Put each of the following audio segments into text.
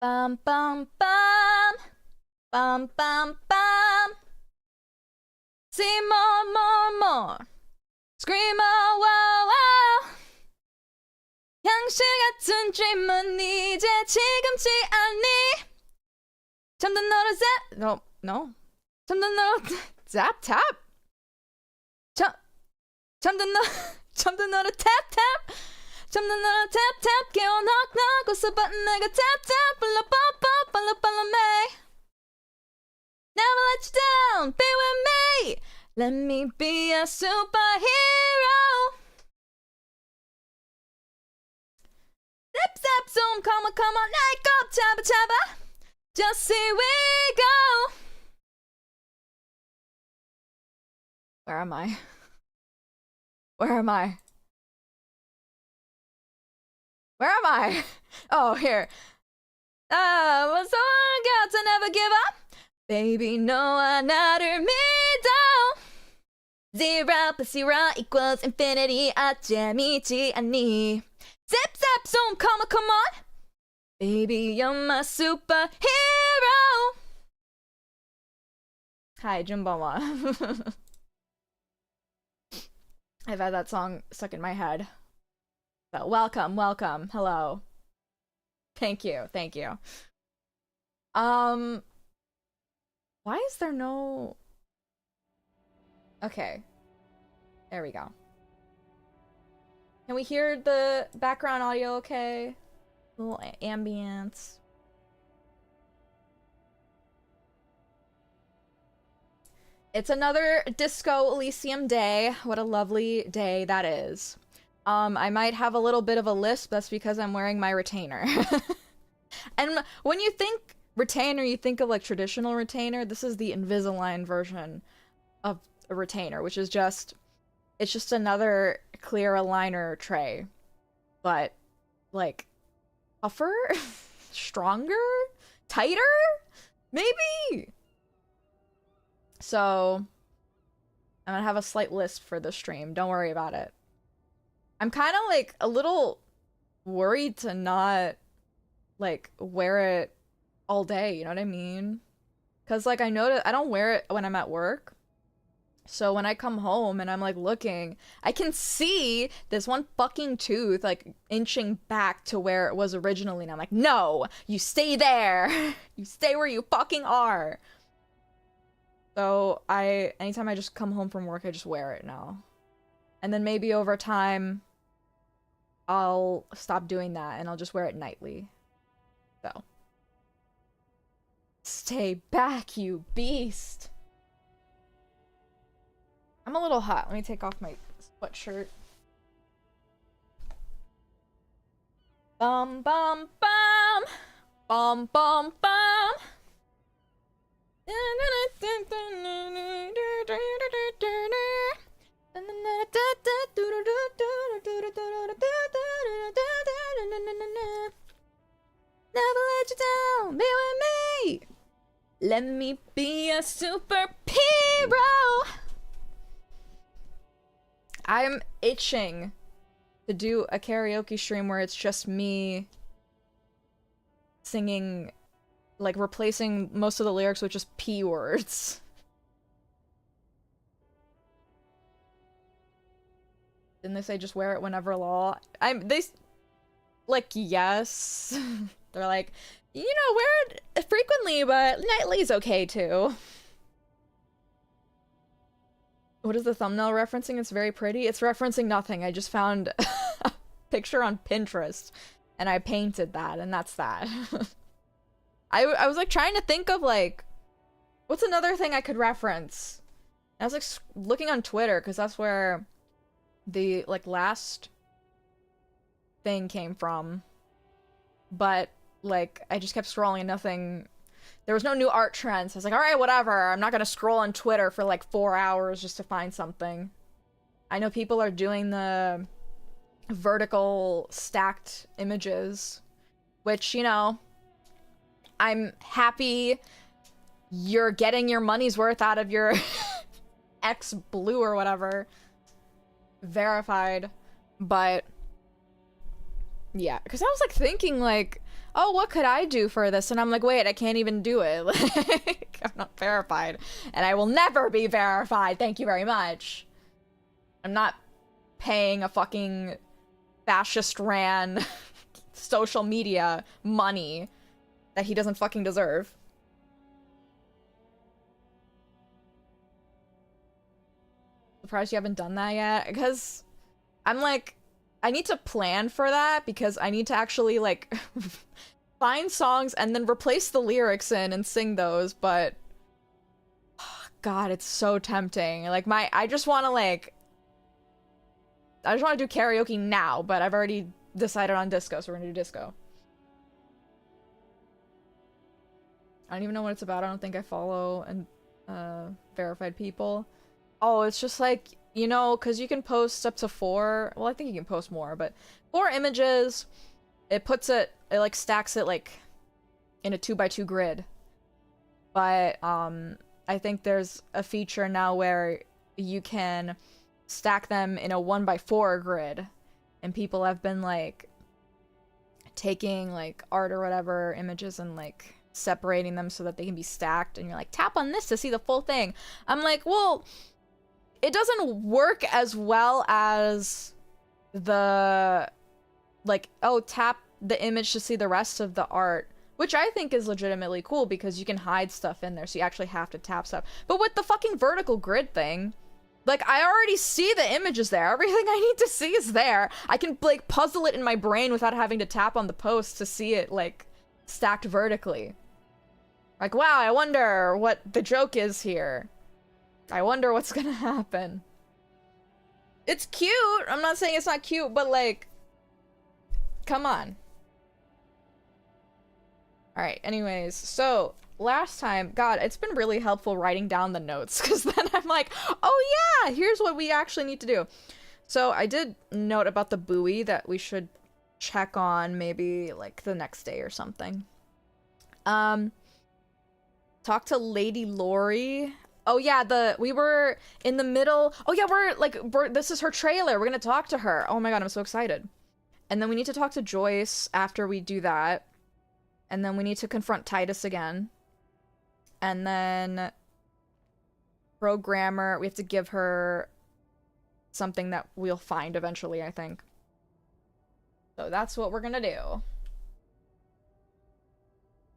Bum bum bum bum bum bum. See more, more, more. Scream oh wow wow. 향시 같은 dream은 이제 지금지 않니? 잠든 너를 no. 잠든 너를 tap. 잠든 너를 tap. 잠든 너를 tap. 깨워 knock 웃어 봐 내가 tap. 불러 me. Never let you down, be with me. Let me be a superhero. Zip, zoom, come on, let go, 잡아. Just here we go. Where am I? Oh, here. Was all got to never give up. Baby, 너와 나를 믿어. Zero plus zero equals infinity. 재미지 않니? Zip, zoom, come on. Baby, you're my superhero. Hi, Junbawa. I've had that song stuck in my head. So welcome. Hello. Thank you. Why is there no... Okay. There we go. Can we hear the background audio okay? A little ambience. It's another Disco Elysium day. What a lovely day that is. I might have a little bit of a lisp. That's because I'm wearing my retainer. And when you think retainer, you think of like traditional retainer. This is the Invisalign version of a retainer, which is it's just another clear aligner tray, but like tougher, stronger, tighter, maybe. So I'm gonna have a slight lisp for the stream. Don't worry about it. I'm kind of like a little worried to not like wear it all day, you know what I mean? Because like I notice I don't wear it when I'm at work. So when I come home and I'm like looking, I can see this one fucking tooth like inching back to where it was originally. And I'm like, no, you stay there. You stay where you fucking are. So anytime I just come home from work, I just wear it now. And then maybe over time, I'll stop doing that and I'll just wear it nightly. So. Stay back, you beast. I'm a little hot. Let me take off my sweatshirt. Bum bum bum. Bum bum bum. Never let you down, be with me. Let me be a superhero. I'm itching to do a karaoke stream where it's just me singing, like replacing most of the lyrics with just P words. Didn't they say just wear it whenever law? Like, yes. They're like, you know, wear it frequently, but nightly's okay too. What is the thumbnail referencing? It's very pretty. It's referencing nothing. I just found a picture on Pinterest and I painted that, and that's that. I was like trying to think of like, what's another thing I could reference? I was like looking on Twitter because that's where the like last thing came from. But like I just kept scrolling and nothing. There was no new art trends. I was like, all right, whatever. I'm not gonna scroll on Twitter for like 4 hours just to find something. I know people are doing the vertical stacked images, which, you know, I'm happy you're getting your money's worth out of your X blue or whatever. Verified. But Yeah, because I was like thinking like, oh, what could I do for this? And I'm like, wait, I can't even do it. Like, I'm not verified. And I will never be verified. Thank you very much. I'm not paying a fucking fascist ran social media money that he doesn't fucking deserve. Surprised you haven't done that yet, because I'm like, I need to plan for that, because I need to actually like find songs and then replace the lyrics in and sing those, but God, it's so tempting. Like I just want to do karaoke now, but I've already decided on disco, so we're gonna do disco. I don't even know what it's about. I don't think I follow and verified people. Oh, it's just like, you know, because you can post up to 4. Well, I think you can post more, but 4 images. It like stacks it like in a 2x2 grid. But I think there's a feature now where you can stack them in a 1x4 grid, and people have been like taking like art or whatever images and like separating them so that they can be stacked, and you're like, tap on this to see the full thing. I'm like, well, it doesn't work as well as the like, oh, tap the image to see the rest of the art, which I think is legitimately cool because you can hide stuff in there, so you actually have to tap stuff. But with the fucking vertical grid thing, like, I already see the images there. Everything I need to see is there. I can like puzzle it in my brain without having to tap on the post to see it like stacked vertically. Like, wow, I wonder what the joke is here. I wonder what's gonna happen. It's cute. I'm not saying it's not cute, but like, come on. Alright, anyways, so last time, God, it's been really helpful writing down the notes, because then I'm like, oh yeah, here's what we actually need to do. So I did note about the buoy that we should check on maybe like the next day or something. Talk to Lady Lori. Oh yeah, we were in the middle. Oh yeah, this is her trailer. We're gonna talk to her. Oh my God, I'm so excited. And then we need to talk to Joyce after we do that. And then we need to confront Titus again. And then programmer, we have to give her something that we'll find eventually, I think. So that's what we're gonna do.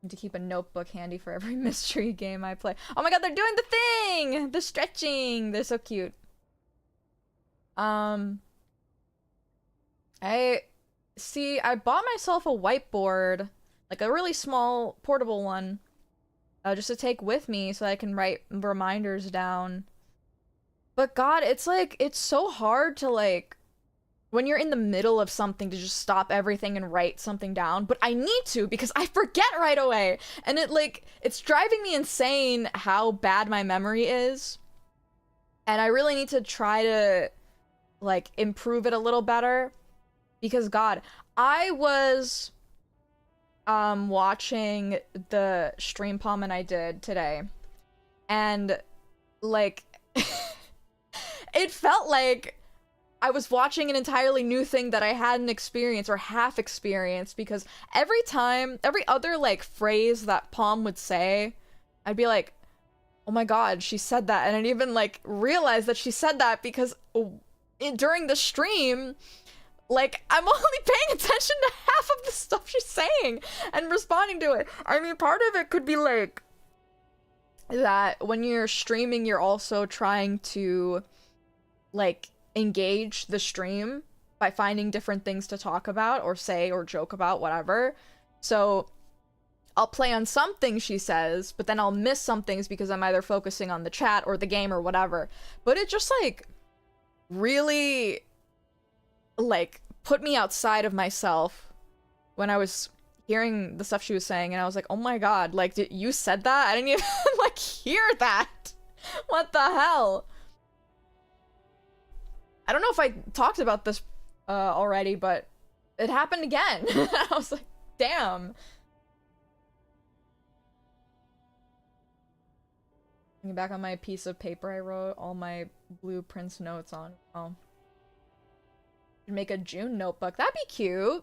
Need to keep a notebook handy for every mystery game I play. Oh my God, they're doing the thing! The stretching! They're so cute. I bought myself a whiteboard, like a really small portable one, just to take with me so I can write reminders down. But God, it's like, it's so hard to like, when you're in the middle of something, to just stop everything and write something down. But I need to, because I forget right away. And it's driving me insane how bad my memory is. And I really need to try to like improve it a little better. Because God, I was watching the stream Palm and I did today, and like it felt like I was watching an entirely new thing that I hadn't experienced or half experienced, because every other like phrase that Palm would say, I'd be like, oh my God, she said that. And I didn't even like realize that she said that, because during the stream, like, I'm only paying attention to half of the stuff she's saying and responding to it. I mean, part of it could be like that when you're streaming, you're also trying to like engage the stream by finding different things to talk about or say or joke about, whatever. So I'll play on some things she says, but then I'll miss some things because I'm either focusing on the chat or the game or whatever. But it just like really like put me outside of myself when I was hearing the stuff she was saying, and I was like, oh my God, like, you said that? I didn't even like hear that. What the hell? I don't know if I talked about this already, but it happened again. I was like, damn. Looking back on my piece of paper I wrote all my blueprints notes on. Oh. Make a June notebook. That'd be cute.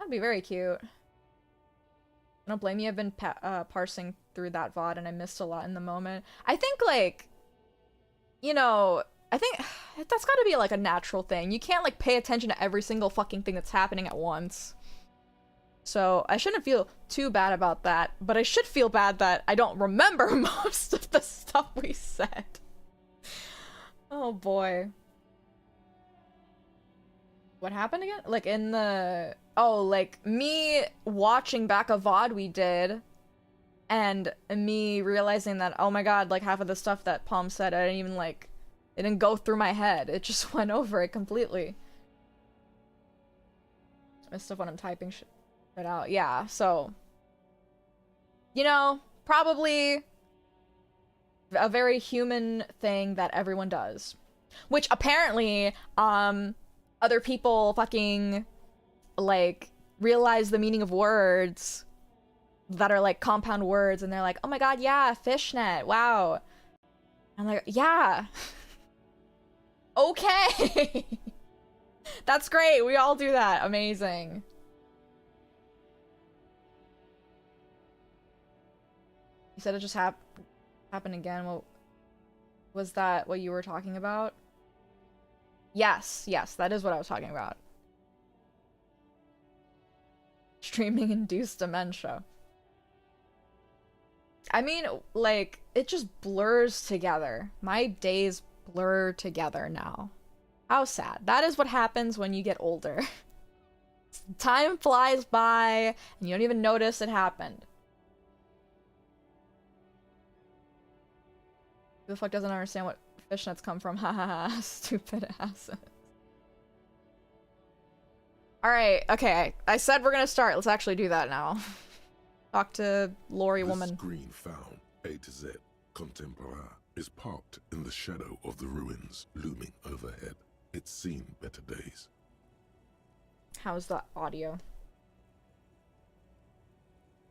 That'd be very cute. I don't blame you. I've been parsing through that VOD and I missed a lot in the moment. I think, like, you know, I think that's gotta be, like, a natural thing. You can't, like, pay attention to every single fucking thing that's happening at once. So I shouldn't feel too bad about that, but I should feel bad that I don't remember most of the stuff we said. Oh boy. What happened again? Like in the... Oh, like me watching back a VOD we did and me realizing that, oh my god, like half of the stuff that Palm said, I didn't even like... It didn't go through my head. It just went over it completely. My stuff when I'm typing shit out. Yeah, so... You know, probably a very human thing that everyone does. Which apparently, other people fucking, like, realize the meaning of words that are, like, compound words, and they're like, oh my god, yeah, fishnet, wow. I'm like, yeah. Okay. That's great, we all do that, amazing. You said it just happened again. What was that? What you were talking about? Yes, yes, that is what I was talking about. Streaming induced dementia. I mean, like, it just blurs together. My days blur together now. How sad. That is what happens when you get older. Time flies by, and you don't even notice it happened. Who the fuck doesn't understand what fishnets come from? Hahaha, stupid asses. Alright, okay, I said we're gonna start. Let's actually do that now. Talk to Lori woman. This screen found, A to Z, contemporaire, is parked in the shadow of the ruins looming overhead. It's seen better days. How's the audio?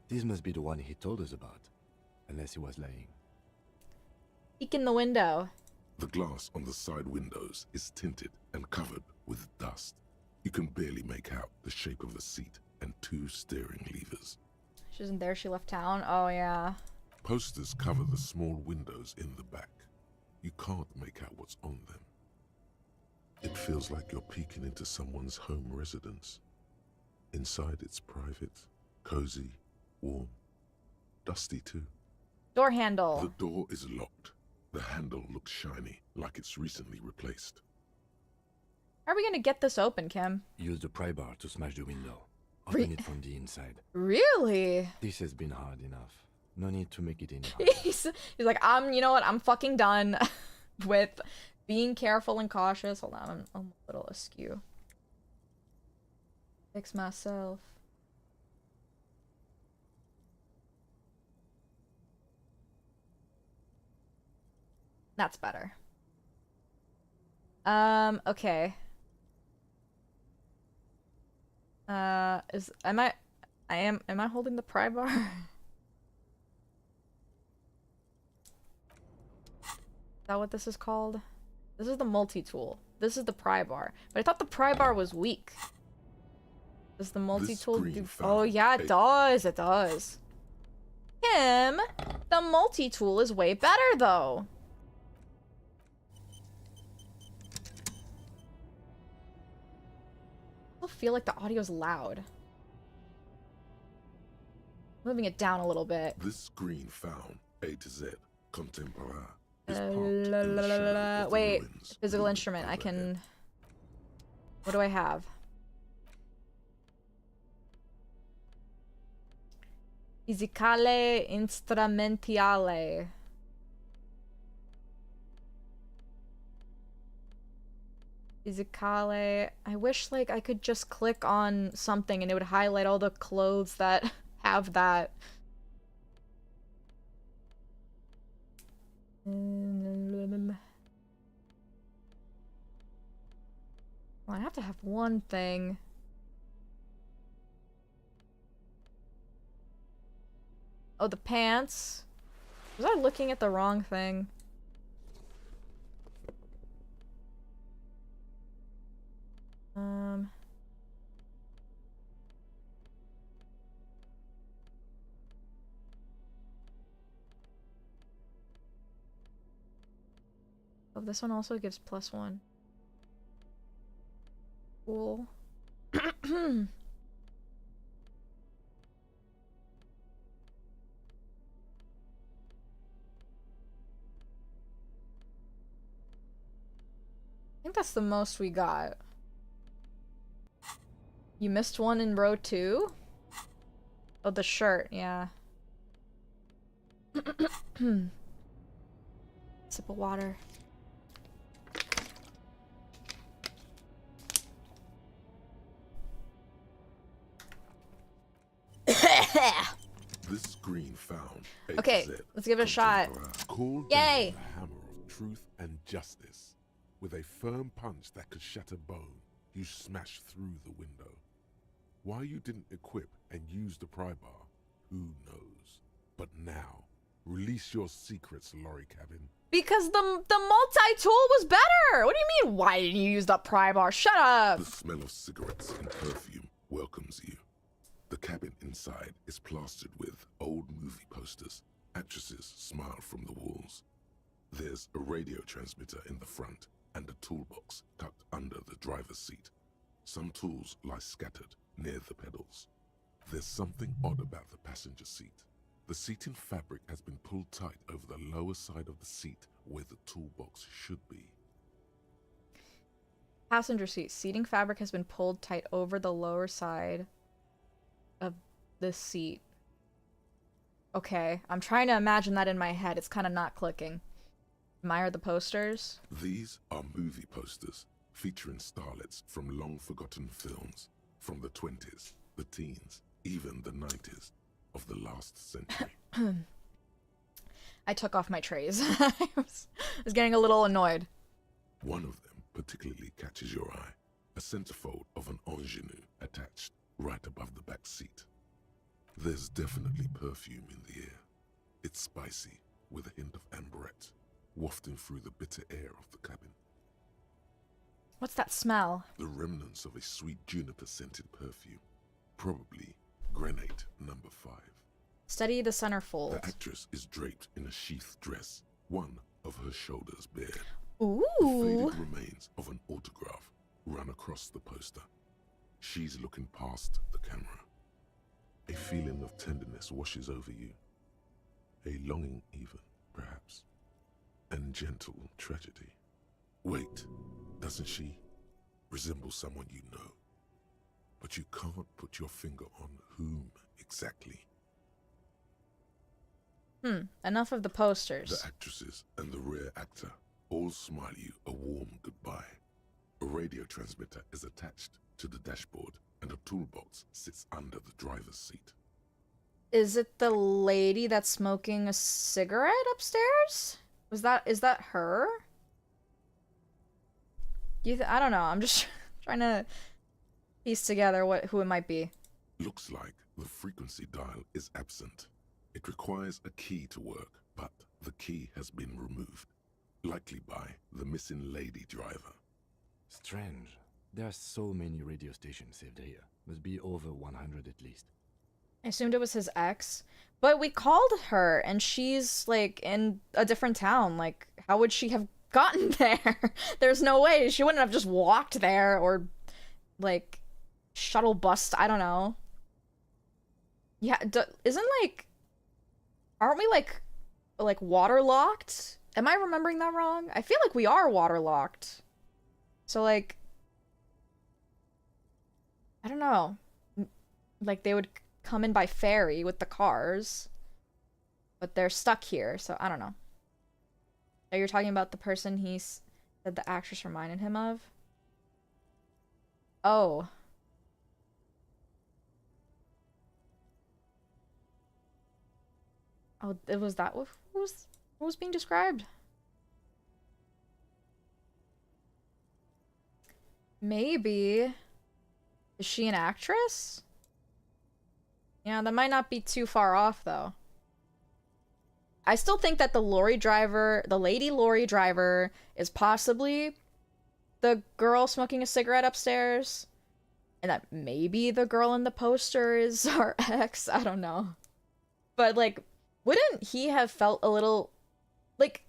This must be the one he told us about, unless he was lying. Peek in the window. The glass on the side windows is tinted and covered with dust. You can barely make out the shape of a seat and two steering levers. She isn't there, she left town. Oh yeah. Posters cover the small windows in the back. You can't make out what's on them. It feels like you're peeking into someone's home residence. Inside it's private, cozy, warm, dusty too. Door handle. The door is locked. The handle looks shiny, like it's recently replaced. How are we gonna get this open, Kim? Use the pry bar to smash the window. Open it from the inside. Really? This has been hard enough. No need to make it any harder. He's like, you know what? I'm fucking done with being careful and cautious. Hold on, I'm a little askew. Fix myself. That's better. Okay. Am I holding the pry bar? Is that what this is called? This is the multi-tool. This is the pry bar. But I thought the pry bar was weak. Does the multi-tool do... Oh yeah, it does. It does. Kim, the multi-tool is way better though. I feel like the audio's loud. Moving it down a little bit. This screen found, A to Z, contemporaire, is parked in the shadow of the wait, ruins physical looming instrument. I overhead. can... What do I have? Fisicale instrumentiale. Fisicale. I wish, like, I could just click on something and it would highlight all the clothes that have that. Well, I have to have one thing. Oh, the pants. Was I looking at the wrong thing? Oh, this one also gives +1. Cool. I think that's the most we got. You missed one in row 2? Oh, the shirt, yeah. Sip of water. This screen found Okay, let's give it a shot. Called Yay! down the hammer of truth and justice. With a firm punch that could shatter bone, you smashed through the window. Why you didn't equip and use the pry bar, who knows? But now, release your secrets, Lorry Cabin. Because the multi-tool was better! What do you mean, why didn't you use the pry bar? Shut up! The smell of cigarettes and perfume welcomes you. The cabin inside is plastered with old movie posters. Actresses smile from the walls. There's a radio transmitter in the front and a toolbox tucked under the driver's seat. Some tools lie scattered near the pedals. There's something odd about the passenger seat. The seating fabric has been pulled tight over the lower side of the seat where the toolbox should be. Passenger seat. Seating fabric has been pulled tight over the lower side of the seat. Okay, I'm trying to imagine that in my head. It's kind of not clicking. Admire the posters. These are movie posters featuring starlets from long-forgotten films from the 20s, the teens, even the 90s of the last century. I took off my trays. I was getting a little annoyed. One of them particularly catches your eye. A centerfold of an ingenue attached right above the back seat. There's definitely perfume in the air. It's spicy, with a hint of amberette, wafting through the bitter air of the cabin. What's that smell? The remnants of a sweet juniper-scented perfume. Probably Grenade number 5. Study the centerfold. The actress is draped in a sheathed dress, one of her shoulders bare. Ooh. The faded remains of an autograph run across the poster. She's looking past the camera. A feeling of tenderness washes over you. A longing even, perhaps. And gentle tragedy. Wait, doesn't she resemble someone you know? But you can't put your finger on whom exactly. Enough of the posters. The actresses and the rear actor all smile you a warm goodbye. A radio transmitter is attached to the dashboard and a toolbox sits under the driver's seat. Is it the lady that's smoking a cigarette upstairs? Is that her? I don't know. I'm just trying to piece together who it might be. Looks like the frequency dial is absent. It requires a key to work, but the key has been removed, likely by the missing lady driver. Strange. There are so many radio stations saved here. Must be over 100 at least. I assumed it was his ex, but we called her and she's like in a different town. Like, how would she have gotten there? There's no way. She wouldn't have just walked there or like shuttle bus. I don't know. Yeah, isn't like, aren't we like waterlocked? Am I remembering that wrong? I feel like we are waterlocked. So like, I don't know. Like they would come in by ferry with the cars, but they're stuck here, so I don't know. Are you talking about the person that the actress reminded him of? Oh. Oh, it was that what was being described? Maybe. Is she an actress? Yeah, that might not be too far off, though. I still think that the lady lorry driver, is possibly the girl smoking a cigarette upstairs. And that maybe the girl in the poster is our ex. I don't know. But, like, wouldn't he have felt a little... Like,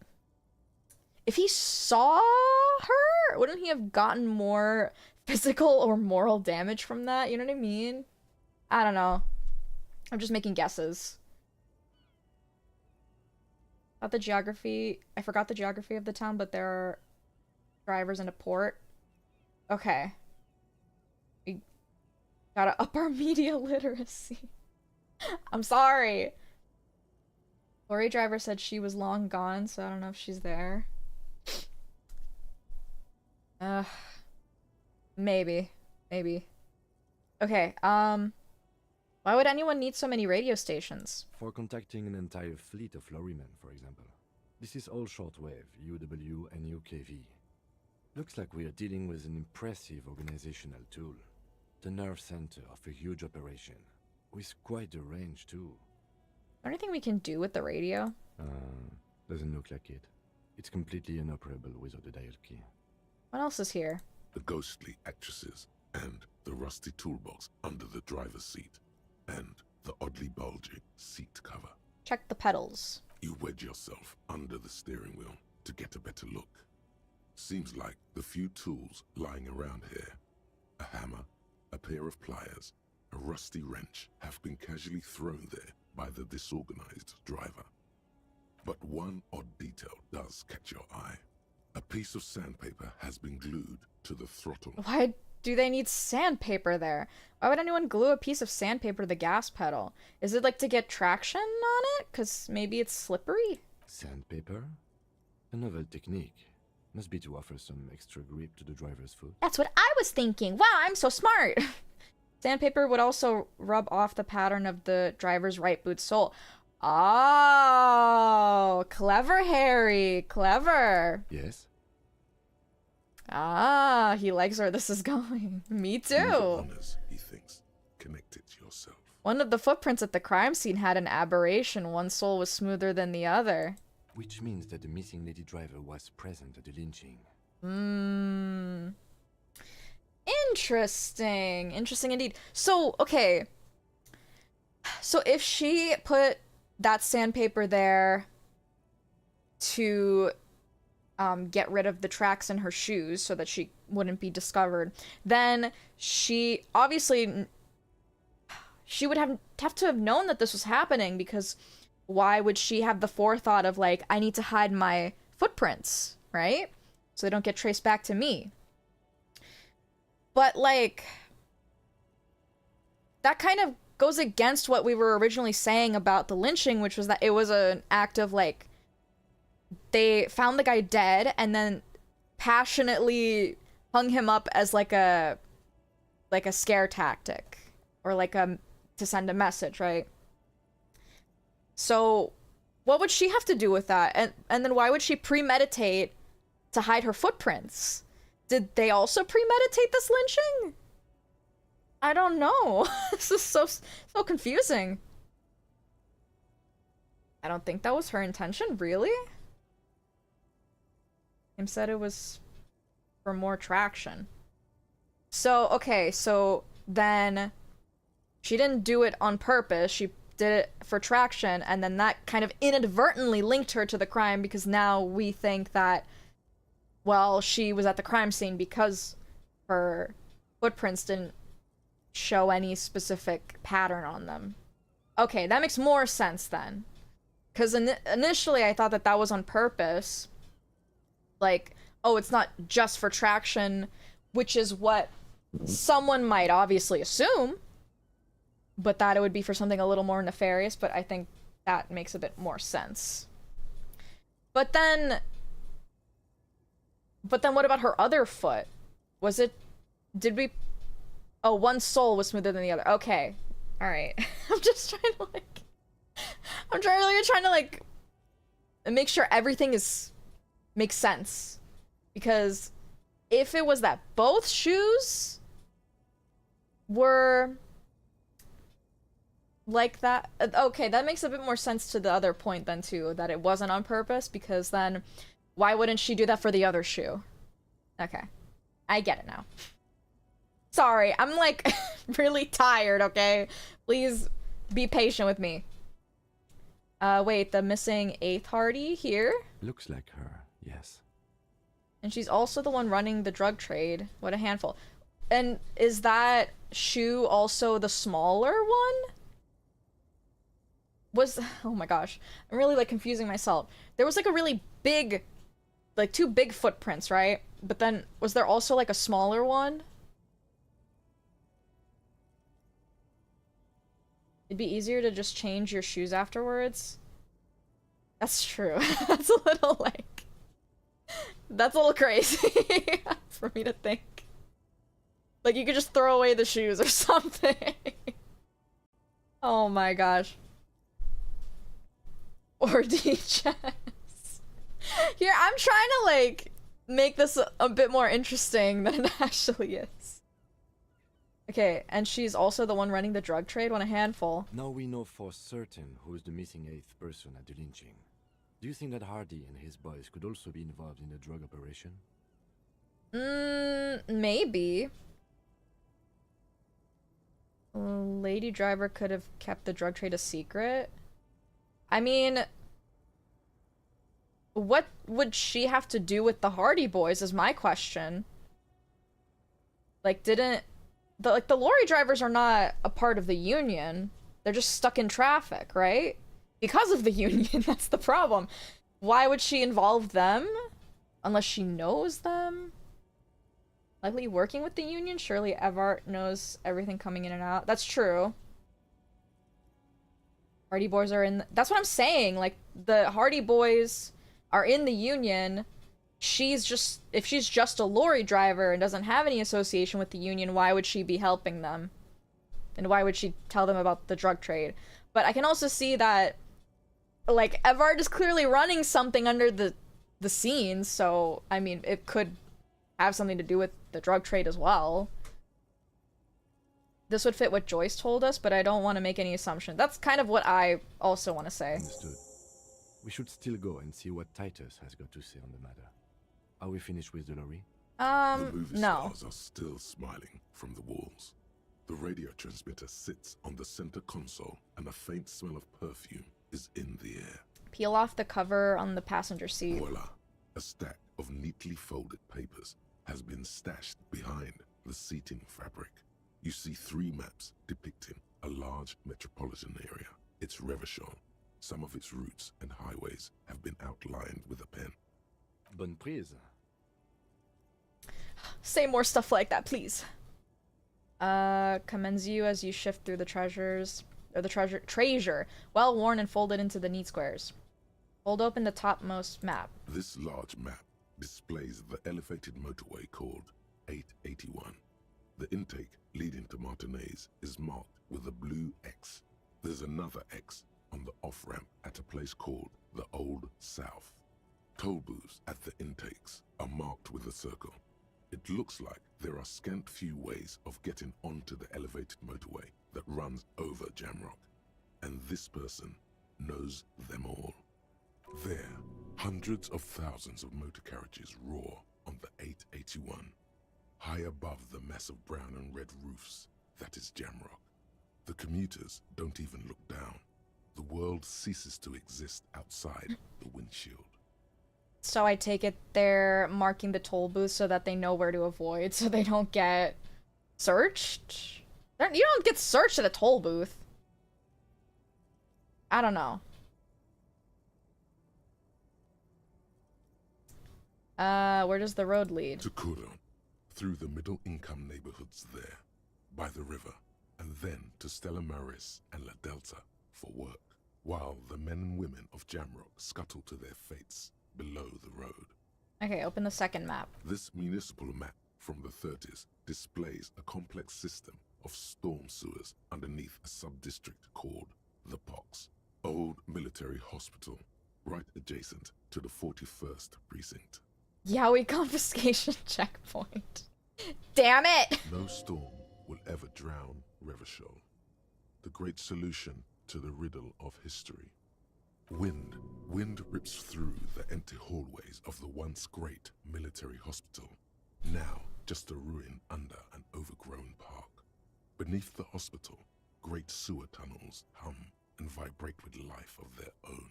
if he saw her, wouldn't he have gotten more physical or moral damage from that? You know what I mean? I don't know. I'm just making guesses. Not the geography. I forgot the geography of the town, but there are drivers in a port. Okay. We gotta up our media literacy. I'm sorry. Lorry driver said she was long gone, so I don't know if she's there. Maybe. Maybe. Okay, why would anyone need so many radio stations? For contacting an entire fleet of lorrymen, for example. This is all shortwave, UW and UKV. Looks like we are dealing with an impressive organizational tool. The nerve center of a huge operation. With quite a range, too. Is there anything we can do with the radio? Doesn't look like it. It's completely inoperable without a dial key. What else is here? The ghostly actresses, and the rusty toolbox under the driver's seat, and the oddly bulging seat cover. Check the pedals. You wedge yourself under the steering wheel to get a better look. Seems like the few tools lying around here, a hammer, a pair of pliers, a rusty wrench, have been casually thrown there by the disorganized driver. But one odd detail does catch your eye. A piece of sandpaper has been glued to the throttle. Why do they need sandpaper there? Why would anyone glue a piece of sandpaper to the gas pedal? Is it like to get traction on it? Because maybe it's slippery? Sandpaper? A novel technique. Must be to offer some extra grip to the driver's foot. That's what I was thinking. Wow, I'm so smart. Sandpaper would also rub off the pattern of the driver's right boot sole. Oh, clever, Harry. Clever. Yes? Ah, he likes where this is going. Me too. Honors, he thinks. Connect it to yourself. One of the footprints at the crime scene had an aberration. One sole was smoother than the other. Which means that the missing lady driver was present at the lynching. Interesting. Interesting indeed. So, okay. So if she put that sandpaper there to get rid of the tracks in her shoes so that she wouldn't be discovered, then she obviously would have to have known that this was happening, because why would she have the forethought of like, I need to hide my footprints, right? So they don't get traced back to me. But like, that kind of goes against what we were originally saying about the lynching, which was that it was an act of like, they found the guy dead and then passionately hung him up as like a scare tactic, or like to send a message, right? So what would she have to do with that? And then why would she premeditate to hide her footprints? Did they also premeditate this lynching? I don't know. This is so confusing. I don't think that was her intention, really? Him said it was for more traction. So, okay, so then she didn't do it on purpose. She did it for traction, and then that kind of inadvertently linked her to the crime, because now we think that, well, she was at the crime scene because her footprints didn't show any specific pattern on them. Okay, that makes more sense then. Because initially I thought that that was on purpose. Like, oh, it's not just for traction, which is what someone might obviously assume, but that it would be for something a little more nefarious, but I think that makes a bit more sense. But then what about her other foot? Oh, one sole was smoother than the other. Okay. Alright. I'm just trying to like, trying to like make sure everything makes sense. Because if it was that both shoes were like that, okay, that makes a bit more sense to the other point then too, that it wasn't on purpose, because then why wouldn't she do that for the other shoe? Okay. I get it now. Sorry, I'm like really tired, okay? Please be patient with me. Wait, the missing 8th Hardy here? Looks like her, yes. And she's also the one running the drug trade. What a handful. And is that Shu also the smaller one? Oh my gosh. I'm really like confusing myself. There was like a really big, like 2 big footprints, right? But then was there also like a smaller one? It'd be easier to just change your shoes afterwards. That's true. That's a little like... That's a little crazy for me to think. Like, you could just throw away the shoes or something. Oh my gosh. Or DJs. Here, I'm trying to, like, make this a bit more interesting than it actually is. Okay, and she's also the one running the drug trade. One a handful. Now we know for certain who is the missing 8th person at the lynching. Do you think that Hardy and his boys could also be involved in the drug operation? Maybe. Lady Driver could have kept the drug trade a secret. I mean, what would she have to do with the Hardy boys is my question. Like, the lorry drivers are not a part of the union. They're just stuck in traffic, right? Because of the union, that's the problem. Why would she involve them? Unless she knows them? Likely working with the union? Surely Evart knows everything coming in and out. That's true. Hardy boys are in... That's what I'm saying. Like, the Hardy boys are in the union. She's just... If she's just a lorry driver and doesn't have any association with the union, why would she be helping them? And why would she tell them about the drug trade? But I can also see that, like, Evart is clearly running something under the scenes, so, I mean, it could have something to do with the drug trade as well. This would fit what Joyce told us, but I don't want to make any assumption. That's kind of what I also want to say. Understood. We should still go and see what Titus has got to say on the matter. Are we finished with the lorry? The movie no. stars are still smiling from the walls. The radio transmitter sits on the center console, and a faint smell of perfume is in the air. Peel off the cover on the passenger seat. Voila! A stack of neatly folded papers has been stashed behind the seating fabric. You see 3 maps depicting a large metropolitan area. It's Revachol. Some of its routes and highways have been outlined with a pen. Bonne prise. Say more stuff like that, please. Commends you as you shift through the treasures, or the treasure, well worn and folded into the neat squares. Hold open the topmost map. This large map displays the elevated motorway called 881. The intake leading to Martinez is marked with a blue X. There's another X on the off-ramp at a place called the Old South. Toll booths at the intakes are marked with a circle. It looks like there are scant few ways of getting onto the elevated motorway that runs over Jamrock, and this person knows them all. There, hundreds of thousands of motor carriages roar on the 881. High above the massive brown and red roofs, that is Jamrock. The commuters don't even look down. The world ceases to exist outside the windshield. So I take it they're marking the toll booth so that they know where to avoid, so they don't get searched? You don't get searched at a toll booth. I don't know. Where does the road lead? To Kuron, through the middle-income neighborhoods there, by the river, and then to Stella Maris and La Delta for work, while the men and women of Jamrock scuttle to their fates below the road. Okay, open the second map. This municipal map from the 30s displays a complex system of storm sewers underneath a sub-district called the Pox, old military hospital, right adjacent to the 41st precinct. Yowie confiscation checkpoint. Damn it! No storm will ever drown Revachol, the great solution to the riddle of history. Wind rips through the empty hallways of the once great military hospital, now just a ruin under an overgrown park. Beneath the hospital, great sewer tunnels hum and vibrate with life of their own.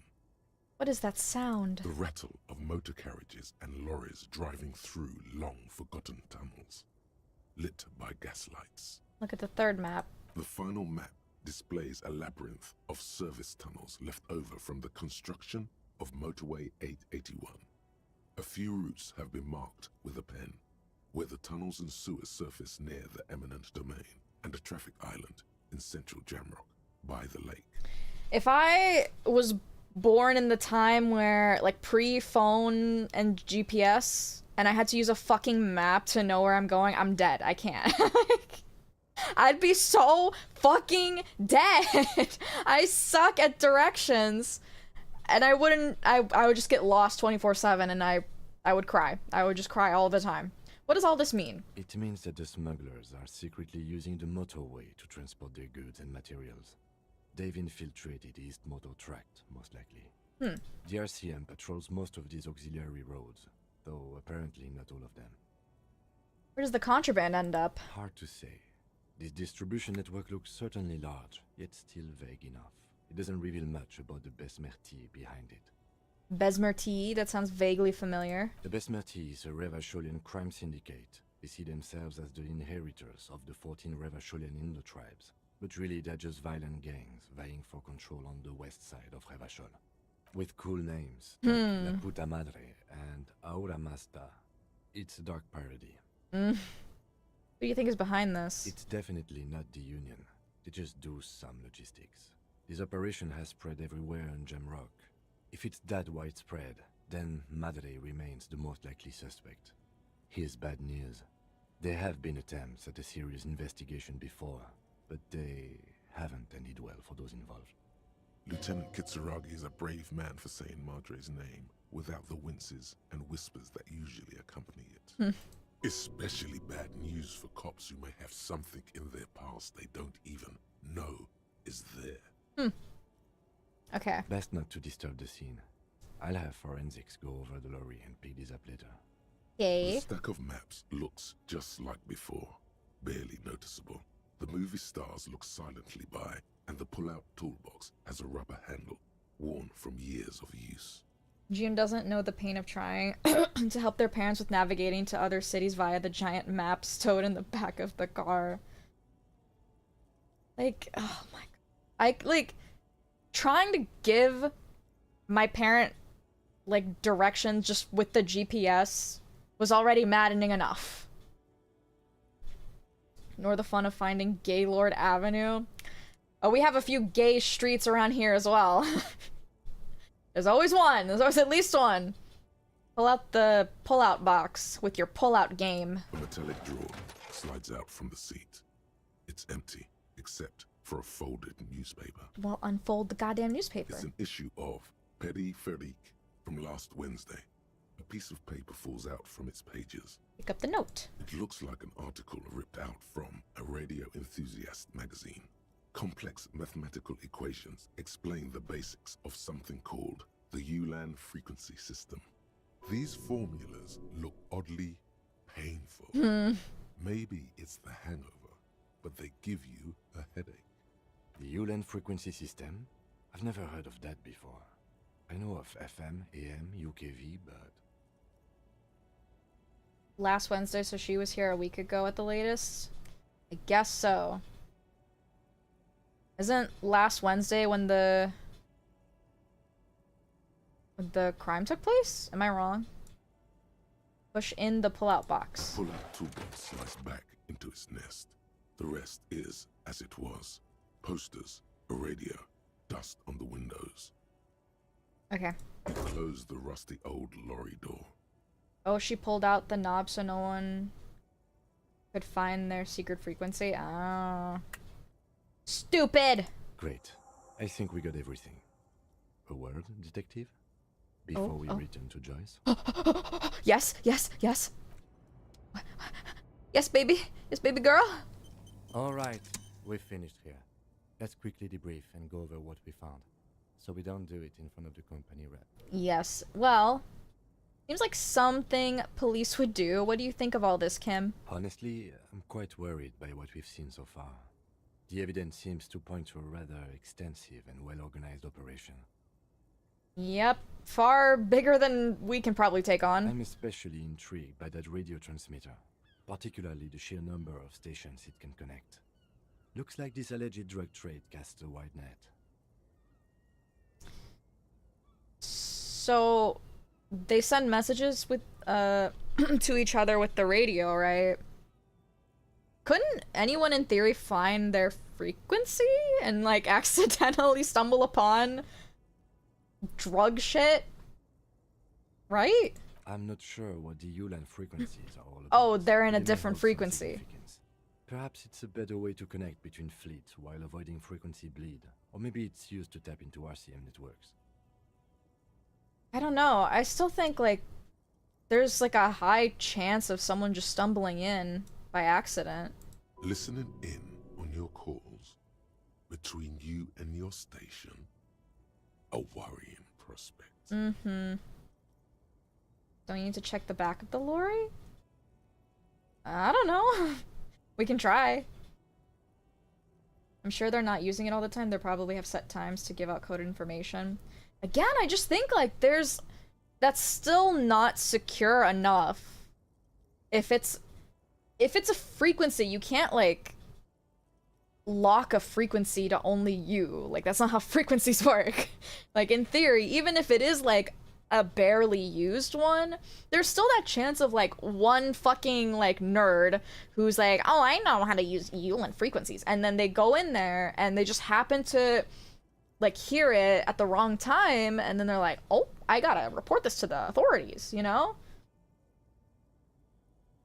What is that sound? The rattle of motor carriages and lorries driving through long-forgotten tunnels, lit by gaslights. Look at the third map. The final map displays a labyrinth of service tunnels left over from the construction of Motorway 881. A few routes have been marked with a pen, where the tunnels and sewers surface near the eminent domain and a traffic island in central Jamrock by the lake. If I was born in the time where, like, pre-phone and GPS, and I had to use a fucking map to know where I'm going, I'm dead. I can't. I'd be so fucking dead. I suck at directions. And I would just get lost 24/7 and I would cry. I would just cry all the time. What does all this mean? It means that the smugglers are secretly using the motorway to transport their goods and materials. They've infiltrated East Motor Tract, most likely. The RCM patrols most of these auxiliary roads, though apparently not all of them. Where does the contraband end up? Hard to say. This distribution network looks certainly large, yet still vague enough. It doesn't reveal much about the Besmerti behind it. Besmerti? That sounds vaguely familiar. The Besmerti is a Revacholian crime syndicate. They see themselves as the inheritors of the 14 Revacholian Indo-tribes. But really they're just violent gangs vying for control on the west side of Revachol. With cool names, like La Puta Madre and Aura Masta. It's a dark parody. What do you think is behind this? It's definitely not the Union. They just do some logistics. This operation has spread everywhere in Jamrock. If it's that widespread, then Madre remains the most likely suspect. Here's bad news. There have been attempts at a serious investigation before, but they haven't ended well for those involved. Lieutenant Kitsuragi is a brave man for saying Madre's name without the winces and whispers that usually accompany it. Especially bad news for cops who may have something in their past they don't even know is there. Okay. Best not to disturb the scene. I'll have forensics go over the lorry and pick this up later. The Okay. stack of maps looks just like before, barely noticeable. The movie stars look silently by, and the pull-out toolbox has a rubber handle, worn from years of use. June doesn't know the pain of trying to help their parents with navigating to other cities via the giant map stowed in the back of the car. Like, oh my god. Trying to give my parent, like, directions just with the GPS was already maddening enough. Nor the fun of finding Gaylord Avenue. Oh, we have a few gay streets around here as well. There's always one. There's always at least one. Pull out the pull-out box with your pull-out game. A metallic drawer slides out from the seat. It's empty, except for a folded newspaper. Well, unfold the goddamn newspaper. It's an issue of Peripherique from last Wednesday. A piece of paper falls out from its pages. Pick up the note. It looks like an article ripped out from a radio enthusiast magazine. Complex mathematical equations explain the basics of something called the Ulan frequency system. These formulas look oddly painful. Maybe it's the hangover, but they give you a headache. The Ulan frequency system? I've never heard of that before. I know of FM, AM, UKV, but... Last Wednesday, so she was here a week ago at the latest? I guess so. Isn't last Wednesday when the crime took place? Am I wrong? Push in the pull-out box. The pull-out toolbox slides back into its nest. The rest is as it was. Posters, a radio, dust on the windows. Okay. You close the rusty old lorry door. Oh, she pulled out the knob so no one could find their secret frequency? Ah. Stupid! Great. I think we got everything. A word, detective? Before we return to Joyce? Yes, yes, yes. Yes, baby. Yes, baby girl. Alright, we're finished here. Let's quickly debrief and go over what we found, so we don't do it in front of the company rep. Yes. Well, seems like something police would do. What do you think of all this, Kim? Honestly, I'm quite worried by what we've seen so far. The evidence seems to point to a rather extensive and well-organized operation. Yep, far bigger than we can probably take on. I'm especially intrigued by that radio transmitter, particularly the sheer number of stations it can connect. Looks like this alleged drug trade casts a wide net. So, they send messages with, to each other with the radio, right? Couldn't anyone in theory find their frequency and, like, accidentally stumble upon drug shit? Right? I'm not sure what the ULAN frequencies are all about. Oh, they're in a They may different hold some frequency. significance. Perhaps it's a better way to connect between fleets while avoiding frequency bleed. Or maybe it's used to tap into RCM networks. I don't know. I still think, like, there's, like, a high chance of someone just stumbling in by accident. Listening in on your calls between you and your station, a worrying prospect. Mm-hmm. Don't you need to check the back of the lorry? I don't know. We can try. I'm sure they're not using it all the time. They probably have set times to give out coded information. Again, I just think, like, that's still not secure enough. If it's a frequency, you can't, like, lock a frequency to only you. Like, that's not how frequencies work. Like, in theory, even if it is, like, a barely used one, there's still that chance of, like, one fucking, like, nerd who's like, oh, I know how to use ULAN frequencies, and then they go in there and they just happen to, like, hear it at the wrong time, and then they're like, oh, I gotta report this to the authorities, you know?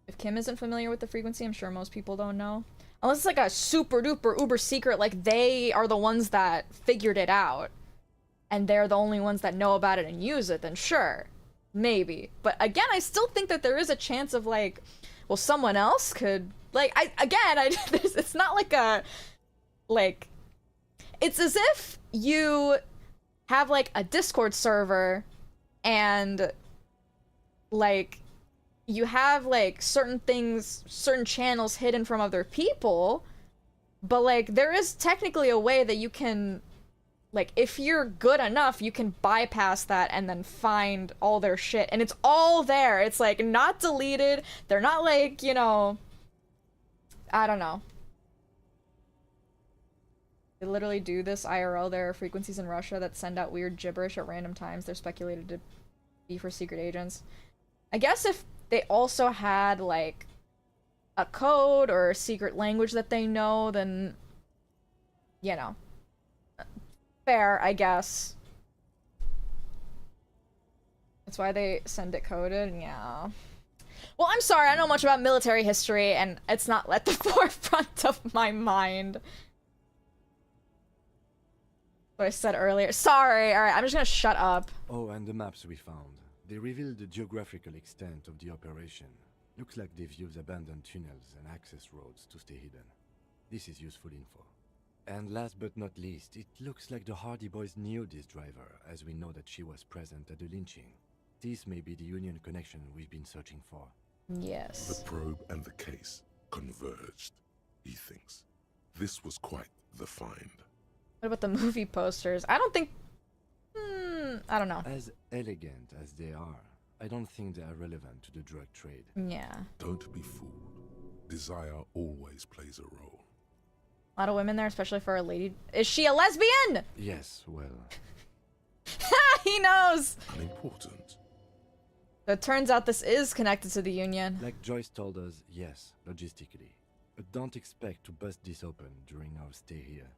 If Kim isn't familiar with the frequency, I'm sure most people don't know. Unless it's like a super duper uber secret, like they are the ones that figured it out and they're the only ones that know about it and use it, then sure, maybe. But again, I still think that there is a chance of, like, well, someone else could, like, it's not like a, like, it's as if you have, like, a Discord server and, like, you have, like, certain things, certain channels hidden from other people, but, like, there is technically a way that you can, like, if you're good enough, you can bypass that and then find all their shit, and it's all there. It's, like, not deleted. They're not, like, you know, I don't know. They literally do this IRL. There are frequencies in Russia that send out weird gibberish at random times. They're speculated to be for secret agents. I guess if they also had, like, a code or a secret language that they know, then, you know, fair, I guess. That's why they send it coded, yeah. Well, I'm sorry, I don't know much about military history, and it's not at the forefront of my mind. What I said earlier. Sorry, alright, I'm just gonna shut up. Oh, and the maps we found. They reveal the geographical extent of the operation. Looks like they've used abandoned tunnels and access roads to stay hidden. This is useful info. And last but not least, it looks like the Hardy Boys knew this driver, as we know that she was present at the lynching. This may be the Union connection we've been searching for. Yes. The probe and the case converged, he thinks. This was quite the find. What about the movie posters? I don't think... I don't know. As elegant as they are, I don't think they are relevant to the drug trade. Yeah. Don't be fooled. Desire always plays a role. A lot of women there, especially for a lady. Is she a lesbian? Yes, well... He knows! Unimportant. So it turns out this is connected to the Union. Like Joyce told us, yes, logistically. But don't expect to bust this open during our stay here.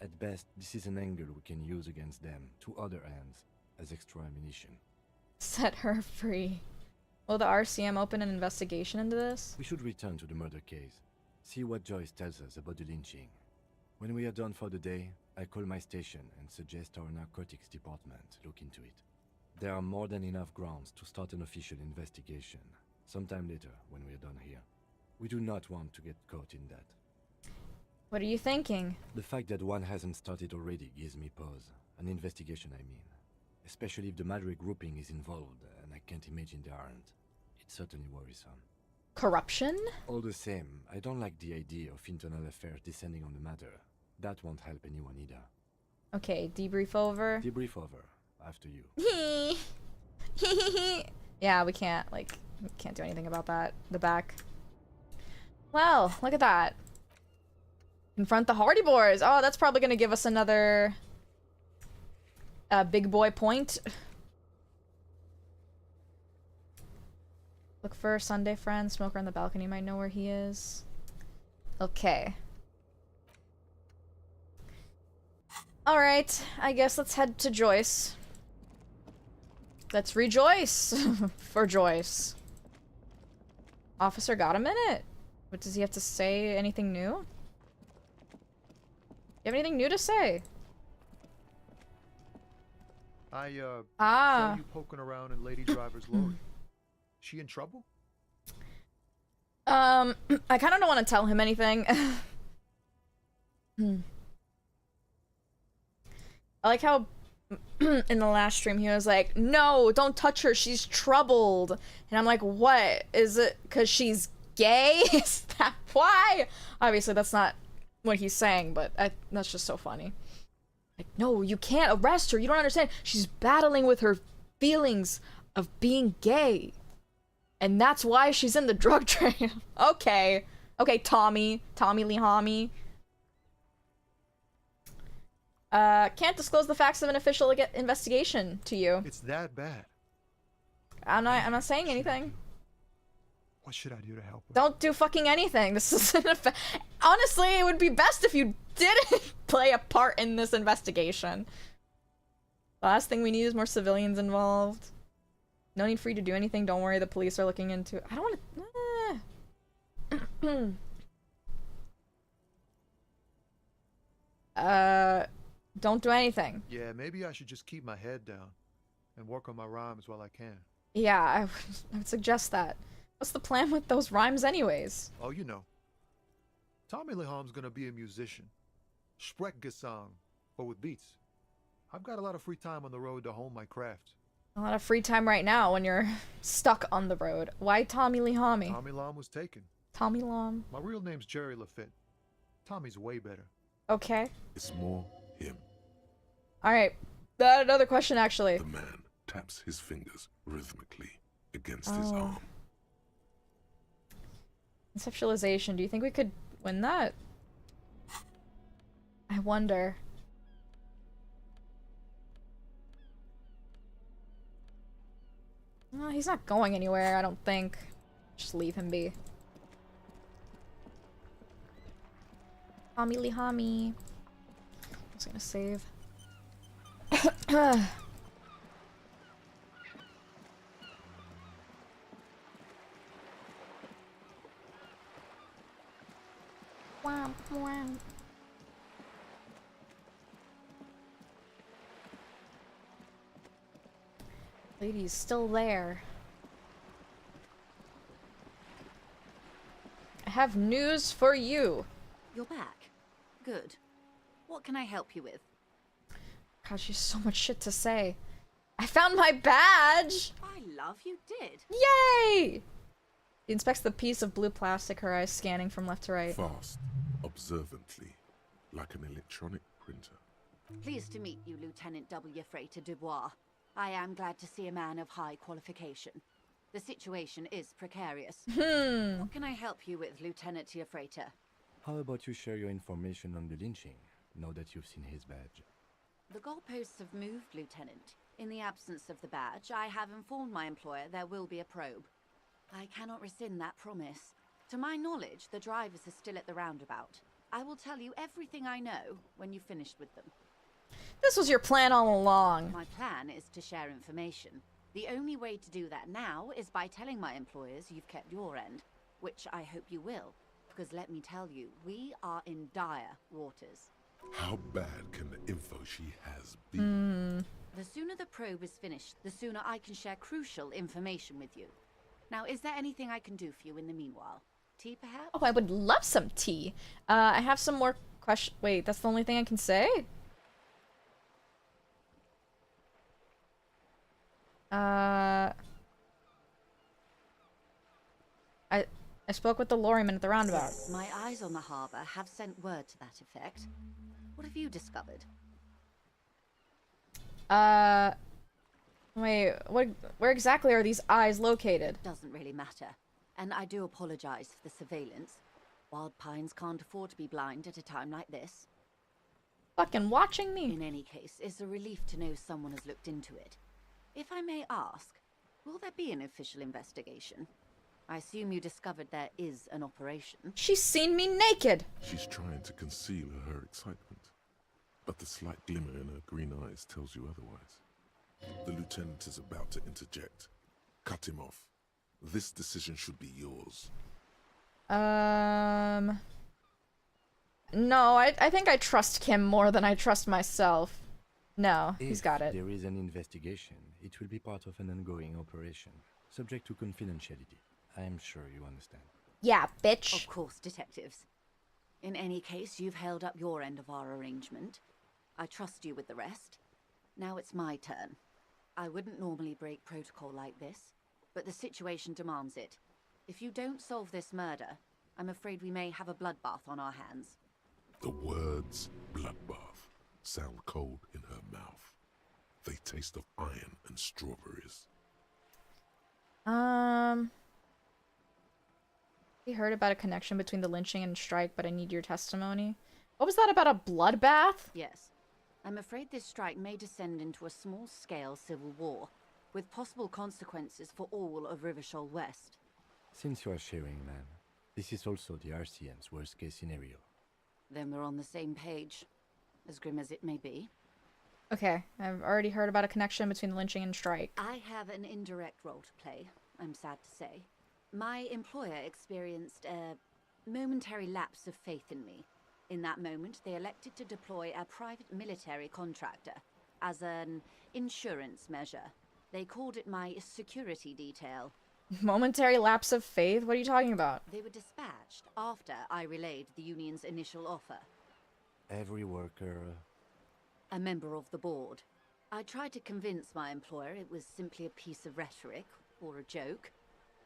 At best, this is an angle we can use against them, to other ends, as extra ammunition. Set her free. Will the RCM open an investigation into this? We should return to the murder case. See what Joyce tells us about the lynching. When we are done for the day, I call my station and suggest our narcotics department look into it. There are more than enough grounds to start an official investigation, sometime later when we are done here. We do not want to get caught in that. What are you thinking? The fact that one hasn't started already gives me pause. An investigation, I mean. Especially if the Madrid grouping is involved, and I can't imagine they aren't. It's certainly worrisome. Corruption? All the same, I don't like the idea of internal affairs descending on the matter. That won't help anyone either. Okay, debrief over. Debrief over. after you. Yeah, we can't do anything about that. The back. Well, look at that. Confront the Hardy Boys. Oh, that's probably gonna give us another big boy point. Look for Sunday friend. Smoker on the balcony might know where he is. Okay. Alright, I guess let's head to Joyce. Let's rejoice for Joyce. Officer, got a minute? What, does he have to say? Anything new? You have anything new to say? I saw you poking around in Lady Driver's lorry. She in trouble? I kind of don't want to tell him anything. I like how in the last stream he was like, no, don't touch her, she's troubled. And I'm like, what? Is it because she's gay? Is that why? Obviously that's not what he's saying, but that's just so funny. Like, no, you can't arrest her, you don't understand. She's battling with her feelings of being gay. And that's why she's in the drug trade. Okay. Okay, Tommy Lee Homie. Can't disclose the facts of an official investigation to you. It's that bad. I'm not saying anything. What should I do to help her? Don't do fucking anything. This is honestly, it would be best if you didn't play a part in this investigation. The last thing we need is more civilians involved. No need for you to do anything. Don't worry, the police are looking into it. I don't want to... don't do anything. Yeah, maybe I should just keep my head down and work on my rhymes while I can. Yeah, I would suggest that. What's the plan with those rhymes anyways? Oh, you know. Tommy Leham's gonna be a musician. Junkusan, but with beats. I've got a lot of free time on the road to hone my craft. A lot of free time right now when you're stuck on the road. Why Tommy Lee Homie? Tommy Lam was taken. Tommy Lam. My real name's Jerry Lafitte. Tommy's way better. Okay. It's more him. Alright. Another question, actually. The man taps his fingers rhythmically against his arm. Conceptualization. Do you think we could win that? I wonder. He's not going anywhere, I don't think. Just leave him be. Tommy Lee Homie. I was gonna save. Womp womp. Lady's still there. I have news for you. You're back. Good. What can I help you with? God, she's so much shit to say. I found my badge! I love you did. Yay! He inspects the piece of blue plastic, her eyes scanning from left to right. Fast, observantly, like an electronic printer. Pleased to meet you, Lieutenant W. Freighter Dubois. I am glad to see a man of high qualification. The situation is precarious. What can I help you with, Lieutenant Freighter? How about you share your information on the lynching, now that you've seen his badge? The goalposts have moved, Lieutenant. In the absence of the badge, I have informed my employer there will be a probe. I cannot rescind that promise. To my knowledge, the drivers are still at the roundabout. I will tell you everything I know when you've finished with them. This was your plan all along. My plan is to share information. The only way to do that now is by telling my employers you've kept your end, which I hope you will, because let me tell you, we are in dire waters. How bad can the info she has be? The sooner the probe is finished, the sooner I can share crucial information with you. Now, is there anything I can do for you in the meanwhile? Tea, perhaps? Oh, I would love some tea. I have some more questions. Wait, that's the only thing I can say? I spoke with the lorryman at the roundabout. My eyes on the harbor have sent word to that effect. What have you discovered? Wait, where exactly are these eyes located? Doesn't really matter. And I do apologize for the surveillance. Wild Pines can't afford to be blind at a time like this. Fucking watching me. In any case, it's a relief to know someone has looked into it. If I may ask, will there be an official investigation? I assume you discovered there is an operation. She's seen me naked. She's trying to conceal her excitement, but the slight glimmer in her green eyes tells you otherwise. The lieutenant is about to interject. Cut him off. This decision should be yours. No, I think I trust Kim more than I trust myself. No, he's got it. If there is an investigation, it will be part of an ongoing operation, subject to confidentiality. I am sure you understand. Yeah, bitch. Of course, detectives. In any case, you've held up your end of our arrangement. I trust you with the rest. Now it's my turn. I wouldn't normally break protocol like this, but the situation demands it. If you don't solve this murder, I'm afraid we may have a bloodbath on our hands. The words bloodbath sound cold in her mouth. They taste of iron and strawberries. We heard about a connection between the lynching and strike, but I need your testimony. What was that about a bloodbath? Yes. I'm afraid this strike may descend into a small-scale civil war, with possible consequences for all of Rivershoal West. Since you are sharing, ma'am, this is also the RCM's worst-case scenario. Then we're on the same page, as grim as it may be. Okay, I've already heard about a connection between the lynching and strike. I have an indirect role to play, I'm sad to say. My employer experienced a momentary lapse of faith in me. In that moment, they elected to deploy a private military contractor as an insurance measure. They called it my security detail. Momentary lapse of faith? What are you talking about? They were dispatched after I relayed the union's initial offer. Every worker... A member of the board. I tried to convince my employer it was simply a piece of rhetoric, or a joke.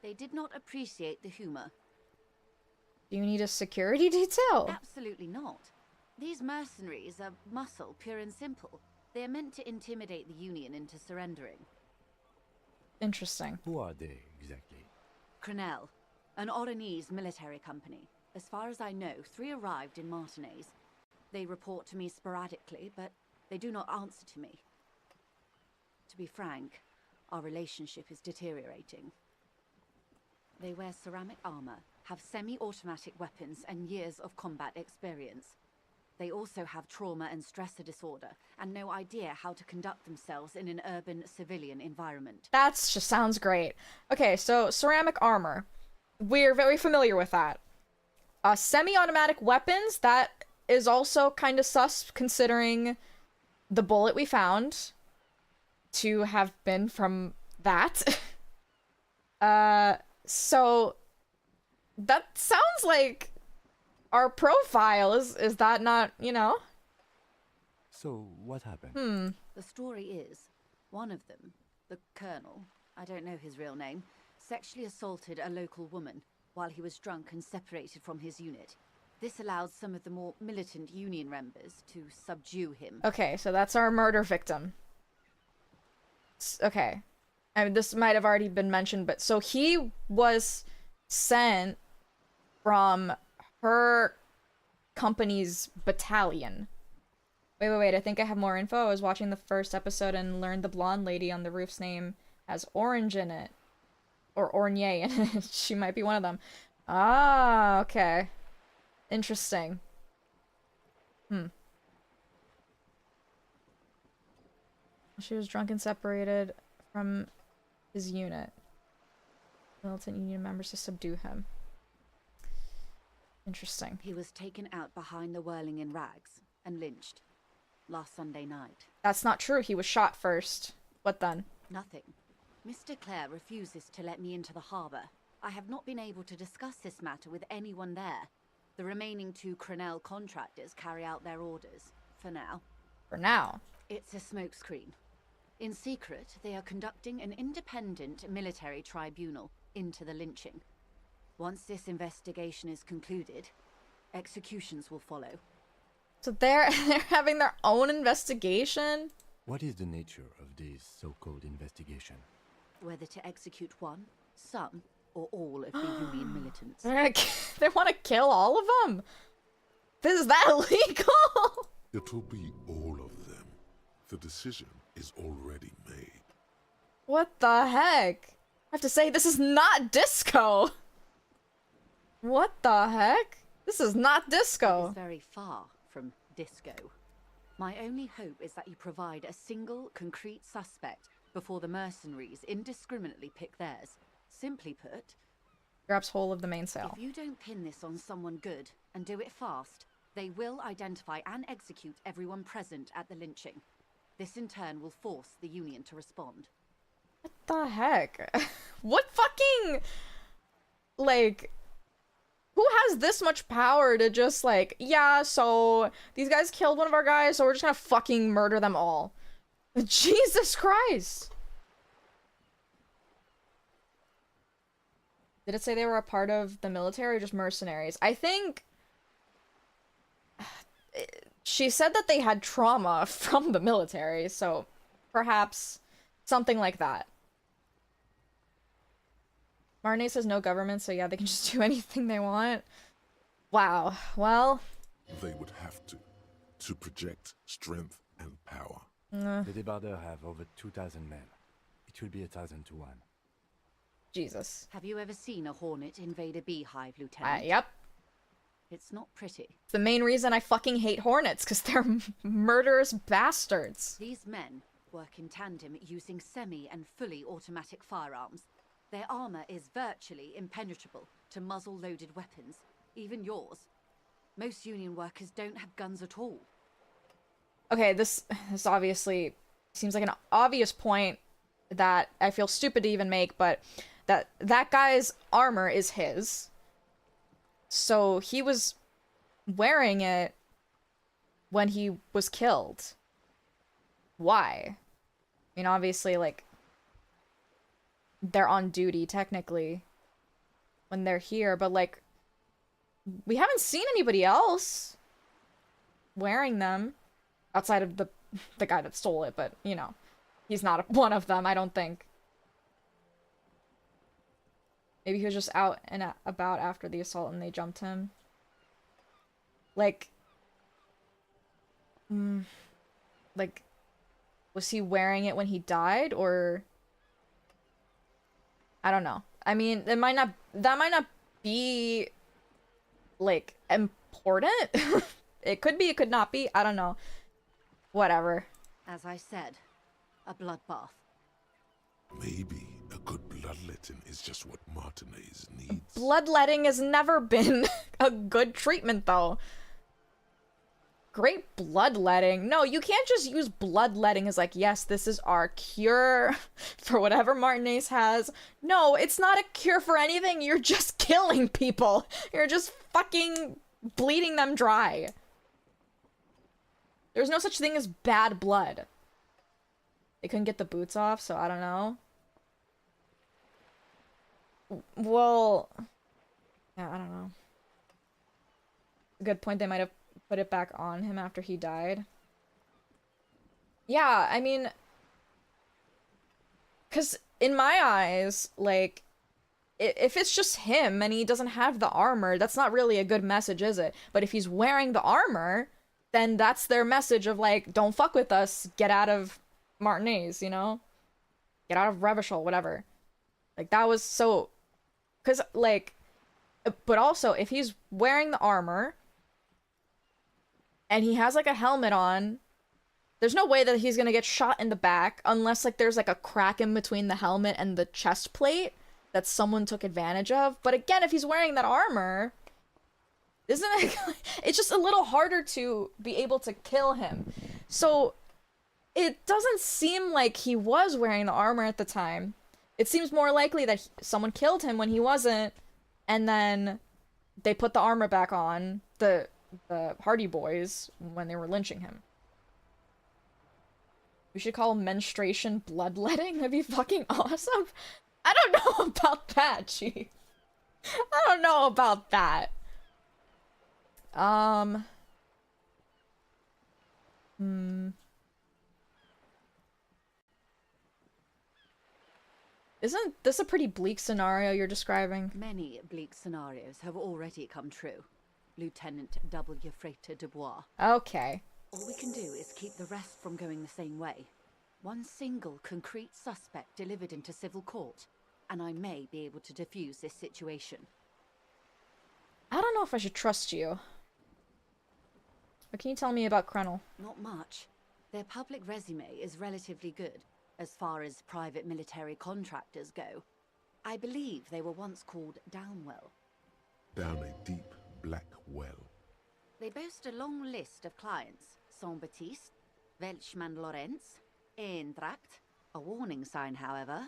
They did not appreciate the humor. Do you need a security detail? Absolutely not. These mercenaries are muscle, pure and simple. They are meant to intimidate the Union into surrendering. Interesting. Who are they, exactly? Crenell, an Oranese military company. As far as I know, 3 arrived in Martinez. They report to me sporadically, but they do not answer to me. To be frank, our relationship is deteriorating. They wear ceramic armor, have semi-automatic weapons, and years of combat experience. They also have trauma and stressor disorder, and no idea how to conduct themselves in an urban civilian environment. That just sounds great. Okay, so ceramic armor. We're very familiar with that. Semi-automatic weapons, that is also kind of sus, considering the bullet we found to have been from that. So that sounds like our profile. Is that not, you know? So, what happened? The story is, one of them, the Colonel, I don't know his real name, sexually assaulted a local woman while he was drunk and separated from his unit. This allowed some of the more militant Union members to subdue him. Okay, so that's our murder victim. Okay. I mean, this might have already been mentioned, but so he was sent from her company's battalion. Wait, I think I have more info. I was watching the first episode and learned the blonde lady on the roof's name has Orange in it. Or Ornier in it. She might be one of them. Ah, okay. Interesting. She was drunk and separated from his unit. Militant Union members to subdue him. Interesting. He was taken out behind the whirling in rags and lynched last Sunday night. That's not true. He was shot first. What then? Nothing. Mr. Clare refuses to let me into the harbour. I have not been able to discuss this matter with anyone there. The remaining 2 Crenell contractors carry out their orders, for now. For now. It's a smokescreen. In secret, they are conducting an independent military tribunal into the lynching. Once this investigation is concluded, executions will follow. So they're having their own investigation? What is the nature of this so-called investigation? Whether to execute one, some, or all of the Union militants. They want to kill all of them? Is that illegal? It'll be all of them. The decision is already made. What the heck? I have to say, this is not disco. What the heck? This is not disco. It's very far from disco. My only hope is that you provide a single, concrete suspect before the mercenaries indiscriminately pick theirs. Simply put, Grabs hold of the mainsail. if you don't pin this on someone good and do it fast, they will identify and execute everyone present at the lynching. This in turn will force the Union to respond. What the heck? What fucking... Like... Who has this much power to just like, yeah, so these guys killed one of our guys, so we're just gonna fucking murder them all. Jesus Christ. Did it say they were a part of the military or just mercenaries? I think... She said that they had trauma from the military, so perhaps something like that. Marne says no government, so yeah, they can just do anything they want. Wow. Well... They would have to project strength and power. The Debardeurs have over 2,000 men. It will be 1,000 to 1. Jesus. Have you ever seen a hornet invade a beehive, Lieutenant? Yep. It's not pretty. It's the main reason I fucking hate hornets, because they're murderous bastards. These men work in tandem using semi and fully automatic firearms. Their armor is virtually impenetrable to muzzle-loaded weapons, even yours. Most Union workers don't have guns at all. Okay, this obviously seems like an obvious point that I feel stupid to even make, but that guy's armor is his. So he was wearing it when he was killed. Why? I mean, obviously, like, they're on duty, technically, when they're here, but, like, we haven't seen anybody else wearing them outside of the guy that stole it, but, you know, he's not one of them, I don't think. Maybe he was just out and about after the assault and they jumped him. Like, like, was he wearing it when he died, or... I don't know. I mean, that might not be, like, important. It could be, it could not be. I don't know. Whatever. As I said, a bloodbath. Maybe a good bloodletting is just what Martinez needs. Bloodletting has never been a good treatment, though. Great bloodletting. No, you can't just use bloodletting as like, yes, this is our cure for whatever Martinez has. No, it's not a cure for anything. You're just killing people. You're just fucking bleeding them dry. There's no such thing as bad blood. They couldn't get the boots off, so I don't know. Well, yeah, I don't know. Good point, they might have put it back on him after he died. Yeah, I mean, because in my eyes, like, if it's just him and he doesn't have the armor, that's not really a good message, is it? But if he's wearing the armor, then that's their message of, like, don't fuck with us, get out of Martinez, you know? Get out of Revachol, whatever. Like, that was so... Because, like... But also, if he's wearing the armor, and he has, like, a helmet on, there's no way that he's gonna get shot in the back, unless, like, there's, like, a crack in between the helmet and the chest plate that someone took advantage of. But again, if he's wearing that armor... Isn't it? It's just a little harder to be able to kill him. So, it doesn't seem like he was wearing the armor at the time. It seems more likely that someone killed him when he wasn't, and then they put the armor back on, the Hardy Boys, when they were lynching him. We should call menstruation bloodletting? That'd be fucking awesome. I don't know about that, Chief. I don't know about that. Isn't this a pretty bleak scenario you're describing? Many bleak scenarios have already come true. Lieutenant W. Frater Dubois. Okay. All we can do is keep the rest from going the same way. One single concrete suspect delivered into civil court, and I may be able to defuse this situation. I don't know if I should trust you. What can you tell me about Krenel? Not much. Their public resume is relatively good, as far as private military contractors go. I believe they were once called Downwell. Down a deep, black well. They boast a long list of clients. Saint-Baptiste, Welchman-Lorenz, Eintracht. A warning sign, however.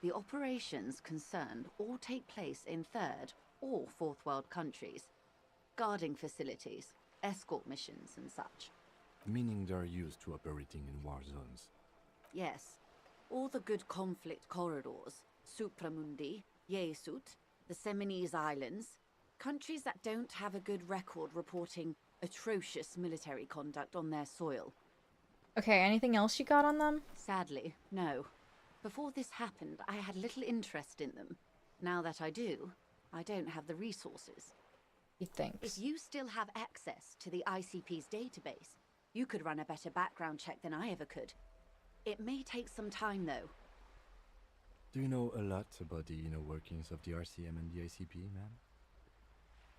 The operations concerned all take place in third or fourth world countries. Guarding facilities, escort missions and such. Meaning they're used to operating in war zones. Yes. All the good conflict corridors. Supramundi, Yesut, the Seminese Islands. Countries that don't have a good record reporting atrocious military conduct on their soil. Okay, anything else you got on them? Sadly, no. Before this happened, I had little interest in them. Now that I do, I don't have the resources. He thinks. If you still have access to the ICP's database, you could run a better background check than I ever could. It may take some time, though. Do you know a lot about the inner workings of the RCM and the ICP, ma'am?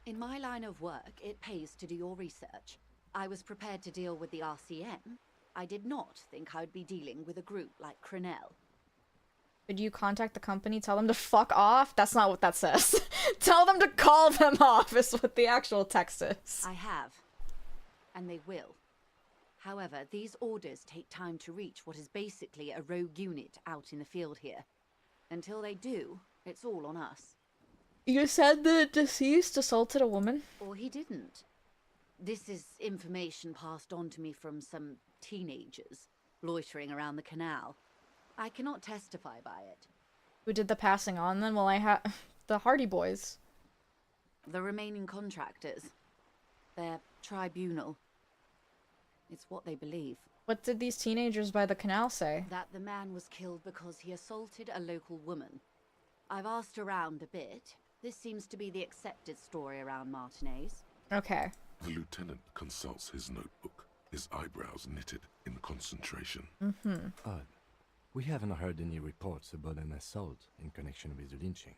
In my line of work, it pays to do your research. I was prepared to deal with the RCM. I did not think I'd be dealing with a group like Crenel. Would you contact the company, tell them to fuck off? That's not what that says. Tell them to call them off is what the actual text is. I have. And they will. However, these orders take time to reach what is basically a rogue unit out in the field here. Until they do, it's all on us. You said the deceased assaulted a woman? Or he didn't. This is information passed on to me from some teenagers loitering around the canal. I cannot testify by it. Who did the passing on then? Well, I have the Hardy Boys. The remaining contractors. Their tribunal. It's what they believe. What did these teenagers by the canal say? That the man was killed because he assaulted a local woman. I've asked around a bit. This seems to be the accepted story around Martinez. Okay. The lieutenant consults his notebook, his eyebrows knitted in concentration. Odd. We haven't heard any reports about an assault in connection with the lynching.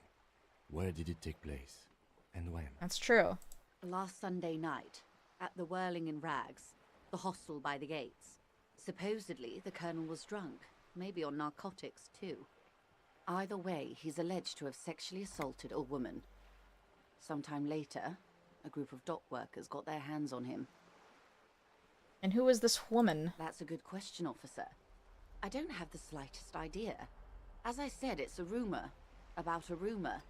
Where did it take place? And when? That's true. Last Sunday night, at the Whirling in Rags, the hostel by the gates. Supposedly, the colonel was drunk, maybe on narcotics too. Either way, he's alleged to have sexually assaulted a woman. Sometime later, a group of dock workers got their hands on him. And who is this woman? That's a good question, officer. I don't have the slightest idea. As I said, it's a rumor. About a rumor.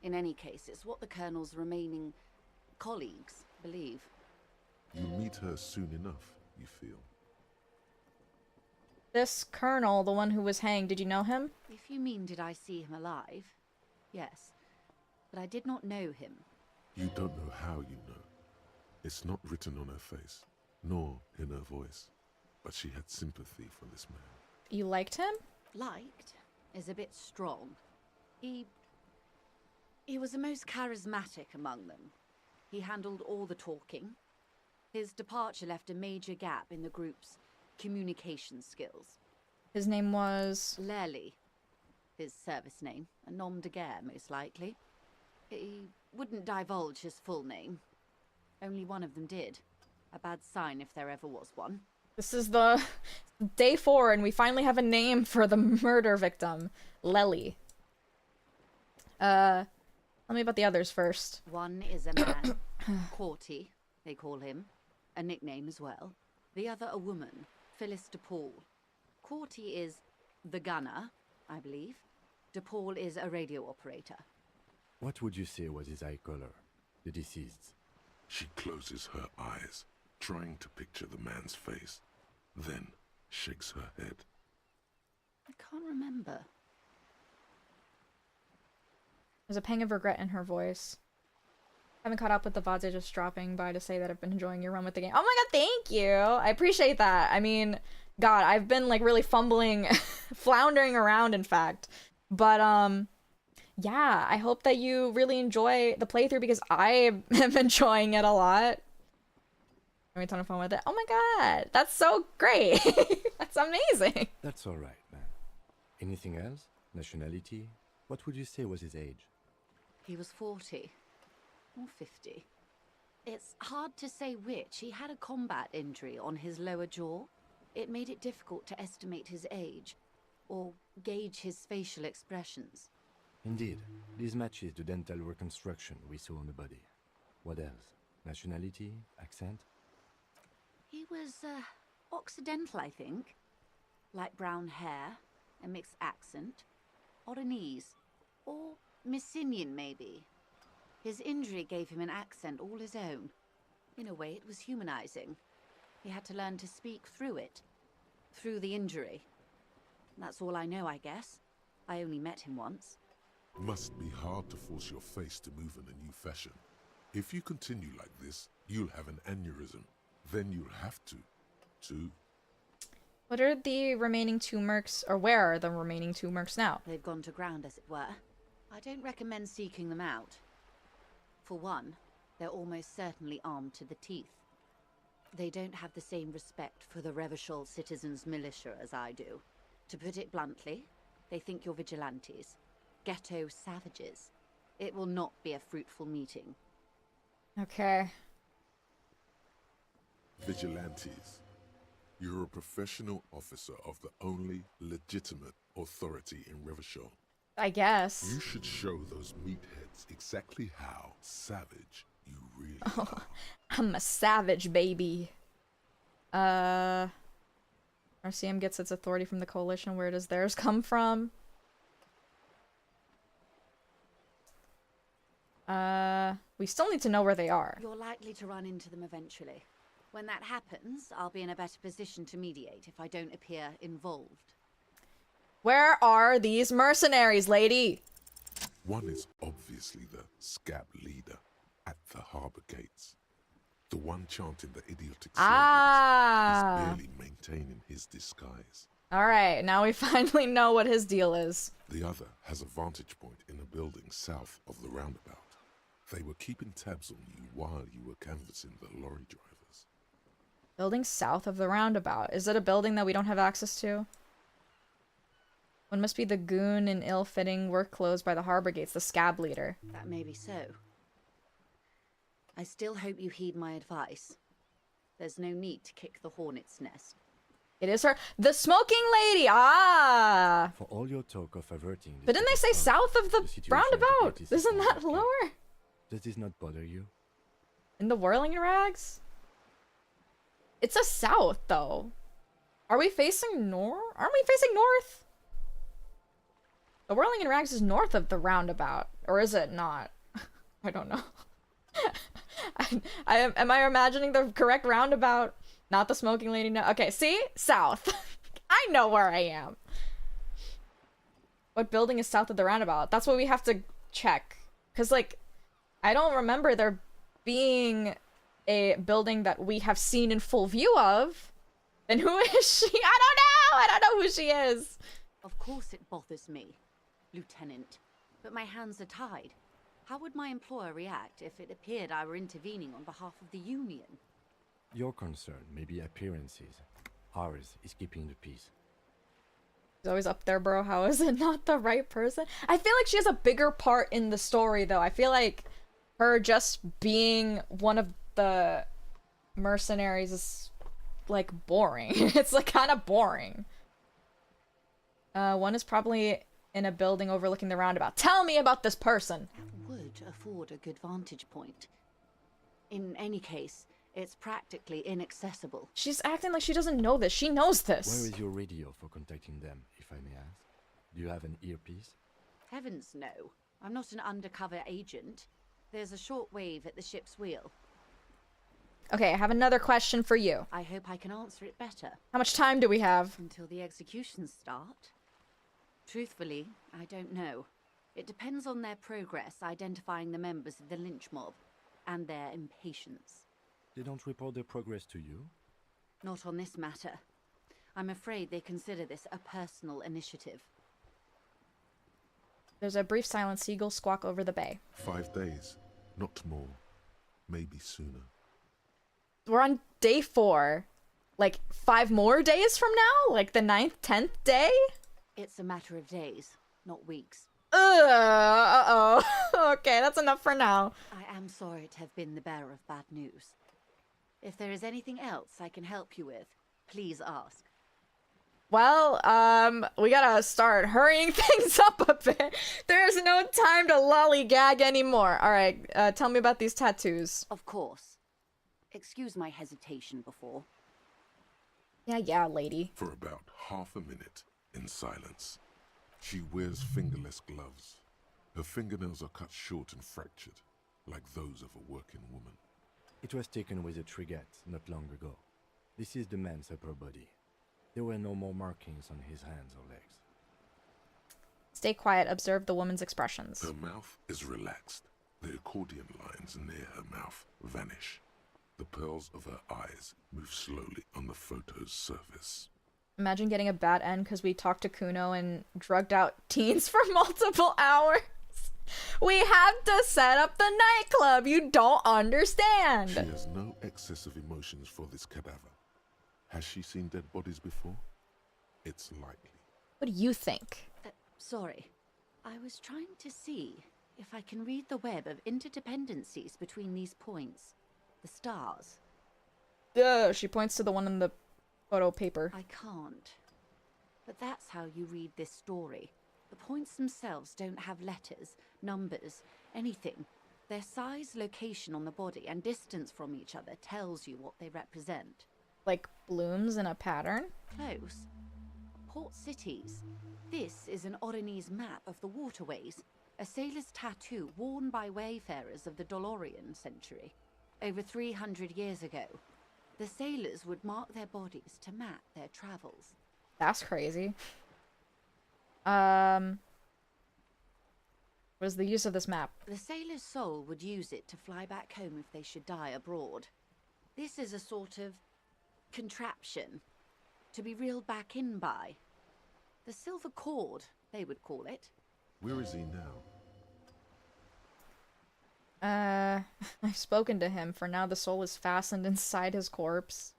In any case, it's what the colonel's remaining colleagues believe. You'll meet her soon enough, you feel. This colonel, the one who was hanged, did you know him? If you mean did I see him alive? Yes. But I did not know him. You don't know how you know. It's not written on her face, nor in her voice. But she had sympathy for this man. You liked him? Liked is a bit strong. He was the most charismatic among them. He handled all the talking. His departure left a major gap in the group's communication skills. His name was... Lely. His service name. A nom de guerre, most likely. He wouldn't divulge his full name. Only one of them did. A bad sign if there ever was one. This is the day 4, and we finally have a name for the murder victim. Lely. Tell me about the others first. One is a man. Corty, they call him. A nickname as well. The other a woman. Phyllis DePaul. Corty is the gunner, I believe. DePaul is a radio operator. What would you say was his eye color, the deceased's? She closes her eyes, trying to picture the man's face, then shakes her head. I can't remember. There's a pang of regret in her voice. I haven't caught up with the VODs, just dropping by to say that I've been enjoying your run with the game. Oh my god, thank you! I appreciate that. I mean, god, I've been like really fumbling, floundering around in fact. But yeah, I hope that you really enjoy the playthrough because I am enjoying it a lot. Let me turn on phone with it. Oh my god, that's so great. That's amazing. That's all right, man. Anything else? Nationality? What would you say was his age? He was 40 or 50. It's hard to say which. He had a combat injury on his lower jaw. It made it difficult to estimate his age or gauge his facial expressions. Indeed, this matches the dental reconstruction we saw on the body. What else? Nationality? Accent? He was Occidental, I think. Light brown hair, a mixed accent, Oranese, or Messinian maybe. His injury gave him an accent all his own. In a way, it was humanizing. He had to learn to speak through it, through the injury. That's all I know, I guess. I only met him once. Must be hard to force your face to move in a new fashion. If you continue like this, you'll have an aneurysm. Then you'll have to. What are the remaining 2 mercs, or where are the remaining 2 mercs now? They've gone to ground, as it were. I don't recommend seeking them out. For one, they're almost certainly armed to the teeth. They don't have the same respect for the Revachol citizens' militia as I do. To put it bluntly, they think you're vigilantes. Ghetto savages. It will not be a fruitful meeting. Okay. Vigilantes. You're a professional officer of the only legitimate authority in Revachol. I guess. You should show those meatheads exactly how savage you really are. I'm a savage, baby. RCM gets its authority from the coalition. Where does theirs come from? We still need to know where they are. You're likely to run into them eventually. When that happens, I'll be in a better position to mediate if I don't appear involved. Where are these mercenaries, lady? One is obviously the scab leader at the harbor gates. The one chanting the idiotic slogans is barely maintaining his disguise. Alright, now we finally know what his deal is. The other has a vantage point in a building south of the roundabout. They were keeping tabs on you while you were canvassing the lorry drivers. Building south of the roundabout. Is it a building that we don't have access to? One must be the goon in ill-fitting work clothes by the harbor gates, the scab leader. That may be so. I still hope you heed my advice. There's no need to kick the hornet's nest. It is her. The smoking lady! Ah! For all your talk of averting... But didn't they say south of the roundabout? Isn't that lower? Does this not bother you? In the whirling rags? It's a south, though. Are we facing north? Aren't we facing north? The whirling in rags is north of the roundabout. Or is it not? I don't know. Am I imagining the correct roundabout? Not the smoking lady? No. Okay, see? South. I know where I am. What building is south of the roundabout? That's what we have to check. Because, like, I don't remember there being a building that we have seen in full view of. Then who is she? I don't know who she is. Of course it bothers me, Lieutenant. But my hands are tied. How would my employer react if it appeared I were intervening on behalf of the Union? Your concern may be appearances. Ours is keeping the peace. She's always up there, bro. How is it not the right person? I feel like she has a bigger part in the story, though. I feel like her just being one of the mercenaries is, like, boring. It's, like, kind of boring. One is probably in a building overlooking the roundabout. Tell me about this person! That would afford a good vantage point. In any case, it's practically inaccessible. She's acting like she doesn't know this. She knows this. Where is your radio for contacting them, if I may ask? Do you have an earpiece? Heavens no. I'm not an undercover agent. There's a short wave at the ship's wheel. Okay, I have another question for you. I hope I can answer it better. How much time do we have? Until the executions start? Truthfully, I don't know. It depends on their progress identifying the members of the lynch mob, and their impatience. They don't report their progress to you? Not on this matter. I'm afraid they consider this a personal initiative. There's a brief silence. Seagulls squawk over the bay. 5 days, not more. Maybe sooner. We're on day 4. Like, 5 more days from now? Like the 9th, 10th day? It's a matter of days, not weeks. Uh-oh. Okay, that's enough for now. I am sorry to have been the bearer of bad news. If there is anything else I can help you with, please ask. Well, we gotta start hurrying things up a bit. There's no time to lollygag anymore. Alright, tell me about these tattoos. Of course. Excuse my hesitation before. Yeah, lady. For about half a minute, in silence. She wears fingerless gloves. Her fingernails are cut short and fractured, like those of a working woman. It was taken with a trigat not long ago. This is the man's upper body. There were no more markings on his hands or legs. Stay quiet, observe the woman's expressions. Her mouth is relaxed. The accordion lines near her mouth vanish. The pearls of her eyes move slowly on the photo's surface. Imagine getting a bad end because we talked to Kuno and drugged out teens for multiple hours. We have to set up the nightclub. You don't understand. She has no excess of emotions for this cadaver. Has she seen dead bodies before? It's likely. What do you think? Sorry. I was trying to see if I can read the web of interdependencies between these points. The stars. She points to the one in the photo paper. I can't. But that's how you read this story. The points themselves don't have letters, numbers, anything. Their size, location on the body, and distance from each other tells you what they represent. Like blooms in a pattern? Close. Port cities. This is an Oronese map of the waterways, a sailor's tattoo worn by wayfarers of the Dolorian century. Over 300 years ago, the sailors would mark their bodies to map their travels. That's crazy. What is the use of this map? The sailor's soul would use it to fly back home if they should die abroad. This is a sort of contraption to be reeled back in by. The silver cord, they would call it. Where is he now? I've spoken to him. For now, the soul is fastened inside his corpse.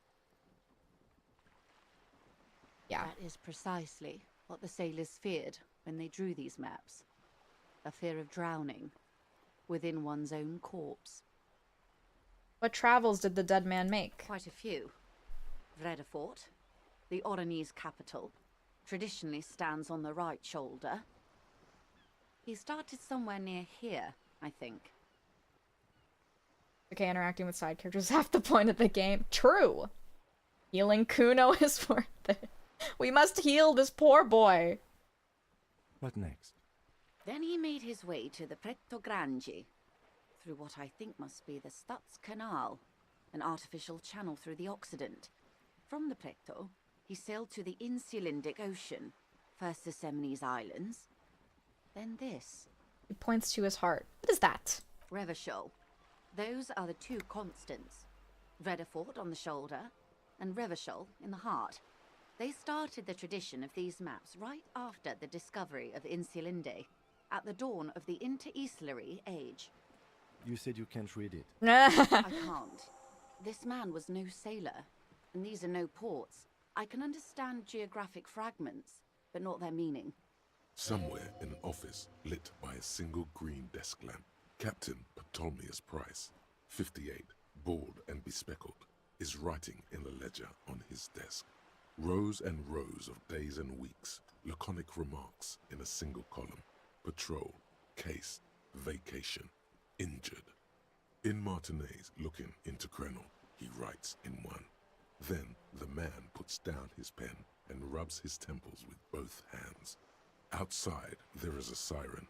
Yeah. That is precisely what the sailors feared when they drew these maps. A fear of drowning within one's own corpse. What travels did the dead man make? Quite a few. Vredefort, the Oronese capital, traditionally stands on the right shoulder. He started somewhere near here, I think. Okay, interacting with side characters is half the point of the game. True! Healing Kuno is worth it. We must heal this poor boy. What next? Then he made his way to the Pretto Grande, through what I think must be the Stutz Canal, an artificial channel through the Occident. From the Pretto, he sailed to the Insulindic Ocean, first the Semines Islands, then this. He points to his heart. What is that? Revachol. Those are the two constants. Vredefort on the shoulder, and Revachol in the heart. They started the tradition of these maps right after the discovery of Insulinde, at the dawn of the Interinsulary Age. You said you can't read it. I can't. This man was no sailor, and these are no ports. I can understand geographic fragments, but not their meaning. Somewhere in an office lit by a single green desk lamp, Captain Ptolemaeus Price, 58, bald and bespectacled, is writing in a ledger on his desk. Rows and rows of days and weeks, laconic remarks in a single column. Patrol, case, vacation, injured. In Martinez, looking into Krenel, he writes in one. Then the man puts down his pen and rubs his temples with both hands. Outside, there is a siren.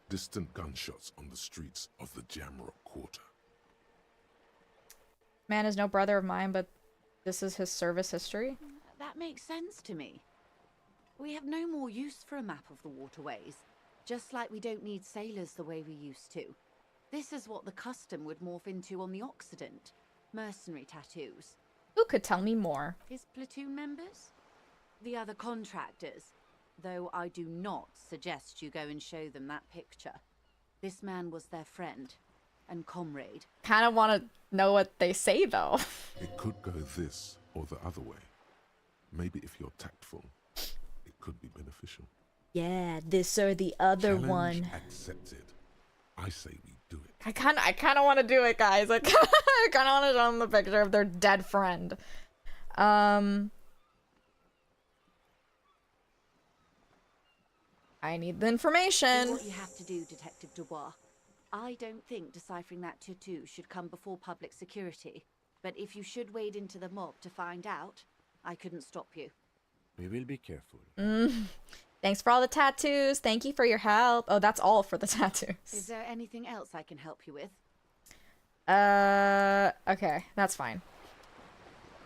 Distant gunshots on the streets of the Jamrock Quarter. Man is no brother of mine, but this is his service history. That makes sense to me. We have no more use for a map of the waterways, just like we don't need sailors the way we used to. This is what the custom would morph into on the Occident. Mercenary tattoos. Who could tell me more? His platoon members? The other contractors. though I do not suggest you go and show them that picture. This man was their friend and comrade. Kind of want to know what they say, though. It could go this or the other way. Maybe if you're tactful, it could be beneficial. Yeah, this or the other Challenge one. accepted. I say we do it. I kind of want to do it, guys. I kind of want to show them the picture of their dead friend. I need the Do information. what you have to do, Detective Dubois. I don't think deciphering that tattoo should come before public security. But if you should wade into the mob to find out, I couldn't stop you. We will be careful. Thanks for all the tattoos. Thank you for your help. Oh, that's all for the tattoos. Is there anything else I can help you with? Okay, that's fine.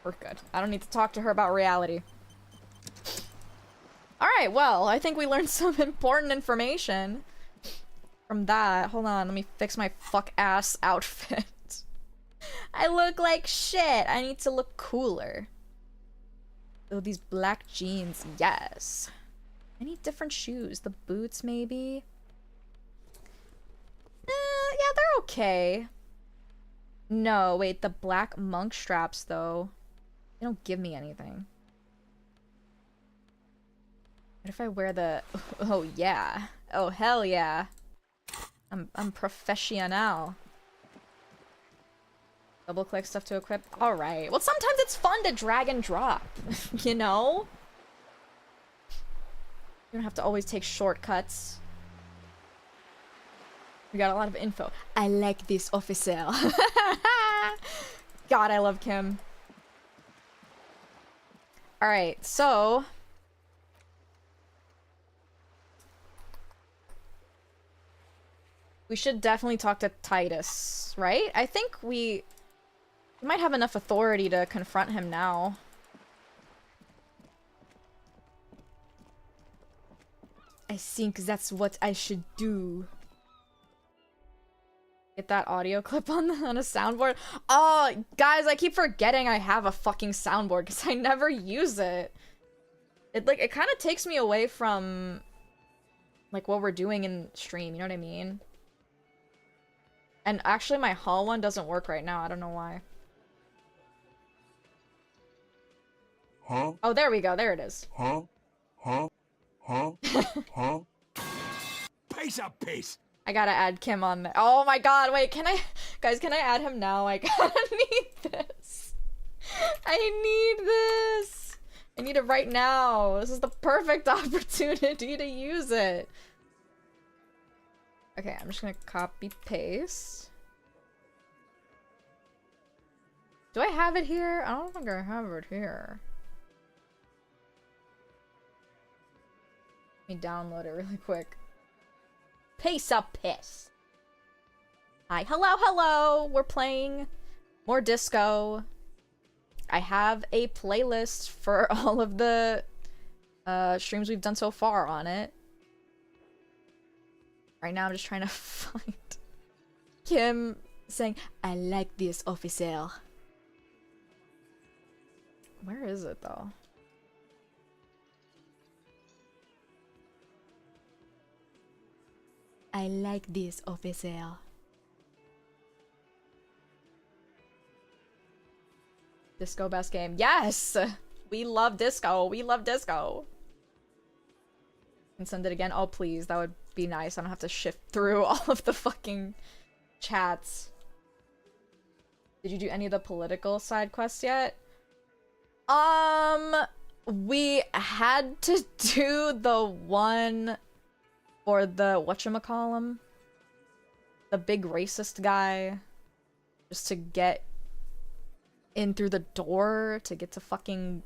We're good. I don't need to talk to her about reality. Alright, well, I think we learned some important information from that. Hold on, let me fix my fuck-ass outfit. I look like shit. I need to look cooler. Oh, these black jeans. Yes. I need different shoes. The boots, maybe? Yeah, they're okay. No, wait, the black monk straps, though. They don't give me anything. What if I wear the... Oh, yeah. Oh, hell yeah. I'm professional. Double click stuff to equip. Alright. Well, sometimes it's fun to drag and drop. You know? You don't have to always take shortcuts. We got a lot of info. I like this officer. God, I love Kim. Alright, so... we should definitely talk to Titus, right? I think we might have enough authority to confront him now. I think that's what I should do. Get that audio clip on a soundboard. Oh, guys, I keep forgetting I have a fucking soundboard because I never use it. It kind of takes me away from like what we're doing in stream, you know what I mean? And actually my hall one doesn't work right now. I don't know why. Huh? Oh, there we go. There it is. Huh? Huh? Huh? Huh? Piece of piss. I gotta add Kim on there. Oh my god, wait, can I... Guys, can I add him now? I gotta need this. I need this. I need it right now. This is the perfect opportunity to use it. Okay, I'm just gonna copy paste. Do I have it here? I don't think I have it here. Let me download it really quick. Piece of piss. Hi, hello, hello. We're playing more disco. I have a playlist for all of the streams we've done so far on it. Right now I'm just trying to find Kim saying, I like this officer. Where is it though? I like this officer. Disco best game. Yes! We love disco. We love disco. And send it again. Oh, please. That would be nice. I don't have to shift through all of the fucking chats. Did you do any of the political side quests yet? We had to do the one for the whatchamacallem? The big racist guy. Just to get in through the door to get to fucking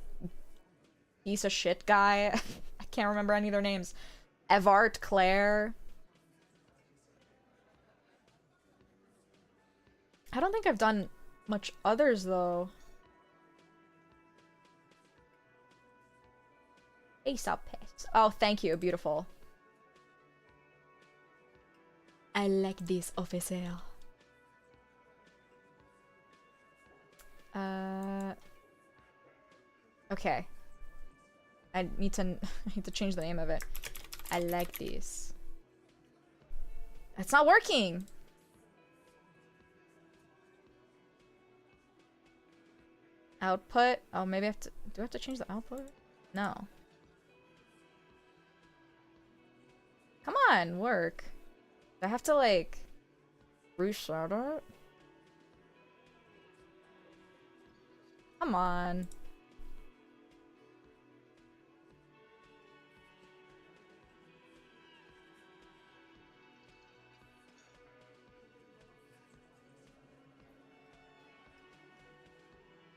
piece of shit guy. I can't remember any of their names. Evart, Claire. I don't think I've done much others though. Ace up pet. Oh, thank you. Beautiful. I like this officer. Okay. I need to change the name of it. I like these. It's not working. Output. Oh, maybe I have to. Do I have to change the output? No. Come on, work. Do I have to like restart it? Come on.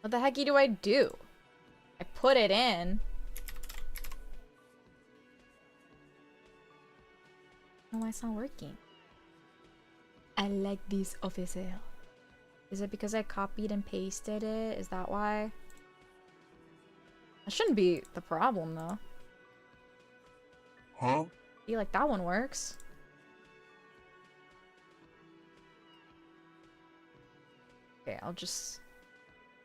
What the hecky do I do? I put it in. Oh, why it's not working? I like this official. Is it because I copied and pasted it? Is that why? That shouldn't be the problem, though. Huh? I feel like that one works. Okay, I'll just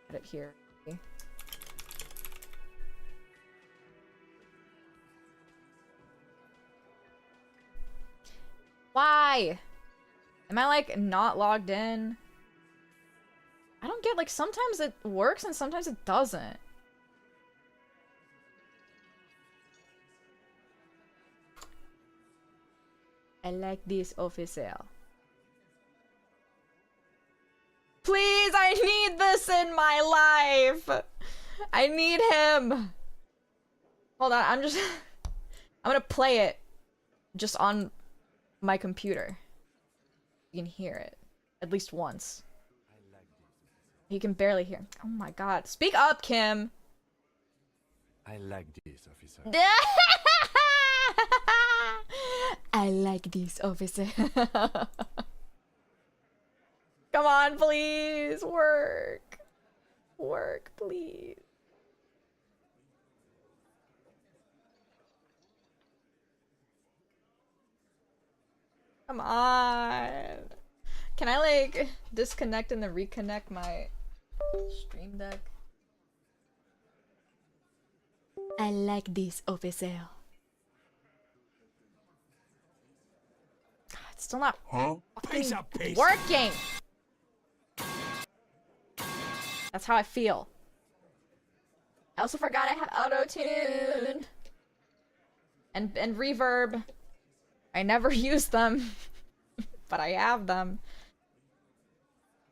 put it here. Okay. Why? Am I like not logged in? I don't get, like, sometimes it works and sometimes it doesn't. I like this official. Please, I need this in my life. I need him. Hold on, I'm gonna play it just on my computer. You can hear it at least once. You can barely hear. Oh my god. Speak up, Kim. I like this, officer. I like this, officer. Come on, please. Work. Work, please. Come on. Can I, like, disconnect and then reconnect my Stream Deck? I like this official. God, it's still not Piece of piece. working. That's how I feel. I also forgot I have auto-tune and reverb. I never use them, but I have them.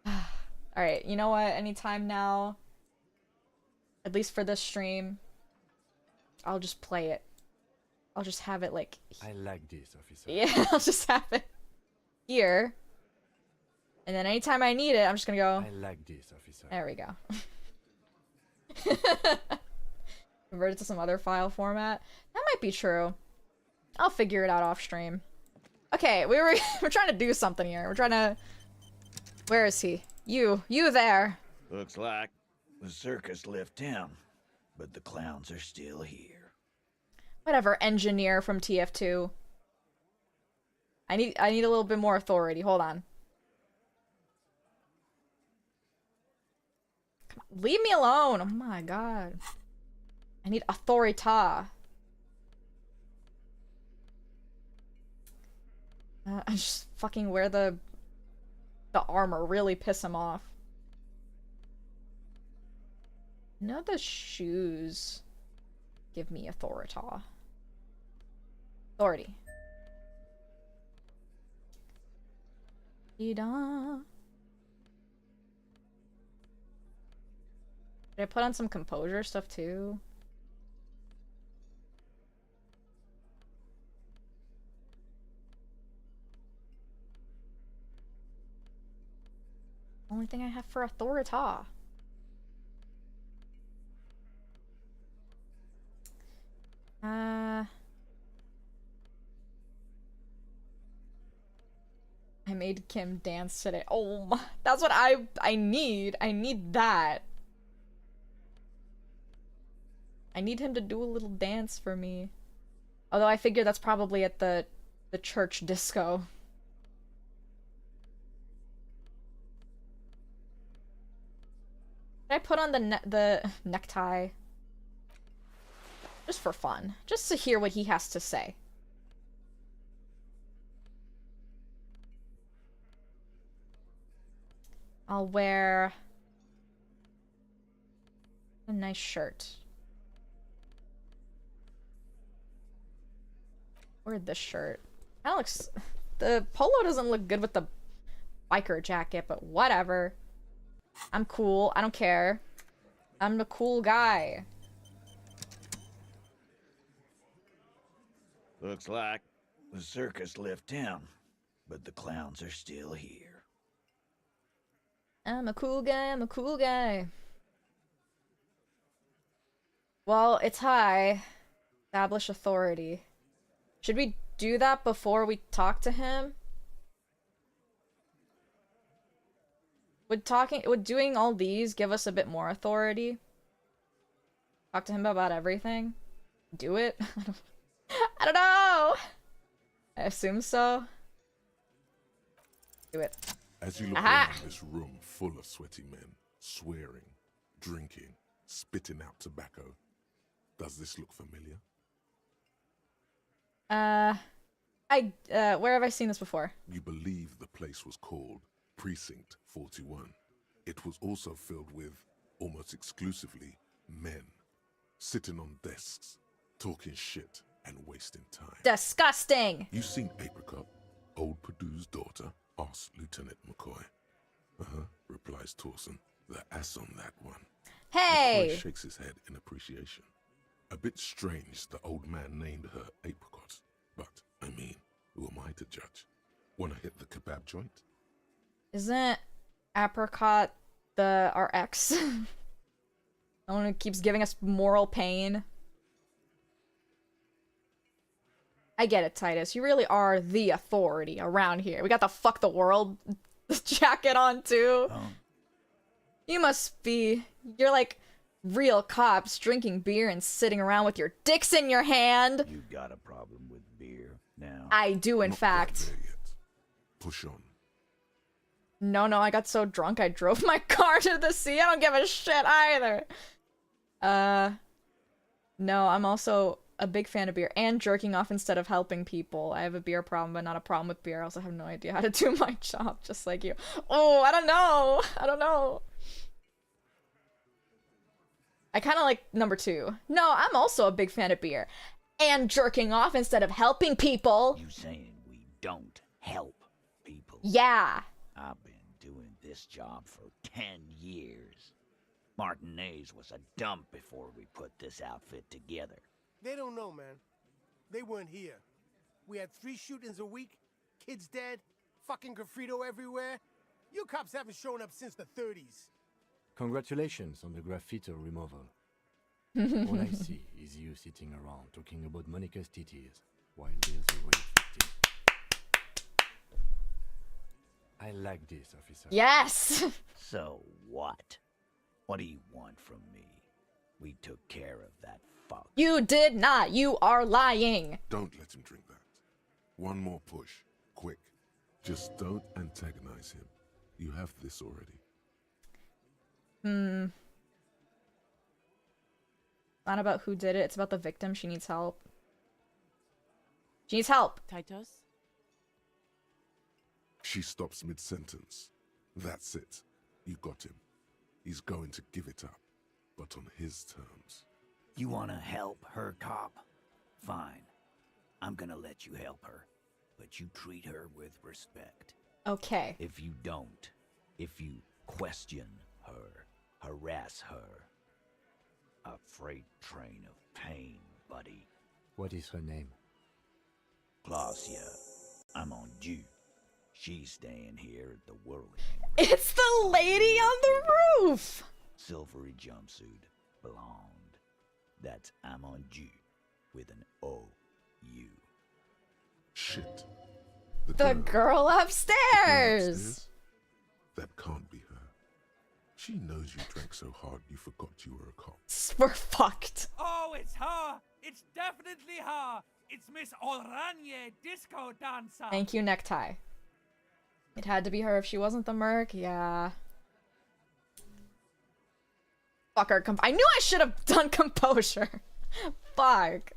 Alright, you know what? Anytime now, at least for this stream, I'll just play it. I'll just have it like... I like this, officer. Yeah, I'll just have it here. And then anytime I need it, I'm just gonna go... I like this, officer. There we go. Convert it to some other file format. That might be true. I'll figure it out off stream. Okay, we're trying to do something here. We're trying to... Where is he? You there. Looks like the circus left town, but the clowns are still here. Whatever, engineer from TF2. I need a little bit more authority. Hold on. Come on, leave me alone. Oh my god. I need authorita. I just fucking wear the armor, really piss him off. No, the shoes give me authorita. Authority. Did I put on some composure stuff too? Only thing I have for authorita. I made Kim dance today. Oh my, that's what I need. I need that. I need him to do a little dance for me. Although I figure that's probably at the church disco. Did I put on the necktie? Just for fun. Just to hear what he has to say. I'll wear a nice shirt. Or this shirt. That looks... The polo doesn't look good with the biker jacket, but whatever. I'm cool. I don't care. I'm the cool guy. Looks like the circus left town, but the clowns are still here. I'm a cool guy. I'm a cool guy. Well, it's high. Establish authority. Should we do that before we talk to him? Would doing all these give us a bit more authority? Talk to him about everything? Do it? I don't know! I assume so. Do it. As you look Aha! around this room full of sweaty men, swearing, drinking, spitting out tobacco, does this look familiar? Where have I seen this before? You believe the place was called Precinct 41. It was also filled with, almost exclusively, men. Sitting on desks, talking shit, and wasting time. Disgusting! You seen Apricot, old Purdue's daughter? Asks Lieutenant McCoy. Replies Torson. The ass on that one. Hey! McCoy shakes his head in appreciation. A bit strange the old man named her Apricot. But, I mean, who am I to judge? Wanna hit the kebab joint? Isn't Apricot our ex? The one who keeps giving us moral pain. I get it, Titus. You really are the authority around here. We got the fuck the world jacket on, too. You must be... You're like real cops drinking beer and sitting around with your dicks in your hand. You got a problem with beer now? I do, in Not fact. quite there yet. Push on. No, I got so drunk I drove my car to the sea. I don't give a shit either. No, I'm also a big fan of beer and jerking off instead of helping people. I have a beer problem, but not a problem with beer. I also have no idea how to do my job, just like you. Oh, I don't know. I kind of like number 2. No, I'm also a big fan of beer and jerking off instead of helping people. You saying we don't help people? Yeah. I've been doing this job for 10 years. Martinez was a dump before we put this outfit together. They don't know, man. They weren't here. We had 3 shootings a week, kids dead, fucking graffito everywhere. You cops haven't shown up since the 30s. Congratulations on the graffiti removal. All I see is you sitting around talking about Monica's titties while there's a rape victim. I like this, officer. Yes. So what? What do you want from me? We took care of that fuck. You did not. You are lying. Don't let him drink that. One more push. Quick. Just don't antagonize him. You have this already. Not about who did it. It's about the victim. She needs help. She needs help. Titus? She stops mid-sentence. That's it. You got him. He's going to give it up, but on his terms. You wanna help her, cop? Fine. I'm gonna let you help her, but you treat her with respect. Okay. If you don't, if you question her, harass her, a freight train of pain, buddy. What is her name? Glacia, I'm on due. She's staying here at the whirling. It's the lady on the roof. Silvery jumpsuit, blonde. That's I'm on due with an O-U. Shit. The girl upstairs. That can't be her. She knows you drank so hard you forgot you were a cop. We're fucked. Oh, it's her! It's definitely her! It's Miss Oranje, disco dancer! Thank you, necktie. It had to be her if she wasn't the merc. Yeah. Fuck her. I knew I should have done composure. fuck?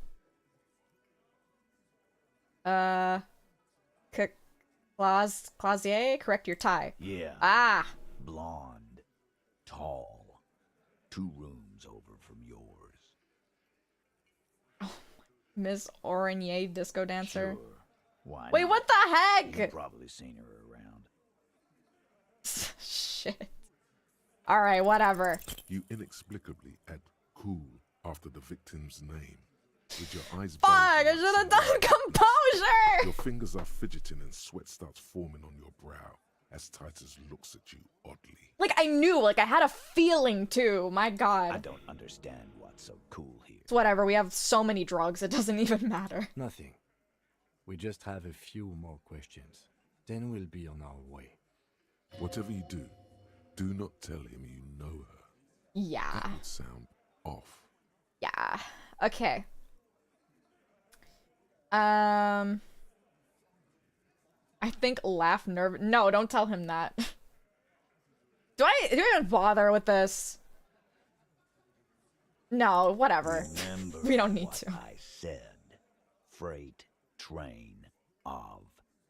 Clausier, correct your tie. Yeah. Ah! Blonde. Tall. 2 rooms over from yours. Miss Oranier, disco dancer. Sure. Why Wait, not? what the heck? You've probably seen her around. Shit. Alright, whatever. You inexplicably add cool after the victim's name. With your eyes Fuck, bulging I like should have some done composure! Your fingers are fidgeting and sweat starts forming on your brow as Titus looks at you oddly. Like, I knew, like, I had a feeling too. My god. I don't understand what's so cool here. It's whatever, we have so many drugs, it doesn't even matter. Nothing. We just have a few more questions. Then we'll be on our way. Whatever you do not tell him you know her. Yeah. That would sound off. Yeah. Okay. I think laugh nerve. No, don't tell him that. Do I even bother with this? No, whatever. Remember We don't need what to. I said. Freight train of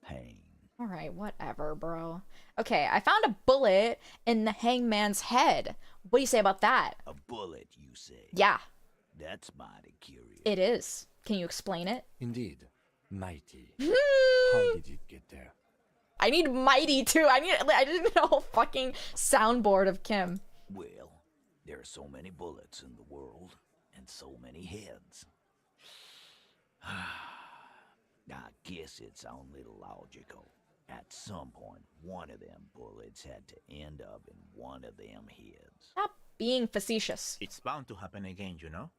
pain. Alright, whatever, bro. Okay, I found a bullet in the hangman's head. What do you say about that? A bullet, you say? Yeah, That's mighty curious. it is. Can you explain it? Indeed. Mighty. How did it get there? I need mighty too. I just need a whole fucking soundboard of Kim. Well, there are so many bullets in the world, and so many heads. I guess it's only logical. At some point, one of them bullets had to end up in one of them heads. Stop being facetious. It's bound to happen again, you know?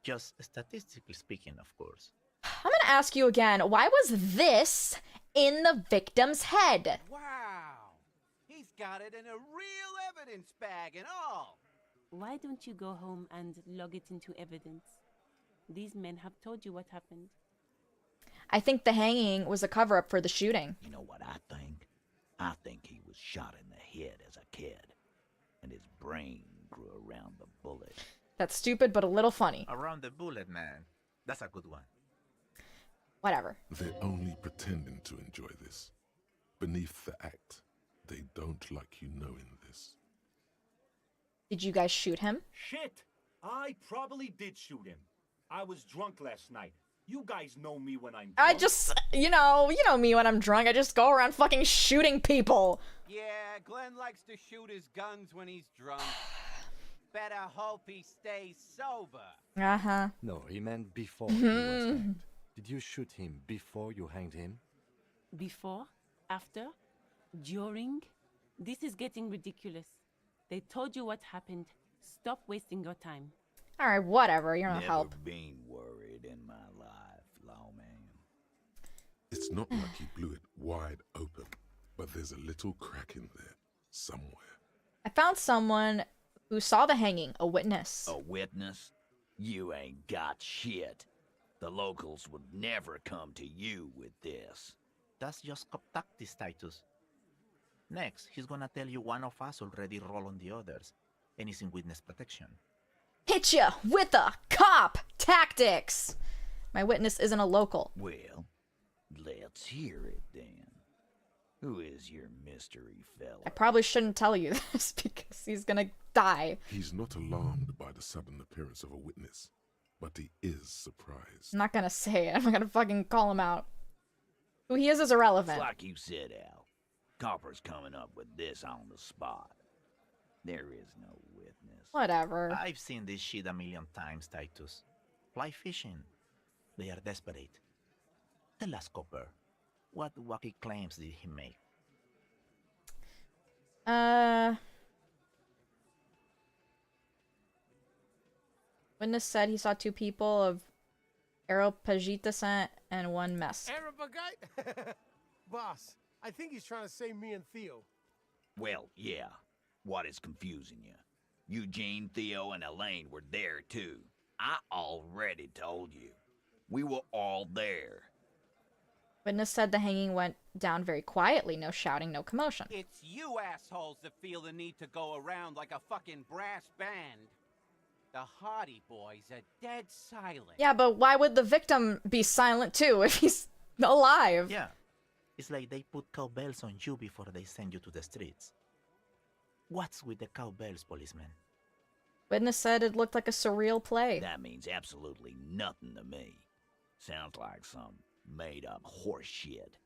Just statistically speaking, of course. I'm gonna ask you again, why was this in the victim's head? Wow! He's got it in a real evidence bag and all! Why don't you go home and log it into evidence? These men have told you what happened. I think the hanging was a cover-up for the shooting. You know what I think? I think he was shot in the head as a kid, and his brain grew around the bullet. That's stupid, but a little funny. Around the bullet, man. That's a good one. Whatever. They're only pretending to enjoy this. Beneath the act, they don't like you knowing this. Did you guys shoot him? Shit! I probably did shoot him. I was drunk last night. You guys know me when I'm drunk. I just, you know me when I'm drunk. I just go around fucking shooting people. Yeah, Glenn likes to shoot his guns when he's drunk. Better hope he stays sober. Uh-huh. No, he meant before he was hanged. Did you shoot him before you hanged him? Before? After? During? This is getting ridiculous. They told you what happened. Stop wasting your time. Alright, whatever. You're not Never help. been worried in my life, lawman. It's not like he blew it wide open, but there's a little crack in there, somewhere. I found someone who saw the hanging, a witness. A witness? You ain't got shit. The locals would never come to you with this. That's just cop tactics, Titus. Next, he's gonna tell you one of us already roll on the others, and he's in witness protection. Hit ya with a cop tactics. My witness isn't a local. Well, let's hear it then. Who is your mystery fella? I probably shouldn't tell you this because he's gonna die. He's not alarmed by the sudden appearance of a witness, but he is surprised. I'm not gonna say it. I'm gonna fucking call him out. Who he is irrelevant. It's like you said, Al. Copper's coming up with this on the spot. There is no witness. Whatever. I've seen this shit a million times, Titus. Fly fishing. They are desperate. Tell us, Copper, what wacky claims did he make? Witness said he saw 2 people of Aeropagite descent and 1 mess. Arabagite? Boss, I think he's trying to say me and Theo. Well, yeah. What is confusing you? Eugene, Theo, and Elaine were there too. I already told you. We were all there. Witness said the hanging went down very quietly. No shouting, no commotion. It's you assholes that feel the need to go around like a fucking brass band. The Hardy Boys are dead silent. Yeah, but why would the victim be silent too if he's alive? Yeah. It's like they put cowbells on you before they send you to the streets. What's with the cowbells, policeman? Witness said it looked like a surreal play. That means absolutely nothing to me. Sounds like some made-up horse shit.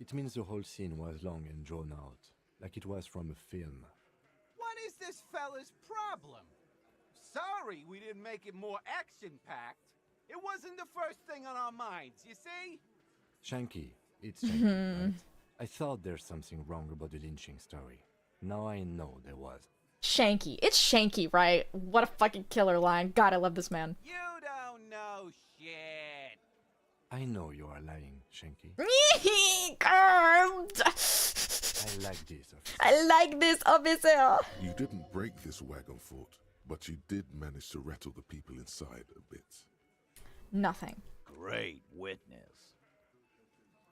It means the whole scene was long and drawn out, like it was from a film. What is this fella's problem? Sorry we didn't make it more action-packed. It wasn't the first thing on our minds, you see? Shanky, it's Shanky, right? I thought there's something wrong about the lynching story. Now I know there was. Shanky. It's Shanky, right? What a fucking killer line. God, I love this man. You don't know shit. I know you are lying, Shanky. I like this, officer. I like this, officer. You didn't break this wagon fort, but you did manage to rattle the people inside a bit. Nothing. Great witness.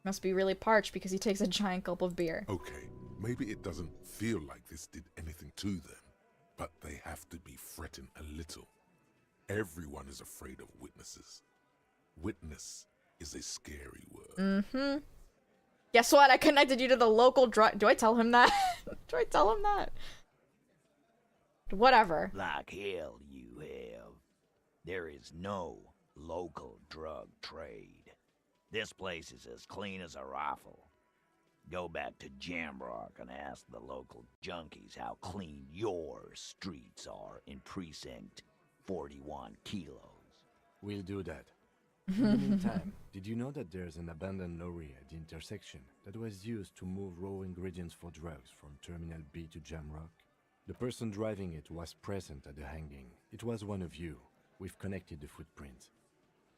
Must be really parched because he takes a giant gulp of beer. Okay, maybe it doesn't feel like this did anything to them, but they have to be fretting a little. Everyone is afraid of witnesses. Witness is a scary word. Mm-hmm. Guess what? I connected you to the local drug... Do I tell him that? Do I tell him that? Whatever. Like hell you have. There is no local drug trade. This place is as clean as a rifle. Go back to Jamrock and ask the local junkies how clean your streets are in Precinct 41 kilos. We'll do that. In the meantime, did you know that there's an abandoned lorry at the intersection that was used to move raw ingredients for drugs from Terminal B to Jamrock? The person driving it was present at the hanging. It was one of you. We've connected the footprints.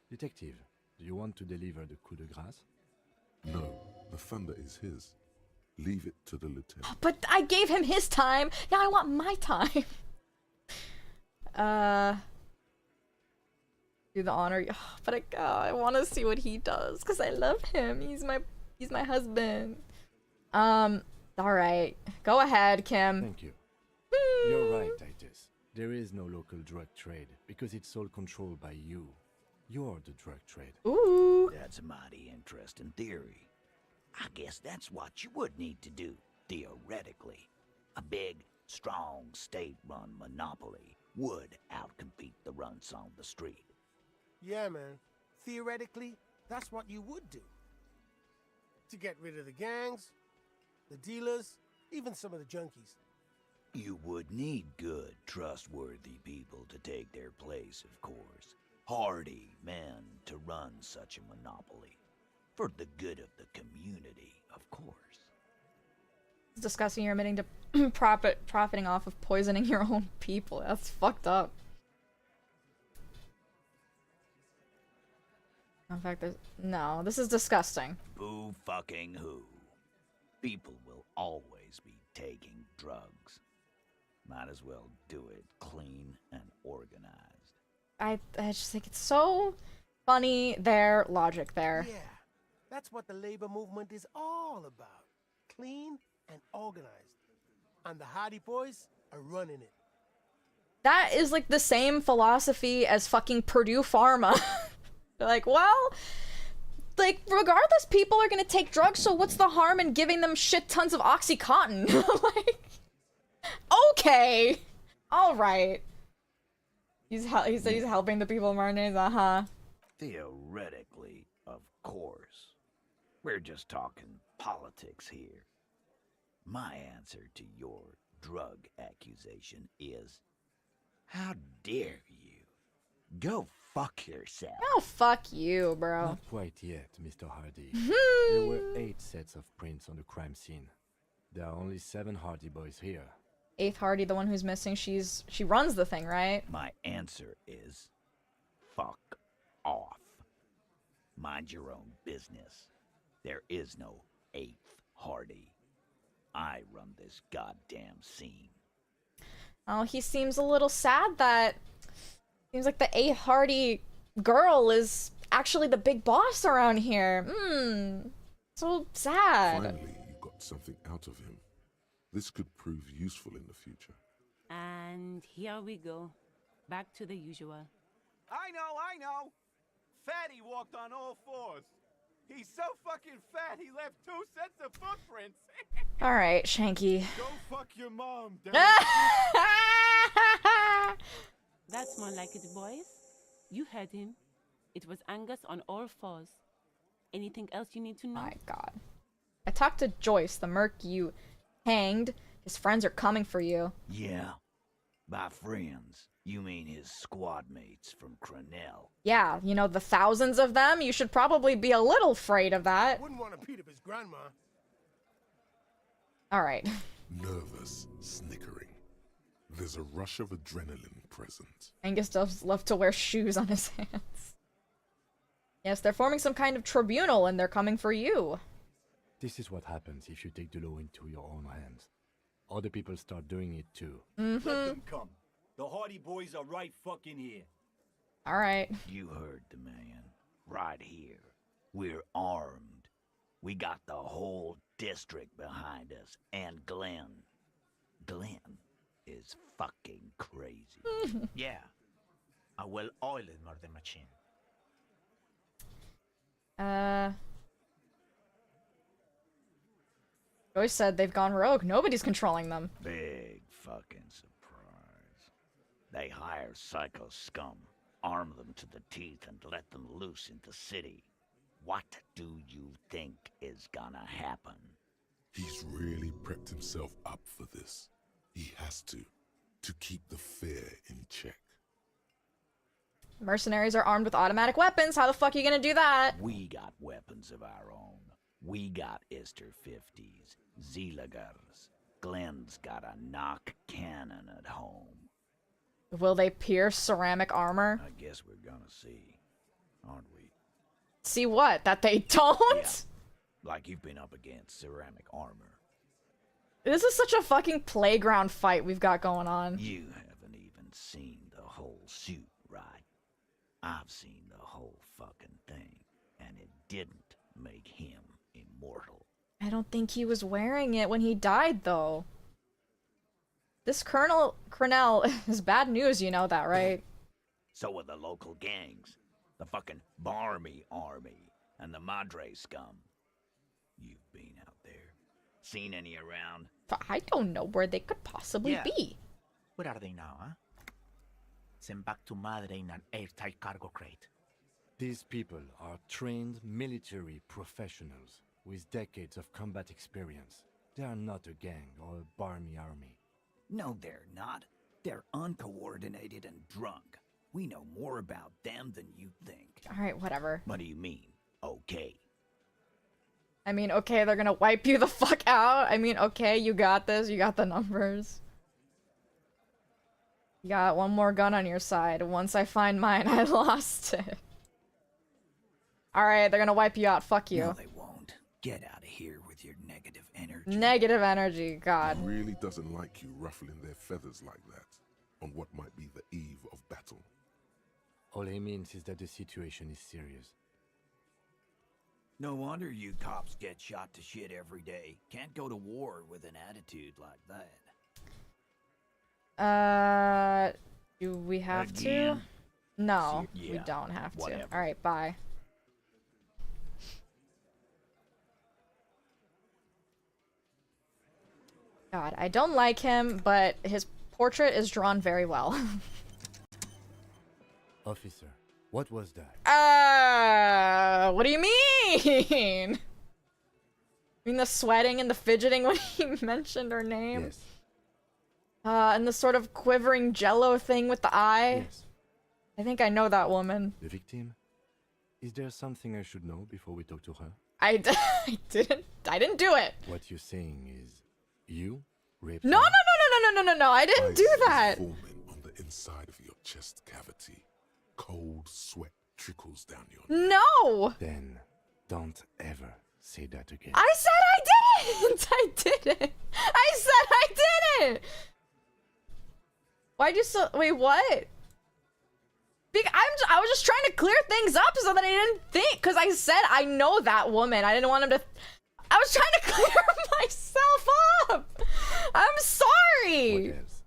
Detective, do you want to deliver the coup de grace? No, the thunder is his. Leave it to the lieutenant. But I gave him his time. Now I want my time. Do the honor. Oh, but I want to see what he does because I love him. He's my husband. All right. Go ahead, Kim. Thank you. You're right, Titus. There is no local drug trade because it's all controlled by you. You're the drug trade. Ooh. That's a mighty interesting theory. I guess that's what you would need to do, theoretically. A big, strong, state-run monopoly would outcompete the runts on the street. Yeah, man. Theoretically, that's what you would do. To get rid of the gangs, the dealers, even some of the junkies. You would need good, trustworthy people to take their place, of course. Hardy men to run such a monopoly. For the good of the community, of course. It's disgusting you're admitting to profiting off of poisoning your own people. That's fucked up. In fact, no, this is disgusting. Boo fucking who. People will always be taking drugs. Might as well do it clean and organized. I just think it's so funny, their logic there. Yeah, that's what the labor movement is all about. Clean and organized. And the Hardy Boys are running it. That is like the same philosophy as fucking Purdue Pharma. They're like, well, like, regardless, people are gonna take drugs, so what's the harm in giving them shit tons of OxyContin? Like, okay, all right. He said he's helping the people of Martinez, Theoretically, of course. We're just talking politics here. My answer to your drug accusation is, how dare you? Go fuck yourself. Oh, fuck you, bro. Not quite yet, Mr. Hardy. There were 8 sets of prints on the crime scene. There are only 7 Hardy Boys here. 8th Hardy, the one who's missing, she runs the thing, right? My answer is, fuck off. Mind your own business. There is no 8th Hardy. I run this goddamn scene. Oh, he seems a little sad that... Seems like the 8th Hardy girl is actually the big boss around here. So sad. Finally, you got something out of him. This could prove useful in the future. And here we go. Back to the usual. I know. Fatty walked on all fours. He's so fucking fat, he left 2 sets of footprints. Alright, Shanky. Go fuck your mom, damn That's more like it, boys. You heard him. It was Angus on all fours. Anything else you need to know? My god. I talked to Joyce, the merc you hanged. His friends are coming for you. Yeah. By friends, you mean his squad mates from Crenell. Yeah, you know, the thousands of them? You should probably be a little afraid of that. Wouldn't want to beat up his grandma. Alright. Nervous, snickering. There's a rush of adrenaline present. Angus does love to wear shoes on his hands. Yes, they're forming some kind of tribunal and they're coming for you. This is what happens if you take the law into your own hands. Other people start doing it too. Let them come. The Hardy Boys are right fucking here. Alright. You heard the man. Right here. We're armed. We got the whole district behind us. And Glenn. Glenn is fucking crazy. Yeah. A well-oiled murder machine. Joyce said they've gone rogue. Nobody's controlling them. Big fucking surprise. They hire psycho scum, arm them to the teeth, and let them loose in the city. What do you think is gonna happen? He's really prepped himself up for this. He has to keep the fear in check. Mercenaries are armed with automatic weapons. How the fuck are you gonna do that? We got weapons of our own. We got Ister 50s, Zeelagers. Glenn's got a knock cannon at home. Will they pierce ceramic armor? I guess we're gonna see, aren't we? See what? That they don't? Yeah. Like you've been up against ceramic armor. This is such a fucking playground fight we've got going on. You haven't even seen the whole suit, right? I've seen the whole fucking thing, and it didn't make him immortal. I don't think he was wearing it when he died, though. This Crenell is bad news, you know that, right? So are the local gangs. The fucking Barmy Army and the Madre scum. You've been out there. Seen any around? I don't know where they could possibly be. Where are they now, huh? Sent back to Madre in an airtight cargo crate. These people are trained military professionals with decades of combat experience. They are not a gang or a barmy army. No, they're not. They're uncoordinated and drunk. We know more about them than you think. Alright, whatever. What do you mean, okay? I mean, okay, they're gonna wipe you the fuck out. I mean, okay, you got this. You got the numbers. You got one more gun on your side. Once I find mine, I lost it. Alright, they're gonna wipe you out. Fuck you. No, they won't. Get out of here with your negative energy. Negative energy, God. He really doesn't like you ruffling their feathers like that on what might be the eve of battle. All he means is that the situation is serious. No wonder you cops get shot to shit every day. Can't go to war with an attitude like that. Do we have Again? to? No, Yeah, we don't have whatever. to. Alright, bye. God, I don't like him, but his portrait is drawn very well. Officer, what was that? What do you mean? You mean the sweating and the fidgeting when he mentioned her name? Yes. And the sort of quivering jello thing with the eye? Yes. I think I know that woman. The victim? Is there something I should know before we talk to her? I didn't do it. What you're saying is, you raped No, her? no, I didn't do that. Forming on the inside of your chest cavity. Cold sweat trickles down your No! Then, don't ever say that again. I said I didn't! I didn't! I said I didn't! Why'd you so- wait, what? I was just trying to clear things up so that I didn't think, because I said I know that woman. I didn't want him to- I was trying to clear myself up! I'm sorry! What else?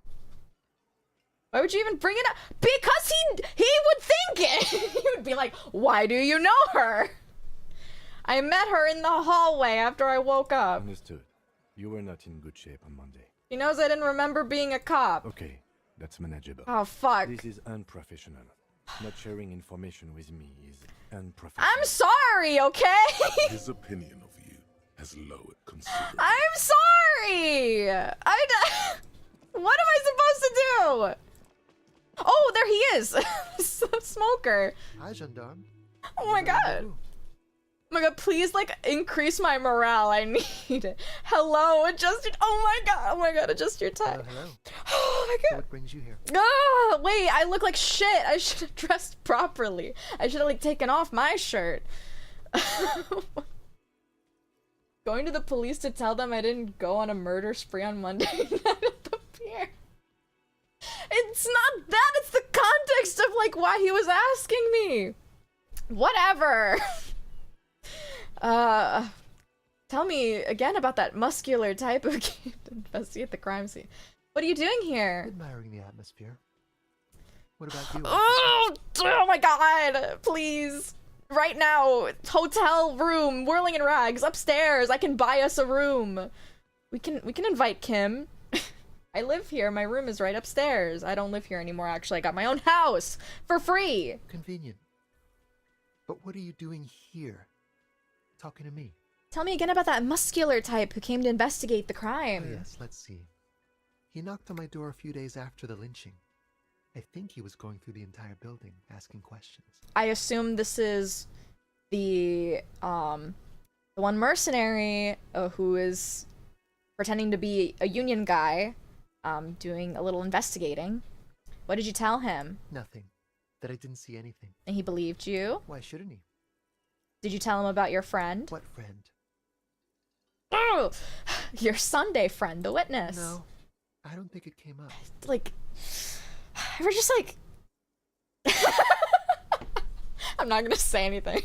Why would you even bring it up? Because he would think it. He would be like, why do you know her? I met her in the hallway after I woke up. Understood. You were not in good shape on Monday. He knows I didn't remember being a cop. Okay, that's manageable. Oh, fuck. This is unprofessional. Not sharing information with me is unprofessional. I'm sorry, okay? His opinion of you has lowered considerably. I'm sorry! What am I supposed to do? Oh, there he is! Smoker. Hi, gendarme. Oh my god. Oh my god, please, like, increase my morale. I need it. Hello, adjust your... Oh my god, adjust your tie. Hello. Oh my god. So what brings you here? Ah, wait, I look like shit. I should have dressed properly. I should have, like, taken off my shirt. Going to the police to tell them I didn't go on a murder spree on Monday night at the pier. It's not that, it's the context of, like, why he was asking me. Whatever. Tell me again about that muscular type who came to investigate the crime scene. What are you doing here? Admiring the atmosphere. What about you? Oh my god, please. Right now, hotel room, whirling in rags, upstairs. I can buy us a room. We can invite Kim. I live here. My room is right upstairs. I don't live here anymore, actually. I got my own house for free. Convenient. But what are you doing here? Talking to me. Tell me again about that muscular type who came to investigate the crime. Oh, yes, let's see. He knocked on my door a few days after the lynching. I think he was going through the entire building, asking questions. I assume this is the one mercenary who is pretending to be a union guy, doing a little investigating. What did you tell him? Nothing. That I didn't see anything. And he believed you? Why shouldn't he? Did you tell him about your friend? What friend? Oh! Your Sunday friend, the witness. No, I don't think it came up. Like, we're just like... I'm not gonna say anything.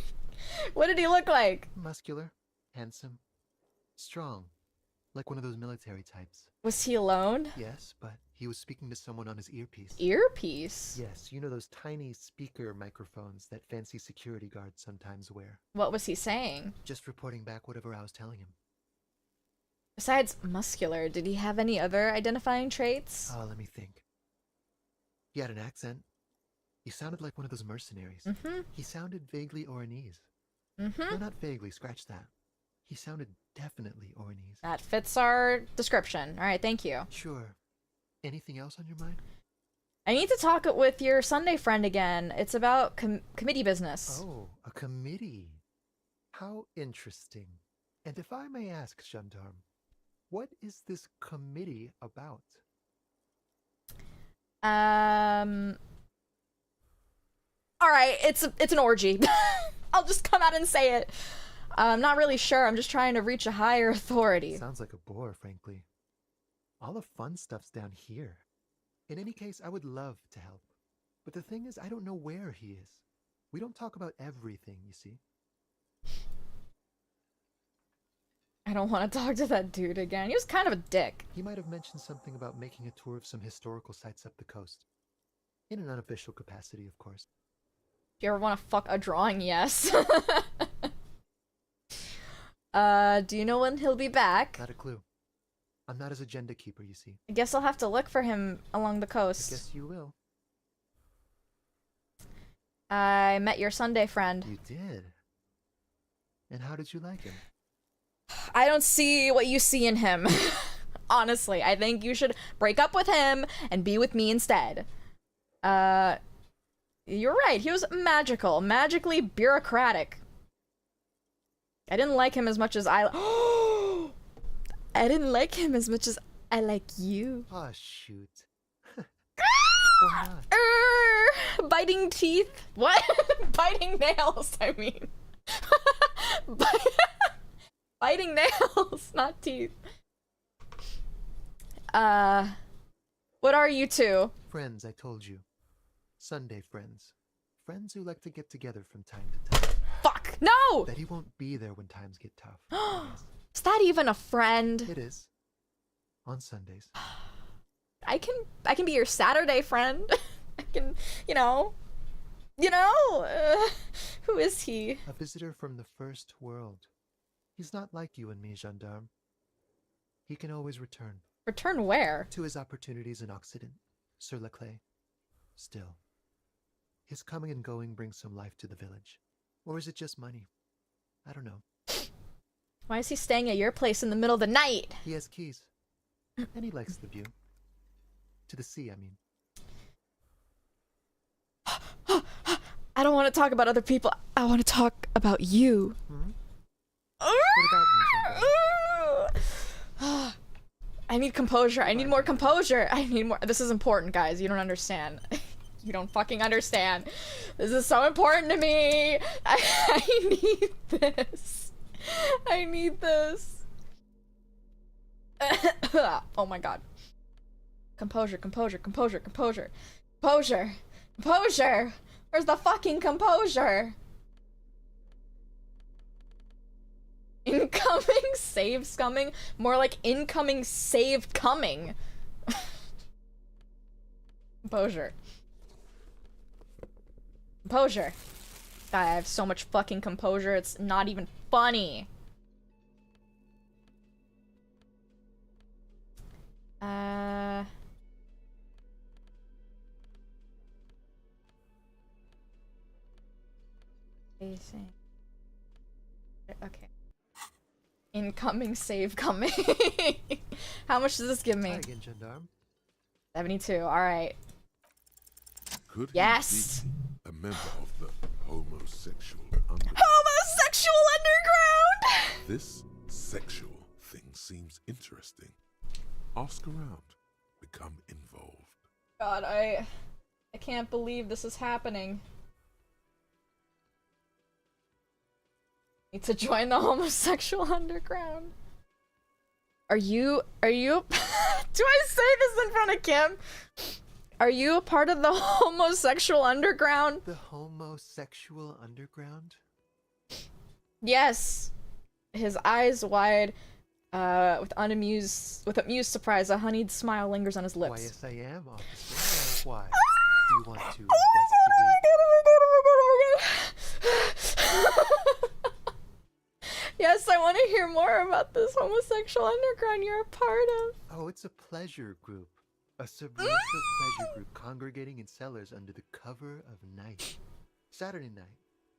What did he look like? Muscular, handsome, strong, like one of those military types. Was he alone? Yes, but he was speaking to someone on his earpiece. Earpiece? Yes, you know those tiny speaker microphones that fancy security guards sometimes wear. What was he saying? Just reporting back whatever I was telling him. Besides muscular, did he have any other identifying traits? Oh, let me think. He had an accent. He sounded like one of those mercenaries. He sounded vaguely Oranese. No, not vaguely, scratch that. He sounded definitely Oranese. That fits our description. Alright, thank you. Sure. Anything else on your mind? I need to talk with your Sunday friend again. It's about committee business. Oh, a committee. How interesting. And if I may ask, Gendarme, what is this committee about? Alright, it's an orgy. I'll just come out and say it. I'm not really sure. I'm just trying to reach a higher authority. Sounds like a bore, frankly. All the fun stuff's down here. In any case, I would love to help. But the thing is, I don't know where he is. We don't talk about everything, you see. I don't want to talk to that dude again. He was kind of a dick. He might have mentioned something about making a tour of some historical sites up the coast. In an unofficial capacity, of course. If you ever want to fuck a drawing, yes. Do you know when he'll be back? Not a clue. I'm not his agenda keeper, you see. I guess I'll have to look for him along the coast. I guess you will. I met your Sunday friend. You did? And how did you like him? I don't see what you see in him. Honestly, I think you should break up with him and be with me instead. You're right, he was magical. Magically bureaucratic. I didn't like him as much as I didn't like him as much as I like you. Oh, shoot. Why not? Biting teeth? What? Biting nails, I mean. Biting nails, not teeth. What are you two? Friends, I told you. Sunday friends. Friends who like to get together from time to time. Fuck! No! That he won't be there when times get tough. Is that even a friend? It is. On Sundays. I can be your Saturday friend. I can, who is he? A visitor from the first world. He's not like you and me, gendarme. He can always return. Return where? To his opportunities in Occident, sur la clé. Still, his coming and going brings some life to the village. Or is it just money? I don't know. Why is he staying at your place in the middle of the night? He has keys. And he likes the view. To the sea, I mean. I don't want to talk about other people. I want to talk about you. Hmm? What about me, gendarme? I need composure. I need more composure. I need more. This is important, guys. You don't understand. You don't fucking understand. This is so important to me. I need this. I need this. Oh my god. Composure, composure, composure, composure. Composure. Composure. Where's the fucking composure? Incoming save scumming? More like incoming save coming. Composure. Composure. God, I have so much fucking composure, it's not even funny. Okay. Incoming save coming. How much does this give me? Again, gendarme. 72. Alright. Could he yes! be a member of the homosexual underground? Homosexual underground! This sexual thing seems interesting. Ask around. Become involved. God, I can't believe this is happening. Need to join the homosexual underground. Are you do I say this in front of Kim? Are you a part of the homosexual underground? The homosexual underground? Yes. His eyes wide, with amused surprise, a honeyed smile lingers on his lips. Why, yes, I am, officer. Why? Do you want to investigate? Yes, I want to hear more about this homosexual underground you're a part of. Oh, it's a pleasure group. A subversive pleasure group congregating in cellars under the cover of night. Saturday night.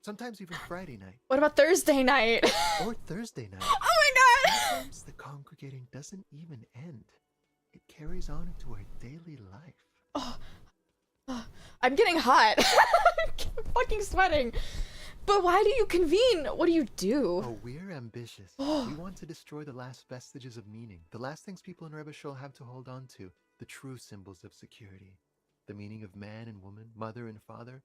Sometimes even Friday night. What about Thursday night? Or Thursday night. Oh my god! Sometimes the congregating doesn't even end. It carries on into our daily life. Oh, I'm getting hot. I'm fucking sweating. But why do you convene? What do you do? Oh, we're ambitious. We want to destroy the last vestiges of meaning. The last things people in Rebishul have to hold on to. The true symbols of security. The meaning of man and woman, mother and father.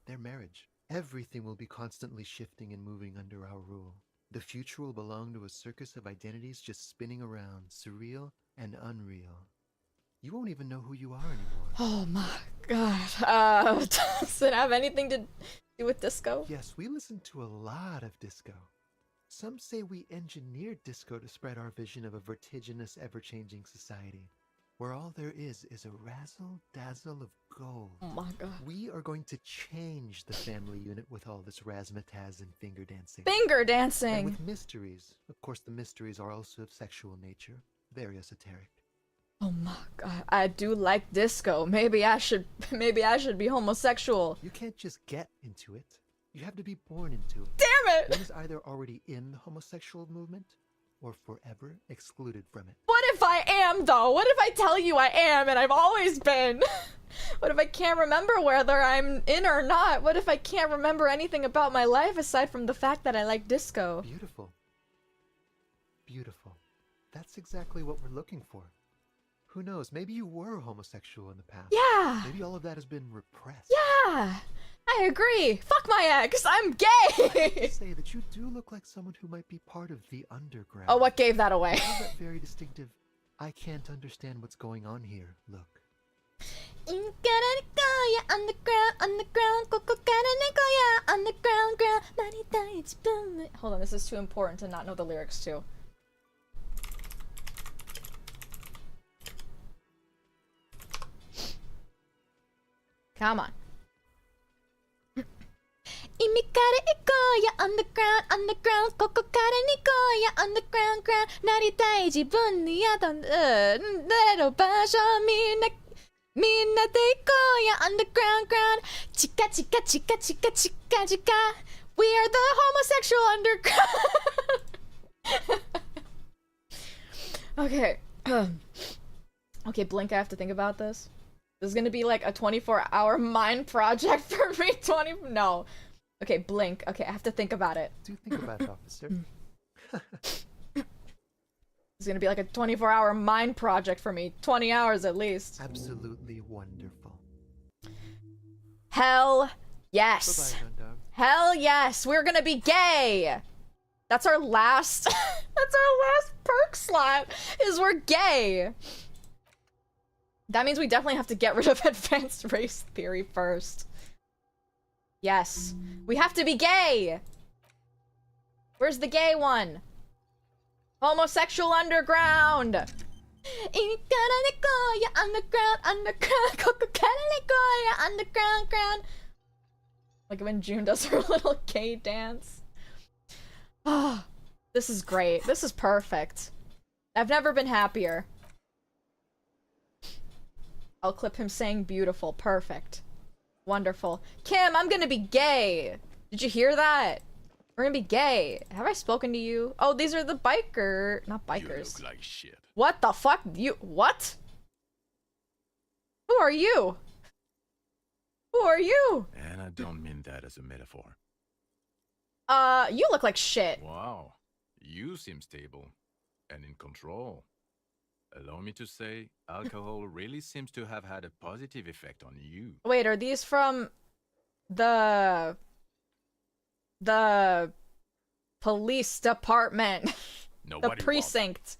Their marriage. Everything will be constantly shifting and moving under our rule. The future will belong to a circus of identities just spinning around, surreal and unreal. You won't even know who you are anymore. Oh my god. Does it have anything to do with disco? Yes, we listen to a lot of disco. Some say we engineered disco to spread our vision of a vertiginous, ever-changing society, where all there is a razzle-dazzle of gold. Oh my god. We are going to change the family unit with all this razzmatazz and finger dancing. Finger dancing! And with mysteries. Of course, the mysteries are also of sexual nature. Very esoteric. Oh my god, I do like disco. Maybe I should be homosexual. You can't just get into it. You have to be born into it. Damn it! One is either already in the homosexual movement, or forever excluded from it. What if I am, though? What if I tell you I am and I've always been? What if I can't remember whether I'm in or not? What if I can't remember anything about my life aside from the fact that I like disco? Beautiful. Beautiful. That's exactly what we're looking for. Who knows? Maybe you were homosexual in the past. Yeah! Maybe all of that has been repressed. Yeah! I agree! Fuck my ex! I'm gay! I have to say that you do look like someone who might be part of the underground. Oh, what gave that away? You have that very distinctive, I can't understand what's going on here, look. Hold on, this is too important to not know the lyrics to. Come on. Imikare ikoya underground, underground. Koko kare ni koya underground, ground. Naritai jibun ni yadon nareru basho minna de ikoya underground, ground. Chika chika chika chika chika chika. We are the homosexual underground. Okay. Okay, Blink, I have to think about this. This is gonna be like a 24-hour mind project for me. No. Okay, Blink. Okay, I have to think about it. Do think about it, officer. It's gonna be like a 24-hour mind project for me. 20 hours at least. Absolutely wonderful. Hell yes. Bye-bye, Gundam. Hell yes. We're gonna be gay. That's our last. That's our last perk slot. Is we're gay. That means we definitely have to get rid of advanced race theory first. Yes. We have to be gay! Where's the gay one? Homosexual underground! Underground, underground, ground. Like when June does her little gay dance. Ah, this is great. This is perfect. I've never been happier. I'll clip him saying beautiful. Perfect. Wonderful. Kim, I'm gonna be gay! Did you hear that? We're gonna be gay. Have I spoken to you? Oh, these are the biker... Not bikers. You look like shit. What the fuck? You... What? Who are you? Who are you? And I don't mean that as a metaphor. You look like shit. Wow. You seem stable. And in control. Allow me to say, alcohol really seems to have had a positive effect on you. Wait, are these from... the police department? Nobody the precinct.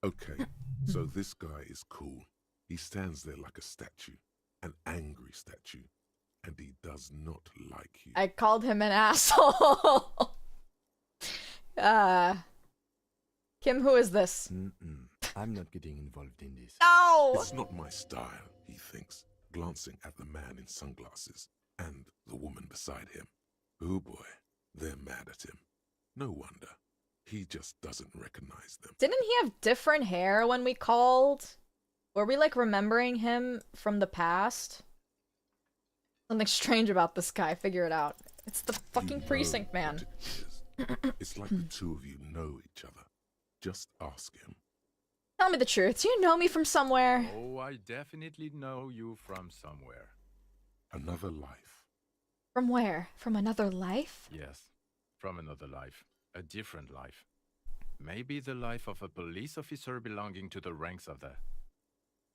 Okay, so this guy is cool. He stands there like a statue, an angry statue, and he does not like you. I called him an asshole. Kim, who is this? I'm not getting involved in this. No! It's not my style, he thinks, glancing at the man in sunglasses and the woman beside him. Oh boy, they're mad at him. No wonder. He just doesn't recognize them. Didn't he have different hair when we called? Were we like remembering him from the past? Something strange about this guy, figure it out. It's the fucking precinct man. It's like the two of you know each other. Just ask him. Tell me the truth. Do you know me from somewhere? Oh, I definitely know you from somewhere. Another life. From where? From another life? Yes, from another life. A different life. Maybe the life of a police officer belonging to the ranks of the...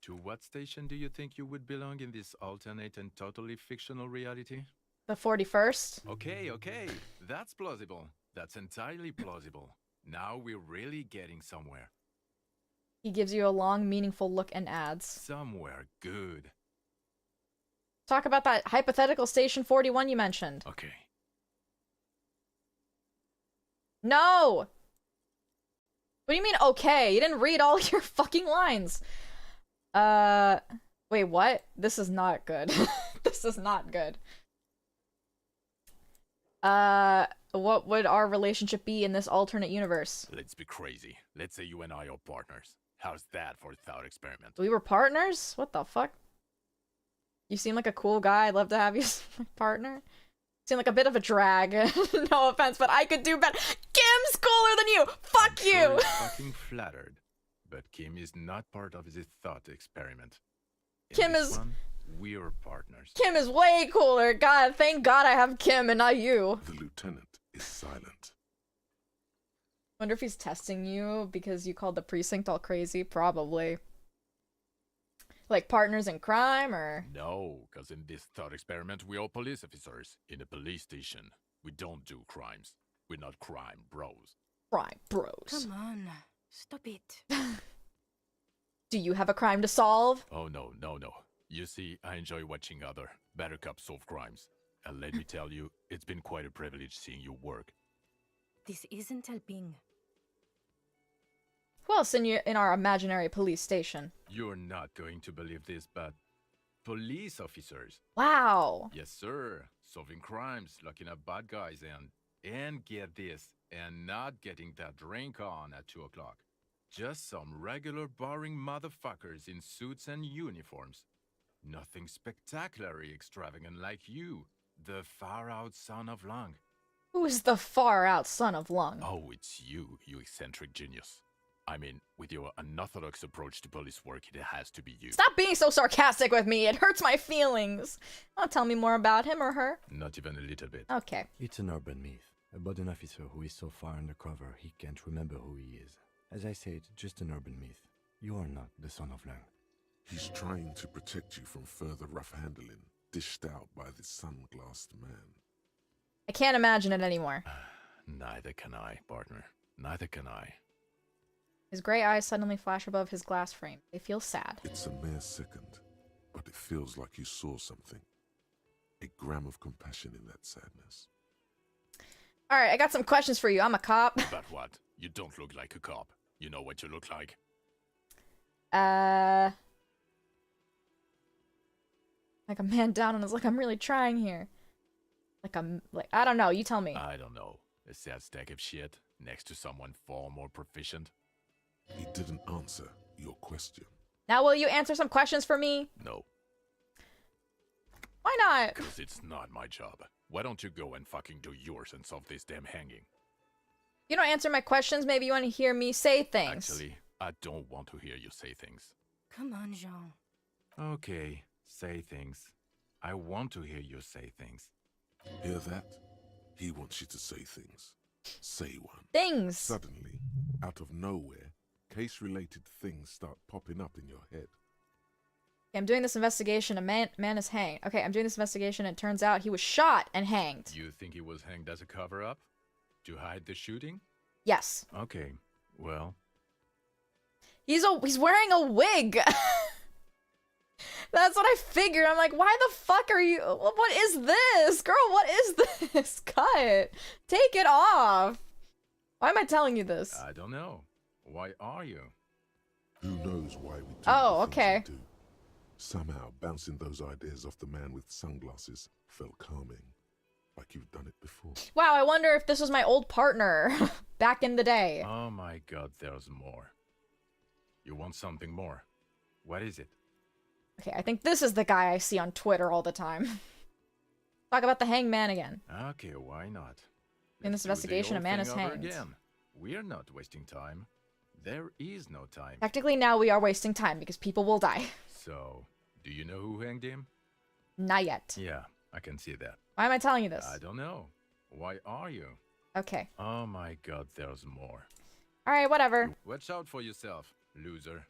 To what station do you think you would belong in this alternate and totally fictional reality? The 41st? Okay. That's plausible. That's entirely plausible. Now we're really getting somewhere. He gives you a long, meaningful look and adds. Somewhere good. Talk about that hypothetical Station 41 you mentioned. Okay. No! What do you mean, okay? You didn't read all your fucking lines. Wait, what? This is not good. This is not good. What would our relationship be in this alternate universe? Let's be crazy. Let's say you and I are partners. How's that for a thought experiment? We were partners? What the fuck? You seem like a cool guy. I'd love to have you as my partner. You seem like a bit of a drag. No offense, but I could do better. Kim's cooler than you! Fuck you! I'm fucking flattered. But Kim is not part of this thought experiment. Kim is... We're partners. Kim is way cooler. God, thank God I have Kim and not you. The lieutenant is silent. Wonder if he's testing you because you called the precinct all crazy. Probably. Like partners in crime, or? No, because in this thought experiment, we're all police officers in a police station. We don't do crimes. We're not crime bros. Crime bros. Come on, stop it. Do you have a crime to solve? Oh, no. You see, I enjoy watching other better cops solve crimes. And let me tell you, it's been quite a privilege seeing you work. This isn't helping. Who else in our imaginary police station? You're not going to believe this, but Police officers. Wow. Yes, sir. Solving crimes, locking up bad guys, and get this, and not getting that drink on at 2 o'clock. Just some regular boring motherfuckers in suits and uniforms. Nothing spectacularly extravagant like you, the far-out son of Lung. Who is the far-out son of Lung? Oh, it's you, you eccentric genius. I mean, with your unorthodox approach to police work, it has to be you. Stop being so sarcastic with me. It hurts my feelings. Don't tell me more about him or her. Not even a little bit. Okay. It's an urban myth about an officer who is so far undercover he can't remember who he is. As I said, just an urban myth. You are not the son of Lang. He's trying to protect you from further rough handling, dished out by this sunglassed man. I can't imagine it anymore. Neither can I, partner. Neither can I. His gray eyes suddenly flash above his glass frame. They feel sad. It's a mere second, but it feels like you saw something. A gram of compassion in that sadness. Alright, I got some questions for you. I'm a cop. But what? You don't look like a cop. You know what you look like? Like a man down and is like, I'm really trying here. I don't know, you tell me. I don't know. A sad stack of shit next to someone far more proficient. He didn't answer your question. Now will you answer some questions for me? No. Why not? Because it's not my job. Why don't you go and fucking do yours and solve this damn hanging? You don't answer my questions, maybe you want to hear me say things. Actually, I don't want to hear you say things. Come on, Jean. Okay, say things. I want to hear you say things. Hear that? He wants you to say things. Say one. Things! Suddenly, out of nowhere, case-related things start popping up in your head. Okay, I'm doing this investigation, a man is hanged. Okay, I'm doing this investigation, and it turns out he was shot and hanged. You think he was hanged as a cover-up? To hide the shooting? Yes. Okay, well... He's wearing a wig! That's what I figured. I'm like, why the fuck are you... What is this? Girl, what is this? Cut. Take it off. Why am I telling you this? I don't know. Why are you? Who knows why we do Oh, the things okay. we do. Somehow, bouncing those ideas off the man with sunglasses felt calming. Like you've done it before. Wow, I wonder if this was my old partner back in the day. Oh my god, there's more. You want something more? What is it? Okay, I think this is the guy I see on Twitter all the time. Talk about the hangman again. Okay, why not? In this Let's do the investigation, a old man thing is over hanged. Again. We're not wasting time. There is no time. Technically, now we are wasting time because people will die. So, do you know who hanged him? Not yet. Yeah, I can see that. Why am I telling you this? I don't know. Why are you? Okay. Oh my god, there's more. Alright, whatever. Watch out for yourself, loser.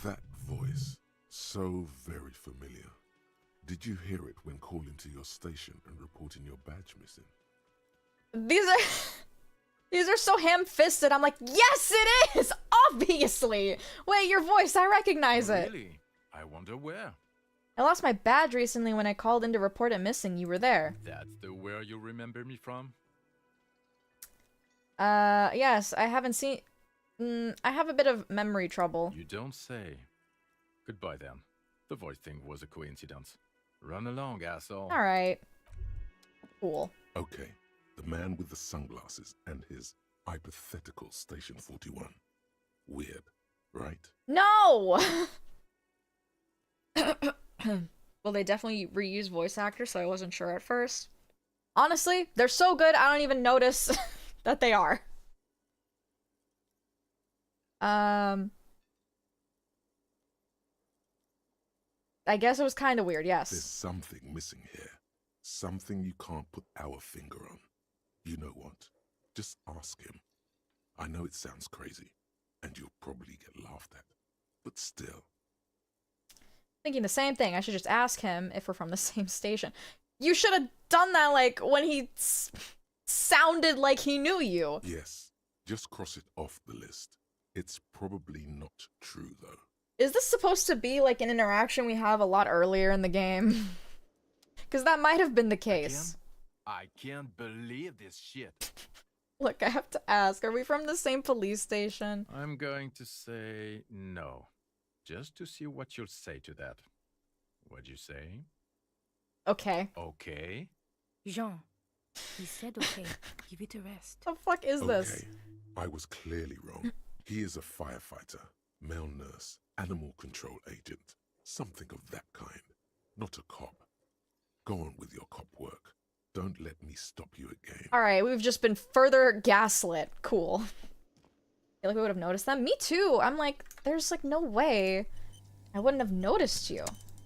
That voice, so very familiar. Did you hear it when calling to your station and reporting your badge missing? These are so ham-fisted. I'm like, yes, it is! Obviously! Wait, your voice, I recognize it. Really? I wonder where. I lost my badge recently when I called in to report it missing. You were there. That's the where you remember me from? Yes, I haven't seen... I have a bit of memory trouble. You don't say. Goodbye then. The voice thing was a coincidence. Run along, asshole. Alright. Cool. Okay, the man with the sunglasses and his hypothetical Station 41. Weird, right? No! Well, they definitely reuse voice actors, so I wasn't sure at first. Honestly, they're so good, I don't even notice that they are. I guess it was kind of weird, yes. There's something missing here. Something you can't put our finger on. You know what? Just ask him. I know it sounds crazy, and you'll probably get laughed at. But still. Thinking the same thing. I should just ask him if we're from the same station. You should have done that, like, when he sounded like he knew you. Yes. Just cross it off the list. It's probably not true, though. Is this supposed to be, like, an interaction we have a lot earlier in the game? Because that might have been the case. I can't believe this shit. Look, I have to ask, are we from the same police station? I'm going to say no. Just to see what you'll say to that. What'd you say? Okay. Okay. Jean, he said okay. Give it a rest. The fuck is this? Okay, I was clearly wrong. He is a firefighter, male nurse, animal control agent, something of that kind. Not a cop. Go on with your cop work. Don't let me stop you again. Alright, we've just been further gaslit. Cool. I feel like we would have noticed them. Me too. I'm like, there's like no way I wouldn't have noticed you.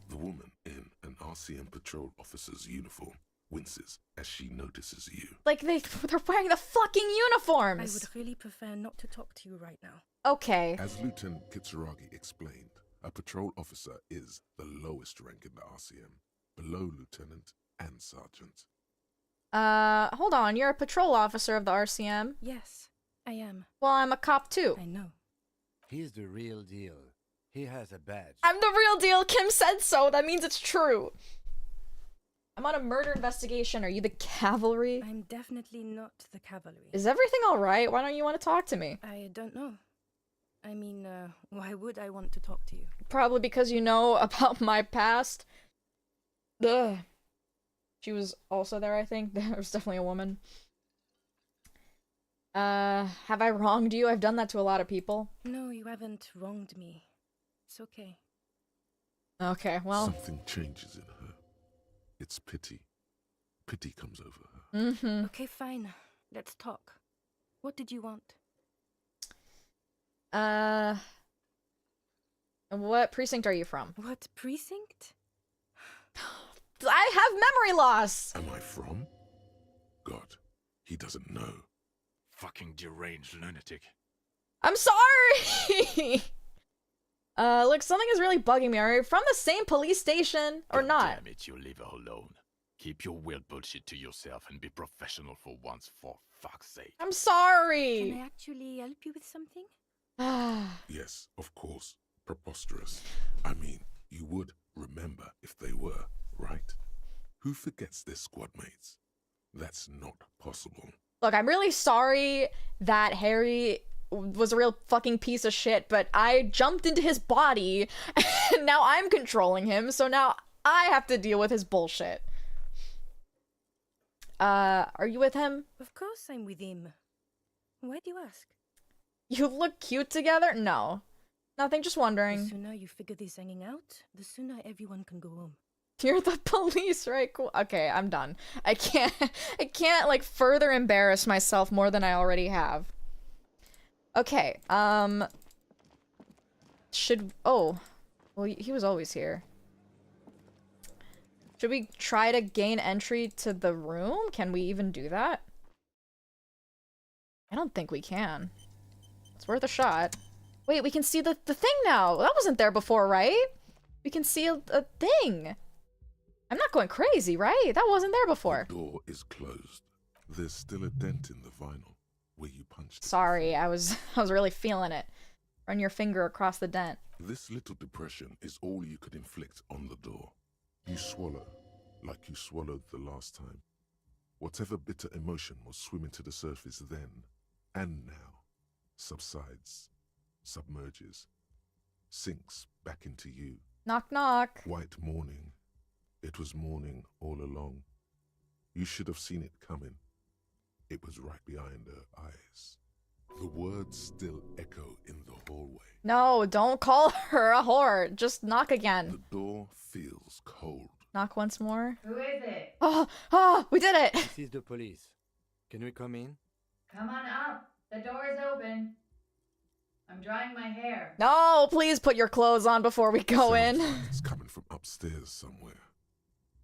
The woman in an RCM patrol officer's uniform winces as she notices you. Like, they're wearing the fucking uniforms! I would really prefer not to talk to you right now. Okay. As Lieutenant Kitsuragi explained, a patrol officer is the lowest rank in the RCM, below lieutenant and sergeant. Hold on, you're a patrol officer of the RCM? Yes, I am. Well, I'm a cop too. I know. He's the real deal. He has a badge. I'm the real deal, Kim said so, that means it's true. I'm on a murder investigation, are you the cavalry? I'm definitely not the cavalry. Is everything alright? Why don't you want to talk to me? I don't know. I mean, why would I want to talk to you? Probably because you know about my past. Ugh. She was also there, I think. There was definitely a woman. Have I wronged you? I've done that to a lot of people. No, you haven't wronged me. It's okay. Okay, well. Something changes in her. It's pity. Pity comes over her. Okay, fine. Let's talk. What did you want? What precinct are you from? What precinct? I have memory loss! Am I from? God, he doesn't know. Fucking deranged lunatic. I'm sorry! Look, something is really bugging me. Are you from the same police station or not? Damn it, you leave her alone. Keep your weird bullshit to yourself and be professional for once, for fuck's sake. I'm sorry! Can I actually help you with something? Yes, of course. Preposterous. I mean, you would remember if they were, right? Who forgets their squad mates? That's not possible. Look, I'm really sorry that Harry was a real fucking piece of shit, but I jumped into his body, and now I'm controlling him, so now I have to deal with his bullshit. Are you with him? Of course I'm with him. Why do you ask? You look cute together? No. Nothing, just wondering. The sooner you figure this hanging out, the sooner everyone can go home. You're the police, right? Cool. Okay, I'm done. I can't, like, further embarrass myself more than I already have. Okay, oh. Well, he was always here. Should we try to gain entry to the room? Can we even do that? I don't think we can. It's worth a shot. Wait, we can see the thing now! That wasn't there before, right? We can see a thing! I'm not going crazy, right? That wasn't there before. The door is closed. There's still a dent in the vinyl where you punched it. Sorry, I was really feeling it. Run your finger across the dent. This little depression is all you could inflict on the door. You swallow, like you swallowed the last time. Whatever bitter emotion was swimming to the surface then, and now, subsides, submerges, sinks back into you. Knock knock. White morning. It was morning all along. You should have seen it coming. It was right behind her eyes. The words still echo in the hallway. No, don't call her a whore. Just knock again. The door feels cold. Knock once more. Who is it? Oh, we did it! This is the police. Can we come in? Come on up. The door is open. I'm drying my hair. No, please put your clothes on before we go in. Sounds like it's coming from upstairs somewhere.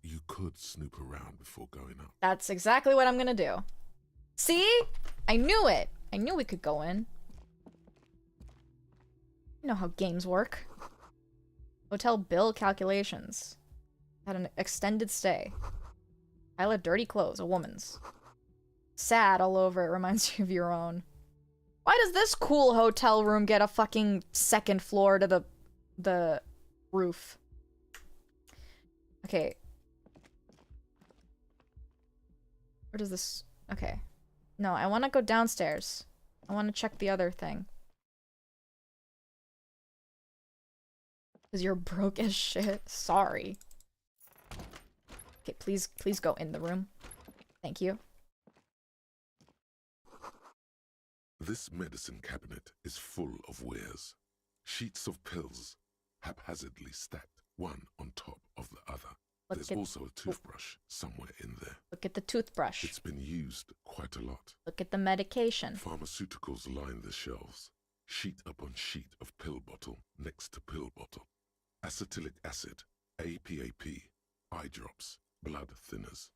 You could snoop around before going up. That's exactly what I'm gonna do. See? I knew it. I knew we could go in. You know how games work. Hotel bill calculations. Had an extended stay. Pile of dirty clothes, a woman's. Sad all over, it reminds you of your own. Why does this cool hotel room get a fucking second floor to the roof? Okay. Where does this... Okay. No, I want to go downstairs. I want to check the other thing. Because you're broke as shit. Sorry. Okay, please go in the room. Thank you. This medicine cabinet is full of wares. Sheets of pills, haphazardly stacked, one on top of the other. There's also a toothbrush somewhere in there. Look at the toothbrush. It's been used quite a lot. Look at the medication. Pharmaceuticals line the shelves. Sheet upon sheet of pill bottle next to pill bottle. Acetylic acid, APAP, eye drops, blood thinners.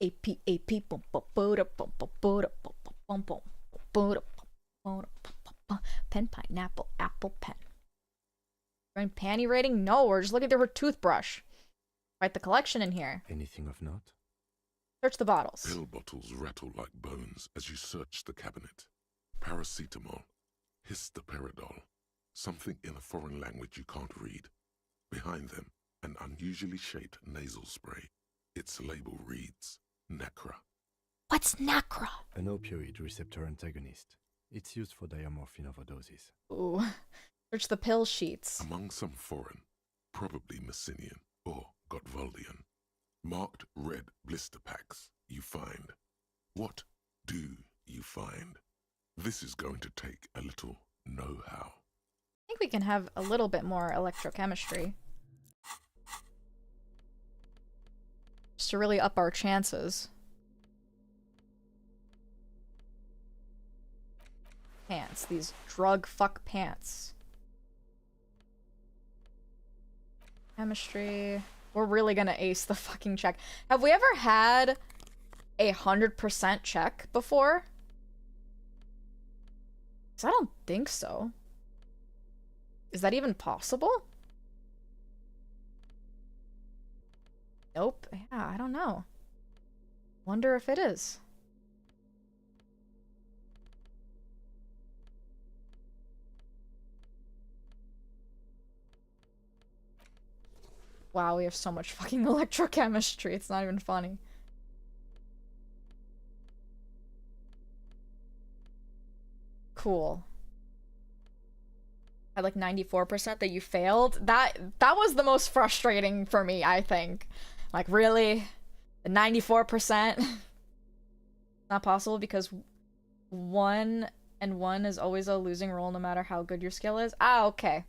APAP, pen, pineapple, apple, pen. Running panty rating? No, we're just looking through her toothbrush. Write the collection in here. Anything of note? Search the bottles. Pill bottles rattle like bones as you search the cabinet. Paracetamol, histoperidol, something in a foreign language you can't read. Behind them, an unusually shaped nasal spray. Its label reads, Nacra. What's Nacra? An opioid receptor antagonist. It's used for diamorphine overdoses. Ooh. Search the pill sheets. Among some foreign, probably Messinian or Gottwaldian, marked red blister packs, you find. What do you find? This is going to take a little know-how. I think we can have a little bit more electrochemistry. Just to really up our chances. Pants. These drug fuck pants. Chemistry. We're really gonna ace the fucking check. Have we ever had 100% check before? 'Cause I don't think so. Is that even possible? Nope. Yeah, I don't know. Wonder if it is. Wow, we have so much fucking electrochemistry. It's not even funny. Cool. Had like 94% that you failed. That was the most frustrating for me, I think. Like, really? The 94%? Not possible because 1 and 1 is always a losing roll no matter how good your skill is? Ah, okay.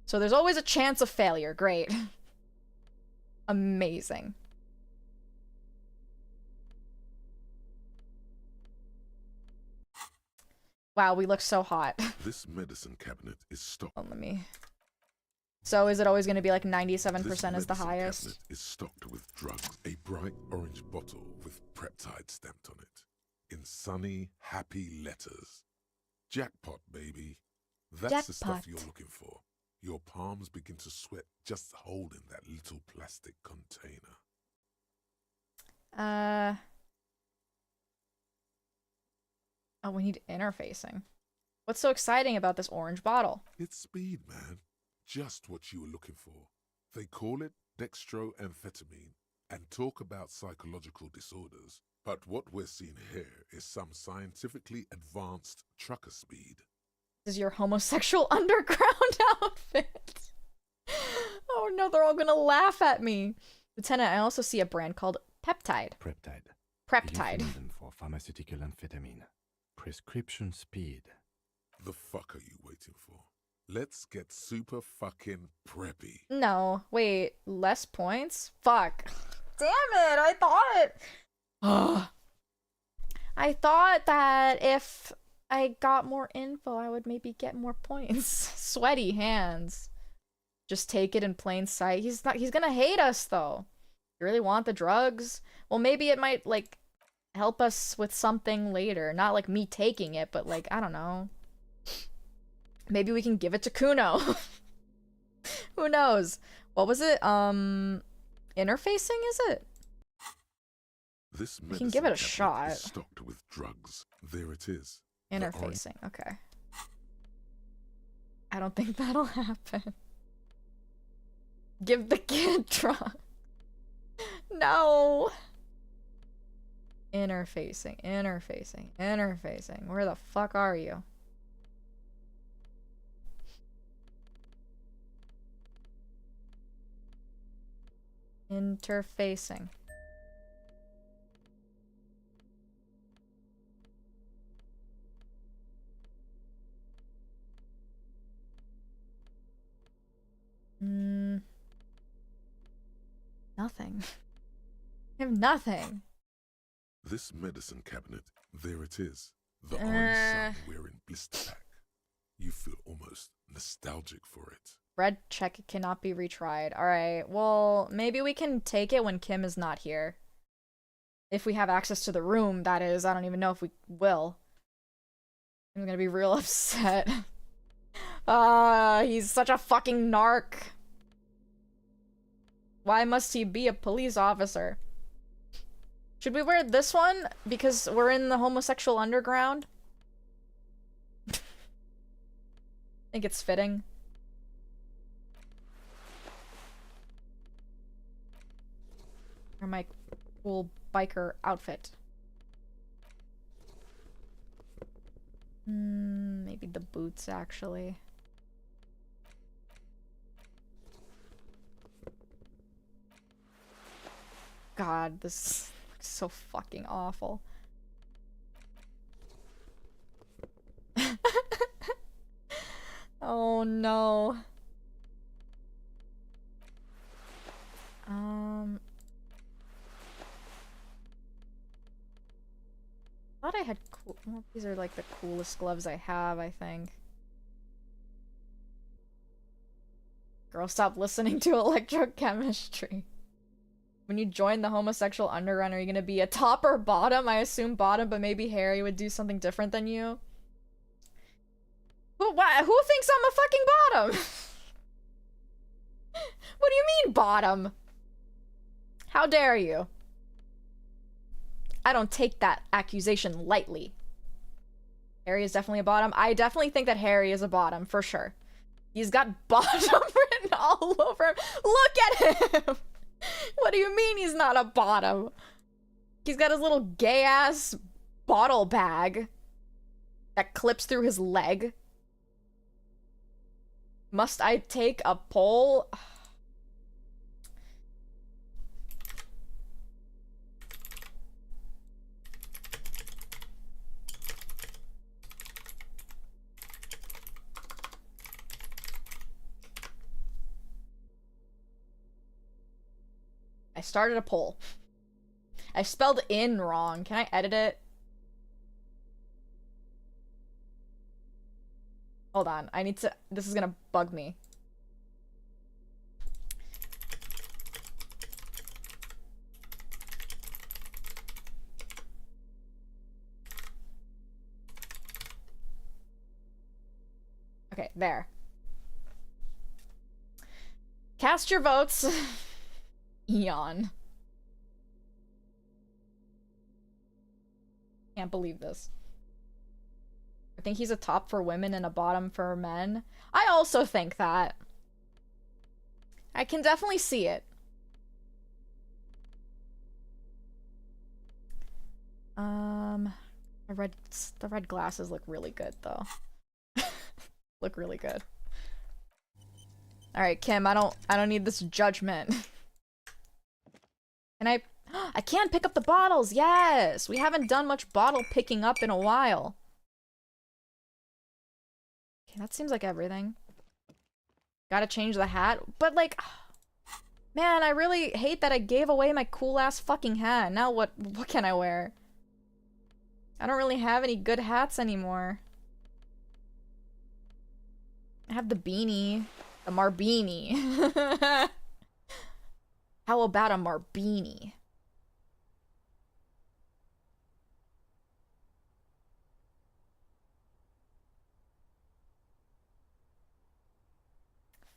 So there's always a chance of failure. Great. Amazing. Wow, we look so hot. This medicine cabinet is stocked. Oh, let me. So is it always going to be like 97% is the highest? This medicine cabinet is stocked with drugs. A bright orange bottle with peptide stamped on it. In sunny, happy letters. Jackpot, baby. That's the stuff you're looking for. Your palms begin to sweat just holding that little plastic container. Oh, we need interfacing. What's so exciting about this orange bottle? It's speed, man. Just what you were looking for. They call it dextroamphetamine and talk about psychological disorders. But what we're seeing here is some scientifically advanced trucker speed. This is your homosexual underground outfit. Oh no, they're all gonna laugh at me. Lieutenant, I also see a brand called Peptide. Preptide. Euphemism for pharmaceutical amphetamine. Prescription speed. The fuck are you waiting for? Let's get super fucking preppy. No, wait, less points? Fuck. Damn it, I thought... I thought that if I got more info, I would maybe get more points. Sweaty hands. Just take it in plain sight. He's gonna hate us, though. You really want the drugs? Well, maybe it might, like, help us with something later. Not like me taking it, but like, I don't know. Maybe we can give it to Kuno. Who knows? What was it? Interfacing, is it? This we can give it a shot. Is stocked with drugs. There it is. Interfacing, okay. I don't think that'll happen. Give the kid drugs. No. Interfacing. Where the fuck are you? Interfacing. Nothing. I have nothing. This medicine cabinet, there it is. The orange sun wearing blister pack. You feel almost nostalgic for it. Red check cannot be retried. Alright, well, maybe we can take it when Kim is not here. If we have access to the room, that is. I don't even know if we will. I'm gonna be real upset. He's such a fucking narc. Why must he be a police officer? Should we wear this one? Because we're in the homosexual underground? I think it's fitting. Or my cool biker outfit. Maybe the boots, actually. God, this looks so fucking awful. Oh no. Thought I had cool. Well, these are like the coolest gloves I have, I think. Girl, stop listening to electrochemistry. When you join the homosexual underground, are you gonna be a top or bottom? I assume bottom, but maybe Harry would do something different than you. Who thinks I'm a fucking bottom? What do you mean, bottom? How dare you? I don't take that accusation lightly. Harry is definitely a bottom. I definitely think that Harry is a bottom, for sure. He's got bottom written all over him. Look at him! What do you mean he's not a bottom? He's got his little gay-ass bottle bag that clips through his leg. Must I take a poll? I started a poll. I spelled in wrong. Can I edit it? Hold on. I need to... This is gonna bug me. Okay, there. Cast your votes. Eon. Can't believe this. I think he's a top for women and a bottom for men. I also think that. I can definitely see it. The red glasses look really good though. Look really good. All right, Kim, I don't need this judgment. Can I can't pick up the bottles. Yes. We haven't done much bottle picking up in a while. Okay, that seems like everything. Gotta change the hat. But like, man, I really hate that I gave away my cool ass fucking hat. Now what can I wear? I don't really have any good hats anymore. I have the beanie. The Marbini. How about a Marbini?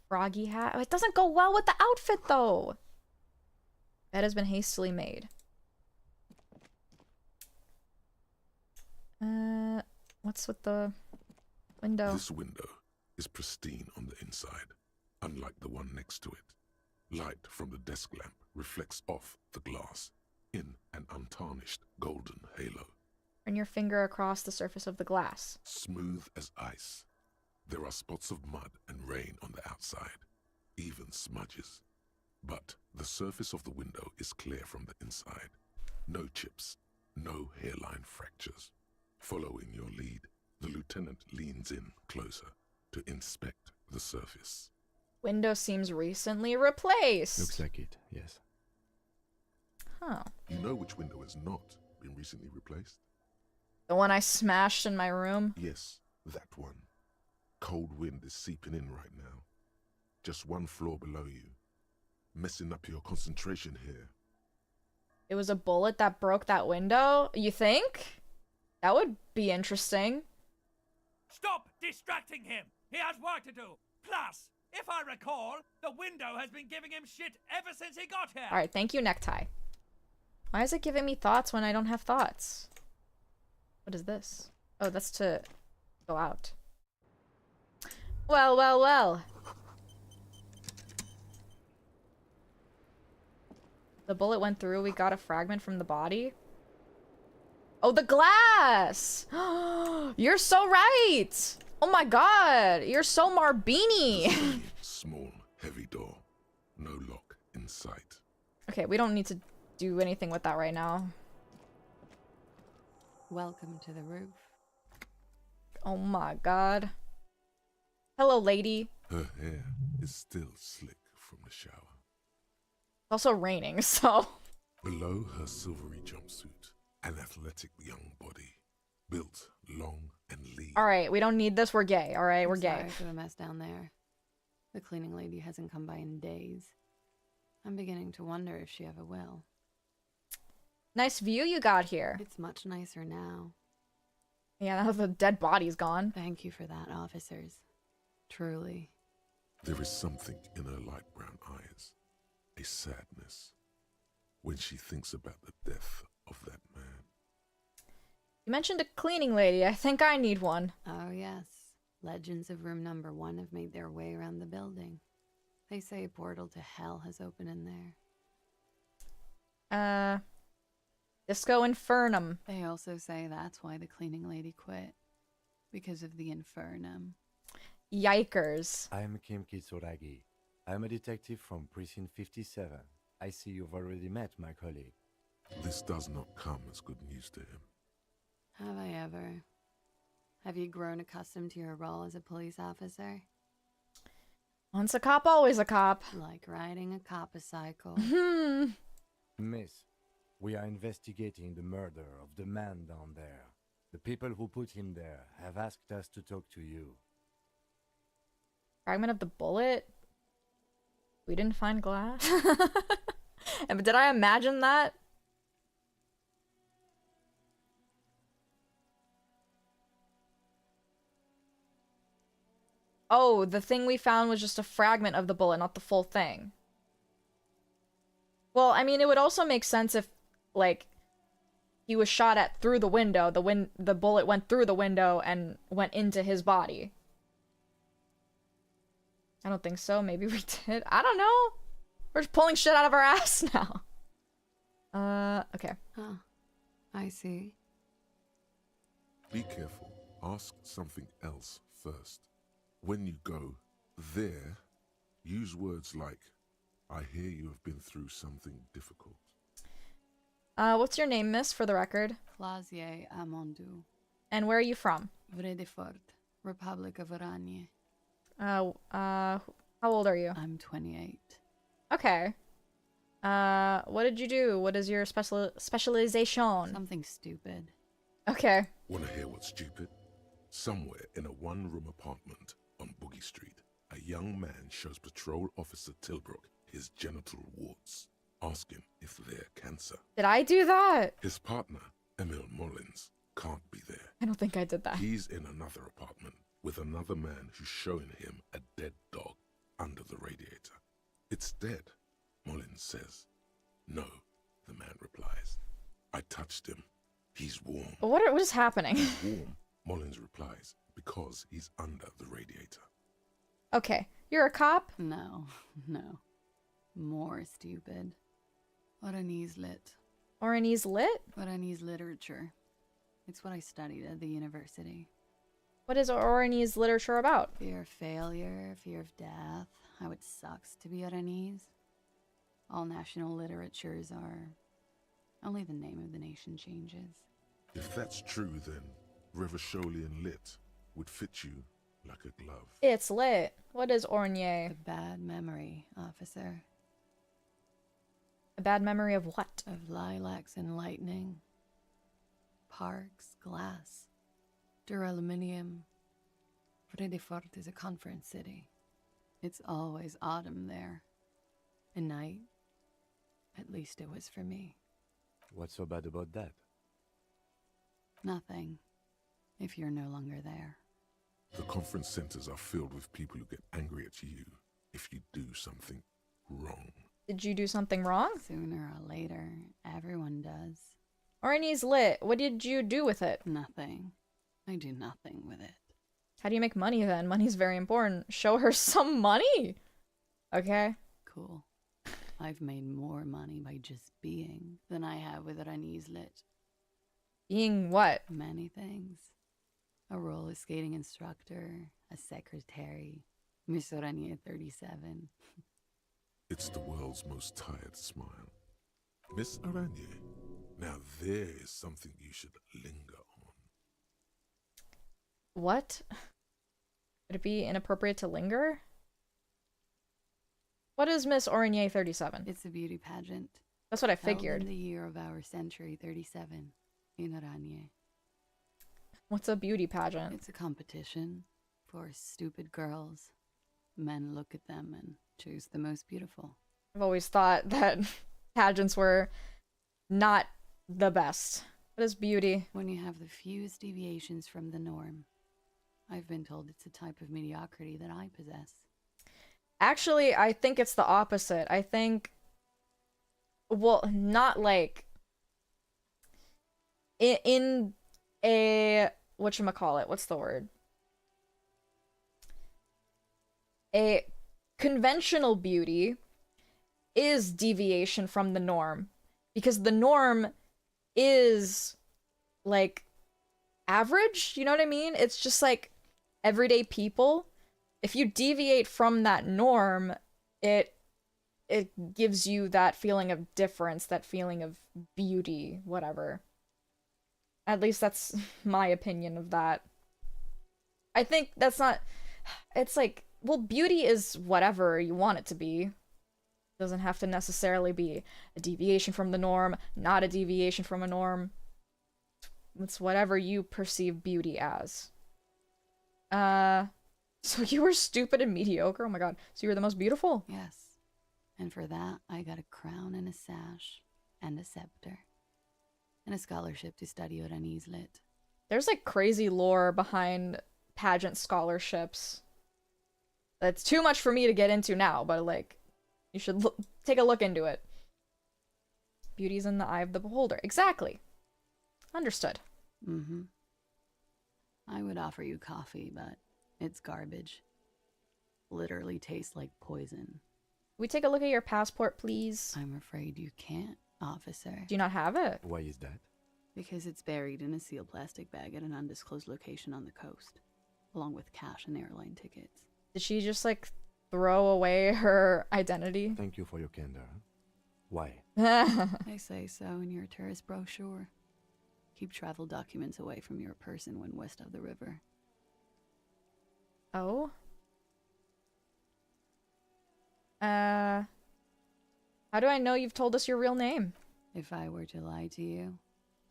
Froggy hat. Oh, it doesn't go well with the outfit though. Bed has been hastily made. What's with the window? This window is pristine on the inside, unlike the one next to it. Light from the desk lamp reflects off the glass in an untarnished golden halo. Run your finger across the surface of the glass. Smooth as ice. There are spots of mud and rain on the outside, even smudges. But The surface of the window is clear from the inside. No chips, no hairline fractures. Following your lead, the lieutenant leans in closer to inspect the surface. Window seems recently replaced. Looks like it, yes. Huh. You know which window has not been recently replaced? The one I smashed in my room? Yes, that one. Cold wind is seeping in right now. Just one floor below you. Messing up your concentration here. It was a bullet that broke that window? You think? That would be interesting. Stop distracting him! He has work to do! Plus, if I recall, the window has been giving him shit ever since he got here! Alright, thank you, necktie. Why is it giving me thoughts when I don't have thoughts? What is this? Oh, that's to go out. Well, well, well. The bullet went through, we got a fragment from the body. Oh, the glass! You're so right! Oh my god, you're so Marbini! Small, heavy door. No lock in sight. Okay, we don't need to do anything with that right now. Welcome to the roof. Oh my god. Hello, lady. Her hair is still slick from the shower. It's also raining, so... Below her silvery jumpsuit, an athletic young body. Built, long, and lean. Alright, we don't need this, we're gay, alright? We're gay. Sorry for the mess down there. The cleaning lady hasn't come by in days. I'm beginning to wonder if she ever will. Nice view you got here. It's much nicer now. Yeah, now the dead body's gone. Thank you for that, officers. Truly. There is something in her light brown eyes. A sadness. When she thinks about the death of that man. You mentioned a cleaning lady. I think I need one. Oh, yes. Legends of room number 1 have made their way around the building. They say a portal to hell has opened in there. Disco Infernum. They also say that's why the cleaning lady quit. Because of the Infernum. Yikers. I'm Kim Kitsuragi. I'm a detective from Precinct 57. I see you've already met my colleague. This does not come as good news to him. Have I ever? Have you grown accustomed to your role as a police officer? Once a cop, always a cop. Like riding a cop-a-cycle. Miss, we are investigating the murder of the man down there. The people who put him there have asked us to talk to you. Fragment of the bullet? We didn't find glass? And did I imagine that? Oh, the thing we found was just a fragment of the bullet, not the full thing. Well, I mean, it would also make sense if, like, he was shot at through the window, the bullet went through the window and went into his body. I don't think so. Maybe we did. I don't know. We're just pulling shit out of our ass now. Okay. Huh. I see. Be careful. Ask something else first. When you go there, use words like, I hear you have been through something difficult. What's your name, miss, for the record? Clausier Amondou. And where are you from? Vredefort, Republic of Oranje. How old are you? I'm 28. Okay. What did you do? What is your specialization? Something stupid. Okay. Wanna hear what's stupid? Somewhere in a one-room apartment on Boogie Street, a young man shows Patrol Officer Tilbrook his genital warts. Ask him if they're cancer. Did I do that? His partner, Emil Mullins, can't be there. I don't think I did that. He's in another apartment with another man who's showing him a dead dog under the radiator. It's dead, Mullins says. No, the man replies. I touched him. He's warm. What is happening? He's warm, Mullins replies, because he's under the radiator. Okay. You're a cop? No. More stupid. Oranese lit. Oranese lit? Oranese literature. It's what I studied at the university. What is Oranese literature about? Fear of failure, fear of death, how it sucks to be Oranese. All national literatures are. Only the name of the nation changes. If that's true, then Revacholian lit would fit you like a glove. It's lit. What is Ornier? A bad memory, officer. A bad memory of what? Of lilacs and lightning. Parks, glass, duraluminium. Vredefort is a conference city. It's always autumn there. A night. At least it was for me. What's so bad about that? Nothing. If you're no longer there. The conference centers are filled with people who get angry at you if you do something wrong. Did you do something wrong? Sooner or later, everyone does. Orney's lit. What did you do with it? Nothing. I do nothing with it. How do you make money then? Money's very important. Show her some money! Okay. Cool. I've made more money by just being than I have with Rani's lit. Being what? Many things. A roller skating instructor, a secretary, Miss Orania 37. It's the world's most tired smile. Miss Aranye, now there is something you should linger on. What? Would it be inappropriate to linger? What is Miss Oranier 37? It's a beauty pageant. That's what I figured. Held in the year of our century 37 in Aranye. What's a beauty pageant? It's a competition for stupid girls. Men look at them and choose the most beautiful. I've always thought that pageants were not the best. What is beauty? When you have the fewest deviations from the norm. I've been told it's a type of mediocrity that I possess. Actually, I think it's the opposite. I think, well, not like in a, whatchamacallit, what's the word? A conventional beauty is deviation from the norm, because the norm is like average, you know what I mean? It's just like everyday people. If you deviate from that norm, it gives you that feeling of difference, that feeling of beauty, whatever. At least that's my opinion of that. I think that's not, it's like, well, beauty is whatever you want it to be. It doesn't have to necessarily be a deviation from the norm, not a deviation from a norm. It's whatever you perceive beauty as. So you were stupid and mediocre? Oh my god. So you were the most beautiful? Yes. And for that, I got a crown and a sash and a scepter. And a scholarship to study Orani's lit. There's like crazy lore behind pageant scholarships. That's too much for me to get into now, but like, you should take a look into it. Beauty's in the eye of the beholder. Exactly. Understood. Mm-hmm. I would offer you coffee, but it's garbage. Literally tastes like poison. We take a look at your passport, please? I'm afraid you can't, officer. Do you not have it? Why is that? Because it's buried in a sealed plastic bag at an undisclosed location on the coast, along with cash and airline tickets. Did she just like throw away her identity? Thank you for your candor. Why? I say so in your tourist brochure. Keep travel documents away from your person when west of the river. Oh? How do I know you've told us your real name? If I were to lie to you,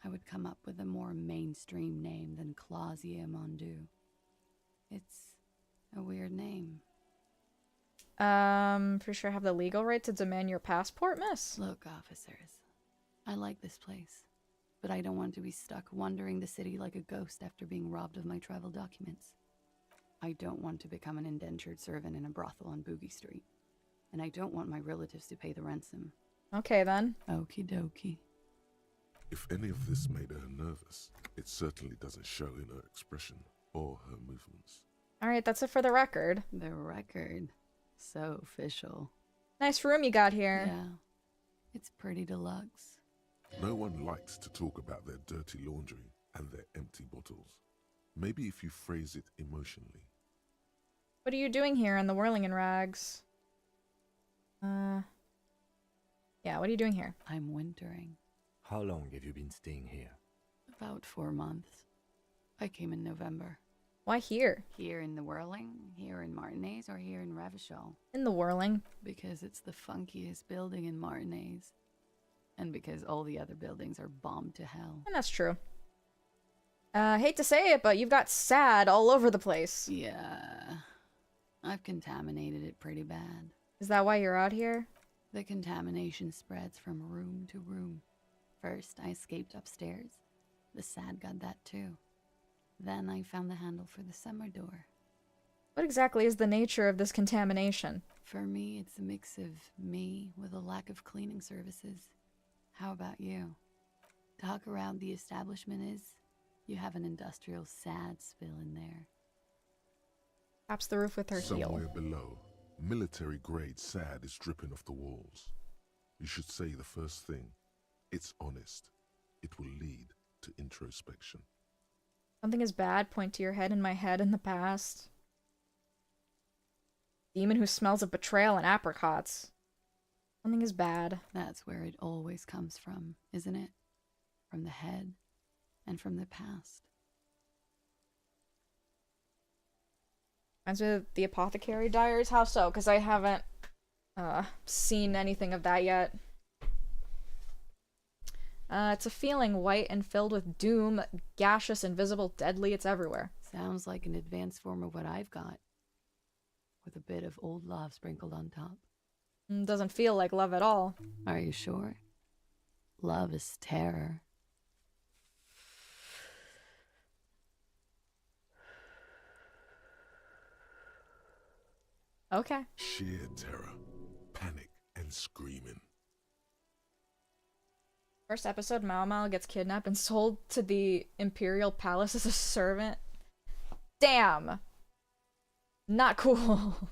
I would come up with a more mainstream name than Clausia Mondu. It's a weird name. Pretty sure I have the legal right to demand your passport, miss? Look, officers, I like this place, but I don't want to be stuck wandering the city like a ghost after being robbed of my travel documents. I don't want to become an indentured servant in a brothel on Boogie Street. And I don't want my relatives to pay the ransom. Okay, then. Okie dokie. If any of this made her nervous, it certainly doesn't show in her expression or her movements. Alright, that's it for the record. The record. So official. Nice room you got here. Yeah. It's pretty deluxe. No one likes to talk about their dirty laundry and their empty bottles. Maybe if you phrase it emotionally. What are you doing here in the whirling in rags? Yeah, what are you doing here? I'm wintering. How long have you been staying here? About 4 months. I came in November. Why here? Here in the Whirling, here in Martinez, or here in Revachol? In the Whirling. Because it's the funkiest building in Martinez. And because all the other buildings are bombed to hell. And that's true. Hate to say it, but you've got sad all over the place. Yeah. I've contaminated it pretty bad. Is that why you're out here? The contamination spreads from room to room. First, I escaped upstairs. The sad got that too. Then I found the handle for the summer door. What exactly is the nature of this contamination? For me, it's a mix of me with a lack of cleaning services. How about you? Talk around the establishment is, you have an industrial sad spill in there. Taps the roof with her heel. Somewhere below, military-grade sand is dripping off the walls. You should say the first thing. It's honest. It will lead to introspection. Something is bad, point to your head in my head in the past. Demon who smells of betrayal and apricots. Something is bad. That's where it always comes from, isn't it? From the head and from the past. Reminds me of the Apothecary Diaries. How so? Because I haven't seen anything of that yet. It's a feeling white and filled with doom, gaseous, invisible, deadly. It's everywhere. Sounds like an advanced form of what I've got. With a bit of old love sprinkled on top. Doesn't feel like love at all. Are you sure? Love is terror. Okay. Sheer terror, panic, and screaming. First episode, Mao Mao gets kidnapped and sold to the Imperial Palace as a servant. Damn! Not cool.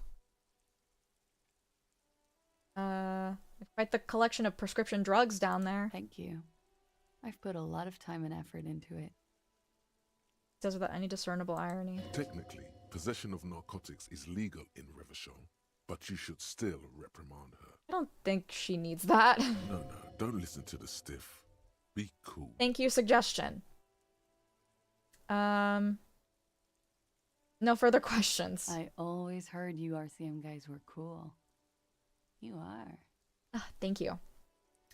Quite the collection of prescription drugs down there. Thank you. I've put a lot of time and effort into it. Says without any discernible irony. Technically, possession of narcotics is legal in Revachol, but you should still reprimand her. I don't think she needs that. No, don't listen to the stiff. Be cool. Thank you, suggestion. No further questions. I always heard you RCM guys were cool. You are. Thank you.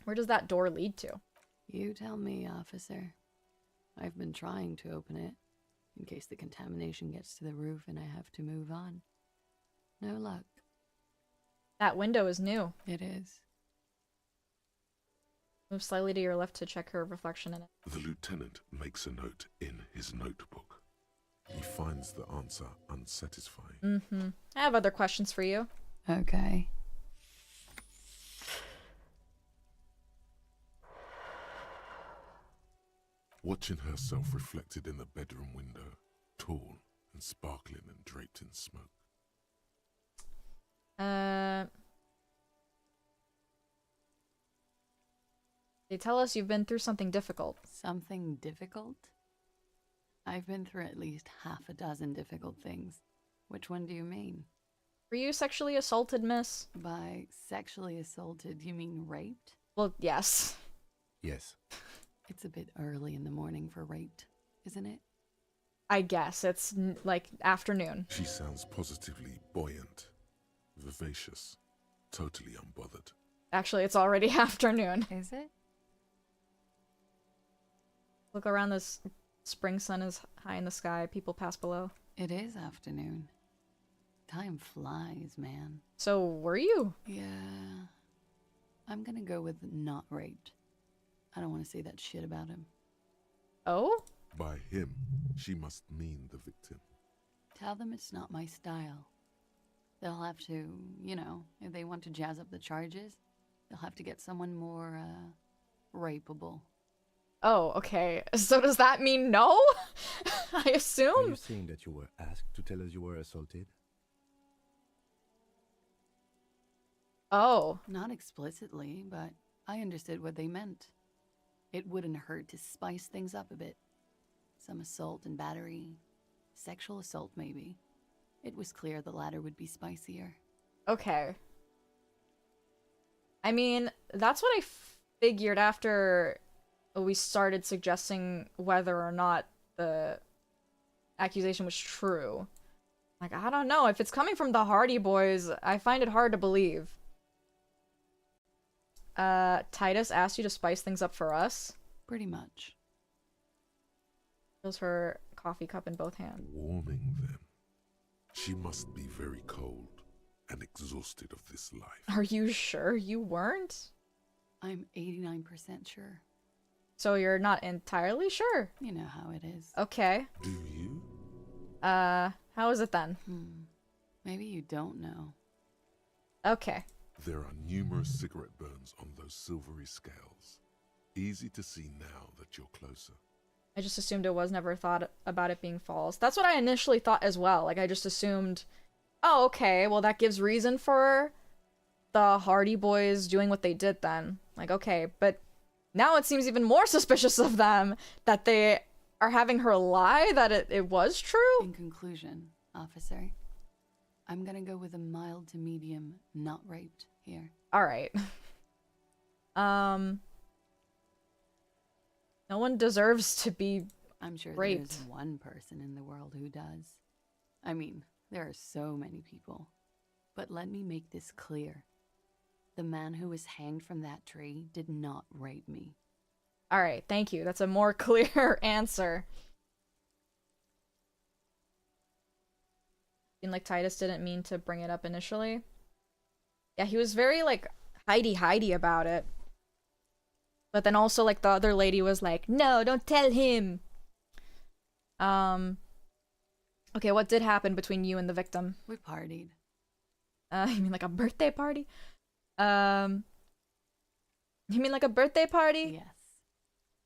Where does that door lead to? You tell me, officer. I've been trying to open it, in case the contamination gets to the roof and I have to move on. No luck. That window is new. It is. Move slightly to your left to check her reflection in it. The lieutenant makes a note in his notebook. He finds the answer unsatisfying. I have other questions for you. Okay. Watching herself reflected in the bedroom window, tall and sparkling and draped in smoke. They tell us you've been through something difficult. Something difficult? I've been through at least half a dozen difficult things. Which one do you mean? Were you sexually assaulted, miss? By sexually assaulted, you mean raped? Well, yes. Yes. It's a bit early in the morning for raped, isn't it? I guess. It's like afternoon. She sounds positively buoyant, vivacious, totally unbothered. Actually, it's already afternoon. Is it? Look around, this spring sun is high in the sky. People pass below. It is afternoon. Time flies, man. So, were you? Yeah. I'm gonna go with not raped. I don't want to say that shit about him. Oh? By him, she must mean the victim. Tell them it's not my style. They'll have to, you know, if they want to jazz up the charges, they'll have to get someone more, rapeable. Oh, okay. So does that mean no? I assume? Are you saying that you were asked to tell us you were assaulted? Oh. Not explicitly, but I understood what they meant. It wouldn't hurt to spice things up a bit. Some assault and battery. Sexual assault, maybe. It was clear the latter would be spicier. Okay. I mean, that's what I figured after we started suggesting whether or not the accusation was true. Like, I don't know. If it's coming from the Hardy Boys, I find it hard to believe. Titus asked you to spice things up for us? Pretty much. Fills her coffee cup in both hands. Warming them. She must be very cold and exhausted of this life. Are you sure you weren't? I'm 89% sure. So you're not entirely sure? You know how it is. Okay. Do you? How is it then? Maybe you don't know. Okay. There are numerous cigarette burns on those silvery scales. Easy to see now that you're closer. I just assumed it was, never thought about it being false. That's what I initially thought as well. Like, I just assumed, oh, okay, well, that gives reason for the Hardy Boys doing what they did then. Like, okay, but now it seems even more suspicious of them that they are having her lie that it was true. In conclusion, officer, I'm gonna go with a mild to medium not raped here. Alright. No one deserves to be I'm sure raped. there's one person in the world who does. I mean, there are so many people. But let me make this clear. The man who was hanged from that tree did not rape me. Alright, thank you. That's a more clear answer. Seemed like Titus didn't mean to bring it up initially. Yeah, he was very, like, hidey about it. But then also, like, the other lady was like, no, don't tell him. Okay, what did happen between you and the victim? We partied. You mean like a birthday party? You mean like a birthday party? Yes.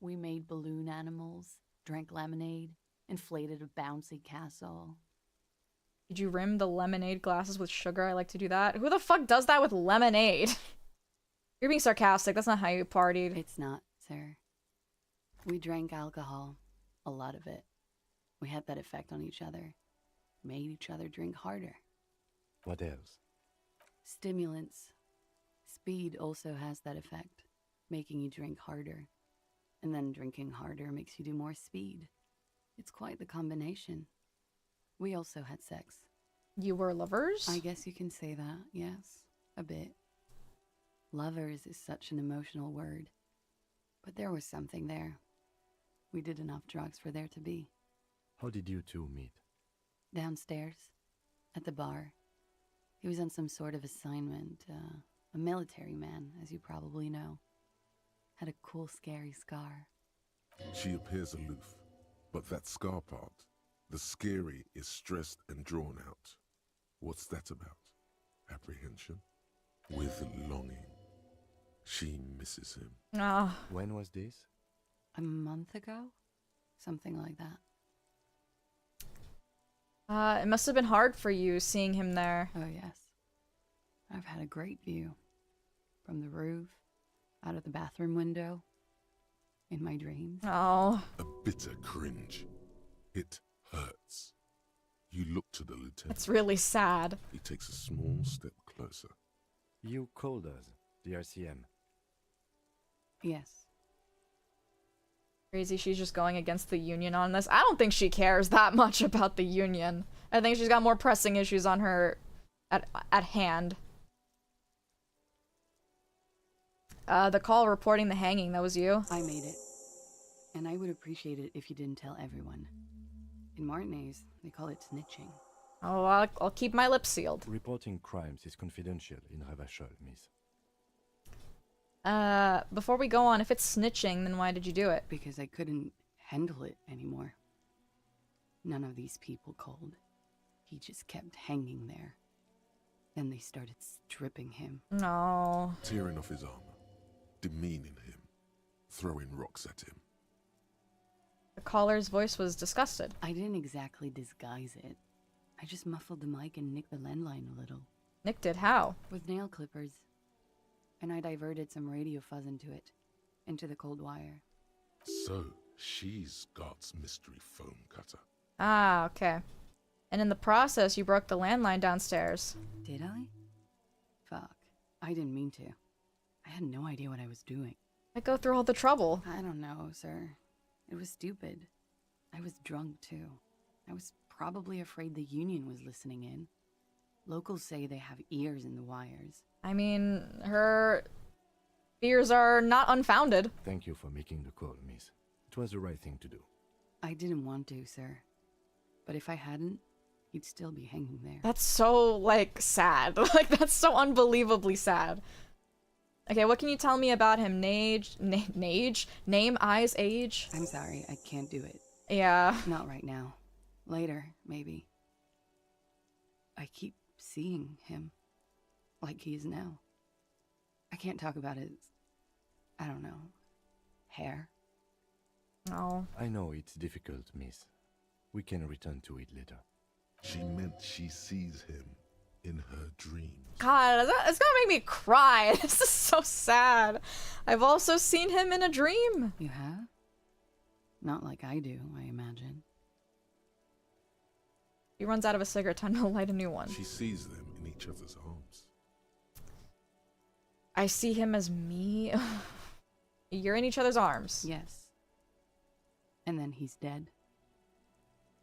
We made balloon animals, drank lemonade, inflated a bouncy castle. Did you rim the lemonade glasses with sugar? I like to do that. Who the fuck does that with lemonade? You're being sarcastic. That's not how you partied. It's not, sir. We drank alcohol. A lot of it. We had that effect on each other. Made each other drink harder. What else? Stimulants. Speed also has that effect, making you drink harder. And then drinking harder makes you do more speed. It's quite the combination. We also had sex. You were lovers? I guess you can say that, yes. A bit. Lovers is such an emotional word. But there was something there. We did enough drugs for there to be. How did you two meet? Downstairs. At the bar. He was on some sort of assignment. A military man, as you probably know. Had a cool, scary scar. She appears aloof, but that scar part, the scary, is stressed and drawn out. What's that about? Apprehension? With longing. She misses him. Ah. When was this? A month ago? Something like that. It must have been hard for you seeing him there. Oh, yes. I've had a great view. From the roof, out of the bathroom window, in my dreams. Oh. A bitter cringe. It hurts. You look to the lieutenant. It's really sad. He takes a small step closer. You called us, the RCM. Yes. Crazy she's just going against the union on this. I don't think she cares that much about the union. I think she's got more pressing issues on her at hand. The call reporting the hanging, that was you? I made it. And I would appreciate it if you didn't tell everyone. In Martinez, they call it snitching. Oh, I'll keep my lips sealed. Reporting crimes is confidential in Ravachol, miss. Before we go on, if it's snitching, then why did you do it? Because I couldn't handle it anymore. None of these people called. He just kept hanging there. Then they started stripping him. No. Tearing off his armor. Demeaning him. Throwing rocks at him. The caller's voice was disgusted. I didn't exactly disguise it. I just muffled the mic and nicked the landline a little. Nicked it how? With nail clippers. And I diverted some radio fuzz into it. Into the cold wire. So, she's God's mystery foam cutter. Ah, okay. And in the process, you broke the landline downstairs. Did I? Fuck. I didn't mean to. I had no idea what I was doing. I go through all the trouble. I don't know, sir. It was stupid. I was drunk, too. I was probably afraid the union was listening in. Locals say they have ears in the wires. I mean, her fears are not unfounded. Thank you for making the call, miss. It was the right thing to do. I didn't want to, sir. But if I hadn't, he'd still be hanging there. That's so, like, sad. Like, that's so unbelievably sad. Okay, what can you tell me about him? Name, eyes, age? I'm sorry, I can't do it. Yeah. Not right now. Later, maybe. I keep seeing him. Like he is now. I can't talk about his... I don't know. Hair. No. I know it's difficult, miss. We can return to it later. She meant she sees him in her dreams. God, it's gonna make me cry. This is so sad. I've also seen him in a dream. You have? Not like I do, I imagine. He runs out of a cigarette, time to light a new one. She sees them in each other's arms. I see him as me. You're in each other's arms. Yes. And then he's dead.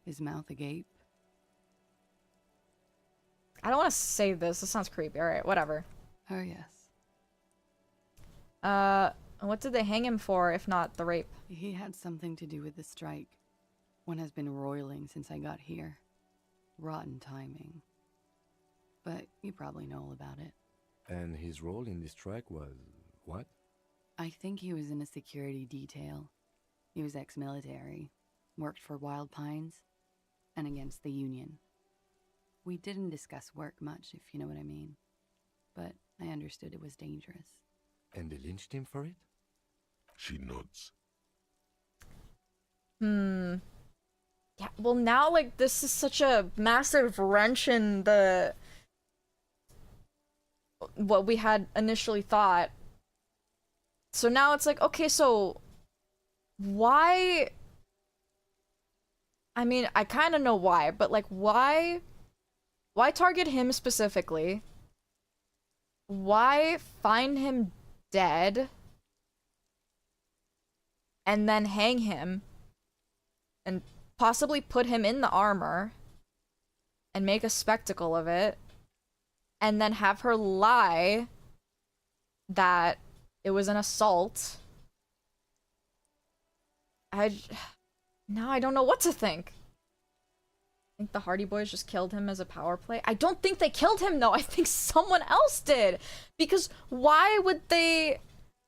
His mouth agape. I don't want to say this. This sounds creepy. Alright, whatever. Oh, yes. What did they hang him for, if not the rape? He had something to do with the strike. One has been roiling since I got here. Rotten timing. But you probably know all about it. And his role in this strike was... what? I think he was in a security detail. He was ex-military. Worked for Wild Pines. And against the Union. We didn't discuss work much, if you know what I mean. But I understood it was dangerous. And they lynched him for it? She nods. Yeah, well now, like, this is such a massive wrench in the... what we had initially thought. So now it's like, okay, so... why... I mean, I kind of know why, but, like, why... why target him specifically? Why find him dead? And then hang him? And possibly put him in the armor? And make a spectacle of it? And then have her lie that it was an assault? Now I don't know what to think. I think the Hardy Boys just killed him as a power play. I don't think they killed him, though. I think someone else did. Because why would they...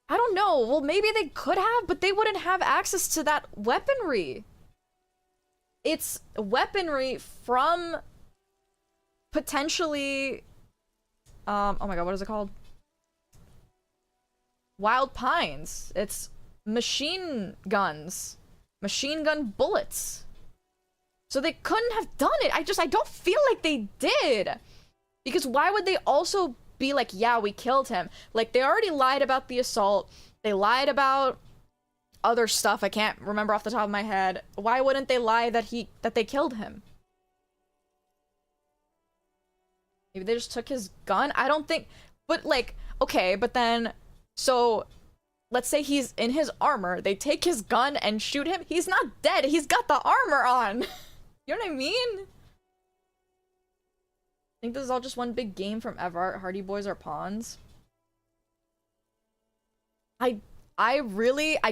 I don't know. Well, maybe they could have, but they wouldn't have access to that weaponry. It's weaponry from potentially... oh my god, what is it called? Wild Pines. It's machine guns. Machine gun bullets. So they couldn't have done it. I don't feel like they did. Because why would they also be like, yeah, we killed him? Like, they already lied about the assault. They lied about other stuff I can't remember off the top of my head. Why wouldn't they lie that they killed him? Maybe they just took his gun? I don't think... But, like, okay, but then... So, let's say he's in his armor. They take his gun and shoot him. He's not dead. He's got the armor on. You know what I mean? I think this is all just one big game from Everett. Hardy Boys are pawns. I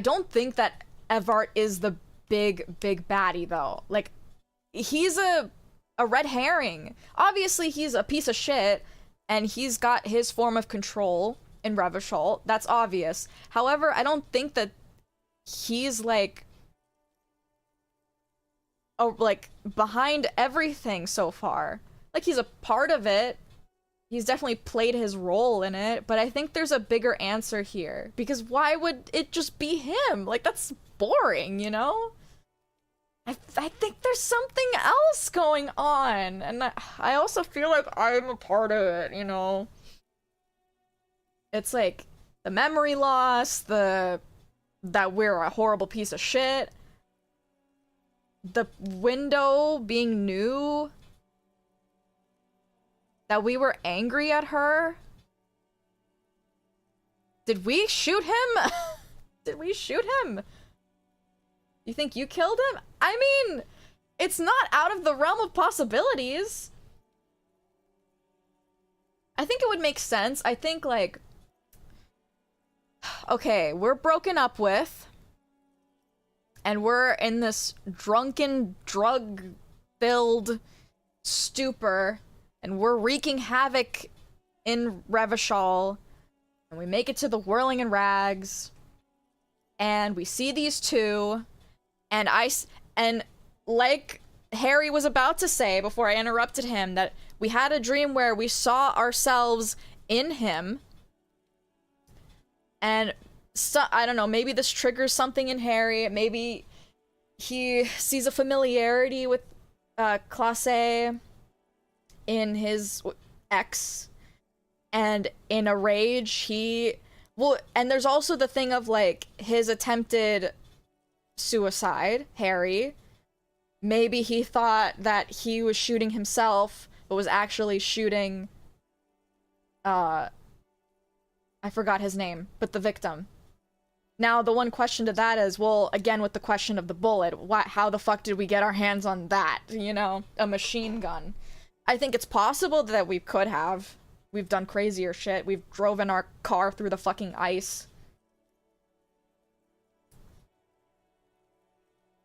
don't think that Everett is the big baddie, though. Like, he's a red herring. Obviously, he's a piece of shit, and he's got his form of control in Revachol. That's obvious. However, I don't think that he's, like... oh, like, behind everything so far. Like, he's a part of it. He's definitely played his role in it, but I think there's a bigger answer here. Because why would it just be him? Like, that's boring, you know? I think there's something else going on, and I also feel like I'm a part of it, you know? It's like, the memory loss, that we're a horrible piece of shit, the window being new, that we were angry at her. Did we shoot him? Did we shoot him? You think you killed him? I mean, it's not out of the realm of possibilities. I think it would make sense. I think, like, okay, we're broken up with, and we're in this drunken, drug-filled stupor, and we're wreaking havoc in Revachol, and we make it to the Whirling in Rags, and we see these two, and like Harry was about to say before I interrupted him, that we had a dream where we saw ourselves in him, and so, I don't know, maybe this triggers something in Harry. Maybe he sees a familiarity with Classe in his ex, and in a rage and there's also the thing of, like, his attempted suicide, Harry. Maybe he thought that he was shooting himself, but was actually shooting, I forgot his name, but the victim. Now, the one question to that is, well, again, with the question of the bullet, how the fuck did we get our hands on that, you know? A machine gun. I think it's possible that we could have. We've done crazier shit. We've driven our car through the fucking ice.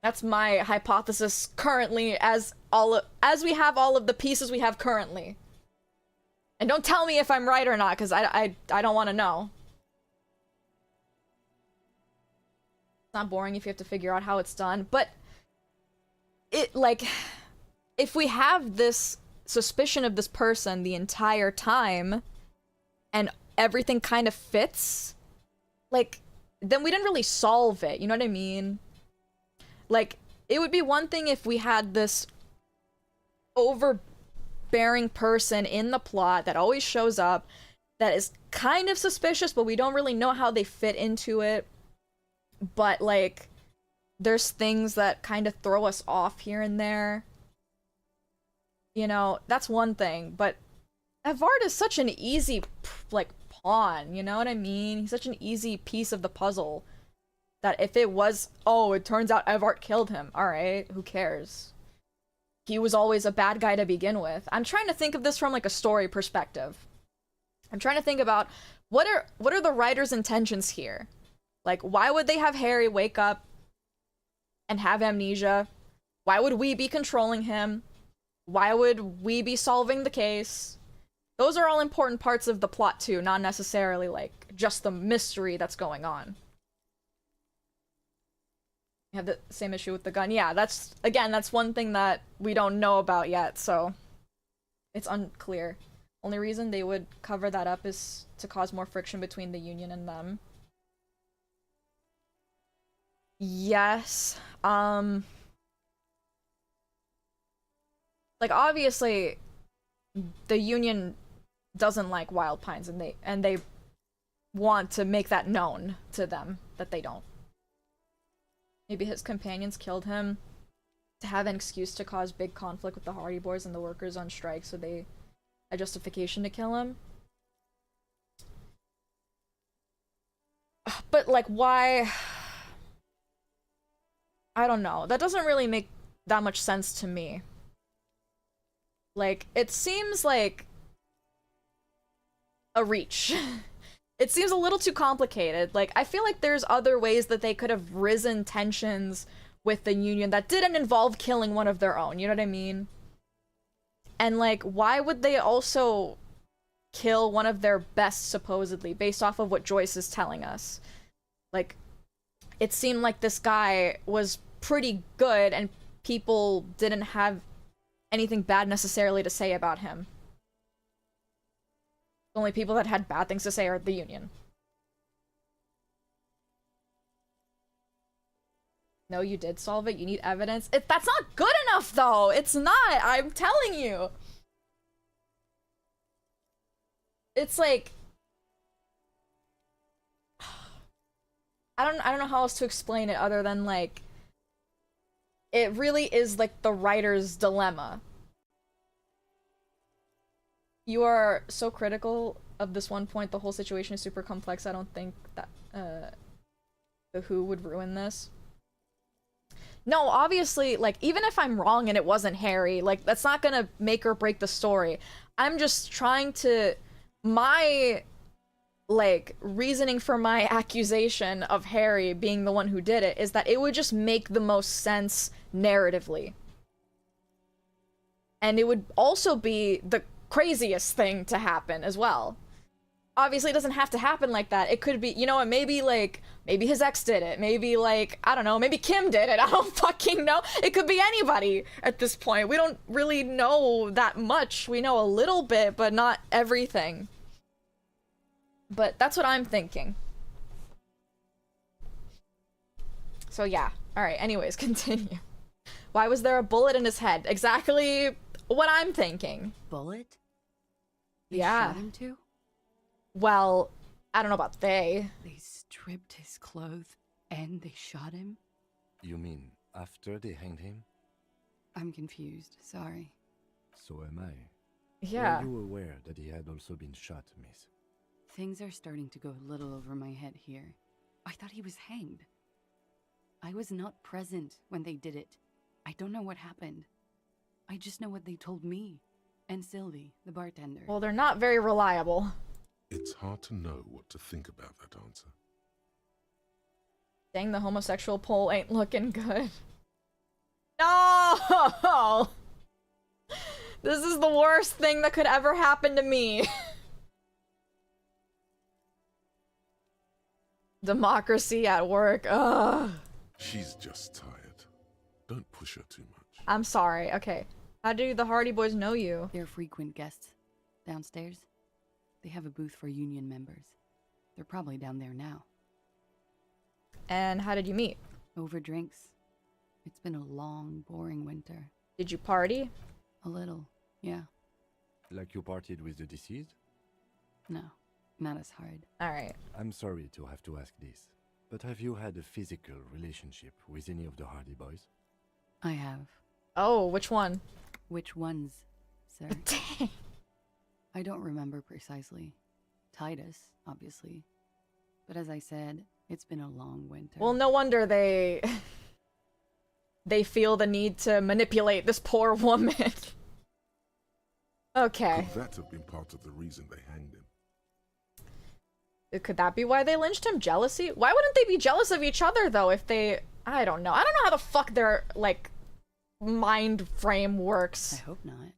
That's my hypothesis currently, as we have all of the pieces we have currently. And don't tell me if I'm right or not, because I don't want to know. It's not boring if you have to figure out how it's done, but it, like, if we have this suspicion of this person the entire time, and everything kind of fits, like, then we didn't really solve it, you know what I mean? Like, it would be one thing if we had this overbearing person in the plot that always shows up, that is kind of suspicious, but we don't really know how they fit into it. But, like, there's things that kind of throw us off here and there. You know, that's one thing. But Evard is such an easy, like, pawn, you know what I mean? He's such an easy piece of the puzzle. That if it was, oh, it turns out Evart killed him. Alright, who cares? He was always a bad guy to begin with. I'm trying to think of this from, like, a story perspective. I'm trying to think about, what are the writer's intentions here? Like, why would they have Harry wake up and have amnesia? Why would we be controlling him? Why would we be solving the case? Those are all important parts of the plot too, not necessarily, like, just the mystery that's going on. You have the same issue with the gun. Yeah, that's one thing that we don't know about yet, so it's unclear. Only reason they would cover that up is to cause more friction between the Union and them. Yes. Like, obviously, the Union doesn't like Wild Pines, and they want to make that known to them, that they don't. Maybe his companions killed him to have an excuse to cause big conflict with the Hardy Boys and the workers on strike, so they had justification to kill him. But, like, why? I don't know. That doesn't really make that much sense to me. Like, it seems like a reach. It seems a little too complicated. Like, I feel like there's other ways that they could have risen tensions with the Union that didn't involve killing one of their own, you know what I mean? And, like, why would they also kill one of their best, supposedly, based off of what Joyce is telling us? Like, it seemed like this guy was pretty good, and people didn't have anything bad necessarily to say about him. The only people that had bad things to say are the Union. No, you did solve it. You need evidence. That's not good enough, though. It's not. I'm telling you. It's like, I don't know how else to explain it other than, like, it really is like the writer's dilemma. You are so critical of this one point, the whole situation is super complex. I don't think that the Who would ruin this. No, obviously, like, even if I'm wrong and it wasn't Harry, like, that's not gonna make or break the story. I'm just trying to... My, like, reasoning for my accusation of Harry being the one who did it is that it would just make the most sense narratively. And it would also be the craziest thing to happen as well. Obviously, it doesn't have to happen like that. It could be, you know what, maybe, like, maybe his ex did it. Maybe, like, I don't know, maybe Kim did it. I don't fucking know. It could be anybody at this point. We don't really know that much. We know a little bit, but not everything. But that's what I'm thinking. So yeah. Alright, anyways, continue. Why was there a bullet in his head? Exactly what I'm thinking. Bullet? They Yeah. shot him too? Well, I don't know about they. They stripped his clothes and they shot him? You mean after they hanged him? I'm confused. Sorry. So am I. Yeah. Were you aware that he had also been shot, miss? Things are starting to go a little over my head here. I thought he was hanged. I was not present when they did it. I don't know what happened. I just know what they told me. And Sylvie, the bartender. Well, they're not very reliable. It's hard to know what to think about that answer. Dang, the homosexual poll ain't looking good. No! This is the worst thing that could ever happen to me. Democracy at work. Ugh. She's just tired. Don't push her too much. I'm sorry. Okay. How do the Hardy Boys know you? They're frequent guests. Downstairs. They have a booth for union members. They're probably down there now. And how did you meet? Over drinks. It's been a long, boring winter. Did you party? A little, yeah. Like you partied with the deceased? No, not as hard. Alright. I'm sorry to have to ask this, but have you had a physical relationship with any of the Hardy Boys? I have. Oh, which one? Which ones, sir? I don't remember precisely. Titus, obviously. But as I said, it's been a long winter. Well, no wonder they feel the need to manipulate this poor woman. Okay. Could that have been part of the reason they hanged him? Could that be why they lynched him? Jealousy? Why wouldn't they be jealous of each other, though, if they... I don't know. I don't know how the fuck their, like, mind frame works. I hope not.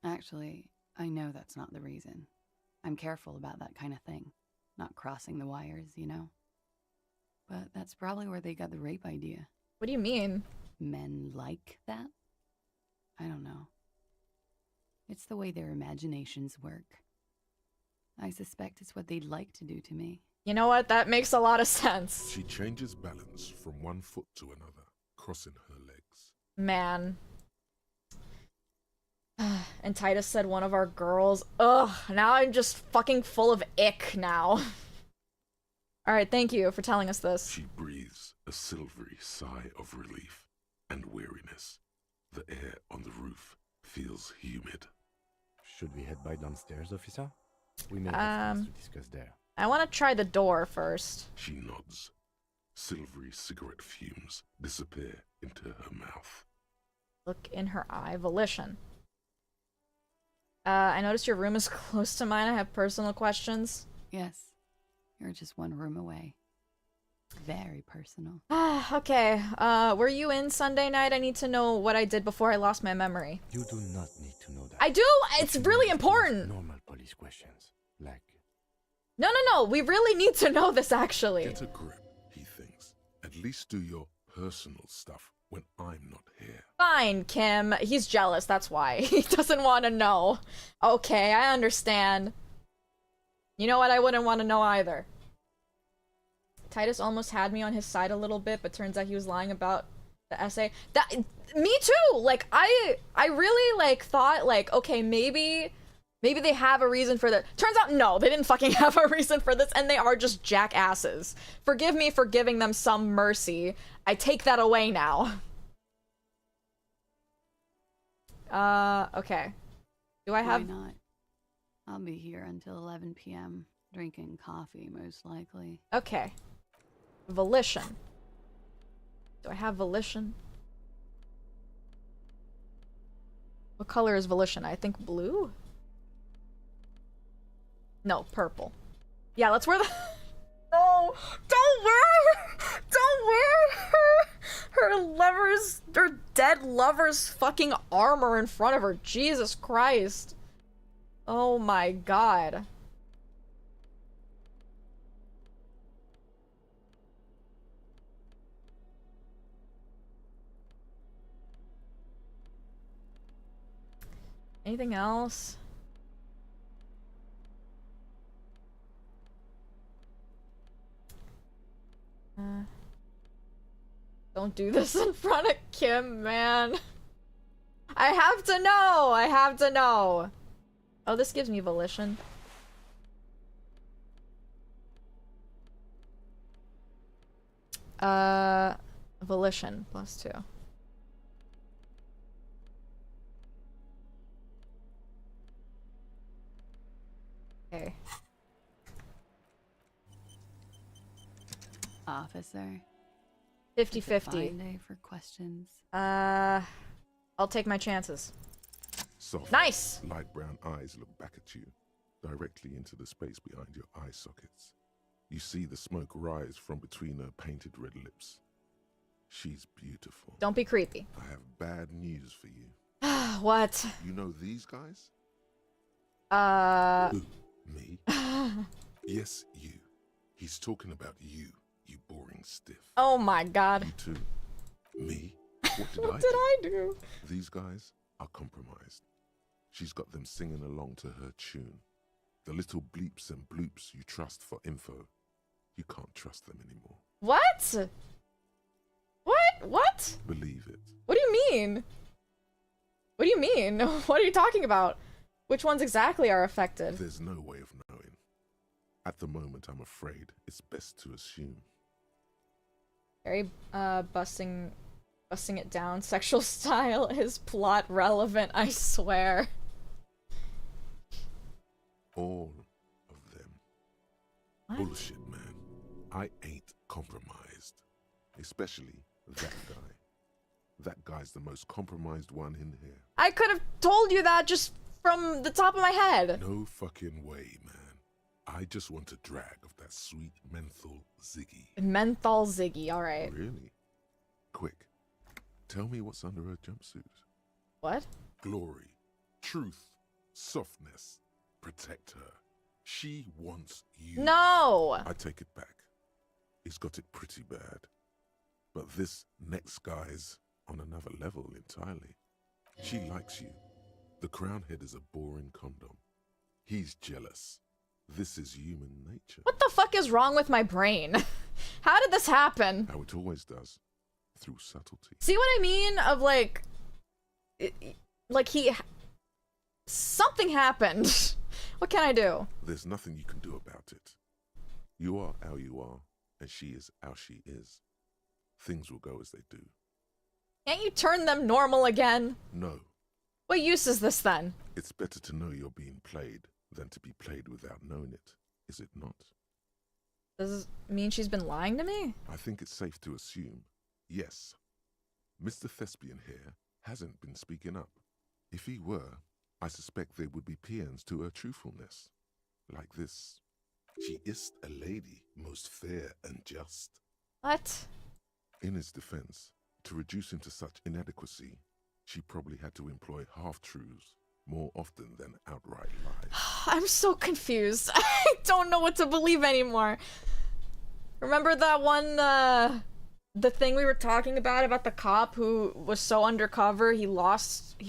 Actually, I know that's not the reason. I'm careful about that kind of thing. Not crossing the wires, you know? But that's probably where they got the rape idea. What do you mean? Men like that? I don't know. It's the way their imaginations work. I suspect it's what they'd like to do to me. You know what? That makes a lot of sense. She changes balance from one foot to another, crossing her legs. Man. And Titus said one of our girls. Ugh, now I'm just fucking full of ick now. Alright, thank you for telling us this. She breathes a silvery sigh of relief and weariness. The air on the roof feels humid. Should we head by downstairs, officer? We may have things to discuss there. I want to try the door first. She nods. Silvery cigarette fumes disappear into her mouth. Look in her eye. Volition. I noticed your room is close to mine. I have personal questions. Yes. You're just one room away. Very personal. Okay. Were you in Sunday night? I need to know what I did before I lost my memory. You do not need to know that. I do! It's really important! Normal police questions, like... No, we really need to know this, actually. Get a grip, he thinks. At least do your personal stuff when I'm not here. Fine, Kim. He's jealous, that's why. He doesn't want to know. Okay, I understand. You know what? I wouldn't want to know either. Titus almost had me on his side a little bit, but turns out he was lying about the essay. Me too! Like, I really, like, thought, like, okay, maybe they have a reason for that. Turns out, no, they didn't fucking have a reason for this, and they are just jackasses. Forgive me for giving them some mercy. I take that away now. Okay. Do I have... Why not? I'll be here until 11 p.m. drinking coffee, most likely. Okay. Volition. Do I have volition? What color is volition? I think blue? No, purple. Yeah, let's wear the... No! Don't wear her lover's... her dead lover's fucking armor in front of her. Jesus Christ. Oh my god. Anything else? Don't do this in front of Kim, man. I have to know! I have to know! Oh, this gives me volition. Volition, +2. Okay. Officer. 50-50. Fine day for questions. I'll take my chances. Soft, nice! light brown eyes look back at you, directly into the space behind your eye sockets. You see the smoke rise from between her painted red lips. She's beautiful. Don't be creepy. I have bad news for you. What? You know these guys? Who? Me? Yes, you. He's talking about you, you boring stiff. Oh my god. You too. Me? What did What I did I do? These guys are compromised. She's got them singing along to her tune. The little bleeps and bloops you trust for info. You can't trust them anymore. What? What? Believe it. What do you mean? What do you mean? What are you talking about? Which ones exactly are affected? There's no way of knowing. At the moment, I'm afraid it's best to assume. Very, busting it down. Sexual style is plot relevant, I swear. All of them. What? Bullshit, man. I ain't compromised. Especially that guy. That guy's the most compromised one in here. I could have told you that just from the top of my head. No fucking way, man. I just want a drag of that sweet menthol Ziggy. Menthol Ziggy, alright. Really? Quick. Tell me what's under her jumpsuit. What? Glory. Truth. Softness. Protect her. She wants you. No! I take it back. He's got it pretty bad. But this next guy's on another level entirely. She likes you. The crown head is a boring condom. He's jealous. This is human nature. What the fuck is wrong with my brain? How did this happen? How it always does. Through subtlety. See what I mean? Of like something happened. What can I do? There's nothing you can do about it. You are how you are, and she is how she is. Things will go as they do. Can't you turn them normal again? No. What use is this then? It's better to know you're being played than to be played without knowing it, is it not? Does this mean she's been lying to me? I think it's safe to assume, yes. Mr. Thespian here hasn't been speaking up. If he were, I suspect there would be paeans to her truthfulness. Like this. She is a lady, most fair and just. What? In his defense, to reduce him to such inadequacy, she probably had to employ half-truths more often than outright lies. I'm so confused. I don't know what to believe anymore. Remember that one, the thing we were talking about the cop who was so undercover he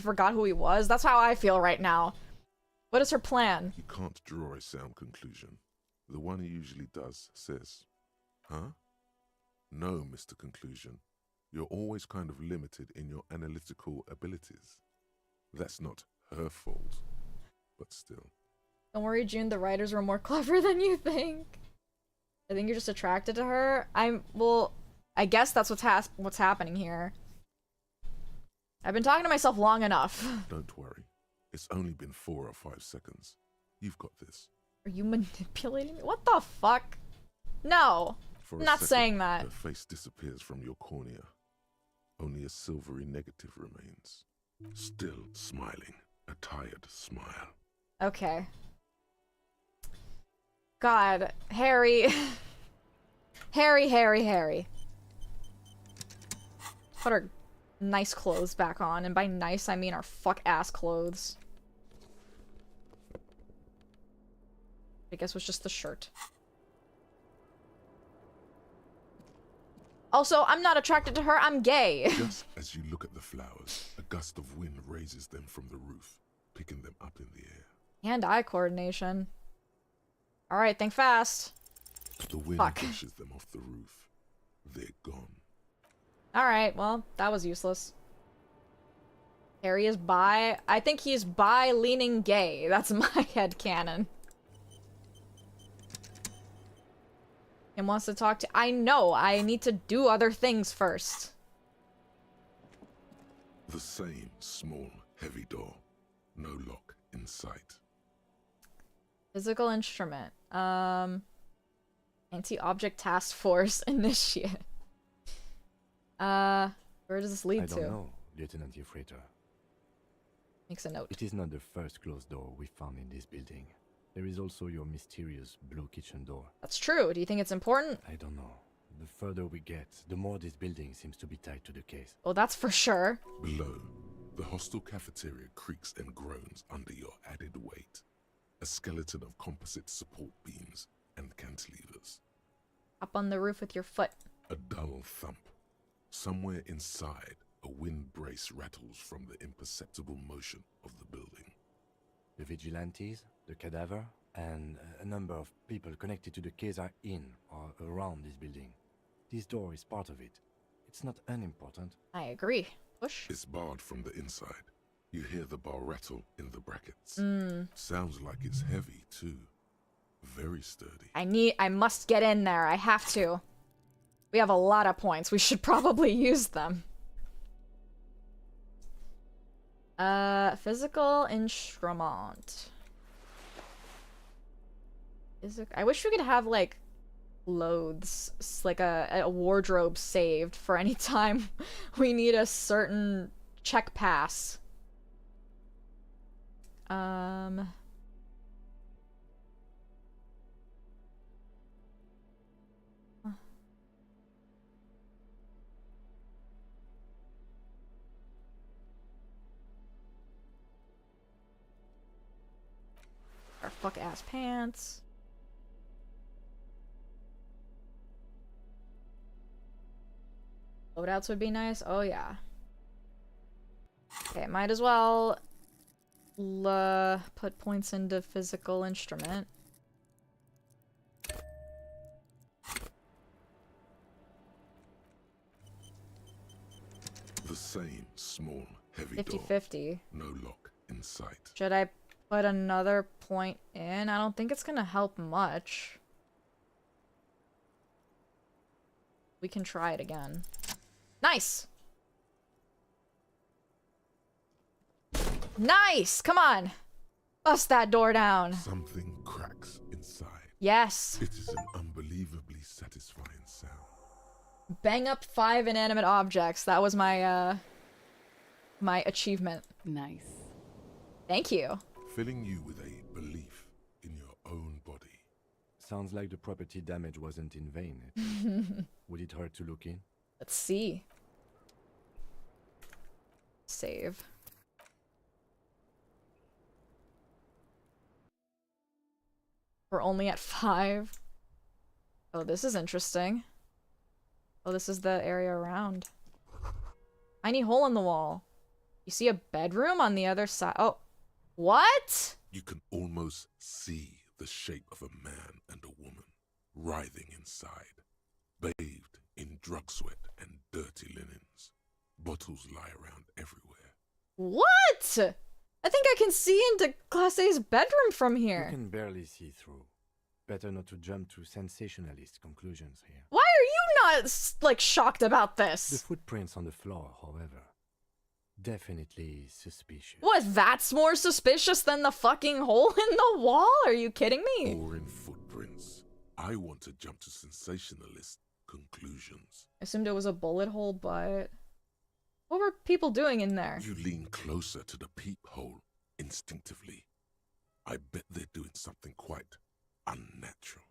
forgot who he was? That's how I feel right now. What is her plan? You can't draw a sound conclusion. The one he usually does says, huh? No, Mr. Conclusion. You're always kind of limited in your analytical abilities. That's not her fault, but still. Don't worry, June, the writers were more clever than you think. I think you're just attracted to her. I guess that's what's happening here. I've been talking to myself long enough. Don't worry. It's only been 4 or 5 seconds. You've got this. Are you manipulating me? What the fuck? No. For I'm a not second, saying that. Her face disappears from your cornea. Only a silvery negative remains. Still smiling. A tired smile. Okay. God. Harry. Harry. Put our nice clothes back on. And by nice, I mean our fuck-ass clothes. I guess it was just the shirt. Also, I'm not attracted to her, I'm gay. Just as you look at the flowers, a gust of wind raises them from the roof, picking them up in the air. Hand-eye coordination. Alright, think fast. The wind brushes them off the roof. They're gone. Alright, well, that was useless. Harry is bi. I think he's bi-leaning gay. That's my headcanon. And wants to talk to- I know, I need to do other things first. The same small, heavy door. No lock in sight. Physical instrument. Anti-object task force initiate. Where does this lead to? I don't know, Lieutenant Euphrata. Makes a note. It is not the first closed door we found in this building. There is also your mysterious blue kitchen door. That's true. Do you think it's important? I don't know. The further we get, the more this building seems to be tied to the case. Well, that's for sure. Below, the hostel cafeteria creaks and groans under your added weight. A skeleton of composite support beams and cantilevers. Up on the roof with your foot. A dull thump. Somewhere inside, a wind brace rattles from the imperceptible motion of the building. The vigilantes, the cadaver, and a number of people connected to the case are in or around this building. This door is part of it. It's not unimportant. I agree. Push. It's barred from the inside. You hear the bar rattle in the brackets. Sounds like it's heavy, too. Very sturdy. I must get in there. I have to. We have a lot of points. We should probably use them. Physical instrument. I wish we could have, like, clothes, like a wardrobe saved for any time we need a certain check pass. Our fuck-ass pants. Loadouts would be nice. Oh, yeah. Okay, might as well put points into physical instrument. The same small, heavy 50-50. door. No lock in sight. Should I put another point in? I don't think it's gonna help much. We can try it again. Nice! Nice! Come on! Bust that door down. Something cracks inside. Yes. It is an unbelievably satisfying sound. Bang up 5 inanimate objects. That was my, my achievement. Nice. Thank you. Filling you with a belief in your own body. Sounds like the property damage wasn't in vain. Would it hurt to look in? Let's see. Save. We're only at 5. Oh, this is interesting. Oh, this is the area around. Tiny hole in the wall. You see a bedroom on the other side. Oh, what? You can almost see the shape of a man and a woman writhing inside, bathed in drug sweat and dirty linens. Bottles lie around everywhere. What? I think I can see into Class A's bedroom from here. You can barely see through. Better not to jump to sensationalist conclusions here. Why are you not, like, shocked about The this? footprints on the floor, however. Definitely suspicious. What, that's more suspicious than the fucking hole in the wall? Are you kidding me? Or in footprints. I want to jump to sensationalist conclusions. I assumed it was a bullet hole, but... What were people doing in there? You lean closer to the peephole instinctively. I bet they're doing something quite unnatural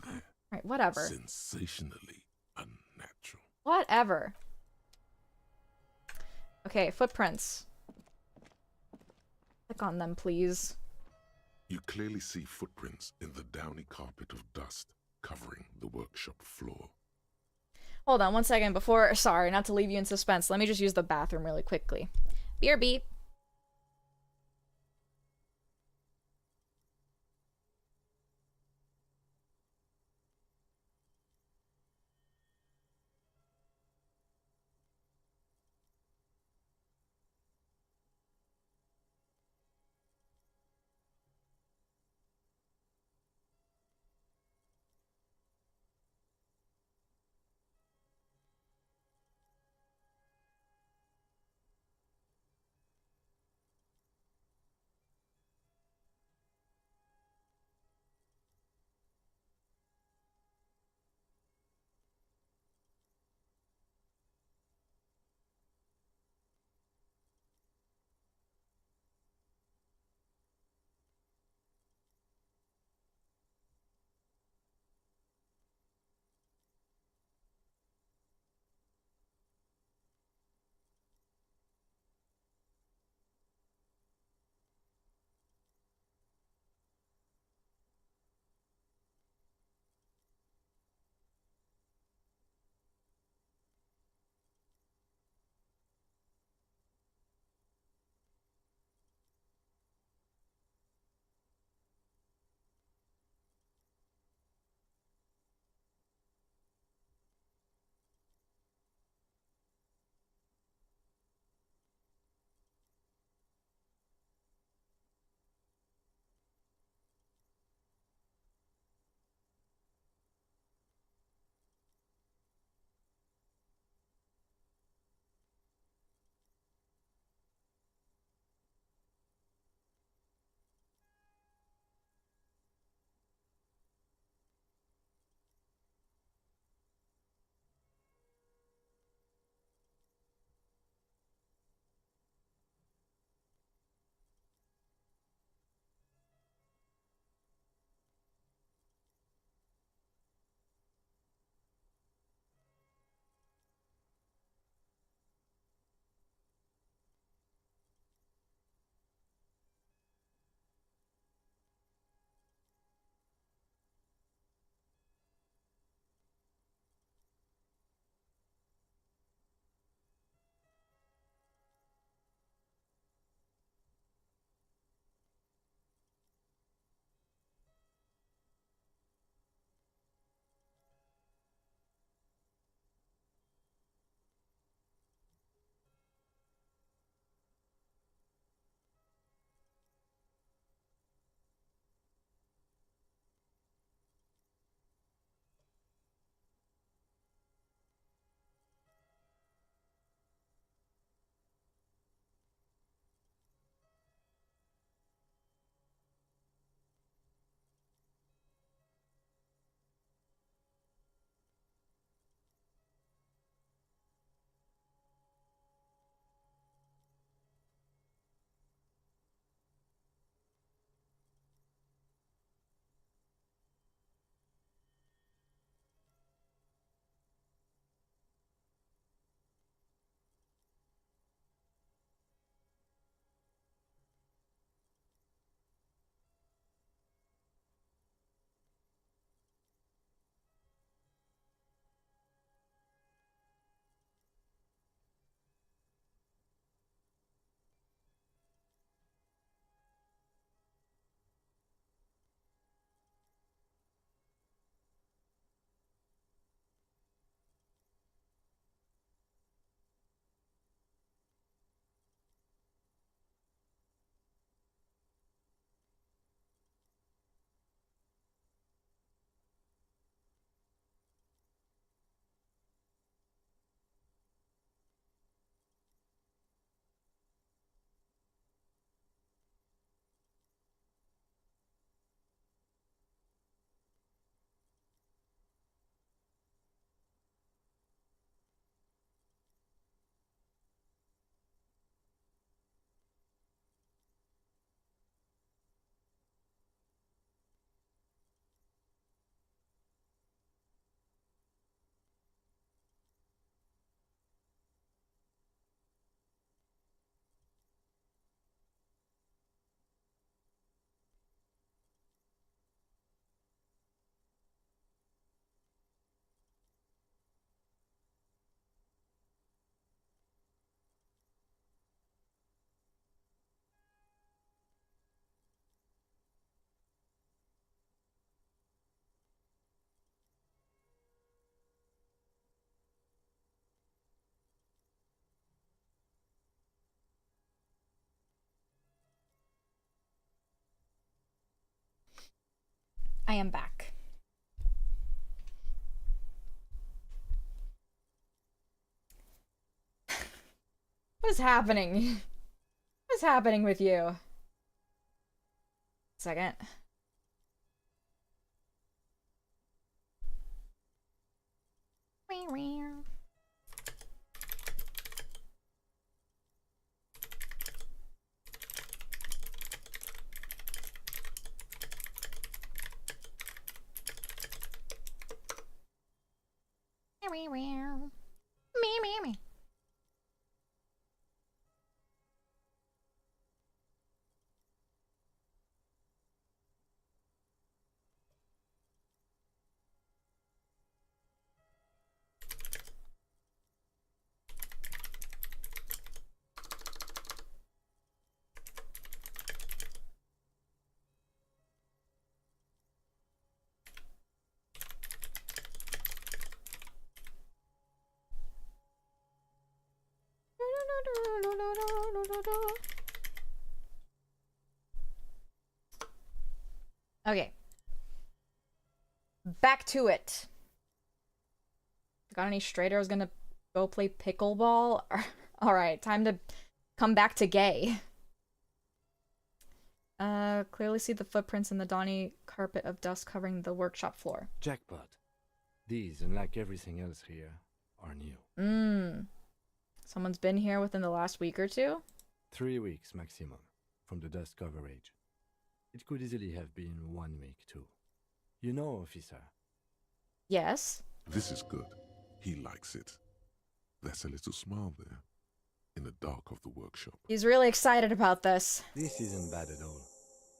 there. Right, whatever. Sensationally unnatural. Whatever. Okay, footprints. Click on them, please. You clearly see footprints in the downy carpet of dust covering the workshop floor. Hold on one second before... Sorry, not to leave you in suspense. Let me just use the bathroom really quickly. BRB. I am back. What is happening? What is happening with you? Second. Me. Okay. Back to it. Got any straight? I was gonna go play pickleball. Alright, time to come back to gay. Clearly see the footprints in the dawny carpet of dust covering the workshop floor. Jackpot. These, unlike everything else here, are new. Someone's been here within the last week or two? 3 weeks maximum, from the dust coverage. It could easily have been 1 week too. You know, officer. Yes. This is good. He likes it. There's a little smile there, in the dark of the workshop. He's really excited about this. This isn't bad at all.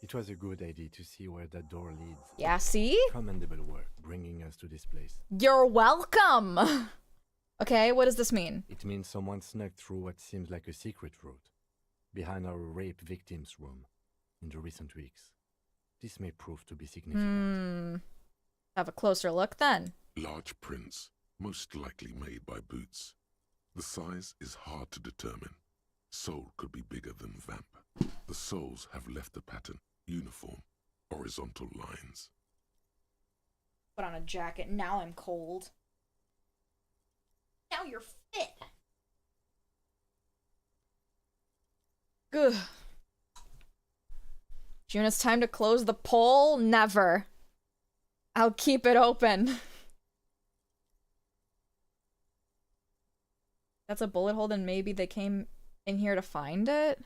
It was a good idea to see where that door leads. Yeah, see? Commendable work, bringing us to this place. You're welcome! Okay, what does this mean? It means someone snuck through what seems like a secret route, behind our rape victim's room, in the recent weeks. This may prove to be significant. Have a closer look then. Large prints, most likely made by boots. The size is hard to determine. Sole could be bigger than vamp. The soles have left a pattern, uniform, horizontal lines. Put on a jacket, now I'm cold. Now you're fit. Good. June, it's time to close the poll? Never. I'll keep it open. That's a bullet hole, then maybe they came in here to find it?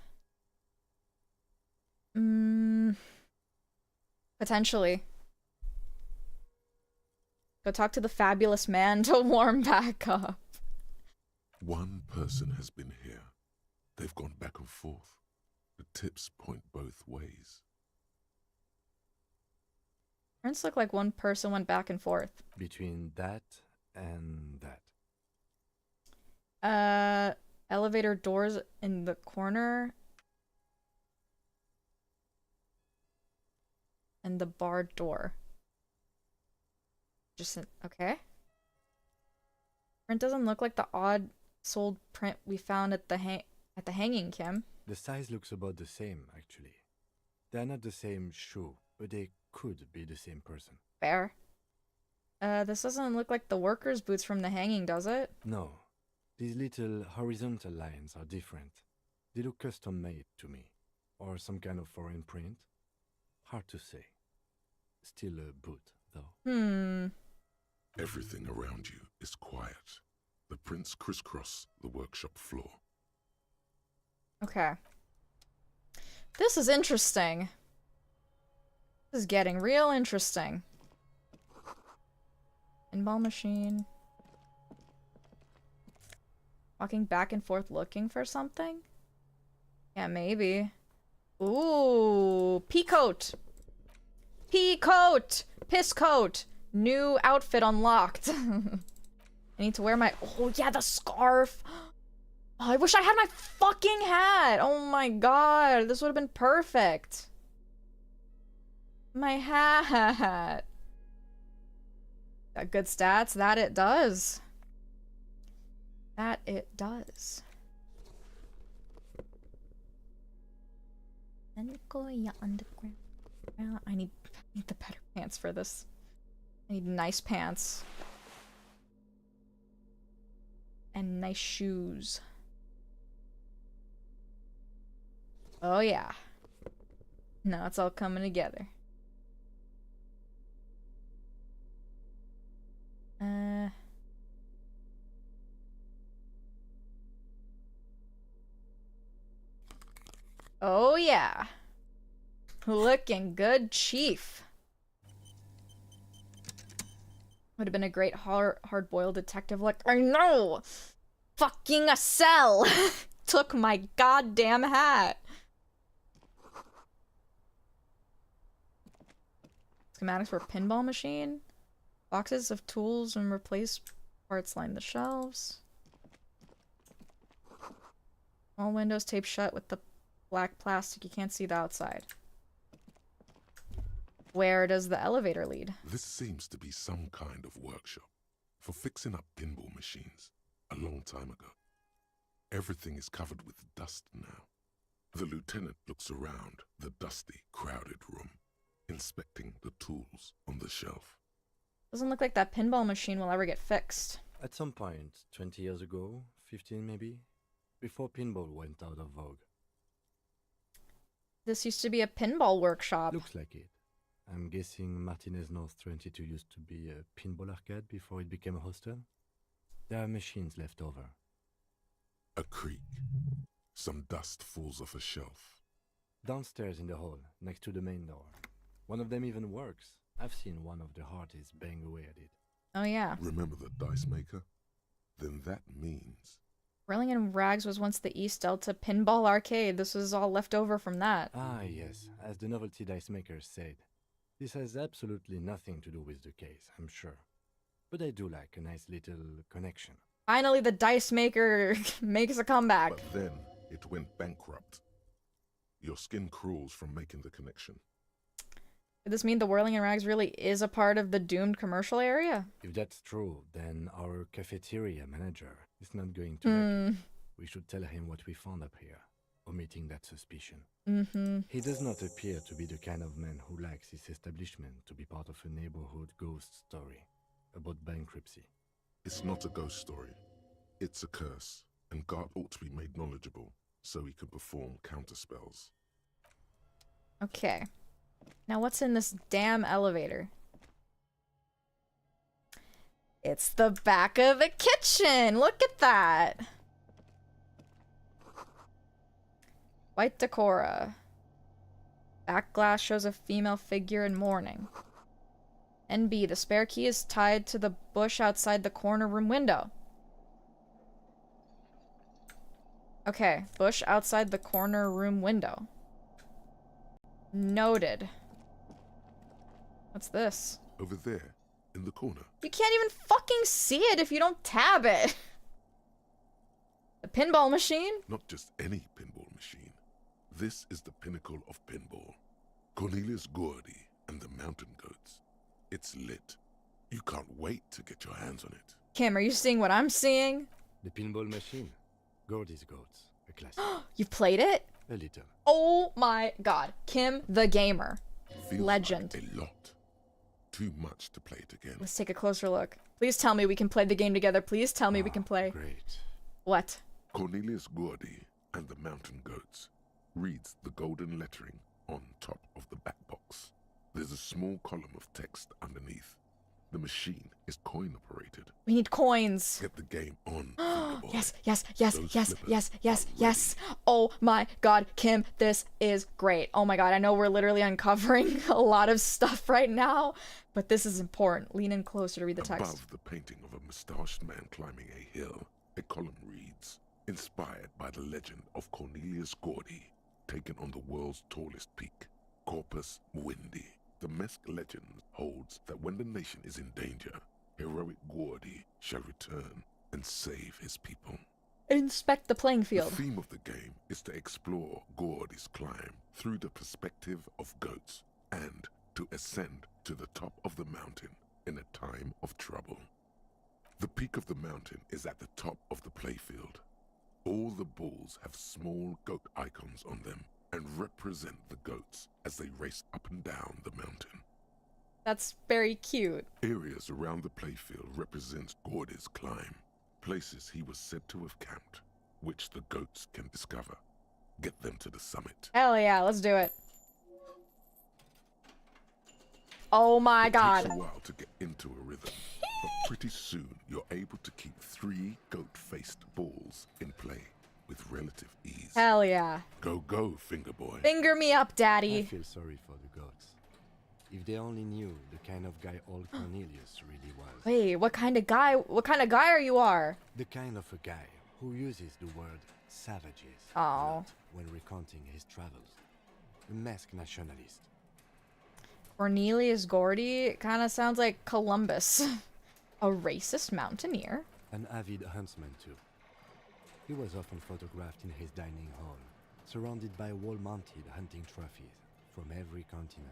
Potentially. Go talk to the fabulous man to warm back up. One person has been here. They've gone back and forth. The tips point both ways. Prints look like one person went back and forth. Between that and that. Elevator doors in the corner. And the barred door. Okay. Print doesn't look like the odd sold print we found at the hanging, Kim. The size looks about the same, actually. They're not the same shoe, but they could be the same person. Fair. This doesn't look like the workers' boots from the hanging, does it? No. These little horizontal lines are different. They look custom-made to me. Or some kind of foreign print. Hard to say. Still a boot, though. Everything around you is quiet. The prints crisscross the workshop floor. Okay. This is interesting. This is getting real interesting. Pinball machine. Walking back and forth looking for something? Yeah, maybe. Ooh, pea coat. Pea coat! Piss coat! New outfit unlocked. I need to wear my... Oh, yeah, the scarf. Oh, I wish I had my fucking hat. Oh my god, this would have been perfect. My hat. Got good stats? That it does. That it does. Underground. Well, I need the better pants for this. I need nice pants. And nice shoes. Oh yeah. Now it's all coming together. Oh yeah. Looking good, Chief. Would have been a great hard-boiled detective like, I know! Fucking a cell! Took my goddamn hat! Schematics for a pinball machine. Boxes of tools and replaced parts line the shelves. All windows taped shut with the black plastic. You can't see the outside. Where does the elevator lead? This seems to be some kind of workshop for fixing up pinball machines a long time ago. Everything is covered with dust now. The lieutenant looks around the dusty, crowded room, inspecting the tools on the shelf. Doesn't look like that pinball machine will ever get fixed. At some point, 20 years ago, 15 maybe, before pinball went out of vogue. This used to be a pinball workshop. Looks like it. I'm guessing Martinez North 22 used to be a pinball arcade before it became a hostel. There are machines left over. A creak. Some dust falls off a shelf. Downstairs in the hall, next to the main door. One of them even works. I've seen one of the hearties bang away at it. Oh yeah. Remember the dice maker? Then that means... Whirling and Rags was once the East Delta Pinball Arcade. This was all left over from that. Ah yes, as the novelty dice makers said. This has absolutely nothing to do with the case, I'm sure. But I do like a nice little connection. Finally, the dice maker makes a comeback. But then it went bankrupt. Your skin crawls from making the connection. Does this mean the Whirling and Rags really is a part of the doomed commercial area? If that's true, then our cafeteria manager is not going to like it. We should tell him what we found up here, omitting that suspicion. He does not appear to be the kind of man who likes his establishment to be part of a neighborhood ghost story about bankruptcy. It's not a ghost story. It's a curse, and God ought to be made knowledgeable so he can perform counterspells. Okay. Now what's in this damn elevator? It's the back of the kitchen! Look at that! White decora. Back glass shows a female figure in mourning. NB, the spare key is tied to the bush outside the corner room window. Okay, bush outside the corner room window. Noted. What's this? Over there, in the corner. You can't even fucking see it if you don't tab it. The pinball machine? Not just any pinball machine. This is the pinnacle of pinball. Cornelius Gordy and the Mountain Goats. It's lit. You can't wait to get your hands on it. Kim, are you seeing what I'm seeing? The pinball machine. Gordy's Goats. A classic. You've played it? A little. Oh my god. Kim the gamer. Feels Legend. Like a lot. Too much to play it again. Let's take a closer look. Please tell me we can play the game together. Please tell me we can play. Great. What? Cornelius Gordy and the Mountain Goats reads the golden lettering on top of the back box. There's a small column of text underneath. The machine is coin operated. We need coins. Get the game on. Yes, yes, yes, yes, yes, yes, yes. Oh my god, Kim, this is great. Oh my god, I know we're literally uncovering a lot of stuff right now, but this is important. Lean in closer to read the text. Above the painting of a mustached man climbing a hill, a column reads, inspired by the legend of Cornelius Gordy, taken on the world's tallest peak, Corpus Mundi. The Mesk legend holds that when the nation is in danger, heroic Gordy shall return and save his people. Inspect the playing field. The theme of the game is to explore Gordy's climb through the perspective of goats and to ascend to the top of the mountain in a time of trouble. The peak of the mountain is at the top of the playfield. All the balls have small goat icons on them, and represent the goats as they race up and down the mountain. That's very cute. Areas around the playfield represent Gordy's climb, places he was said to have camped, which the goats can discover. Get them to the summit. Hell yeah, let's do it. Oh my god. It takes a while to get into a rhythm, but pretty soon you're able to keep 3 goat-faced balls in play with relative ease. Hell yeah. Go, finger boy. Finger me up, daddy. I feel sorry for the goats. If they only knew the kind of guy old Cornelius really was. Wait, what kind of guy are you are? The kind of a guy who uses the word savages Oh. a lot when recounting his travels. A masked nationalist. Cornelius Gordy kind of sounds like Columbus. A racist mountaineer. An avid huntsman too. He was often photographed in his dining hall, surrounded by wall-mounted hunting trophies from every continent.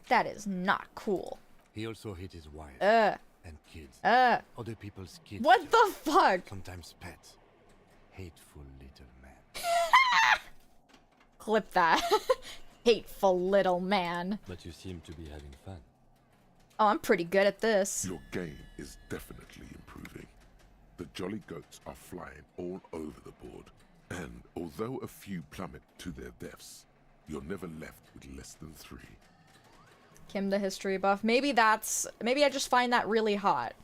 That is not cool. He also hit his wife and kids. Other people's kids. What the fuck? Sometimes pets. Hateful little man. Clip that. Hateful little man. But you seem to be having fun. Oh, I'm pretty good at this. Your game is definitely improving. The jolly goats are flying all over the board, and although a few plummet to their deaths, you're never left with less than 3. Kim the history buff. Maybe I just find that really hot.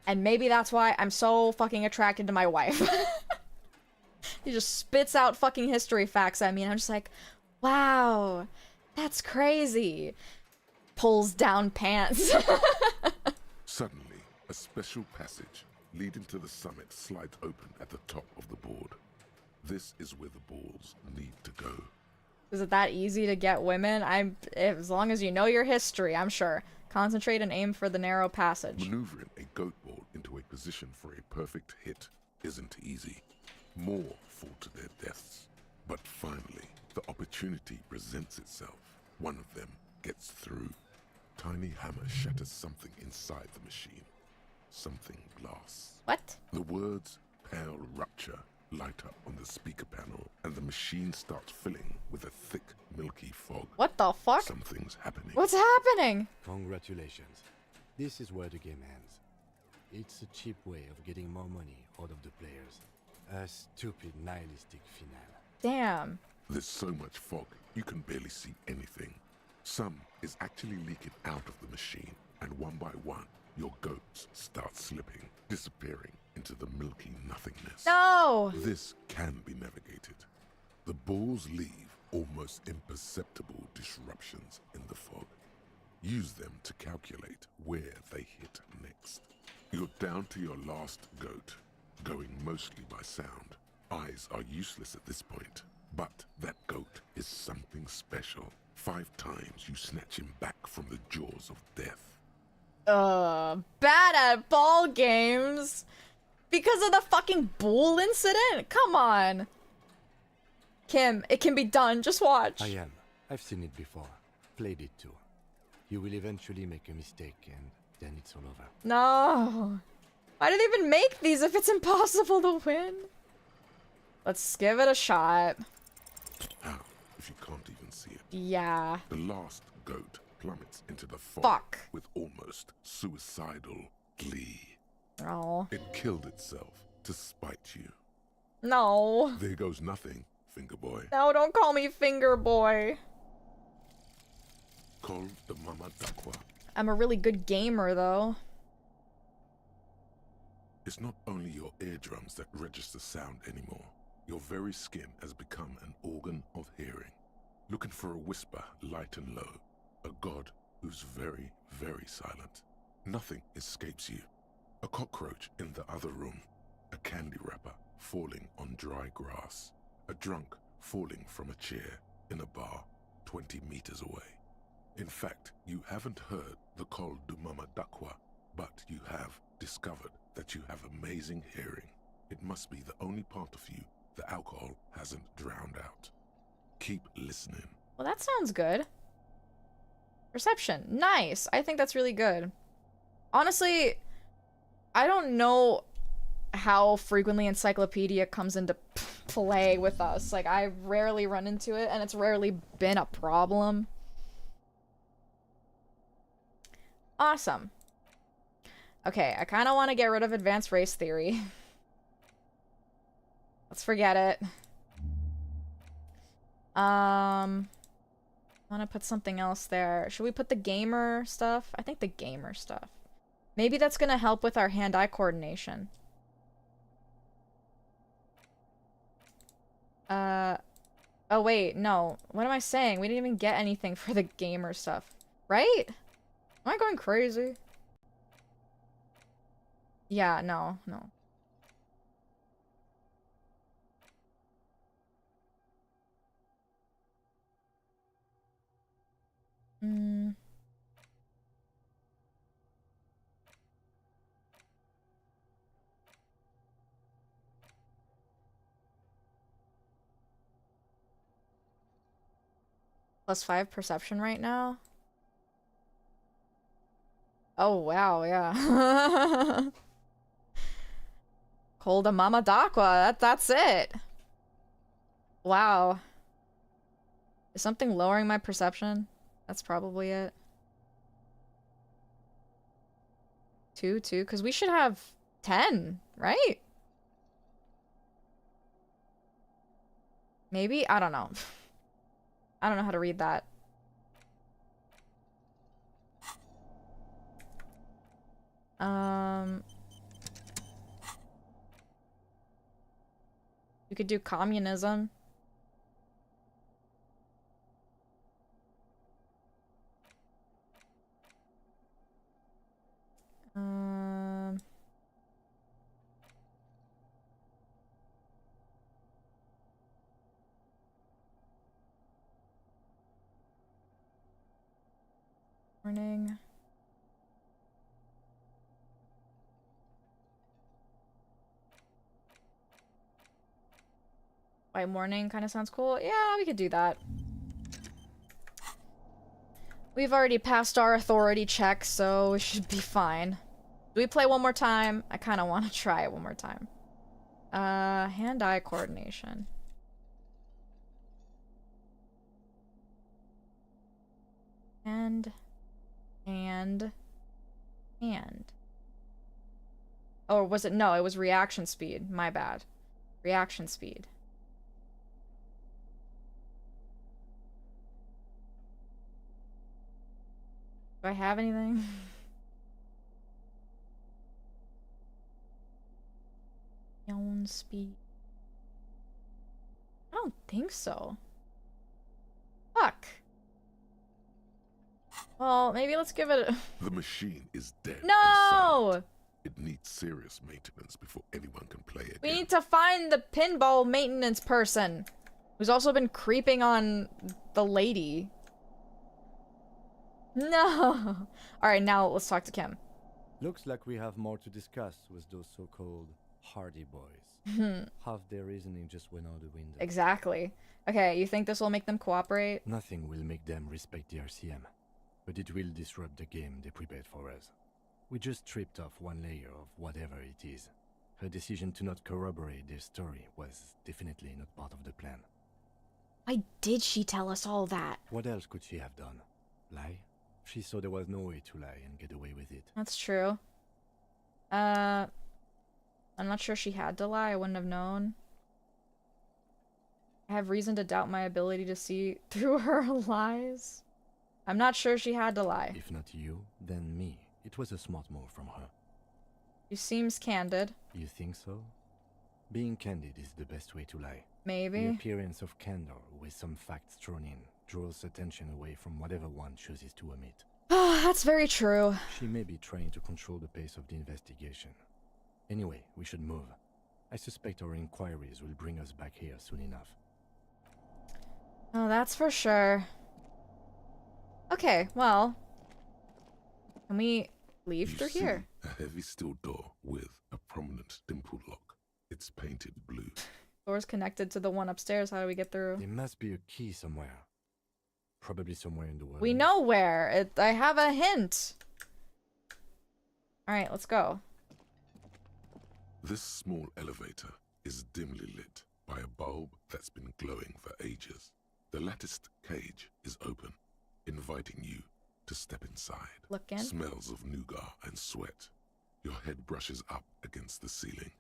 And maybe that's why I'm so fucking attracted to my wife. He just spits out fucking history facts at me and I'm just like, wow, that's crazy. Pulls down pants. Suddenly, a special passage leading to the summit slides open at the top of the board. This is where the balls need to go. Is it that easy to get women? As long as you know your history, I'm sure. Concentrate and aim for the narrow passage. Maneuvering a goat ball into a position for a perfect hit isn't easy. More fall to their deaths. But finally, the opportunity presents itself. One of them gets through. Tiny hammer shatters something inside the machine. Something glass. What? The words "pale rupture" light up on the speaker panel, and the machine starts filling with a thick, milky fog. What the fuck? Something's happening. What's happening? Congratulations. This is where the game ends. It's a cheap way of getting more money out of the players. A stupid, nihilistic finale. Damn. There's so much fog, you can barely see anything. Some is actually leaking out of the machine, and one by one, your goats start slipping, disappearing into the milky nothingness. No! This can be navigated. The balls leave almost imperceptible disruptions in the fog. Use them to calculate where they hit next. You're down to your last goat, going mostly by sound. Eyes are useless at this point, but that goat is something special. 5 times you snatch him back from the jaws of death. Bad at ball games? Because of the fucking bull incident? Come on. Kim, it can be done, just watch. I am. I've seen it before. Played it too. You will eventually make a mistake and then it's all over. No. Why do they even make these if it's impossible to win? Let's give it a shot. How, if you can't even see it? Yeah. The last goat plummets into the fog Fuck. with almost suicidal glee. Oh. It killed itself to spite you. No. There goes nothing, finger boy. No, don't call me finger boy. Call the mama dakwa. I'm a really good gamer, though. It's not only your eardrums that register sound anymore. Your very skin has become an organ of hearing. Looking for a whisper, light and low. A god who's very, very silent. Nothing escapes you. A cockroach in the other room. A candy wrapper falling on dry grass. A drunk falling from a chair in a bar 20 meters away. In fact, you haven't heard the call du mama dakwa, but you have discovered that you have amazing hearing. It must be the only part of you the alcohol hasn't drowned out. Keep listening. Well, that sounds good. Perception. Nice. I think that's really good. Honestly, I don't know how frequently Encyclopedia comes into play with us. Like, I rarely run into it, and it's rarely been a problem. Awesome. Okay, I kind of want to get rid of advanced race theory. Let's forget it. I want to put something else there. Should we put the gamer stuff? I think the gamer stuff. Maybe that's gonna help with our hand-eye coordination. Oh wait, no. What am I saying? We didn't even get anything for the gamer stuff. Right? Am I going crazy? Yeah, no. +5 perception right now? Oh, wow, yeah. Cold a Mama Dakwa, that's it. Wow. Is something lowering my perception? That's probably it. 2, because we should have 10, right? Maybe? I don't know. I don't know how to read that. You could do communism. Morning. White morning kind of sounds cool. Yeah, we could do that. We've already passed our authority check, so we should be fine. Do we play one more time? I kind of want to try it one more time. Hand-eye coordination. Hand. Oh, was it? No, it was reaction speed. My bad. Reaction speed. Do I have anything? Yawn speed. I don't think so. Fuck. Well, maybe let's give it a... The machine is dead. No! It needs serious maintenance before anyone can play it. We need to find the pinball maintenance person who's also been creeping on the lady. No! Alright, now let's talk to Kim. Looks like we have more to discuss with those so-called Hardy Boys. Half their reasoning just went out the window. Exactly. Okay, you think this will make them cooperate? Nothing will make them respect the RCM, but it will disrupt the game they prepared for us. We just stripped off one layer of whatever it is. Her decision to not corroborate their story was definitely not part of the plan. Why did she tell us all that? What else could she have done? Lie? She saw there was no way to lie and get away with it. That's true. I'm not sure she had to lie. I wouldn't have known. I have reason to doubt my ability to see through her lies. I'm not sure she had to lie. If not you, then me. It was a smart move from her. She seems candid. You think so? Being candid is the best way to lie. Maybe. The appearance of candor with some facts thrown in draws attention away from whatever one chooses to omit. That's very true. She may be trying to control the pace of the investigation. Anyway, we should move. I suspect our inquiries will bring us back here soon enough. Oh, that's for sure. Okay, well... Can we leave through here? A heavy steel door with a prominent dimple lock. It's painted blue. Door's connected to the one upstairs. How do we get through? There must be a key somewhere. Probably somewhere in the world. We know where. I have a hint. Alright, let's go. This small elevator is dimly lit by a bar that's been glowing for ages. The latticed cage is open, inviting you to step inside. Look in. Smells of nougat and sweat. Your head brushes up against the ceiling.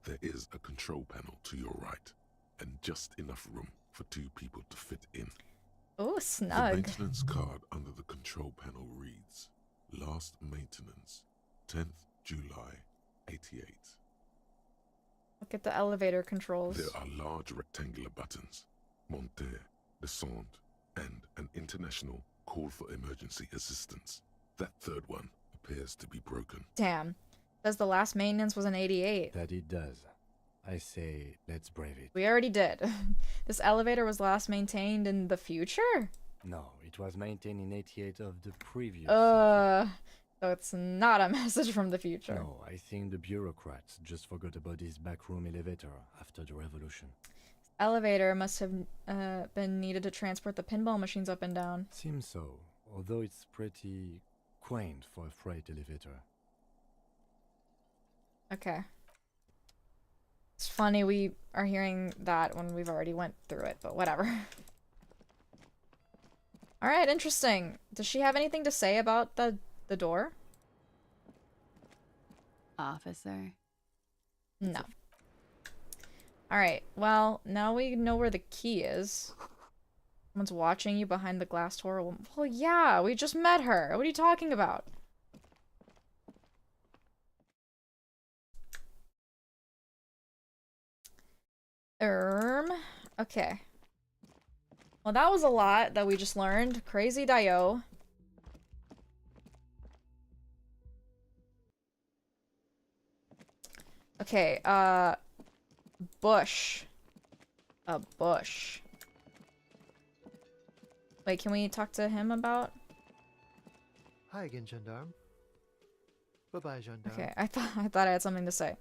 There is a control panel to your right, and just enough room for 2 people to fit in. Oh, The snug. maintenance card under the control panel reads, Last maintenance, 10th July, 88. Look at the elevator controls. There are large rectangular buttons, monter, descend, and an international call for emergency assistance. That third one appears to be broken. Damn. Says the last maintenance was in 88. That it does. I say, let's brave it. We already did. This elevator was last maintained in the future? No, it was maintained in 88 of the previous. So it's not a message from the future. No, I think the bureaucrats just forgot about this backroom elevator after the revolution. Elevator must have been needed to transport the pinball machines up and down. Seems so, although it's pretty quaint for a freight elevator. Okay. It's funny we are hearing that when we've already went through it, but whatever. Alright, interesting. Does she have anything to say about the door? Officer? No. Alright, well, now we know where the key is. Someone's watching you behind the glass door. Well, yeah, we just met her. What are you talking about? Okay. Well, that was a lot that we just learned. Crazy Dio. Okay, bush. A bush. Wait, can we talk to him about? Hi again, gendarme. Bye-bye, gendarme. Okay, I thought I had something to say.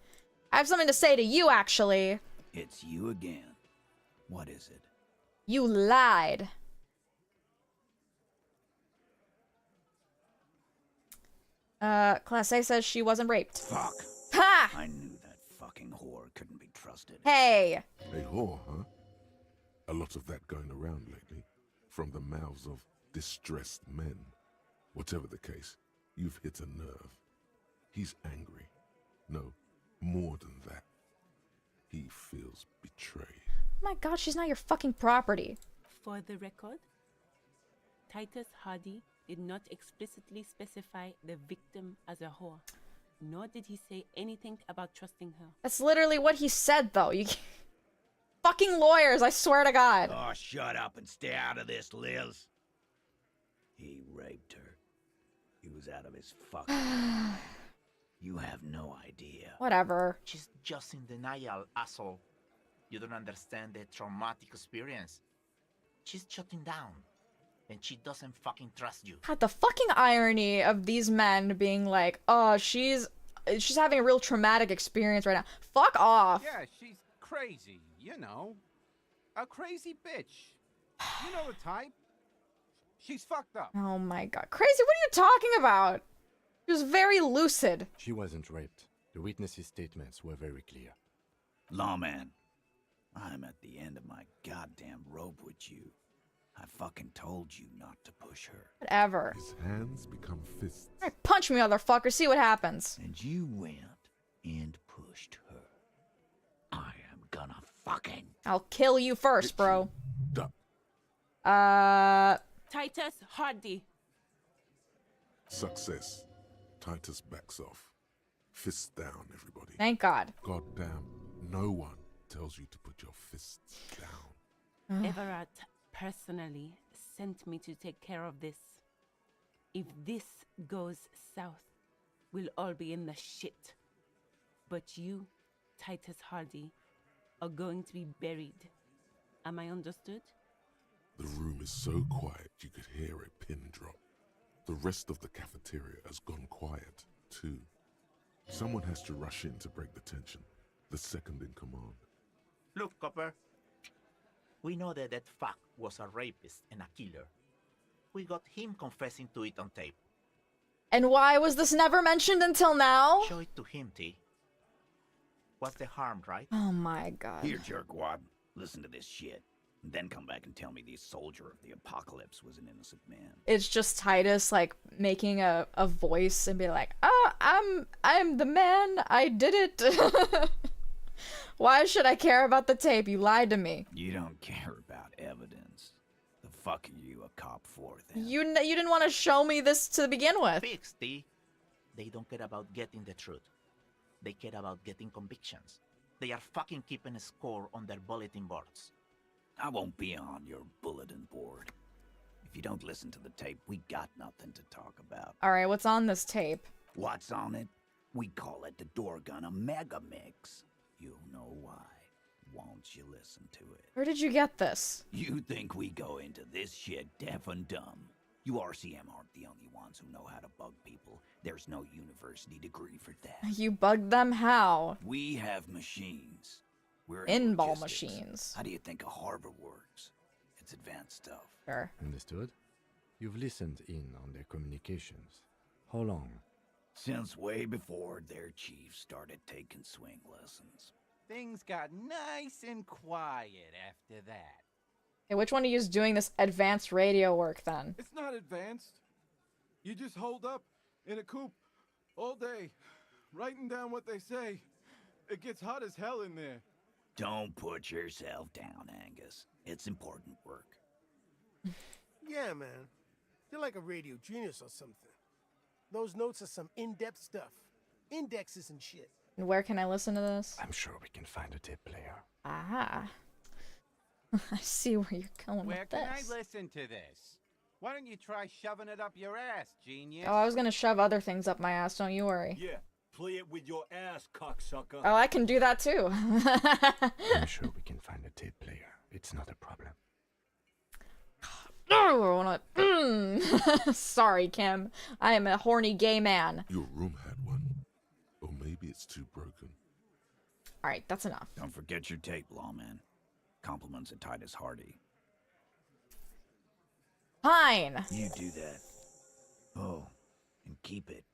I have something to say to you, actually. It's you again. What is it? You lied. Class A says she wasn't raped. Fuck. Ha! I knew that fucking whore couldn't be trusted. Hey! A whore, huh? A lot of that going around lately. From the mouths of distressed men. Whatever the case, you've hit a nerve. He's angry. No, more than that. He feels betrayed. Oh my god, she's not your fucking property. For the record, Titus Hardy did not explicitly specify the victim as a whore, nor did he say anything about trusting her. That's literally what he said, though. You fucking lawyers, I swear to God. Oh, shut up and stay out of this, Liz. He raped her. He was out of his fucking mind. You have no idea. Whatever. She's just in denial, asshole. You don't understand the traumatic experience. She's shutting down. And she doesn't fucking trust you. God, the fucking irony of these men being like, oh, she's having a real traumatic experience right now. Fuck off. Yeah, she's crazy, you know. A crazy bitch. You know the type. She's fucked up. Oh my god. Crazy, what are you talking about? She was very lucid. She wasn't raped. The witnesses' statements were very clear. Lawman, I'm at the end of my goddamn rope with you. I fucking told you not to push her. Whatever. His hands become fists. Alright, punch me, motherfucker. See what happens. And you went and pushed her. I am gonna fucking... I'll kill you first, bro. Duck. Titus Hardy. Success. Titus backs off. Fists down, everybody. Thank God. Goddamn, no one tells you to put your fists down. Everett personally sent me to take care of this. If this goes south, we'll all be in the shit. But you, Titus Hardy, are going to be buried. Am I understood? The room is so quiet you could hear a pin drop. The rest of the cafeteria has gone quiet, too. Someone has to rush in to break the tension. The second in command. Look, Copper. We know that fuck was a rapist and a killer. We got him confessing to it on tape. And why was this never mentioned until now? Show it to him, T. What's the harm, right? Oh my god. Here, jerkwad. Listen to this shit, and then come back and tell me the soldier of the apocalypse was an innocent man. It's just Titus like making a voice and be like, "Oh, I'm the man. I did it." Why should I care about the tape? You lied to me. You don't care about evidence. The fuck are you a cop for then? You didn't want to show me this to begin with. Fix, T. They don't care about getting the truth. They care about getting convictions. They are fucking keeping a score on their bulletin boards. I won't be on your bulletin board. If you don't listen to the tape, we got nothing to talk about. All right, what's on this tape? What's on it? We call it the door gun a mega mix. You'll know why. Won't you listen to it? Where did you get this? You think we go into this shit deaf and dumb? You RCM aren't the only ones who know how to bug people. There's no university degree for that. You bugged them how? We have machines. We're Pinball logistics. machines. How do you think a harbor works? It's advanced stuff. Sure. Understood? You've listened in on their communications. How long? Since way before their chief started taking swing lessons. Things got nice and quiet after that. Okay, which one of you is doing this advanced radio work then? It's not advanced. You just hold up in a coop all day, writing down what they say. It gets hot as hell in there. Don't put yourself down, Angus. It's important work. Yeah, man. You're like a radio genius or something. Those notes are some in-depth stuff. Indexes and shit. And where can I listen to this? I'm sure we can find a tape player. Ah. I see where you're going Where with can this. I listen to this? Why don't you try shoving it up your ass, genius? Oh, I was gonna shove other things up my ass, don't you worry. Yeah, play it with your ass, cocksucker. Oh, I can do that too. I'm sure we can find a tape player. It's not a problem. Sorry, Kim. I am a horny gay man. Your room had one. Or maybe it's too broken. Alright, that's enough. Don't forget your tape, lawman. Compliments of Titus Hardy. Fine. You do that. Oh, and keep it.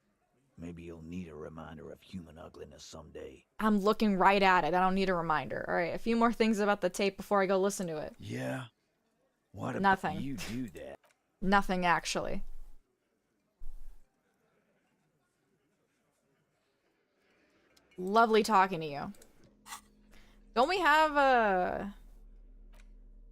Maybe you'll need a reminder of human ugliness someday. I'm looking right at it. I don't need a reminder. Alright, a few more things about the tape before I go listen to it. Yeah? What about Nothing. you do that? Nothing, actually. Lovely talking to you. Don't we have a...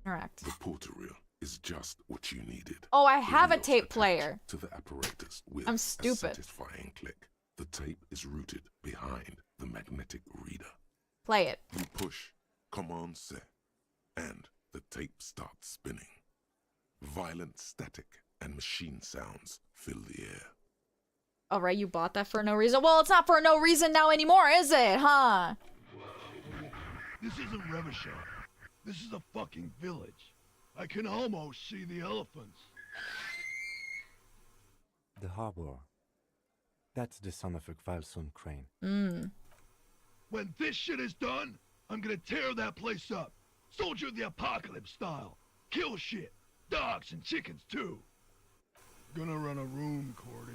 Interact. The portal is just what you needed. Oh, I have a Wheels tape attached player. To the apparatus with I'm a stupid. satisfying click. The tape is rooted behind the magnetic reader. Play it. You push Command Set, and the tape starts spinning. Violent static and machine sounds fill the air. Alright, you bought that for no reason. Well, it's not for no reason now anymore, is it, huh? This isn't Revachol. This is a fucking village. I can almost see the elephants. The harbor. That's the son of a Kvalson crane. When this shit is done, I'm gonna tear that place up. Soldier of the apocalypse style. Kill shit. Dogs and chickens too. Gonna run a room, Cordy.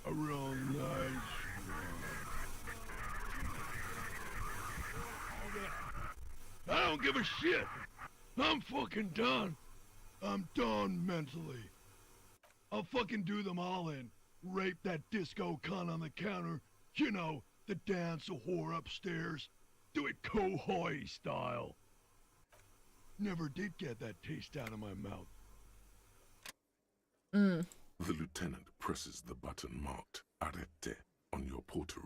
A real nice room. I don't give a shit. I'm fucking done. I'm done mentally. I'll fucking do them all in. Rape that disco cunt on the counter. You know, the dance a whore upstairs. Do it Kohoi style. Never did get that taste out of my mouth. The lieutenant presses the button marked Arrête on your portal.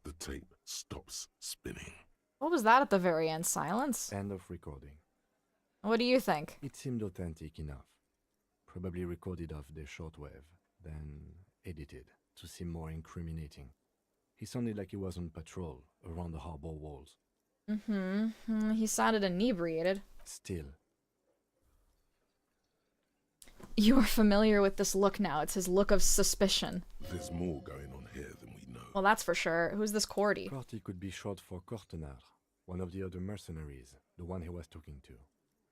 The tape stops spinning. What was that at the very end? Silence? End of recording. What do you think? It seemed authentic enough. Probably recorded off the shortwave, then edited to seem more incriminating. He sounded like he was on patrol around the harbor walls. He sounded inebriated. Still. You are familiar with this look now. It's his look of suspicion. There's more going on here than we know. Well, that's for sure. Who's this Cordy? Cordy could be short for Cortenard, one of the other mercenaries, the one he was talking to.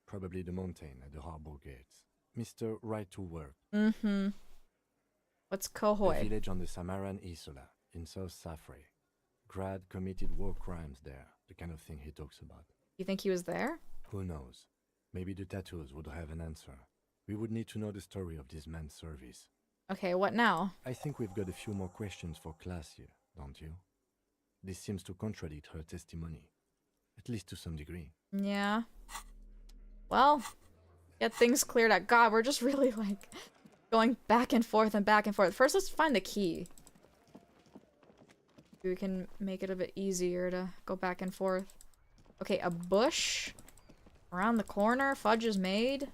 Probably the mountain at the harbor gates. Mr. Right to Work. What's A Kohoi? village on the Samaran Isola, in South Safre. Grad committed war crimes there, the kind of thing he talks about. You think he was there? Who knows? Maybe the tattoos would have an answer. We would need to know the story of this man's service. Okay, what now? I think we've got a few more questions for class here, don't you? This seems to contradict her testimony, at least to some degree. Yeah. Well, get things cleared up. God, we're just really like going back and forth and back and forth. First, let's find the key. We can make it a bit easier to go back and forth. Okay, a bush. Around the corner, fudge is made.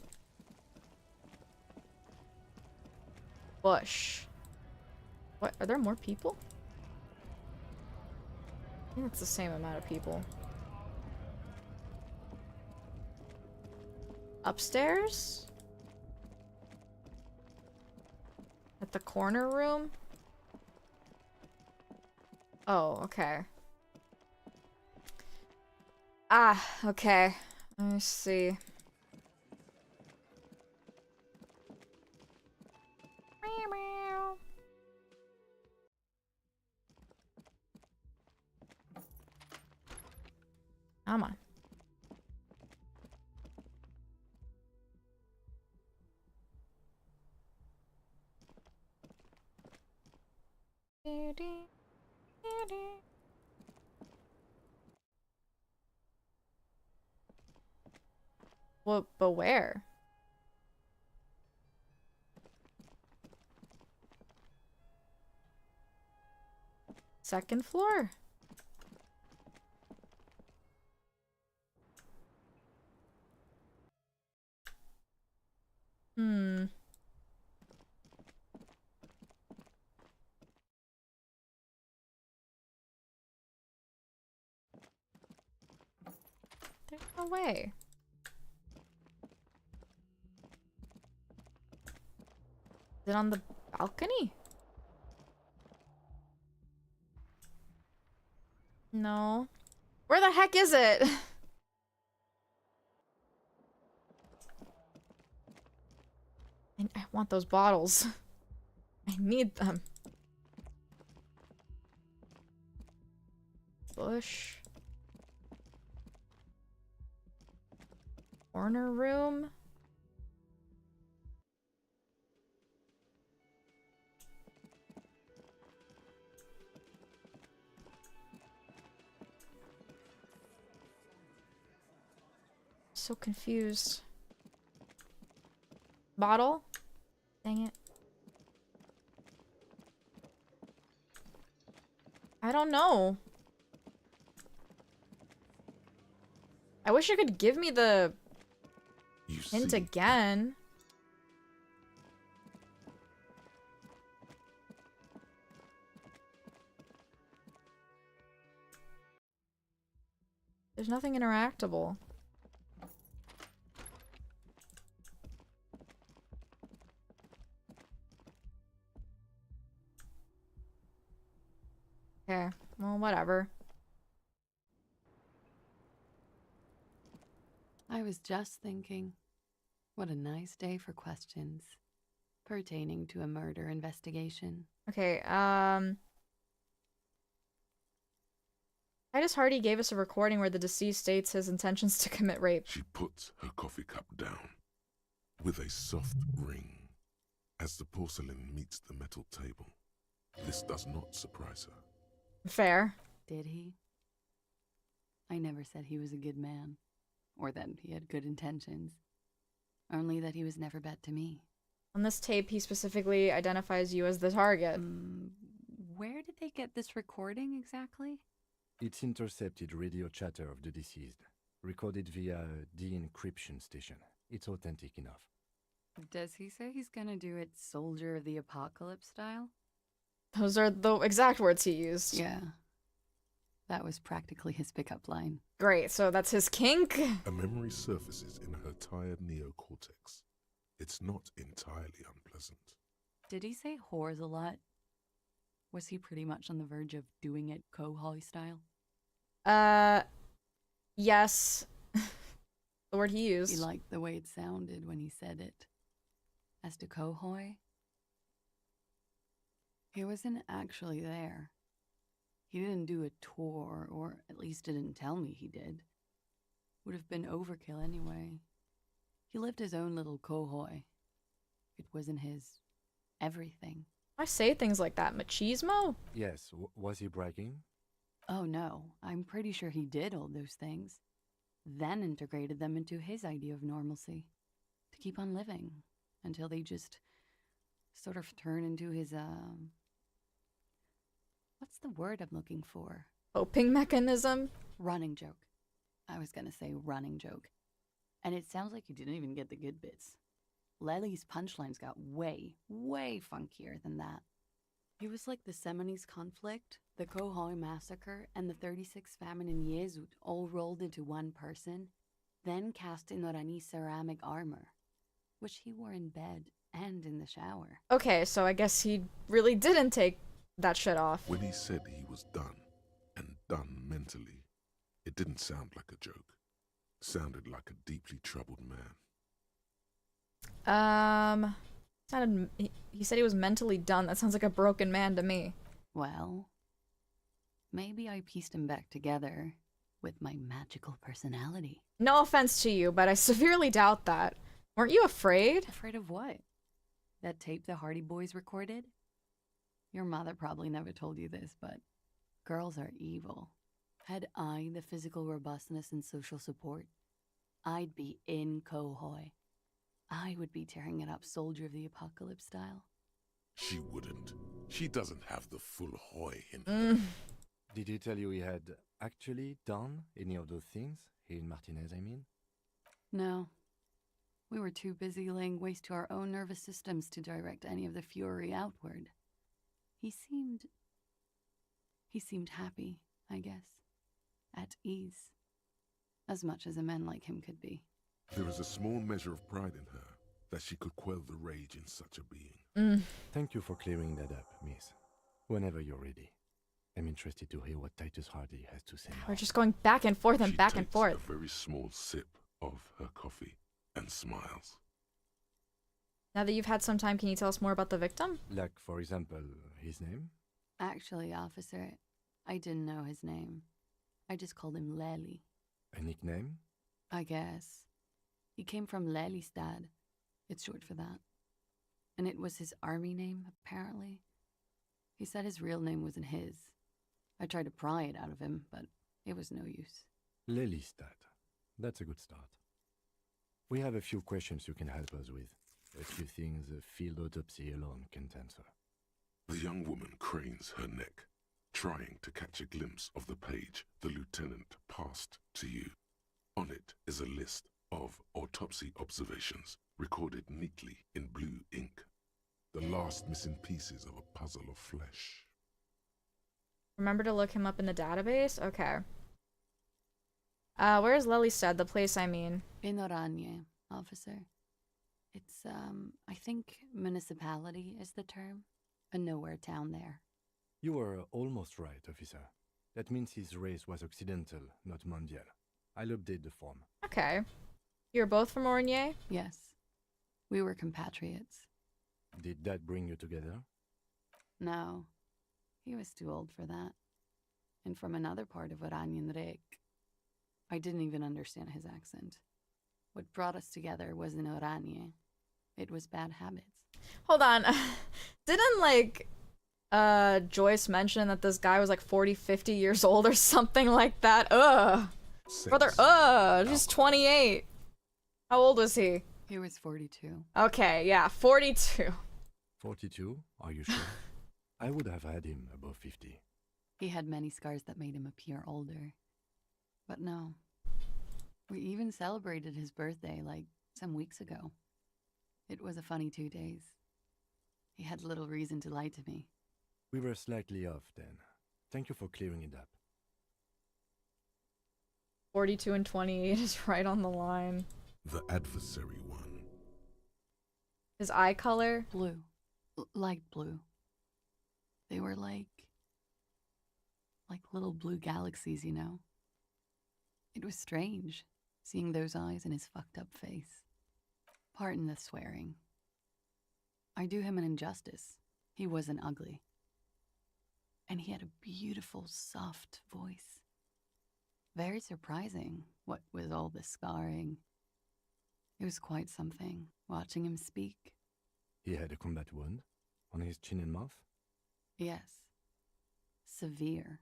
Bush. What? Are there more people? I think it's the same amount of people. Upstairs? At the corner room? Oh, okay. Ah, okay. Let me see. Come on. Well, but where? Second floor? Hmm. There's no way. Is it on the balcony? No. Where the heck is it? I want those bottles. I need them. Bush. Corner room. So confused. Bottle? Dang it. I don't know. I wish you could give me the hint again. There's nothing interactable. Okay, well, whatever. I was just thinking, what a nice day for questions pertaining to a murder investigation. Okay, Titus Hardy gave us a recording where the deceased states his intentions to commit rape. She puts her coffee cup down with a soft ring as the porcelain meets the metal table. This does not surprise her. Fair. Did he? I never said he was a good man, or that he had good intentions. Only that he was never bad to me. On this tape, he specifically identifies you as the target. Where did they get this recording exactly? It's intercepted radio chatter of the deceased, recorded via a de-encryption station. It's authentic enough. Does he say he's gonna do it Soldier of the Apocalypse style? Those are the exact words he used. Yeah. That was practically his pickup line. Great, so that's his kink? A memory surfaces in her tired neocortex. It's not entirely unpleasant. Did he say whores a lot? Was he pretty much on the verge of doing it Kohoi style? Yes. The word he used. He liked the way it sounded when he said it. As to Kohoi, he wasn't actually there. He didn't do a tour, or at least didn't tell me he did. Would have been overkill anyway. He lived his own little cohoy. It wasn't his everything. I say things like that, machismo? Yes, was he bragging? Oh no, I'm pretty sure he did all those things. Then integrated them into his idea of normalcy. To keep on living. Until they just sort of turn into his, what's the word I'm looking for? Coping mechanism? Running joke. I was gonna say running joke. And it sounds like you didn't even get the good bits. Lely's punchlines got way, way funkier than that. He was like the Seminoles conflict, the Cohoy massacre, and the 36 famine in Yezud all rolled into one person, then cast in Orani ceramic armor, which he wore in bed and in the shower. Okay, so I guess he really didn't take that shit off. When he said he was done, and done mentally, it didn't sound like a joke. Sounded like a deeply troubled man. He said he was mentally done. That sounds like a broken man to me. Well, maybe I pieced him back together with my magical personality. No offense to you, but I severely doubt that. Weren't you afraid? Afraid of what? That tape the Hardy Boys recorded? Your mother probably never told you this, but girls are evil. Had I the physical robustness and social support, I'd be in Cohoy. I would be tearing it up Soldier of the Apocalypse style. She wouldn't. She doesn't have the full hoy in her. Did he tell you he had actually done any of those things? He and Martinez, I mean? No. We were too busy laying waste to our own nervous systems to direct any of the fury outward. He seemed happy, I guess. At ease. As much as a man like him could be. There is a small measure of pride in her, that she could quell the rage in such a being. Thank you for clearing that up, miss. Whenever you're ready. I'm interested to hear what Titus Hardy has to say now. We're just going back and forth and She back and takes forth. a very small sip of her coffee and smiles. Now that you've had some time, can you tell us more about the victim? Like, for example, his name? Actually, officer, I didn't know his name. I just called him Lely. A nickname? I guess. He came from Lelystad. It's short for that. And it was his army name, apparently. He said his real name wasn't his. I tried to pry it out of him, but it was no use. Lelystad. That's a good start. We have a few questions you can help us with. A few things a field autopsy alone can't answer. The young woman cranes her neck, trying to catch a glimpse of the page the lieutenant passed to you. On it is a list of autopsy observations, recorded neatly in blue ink. The last missing pieces of a puzzle of flesh. Remember to look him up in the database? Okay. Where's Lelystad, the place I mean? In Oranje, officer. It's, I think municipality is the term. A nowhere town there. You were almost right, officer. That means his race was occidental, not mondial. I'll update the form. Okay. You're both from Oranje? Yes. We were compatriots. Did that bring you together? No. He was too old for that. And from another part of Oranjenrek. I didn't even understand his accent. What brought us together wasn't Oranje. It was bad habits. Hold on. Didn't, like, Joyce mention that this guy was, like, 40, 50 years old or something like that? Ugh. Brother, he's 28. How old was he? He was 42. Okay, yeah, 42. 42? Are you sure? I would have had him above 50. He had many scars that made him appear older. But no. We even celebrated his birthday, like, some weeks ago. It was a funny 2 days. He had little reason to lie to me. We were slightly off then. Thank you for clearing it up. 42 and 28 is right on the line. The adversary one. His eye color? Blue. Light blue. They were like little blue galaxies, you know? It was strange, seeing those eyes in his fucked up face. Pardon the swearing. I do him an injustice. He wasn't ugly. And he had a beautiful, soft voice. Very surprising, what with all the scarring. It was quite something, watching him speak. He had a combat wound on his chin and mouth? Yes. Severe.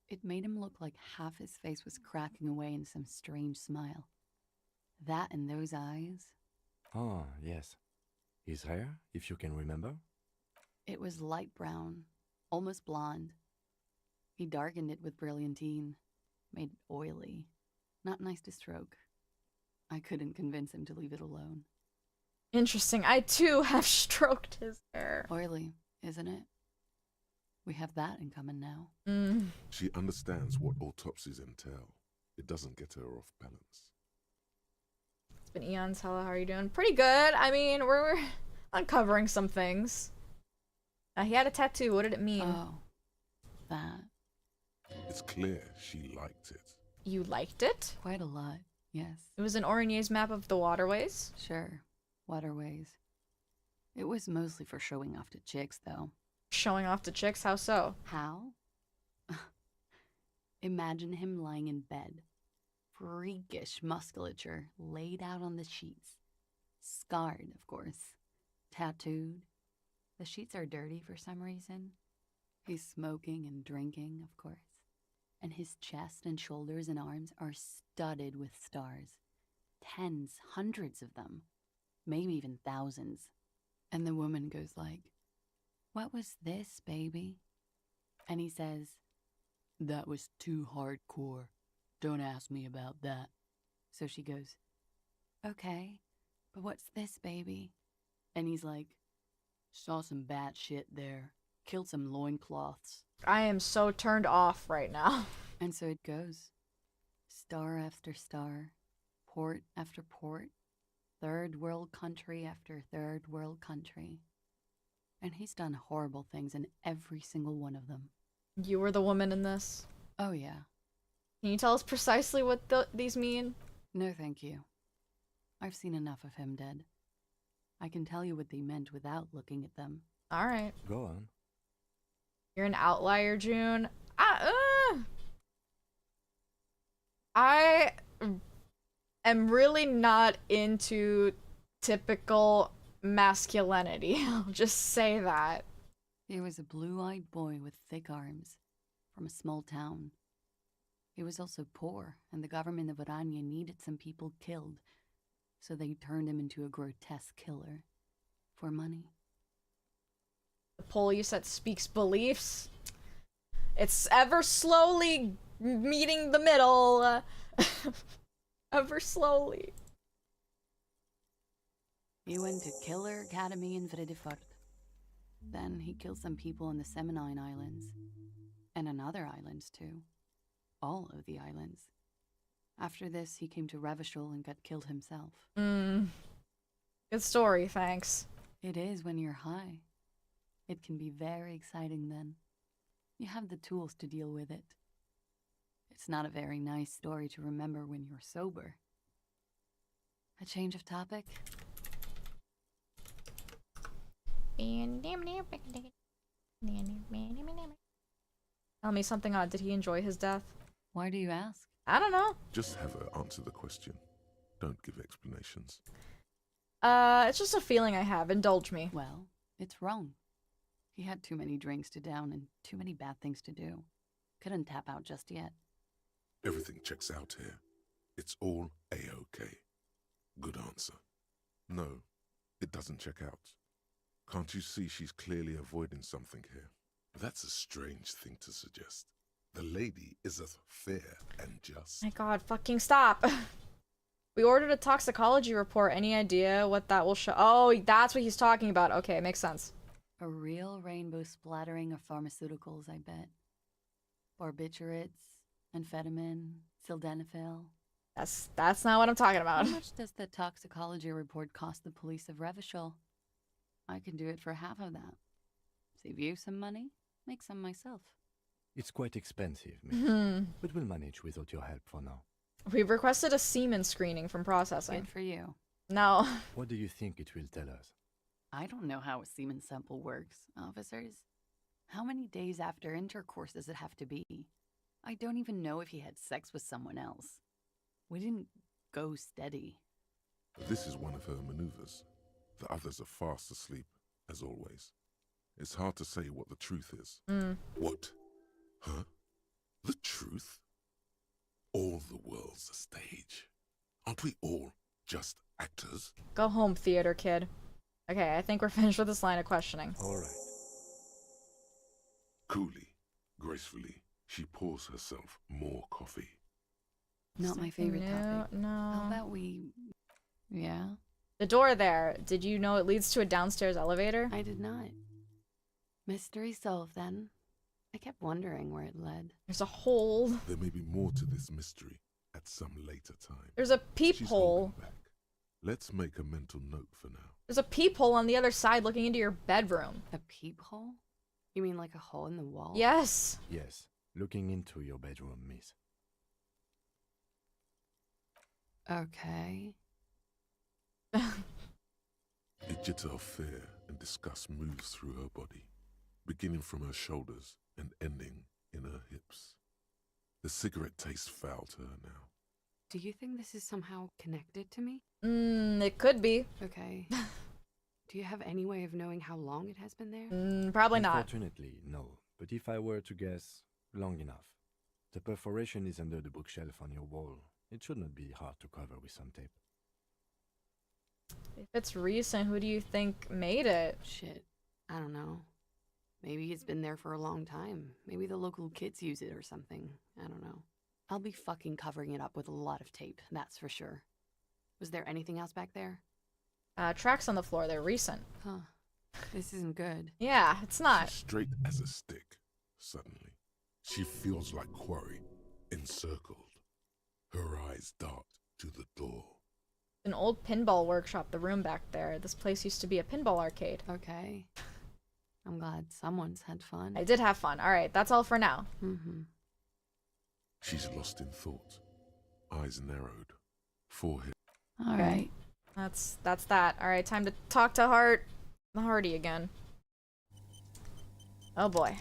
It made him look like half his face was cracking away in some strange smile. That and those eyes. Ah, yes. His hair, if you can remember? It was light brown, almost blonde. He darkened it with brilliantine, made it oily. Not nice to stroke. I couldn't convince him to leave it alone. Interesting. I too have stroked his hair. Oily, isn't it? We have that in common now. She understands what autopsies entail. It doesn't get her off balance. It's been eons. Hello, how are you doing? Pretty good. I mean, we're uncovering some things. He had a tattoo. What did it mean? Oh, that. It's clear she liked it. You liked it? Quite a lot, yes. It was an Origny's map of the waterways? Sure, waterways. It was mostly for showing off to chicks, though. Showing off to chicks? How so? How? Imagine him lying in bed. Freakish musculature laid out on the sheets. Scarred, of course. Tattooed. The sheets are dirty for some reason. He's smoking and drinking, of course. And his chest and shoulders and arms are studded with stars. Tens, hundreds of them. Maybe even thousands. And the woman goes like, "What was this, baby?" And he says, "That was too hardcore. Don't ask me about that." So she goes, "Okay, but what's this, baby?" And he's like, "Saw some bat shit there. Killed some loincloths." I am so turned off right now. And so it goes. Star after star. Port after port. Third world country after third world country. And he's done horrible things in every single one of them. You were the woman in this? Oh, yeah. Can you tell us precisely what these mean? No, thank you. I've seen enough of him dead. I can tell you what they meant without looking at them. Alright. Go on. You're an outlier, June. I am really not into typical masculinity. I'll just say that. He was a blue-eyed boy with thick arms, from a small town. He was also poor, and the government of Oranje needed some people killed, so they turned him into a grotesque killer. For money. The police that speaks beliefs. It's ever slowly meeting the middle. Ever slowly. He went to Killer Academy in Vredefort. Then he killed some people in the Seminine Islands. And on other islands, too. All of the islands. After this, he came to Revachol and got killed himself. Good story, thanks. It is when you're high. It can be very exciting then. You have the tools to deal with it. It's not a very nice story to remember when you're sober. A change of topic? Tell me something odd. Did he enjoy his death? Why do you ask? I don't know. Just have her answer the question. Don't give explanations. It's just a feeling I have. Indulge me. Well, it's wrong. He had too many drinks to down and too many bad things to do. Couldn't tap out just yet. Everything checks out here. It's all A-OK. Good answer. No, it doesn't check out. Can't you see she's clearly avoiding something here? That's a strange thing to suggest. The lady is as fair and just. My god, fucking stop. We ordered a toxicology report. Any idea what that will show? Oh, that's what he's talking about. Okay, makes sense. A real rainbow splattering of pharmaceuticals, I bet. Barbiturates, amphetamine, sildenafil. That's not what I'm talking about. How much does the toxicology report cost the police of Revachol? I can do it for half of that. Save you some money, make some myself. It's quite expensive, miss. But we'll manage without your help for now. We've requested a semen screening from processing. Good for you. No. What do you think it will tell us? I don't know how a semen sample works, officers. How many days after intercourse does it have to be? I don't even know if he had sex with someone else. We didn't go steady. This is one of her maneuvers. The others are fast asleep, as always. It's hard to say what the truth is. What? Huh? The truth? All the world's a stage. Aren't we all just actors? Go home, theater kid. Okay, I think we're finished with this line of questioning. All right. Coolly, gracefully, she pours herself more coffee. Not my favorite topic. No. How about we... Yeah? The door there, did you know it leads to a downstairs elevator? I did not. Mystery solved then. I kept wondering where it led. There's a hole. There may be more to this mystery at some later time. There's a peephole. Let's make a mental note for now. There's a peephole on the other side looking into your bedroom. A peephole? You mean like a hole in the wall? Yes. Yes, looking into your bedroom, miss. Okay. A jitter of fear and disgust moves through her body, beginning from her shoulders and ending in her hips. The cigarette tastes foul to her now. Do you think this is somehow connected to me? It could be. Okay. Do you have any way of knowing how long it has been there? Probably not. Unfortunately, no. But if I were to guess, long enough. The perforation is under the bookshelf on your wall. It should not be hard to cover with some tape. If it's recent, who do you think made it? Shit. I don't know. Maybe it's been there for a long time. Maybe the local kids use it or something. I don't know. I'll be fucking covering it up with a lot of tape, that's for sure. Was there anything else back there? Tracks on the floor, they're recent. Huh. This isn't good. Yeah, it's not. She's straight as a stick, suddenly. She feels like quarry, encircled. Her eyes dart to the door. An old pinball workshop, the room back there. This place used to be a pinball arcade. Okay. I'm glad someone's had fun. I did have fun. Alright, that's all for now. She's lost in thought. Eyes narrowed. Forehead. Alright. That's that. Alright, time to talk to Hardy again. Oh boy.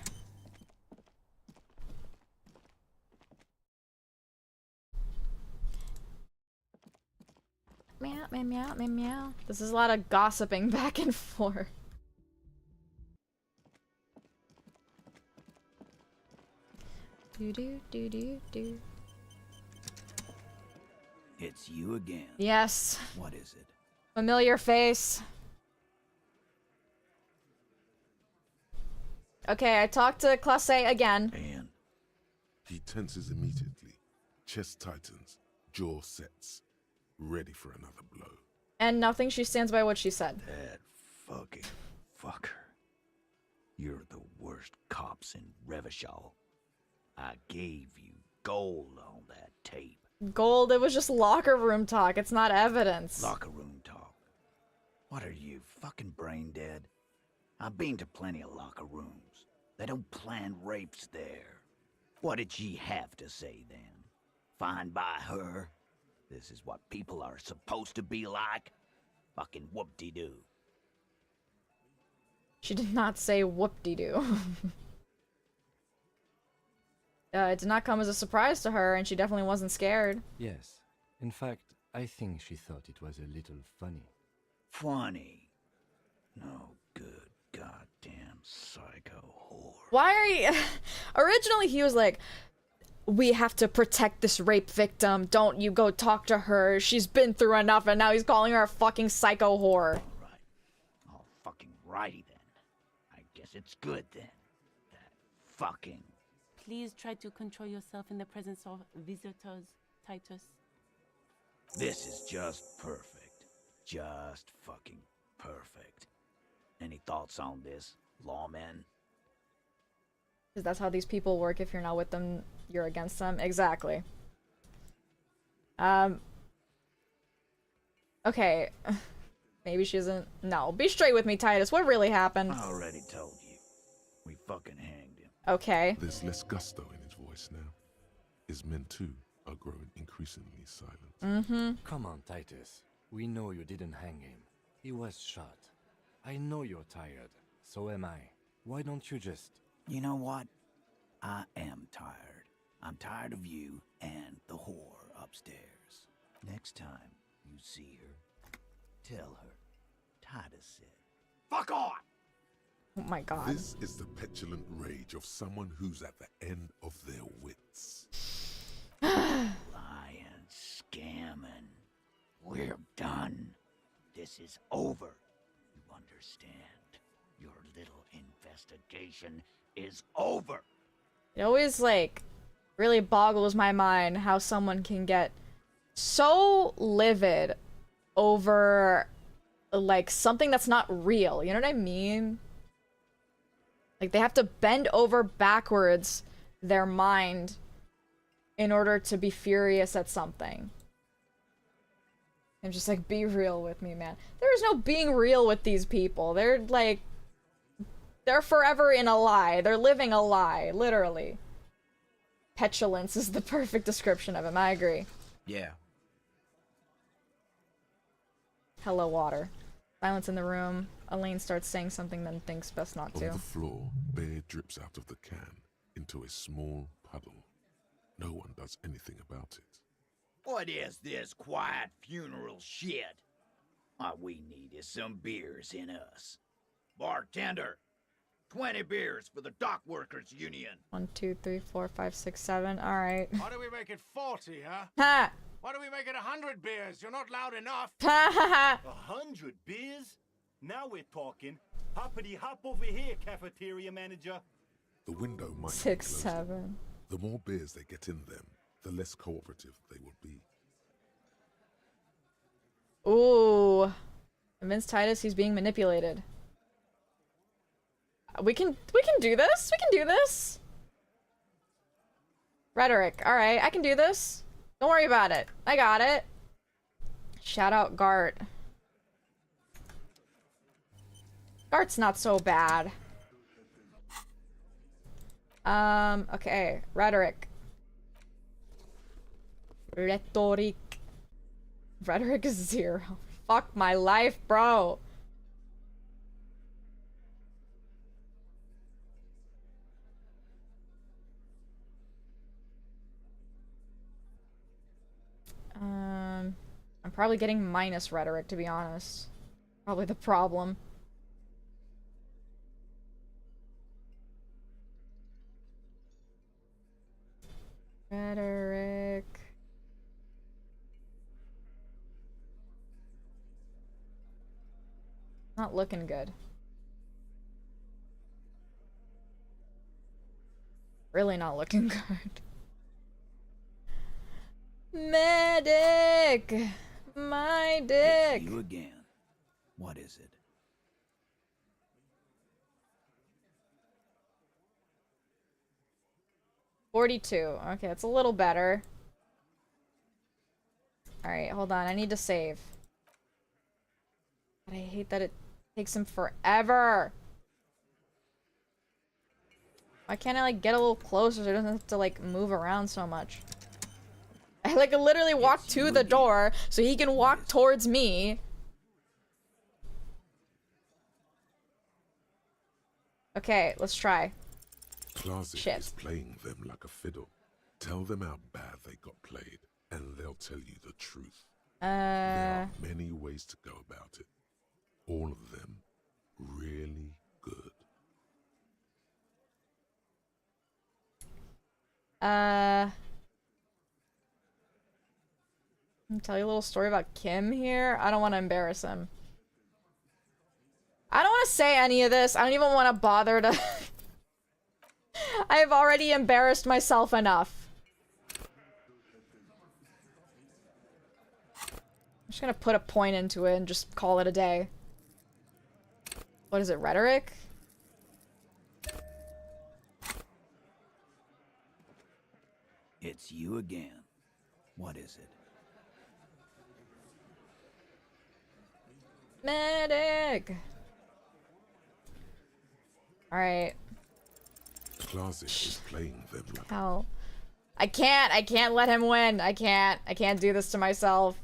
Meow, meow, meow, meow, meow. This is a lot of gossiping back and forth. Do do do do do. It's you again. Yes. What is it? Familiar face. Okay, I talked to Classe again. And he tenses immediately. Chest tightens. Jaw sets. Ready for another blow. And nothing, she stands by what she said. That fucking fucker. You're the worst cops in Revachol. I gave you gold on that tape. Gold, it was just locker room talk. It's not evidence. Locker room talk. What are you, fucking brain dead? I've been to plenty of locker rooms. They don't plan rapes there. What did she have to say then? Fine by her? This is what people are supposed to be like? Fucking whoop-de-doo. She did not say whoop-de-doo. It did not come as a surprise to her, and she definitely wasn't scared. Yes. In fact, I think she thought it was a little funny. Funny? No good goddamn psycho whore. Why are you... Originally, he was like, we have to protect this rape victim. Don't you go talk to her. She's been through enough, and now he's calling her a fucking psycho whore. All fucking righty then. I guess it's good then. That fucking... Please try to control yourself in the presence of visitors, Titus. This is just perfect. Just fucking perfect. Any thoughts on this, lawmen? Because that's how these people work. If you're not with them, you're against them. Exactly. Okay. Maybe she isn't... No, be straight with me, Titus. What really happened? I already told you. We fucking hanged him. Okay. There's less gusto in his voice now. His men too are growing increasingly silent. Come on, Titus. We know you didn't hang him. He was shot. I know you're tired. So am I. Why don't you just... You know what? I am tired. I'm tired of you and the whore upstairs. Next time you see her, tell her Titus said, "Fuck off!" Oh my god. This is the petulant rage of someone who's at the end of their wits. Lying, scamming. We're done. This is over. You understand? Your little investigation is over. It always, like, really boggles my mind how someone can get so livid over, like, something that's not real. You know what I mean? Like, they have to bend over backwards their mind in order to be furious at something. I'm just like, be real with me, man. There is no being real with these people. They're, like, they're forever in a lie. They're living a lie, literally. Petulance is the perfect description of him, I agree. Yeah. Hello, water. Silence in the room. Elaine starts saying something, then thinks best not to. On the floor, beer drips out of the can into a small puddle. No one does anything about it. What is this quiet funeral shit? All we need is some beers in us. Bartender, 20 beers for the Dock Workers Union. 1, 2, 3, 4, 5, 6, 7. All right. Why do we make it 40, huh? Ha! Why do we make it 100 beers? You're not loud enough. Ha ha ha! 100 beers? Now we're talking. Hoppity hop over here, cafeteria manager. The window might be 6, closed. 7. The more beers they get in them, the less cooperative they will be. Ooh. Convince Titus he's being manipulated. We can do this. We can do this. Rhetoric. All right, I can do this. Don't worry about it. I got it. Shout out Gart. Gart's not so bad. Okay. Rhetoric. Rhetoric. Rhetoric is 0. Fuck my life, bro. I'm probably getting minus rhetoric, to be honest. Probably the problem. Rhetoric. Not looking good. Really not looking good. Medic! My dick! It's you again. What is it? $42. Okay, it's a little better. Alright, hold on. I need to save. But I hate that it takes him forever. Why can't I, like, get a little closer so he doesn't have to, like, move around so much? I, like, literally walk to the door so he can walk towards me. Okay, let's try. Closet is playing them like a fiddle. Tell them how bad they got played, and they'll tell you the truth. There are many ways to go about it. All of them really good. I'll tell you a little story about Kim here. I don't want to embarrass him. I don't want to say any of this. I don't even want to bother to... I've already embarrassed myself enough. I'm just gonna put a point into it and just call it a day. What is it, rhetoric? It's you again. What is it? Medic! Alright. Closet is playing them like Hell. I can't let him win. I can't do this to myself.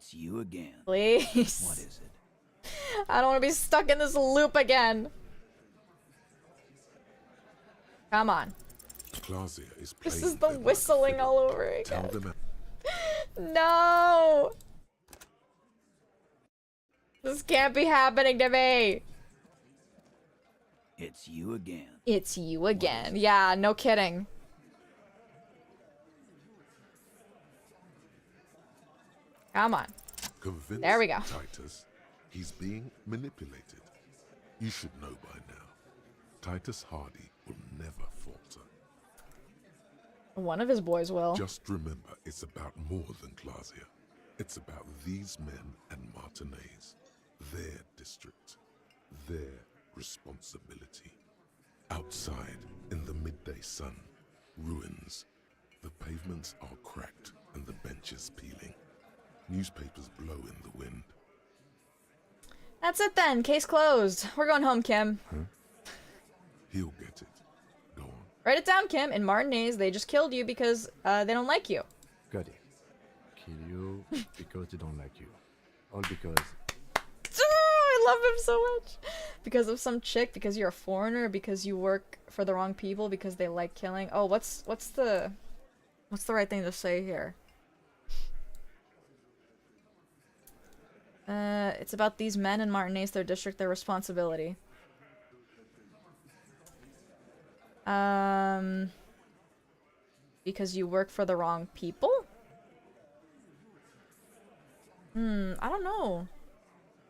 It's you again. Please. What is it? I don't want to be stuck in this loop again. Come on. Clausia is This playing is the them whistling like a all over fiddle. again. Tell them No! This can't be happening to me. it's you again. It's you again. Yeah, no kidding. Come on. Convince There we go. Titus he's being manipulated. You should know by now. Titus Hardy will never falter. One of his boys will. Just remember, it's about more than Clausia. It's about these men and Martinez. Their district. Their responsibility. Outside, in the midday sun, ruins. The pavements are cracked and the benches peeling. Newspapers blow in the wind. That's it then. Case closed. We're going home, Kim. He'll get it. Go on. Write it down, Kim. In Martinez, they just killed you because they don't like you. Got it. Kill you because they don't like you. All because... I love him so much. Because of some chick, because you're a foreigner, because you work for the wrong people, because they like killing. Oh, what's the right thing to say here? It's about these men in Martinez, their district, their responsibility. Because you work for the wrong people? I don't know.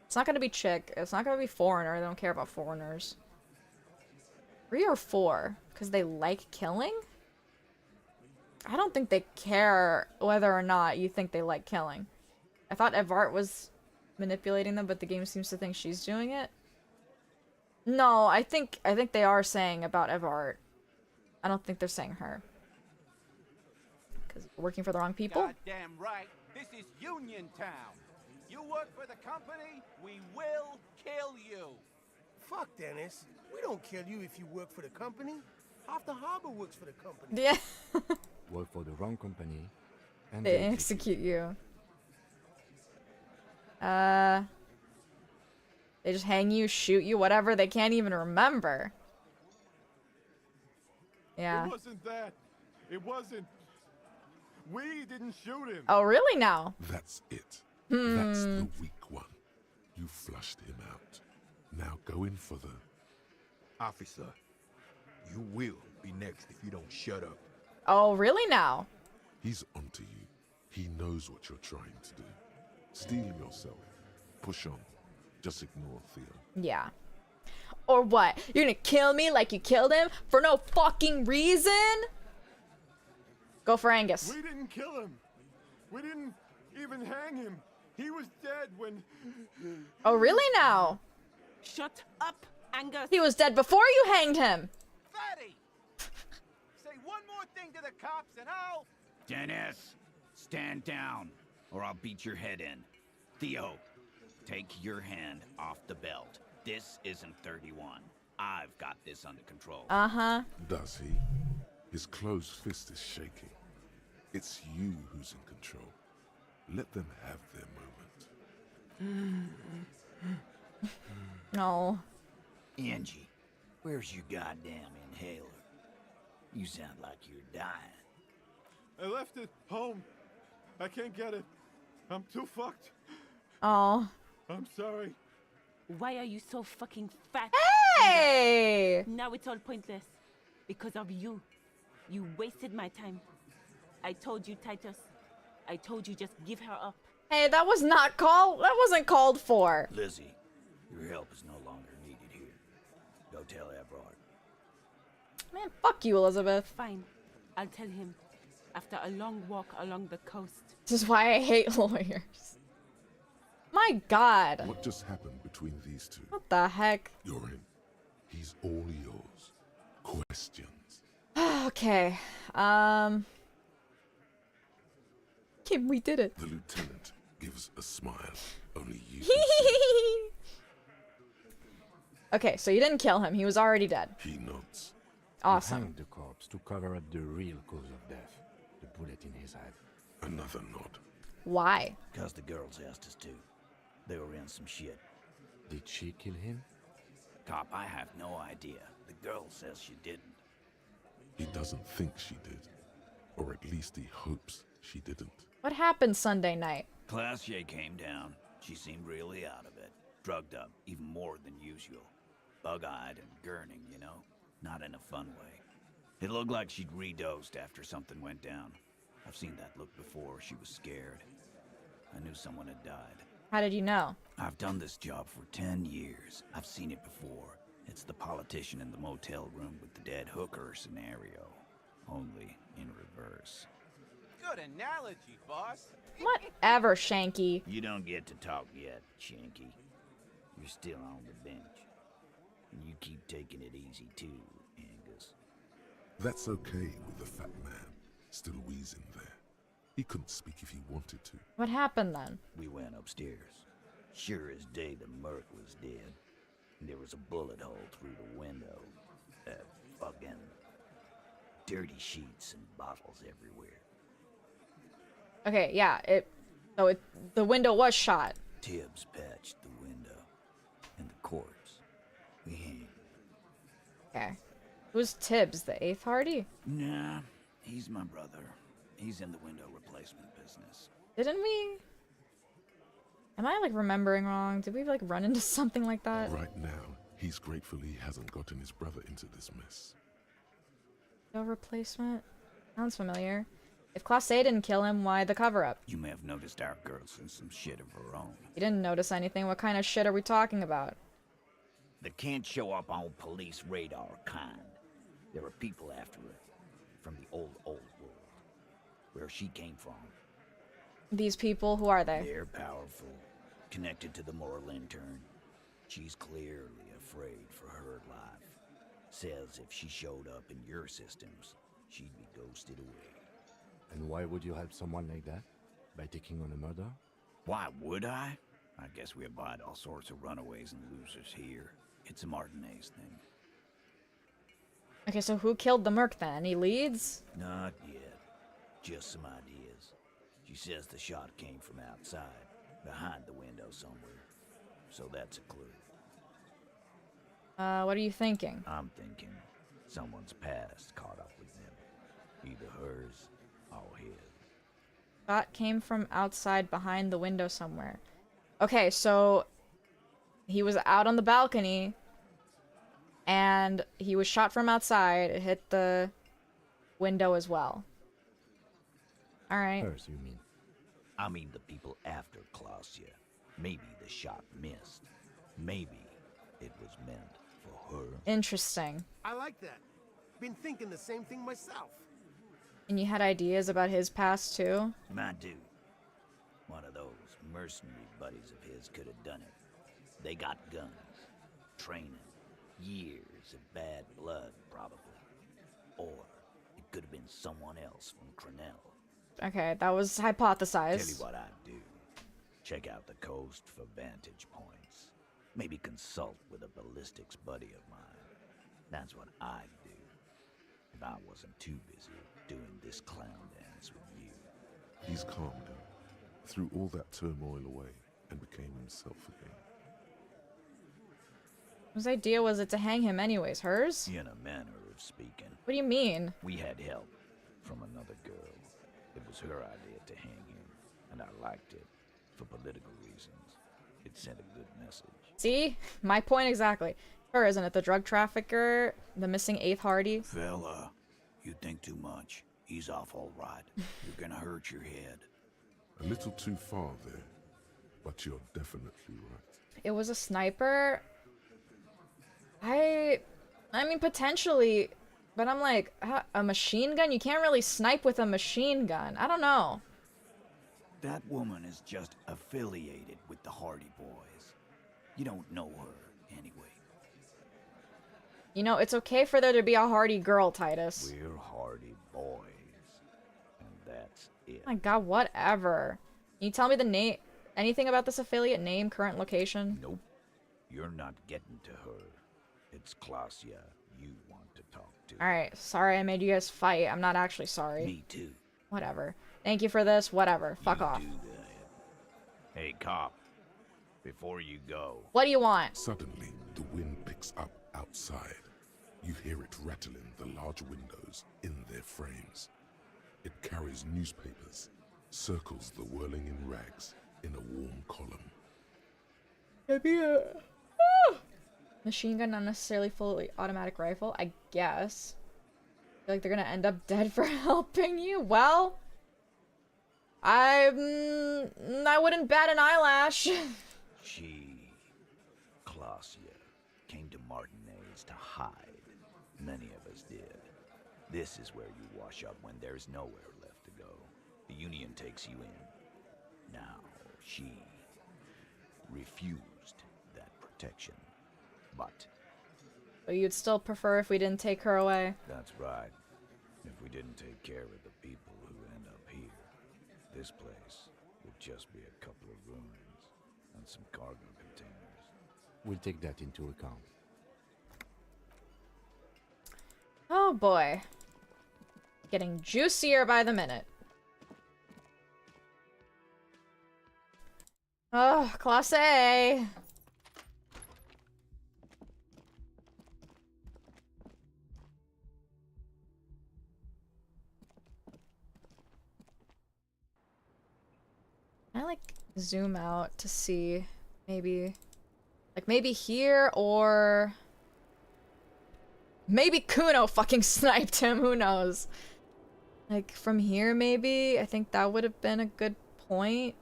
It's not gonna be chick. It's not gonna be foreigner. They don't care about foreigners. 3 or 4? Because they like killing? I don't think they care whether or not you think they like killing. I thought Evart was manipulating them, but the game seems to think she's doing it. No, I think they are saying about Evart. I don't think they're saying her. Because working for the wrong people? Goddamn right. This is Union Town. You work for the company, we will kill you. Fuck, Dennis. We don't kill you if you work for the company. Half the harbor works for the company. Yeah. Work for the wrong company. And They execute you. They just hang you, shoot you, whatever. They can't even remember. Yeah. It wasn't that. It wasn't. We didn't shoot him. Oh, really now? That's it. That's the weak one. You flushed him out. Now go in for the... Officer, you will be next if you don't shut up. Oh, really now? He's onto you. He knows what you're trying to do. Steel yourself. Push on. Just ignore Theo. Yeah. Or what? You're gonna kill me like you killed him for no fucking reason? Go for Angus. We didn't kill him. We didn't even hang him. He was dead when... Oh, really now? Shut up, Angus. He was dead before you hanged him. Fatty! Say one more thing to the cops and I'll... Dennis, stand down, or I'll beat your head in. Theo, take your hand off the belt. This isn't 31. I've got this under control. Uh-huh. Does he? His closed fist is shaking. It's you who's in control. Let them have their moment. No. Angie, where's your goddamn inhaler? You sound like you're dying. I left it home. I can't get it. I'm too fucked. Oh. I'm sorry. Why are you so fucking fat? Hey! Now it's all pointless. Because of you. You wasted my time. I told you, Titus. I told you just give her up. Hey, that was not called. That wasn't called for. Lizzie, your help is no longer needed here. Go tell Everard. Man, fuck you, Elizabeth. Fine. I'll tell him. After a long walk along the coast. This is why I hate lawyers. My God. What just happened between these two? What the heck? You're in. He's all yours. Questions. Okay. Kim, we did it. The lieutenant gives a smile. Only you can see. Okay, so you didn't kill him. He was already dead. He nods. Awesome. You hanged the corpse to cover up the real cause of death. The bullet in his head. Another nod. Why? Because the girls asked us to. They were in some shit. Did she kill him? Cop, I have no idea. The girl says she didn't. He doesn't think she did. Or at least he hopes she didn't. What happened Sunday night? Classier came down. She seemed really out of it. Drugged up, even more than usual. Bug-eyed and gurning, you know? Not in a fun way. It looked like she'd redosed after something went down. I've seen that look before. She was scared. I knew someone had died. How did you know? I've done this job for 10 years. I've seen it before. It's the politician in the motel room with the dead hooker scenario. Only in reverse. Good analogy, boss. Whatever, Shanky. You don't get to talk yet, Shanky. You're still on the bench. And you keep taking it easy too, Angus. That's okay with the fat man still wheezing there. He couldn't speak if he wanted to. What happened then? We went upstairs. Sure as day the Merc was dead. And there was a bullet hole through the window. Fucking dirty sheets and bottles everywhere. Okay, yeah, the window was shot. Tibbs patched the window. And the corpse. We hang. Okay. Who's Tibbs, the 8th Hardy? Nah, he's my brother. He's in the window replacement business. Didn't we? Am I, like, remembering wrong? Did we, like, run into something like that? Right now, he's grateful he hasn't gotten his brother into this mess. Window replacement? Sounds familiar. If Class A didn't kill him, why the cover-up? You may have noticed our girl's in some shit of her own. You didn't notice anything. What kind of shit are we talking about? That can't show up on police radar kind. There are people after her. From the old world. Where she came from. These people, who are they? They're powerful. Connected to the moral intern. She's clearly afraid for her life. Says if she showed up in your systems, she'd be ghosted away. And why would you help someone like that? By taking on a murder? Why would I? I guess we abide all sorts of runaways and losers here. It's a Martinez thing. Okay, so who killed the Merc then? Any leads? Not yet. Just some ideas. She says the shot came from outside, behind the window somewhere. So that's a clue. What are you thinking? I'm thinking someone's past caught up with them. Either hers or his. Shot came from outside behind the window somewhere. Okay, so he was out on the balcony and he was shot from outside. It hit the window as well. Alright. Hers, you mean? I mean the people after Clausia. Maybe the shot missed. Maybe it was meant for her. Interesting. I like that. Been thinking the same thing myself. And you had ideas about his past too? My dude. One of those mercenary buddies of his could have done it. They got guns. Training. Years of bad blood, probably. Or it could have been someone else from Crenell. Okay, that was hypothesized. Tell you what I'd do. Check out the coast for vantage points. Maybe consult with a ballistics buddy of mine. That's what I'd do. If I wasn't too busy doing this clown dance with you. He's calmed down, threw all that turmoil away, and became himself again. Whose idea was it to hang him anyways? Hers? In a manner of speaking. What do you mean? We had help from another girl. It was her idea to hang him, and I liked it. For political reasons. It sent a good message. See? My point exactly. Her, isn't it? The drug trafficker, the missing 8th Hardy? Fella, you think too much. He's off all right. You're gonna hurt your head. A little too far there, but you're definitely right. It was a sniper. I mean, potentially, but I'm like, a machine gun? You can't really snipe with a machine gun. I don't know. That woman is just affiliated with the Hardy Boys. You don't know her, anyway. You know, it's okay for there to be a Hardy girl, Titus. We're Hardy Boys. And that's it. Oh my god, whatever. Can you tell me the name, anything about this affiliate name, current location? Nope. You're not getting to her. It's Clausia you want to talk to. Alright, sorry I made you guys fight. I'm not actually sorry. Me too. Whatever. Thank you for this. Whatever. Fuck off. Do that. Hey, cop. Before you go. What do you want? Suddenly, the wind picks up outside. You hear it rattling the large windows in their frames. It carries newspapers, circles the whirling in rags in a warm column. Maybe a machine gun, not necessarily fully automatic rifle, I guess. I feel like they're gonna end up dead for helping you. Well, I wouldn't bat an eyelash. She, Clausia, came to Martinez to hide. Many of us did. This is where you wash up when there's nowhere left to go. The Union takes you in. Now, she refused that protection. But... But you'd still prefer if we didn't take her away? That's right. If we didn't take care of the people who end up here, this place would just be a couple of ruins and some cargo containers. We'll take that into account. Oh boy. Getting juicier by the minute. Oh, Class A. I like zoom out to see maybe here, or maybe Kuno fucking sniped him, who knows? Like from here maybe? I think that would have been a good point.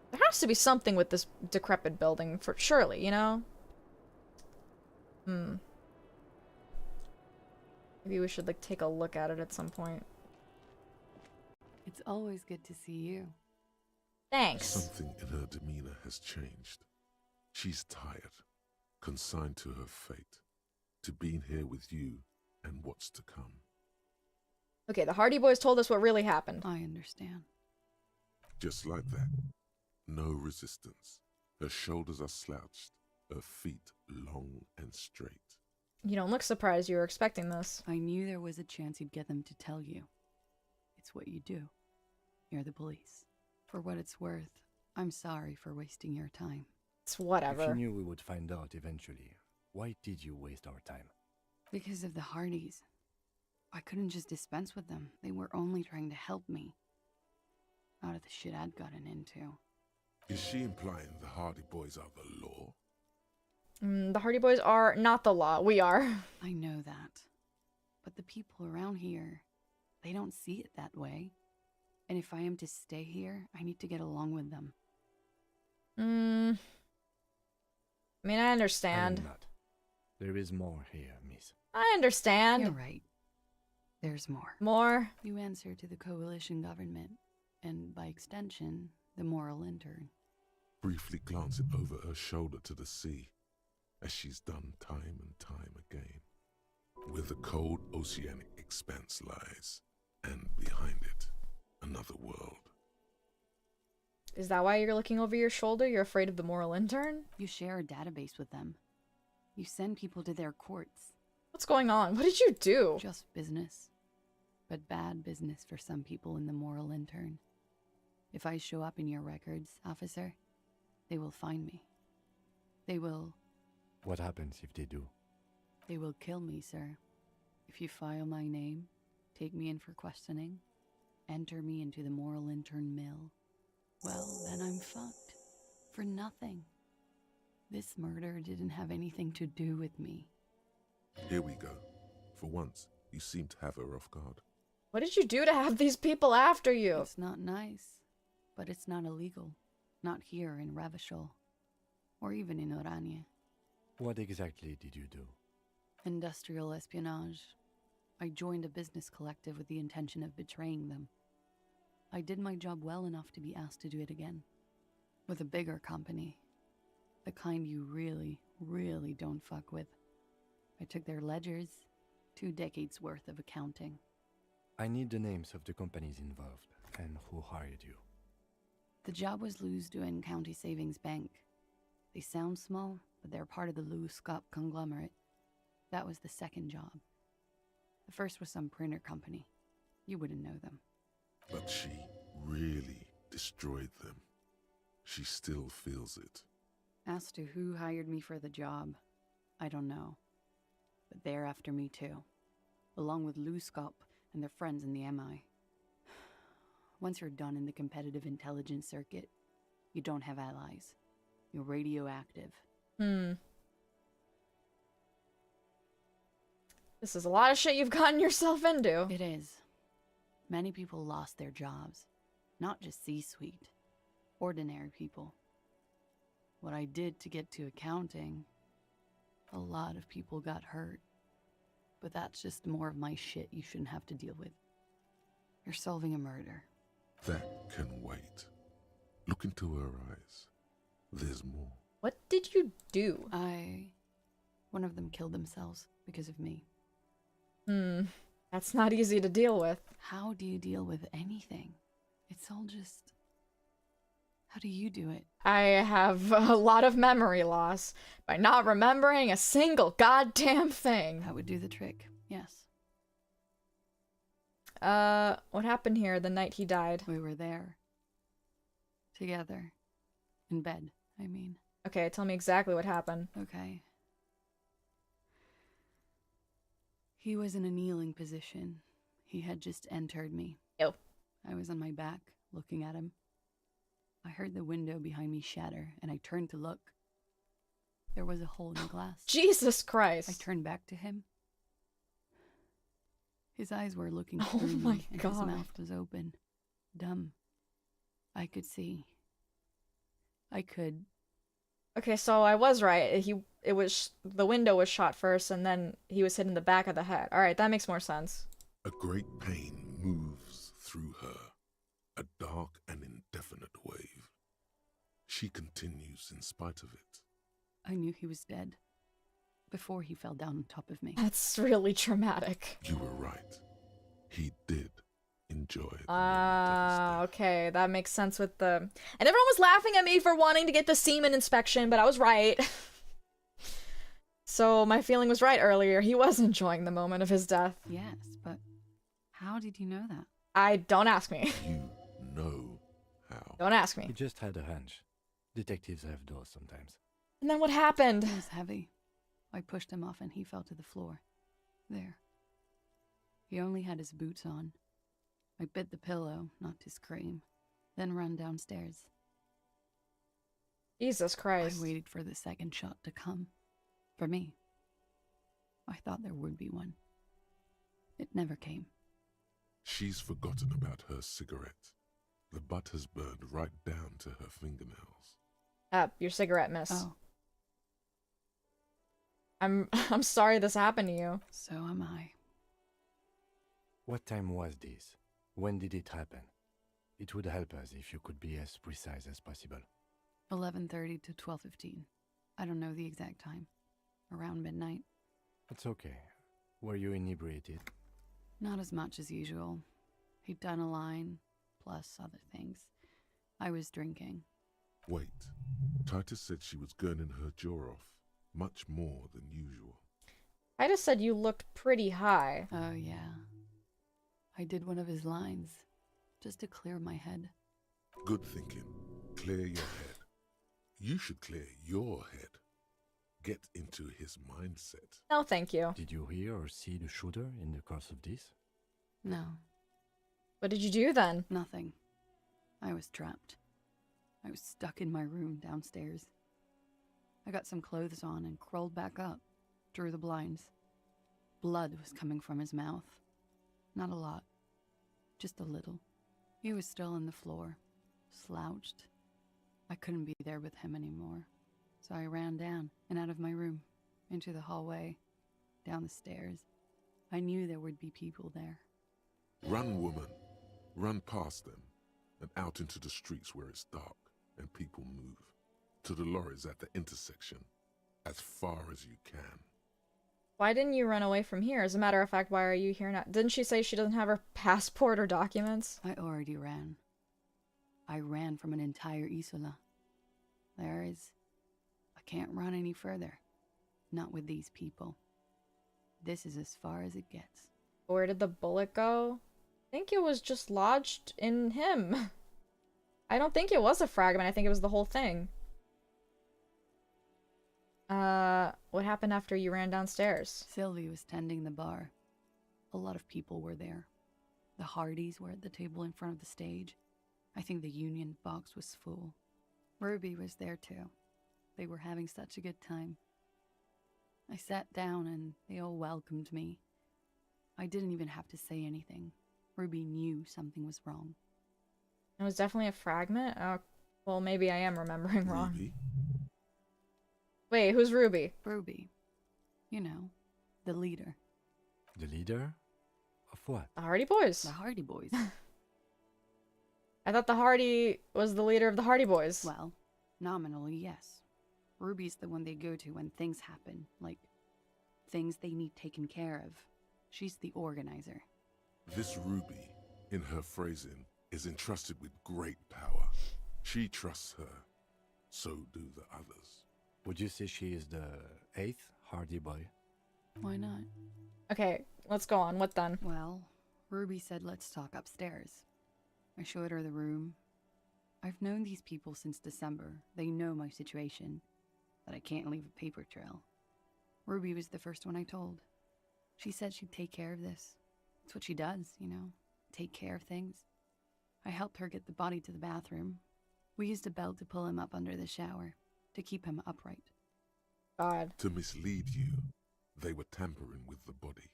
There has to be something with this decrepit building, for surely, you know? Maybe we should like take a look at it at some point. It's always good to see you. Thanks. Something in her demeanor has changed. She's tired, consigned to her fate, to being here with you and what's to come. Okay, the Hardy Boys told us what really happened. I understand. Just like that. No resistance. Her shoulders are slouched, her feet long and straight. You don't look surprised. You were expecting this. I knew there was a chance you'd get them to tell you. It's what you do. You're the police. For what it's worth, I'm sorry for wasting your time. It's whatever. If you knew we would find out eventually, why did you waste our time? Because of the Hardys. I couldn't just dispense with them. They were only trying to help me. Out of the shit I'd gotten into. Is she implying the Hardy Boys are the law? The Hardy Boys are not the law. We are. I know that. But the people around here, they don't see it that way. And if I am to stay here, I need to get along with them. I mean, I understand. I am not. There is more here, miss. I understand. You're right. There's more. More? You answer to the coalition government, and by extension, the moral intern. Briefly glance it over her shoulder to the sea, as she's done time and time again. Where the cold oceanic expanse lies, and behind it, another world. Is that why you're looking over your shoulder? You're afraid of the moral intern? You share a database with them. You send people to their courts. What's going on? What did you do? Just business. But bad business for some people in the moral intern. If I show up in your records, officer, they will find me. They will... What happens if they do? They will kill me, sir. If you file my name, take me in for questioning, enter me into the moral intern mill, well, then I'm fucked. For nothing. This murder didn't have anything to do with me. Here we go. For once, you seem to have her off guard. What did you do to have these people after you? It's not nice, but it's not illegal. Not here in Revachol, or even in Oranje. What exactly did you do? Industrial espionage. I joined a business collective with the intention of betraying them. I did my job well enough to be asked to do it again. With a bigger company. The kind you really, really don't fuck with. I took their ledgers, 2 decades worth of accounting. I need the names of the companies involved and who hired you. The job was Lou's doing County Savings Bank. They sound small, but they're part of the Lou Scott conglomerate. That was the second job. The first was some printer company. You wouldn't know them. But she really destroyed them. She still feels it. As to who hired me for the job, I don't know. But they're after me too, along with Luskop and their friends in the MI. Once you're done in the competitive intelligence circuit, you don't have allies. You're radioactive. This is a lot of shit you've gotten yourself into. It is. Many people lost their jobs. Not just C-suite. Ordinary people. What I did to get to accounting, a lot of people got hurt. But that's just more of my shit you shouldn't have to deal with. You're solving a murder. That can wait. Look into her eyes. There's more. What did you do? One of them killed themselves because of me. That's not easy to deal with. How do you deal with anything? It's all just... How do you do it? I have a lot of memory loss by not remembering a single goddamn thing. That would do the trick, yes. What happened here the night he died? We were there. Together. In bed, I mean. Okay, tell me exactly what happened. Okay. He was in a kneeling position. He had just entered me. Ew. I was on my back, looking at him. I heard the window behind me shatter, and I turned to look. There was a hole in the glass. Jesus Christ. I turned back to him. His eyes were looking through me, and his mouth was open. Dumb. I could see. I could... Okay, so I was right. The window was shot first, and then he was hit in the back of the head. Alright, that makes more sense. A great pain moves through her, a dark and indefinite wave. She continues in spite of it. I knew he was dead before he fell down on top of me. That's really traumatic. You were right. He did enjoy it. Okay, that makes sense with the... And everyone was laughing at me for wanting to get the semen inspection, but I was right. So my feeling was right earlier. He was enjoying the moment of his death. Yes, but how did you know that? Don't ask me. You know how. Don't ask me. He just had a hunch. Detectives have those sometimes. And then what happened? It was heavy. I pushed him off and he fell to the floor. There. He only had his boots on. I bit the pillow, not to scream, then ran downstairs. Jesus Christ. I waited for the second shot to come. For me. I thought there would be one. It never came. She's forgotten about her cigarette. The butt has burned right down to her fingernails. Your cigarette, miss. Oh. I'm sorry this happened to you. So am I. What time was this? When did it happen? It would help us if you could be as precise as possible. 11:30 to 12:15. I don't know the exact time. Around midnight. It's okay. Were you inebriated? Not as much as usual. He'd done a line, plus other things. I was drinking. Wait. Titus said she was gurning her jaw off. Much more than usual. I just said you looked pretty high. Oh, yeah. I did one of his lines. Just to clear my head. Good thinking. Clear your head. You should clear your head. Get into his mindset. No, thank you. Did you hear or see the shooter in the course of this? No. What did you do then? Nothing. I was trapped. I was stuck in my room downstairs. I got some clothes on and crawled back up, drew the blinds. Blood was coming from his mouth. Not a lot. Just a little. He was still on the floor, slouched. I couldn't be there with him anymore. So I ran down and out of my room, into the hallway, down the stairs. I knew there would be people there. Run, woman. Run past them and out into the streets where it's dark and people move. To the lorries at the intersection. As far as you can. Why didn't you run away from here? As a matter of fact, why are you here now? Didn't she say she doesn't have her passport or documents? I already ran. I ran from an entire Isola. I can't run any further. Not with these people. This is as far as it gets. Where did the bullet go? I think it was just lodged in him. I don't think it was a fragment. I think it was the whole thing. What happened after you ran downstairs? Sylvie was tending the bar. A lot of people were there. The Hardys were at the table in front of the stage. I think the Union box was full. Ruby was there too. They were having such a good time. I sat down and they all welcomed me. I didn't even have to say anything. Ruby knew something was wrong. It was definitely a fragment? Oh, well, maybe I am remembering wrong. Ruby? Wait, who's Ruby? Ruby. You know, the leader. The leader? Of what? The Hardy Boys. The Hardy Boys. I thought the Hardy was the leader of the Hardy Boys. Well, nominally, yes. Ruby's the one they go to when things happen, like things they need taken care of. She's the organizer. This Ruby, in her phrasing, is entrusted with great power. She trusts her. So do the others. Would you say she is the 8th Hardy Boy? Why not? Okay, let's go on. What then? Well, Ruby said let's talk upstairs. I showed her the room. I've known these people since December. They know my situation, that I can't leave a paper trail. Ruby was the first one I told. She said she'd take care of this. It's what she does, you know, take care of things. I helped her get the body to the bathroom. We used a belt to pull him up under the shower, to keep him upright. God. To mislead you, they were tampering with the body.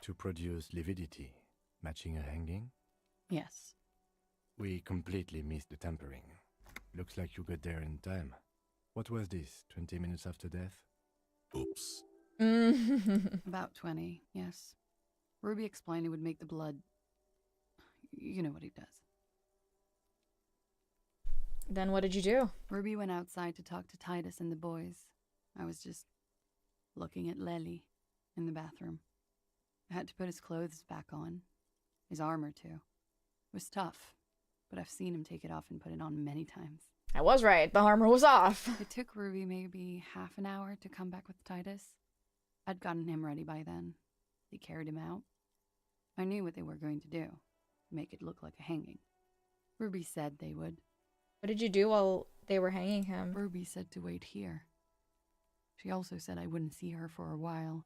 To produce lividity, matching a hanging? Yes. We completely missed the tampering. Looks like you got there in time. What was this, 20 minutes after death? Oops. About 20, yes. Ruby explained it would make the blood... You know what he does. Then what did you do? Ruby went outside to talk to Titus and the boys. I was just looking at Lely in the bathroom. I had to put his clothes back on. His armor, too. It was tough, but I've seen him take it off and put it on many times. I was right. The armor was off. It took Ruby maybe half an hour to come back with Titus. I'd gotten him ready by then. They carried him out. I knew what they were going to do. Make it look like a hanging. Ruby said they would. What did you do while they were hanging him? Ruby said to wait here. She also said I wouldn't see her for a while.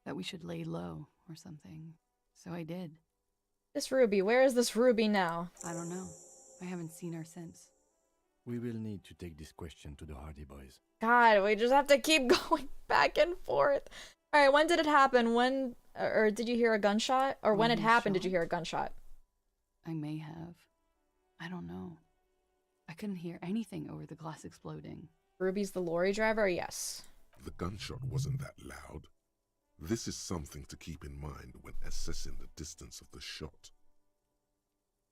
That we should lay low or something. So I did. This Ruby, where is this Ruby now? I don't know. I haven't seen her since. We will need to take this question to the Hardy Boys. God, we just have to keep going back and forth. Alright, when did it happen? When, or did you hear a gunshot? Or when it happened, did you hear a gunshot? I may have. I don't know. I couldn't hear anything over the glass exploding. Ruby's the lorry driver? Yes. The gunshot wasn't that loud. This is something to keep in mind when assessing the distance of the shot.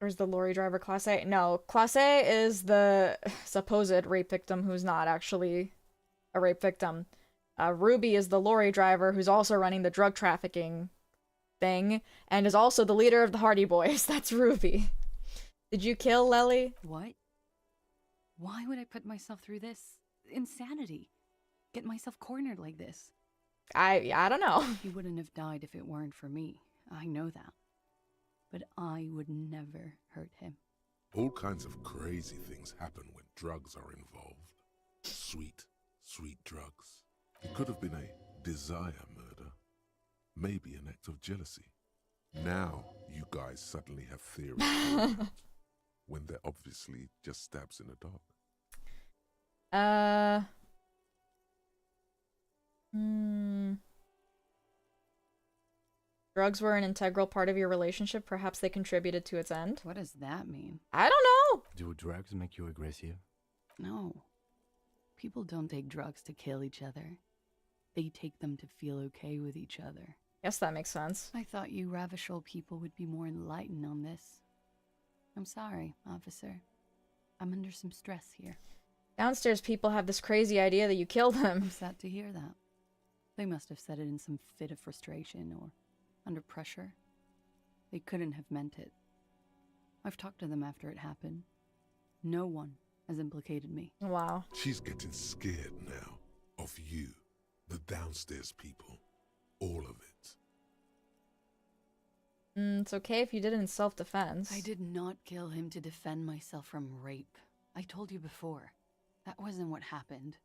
Or is the lorry driver Class A? No, Class A is the supposed rape victim who's not actually a rape victim. Ruby is the lorry driver who's also running the drug trafficking thing, and is also the leader of the Hardy Boys. That's Ruby. Did you kill Lely? What? Why would I put myself through this? Insanity. Get myself cornered like this. I don't know. He wouldn't have died if it weren't for me. I know that. But I would never hurt him. All kinds of crazy things happen when drugs are involved. Sweet, sweet drugs. It could have been a desire murder. Maybe an act of jealousy. Now you guys suddenly have theories when they're obviously just stabs in the dark. Drugs were an integral part of your relationship. Perhaps they contributed to its end. What does that mean? I don't know. Do drugs make you aggressive? No. People don't take drugs to kill each other. They take them to feel okay with each other. Yes, that makes sense. I thought you Ravishol people would be more enlightened on this. I'm sorry, officer. I'm under some stress here. Downstairs people have this crazy idea that you killed him. I'm sad to hear that. They must have said it in some fit of frustration or under pressure. They couldn't have meant it. I've talked to them after it happened. No one has implicated me. Wow. She's getting scared now. Of you. The downstairs people. All of it. It's okay if you did it in self-defense. I did not kill him to defend myself from rape. I told you before. That wasn't what happened.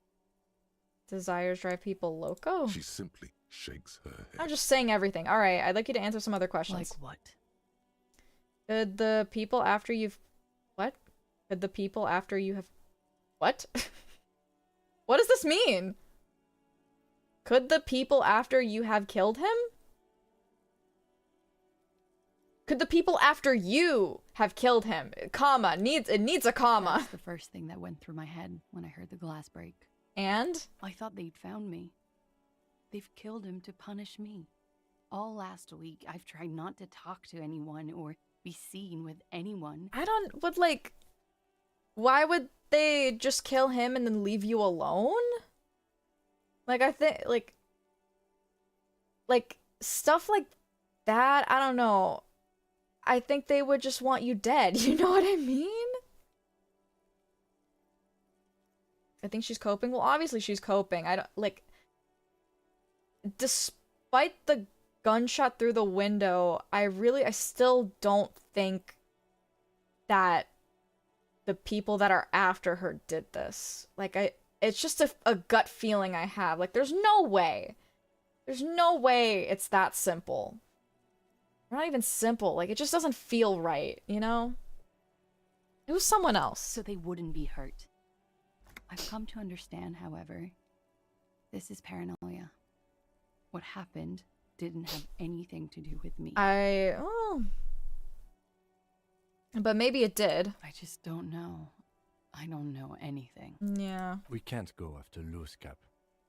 Desires drive people loco? She simply shakes her head. I'm just saying everything. Alright, I'd like you to answer some other questions. Like what? Could the people after you've... What? Could the people after you have... What? What does this mean? Could the people after you have killed him? Could the people after you have killed him? Comma. It needs a comma. That's the first thing that went through my head when I heard the glass break. And? I thought they'd found me. They've killed him to punish me. All last week, I've tried not to talk to anyone or be seen with anyone. I don't... But, like... Why would they just kill him and then leave you alone? Like, I think... Like, stuff like that, I don't know. I think they would just want you dead. You know what I mean? I think she's coping. Well, obviously she's coping. I don't, like... Despite the gunshot through the window, I still don't think that the people that are after her did this. Like, it's just a gut feeling I have. Like, there's no way. There's no way it's that simple. Not even simple. Like, it just doesn't feel right, you know? It was someone else. So they wouldn't be hurt. I've come to understand, however, this is paranoia. What happened didn't have anything to do with me. But maybe it did. I just don't know. I don't know anything. Yeah. We can't go after loose cap.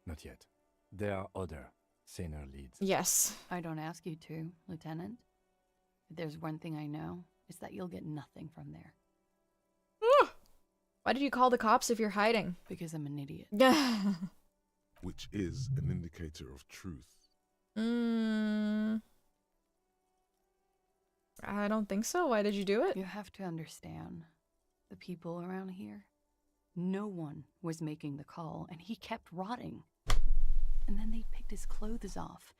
Not yet. There are other, saner leads. Yes. I don't ask you to, Lieutenant. If there's one thing I know, it's that you'll get nothing from there. Why did you call the cops if you're hiding? Because I'm an idiot. Which is an indicator of truth. I don't think so. Why did you do it? You have to understand, the people around here, no one was making the call, and he kept rotting. And then they picked his clothes off,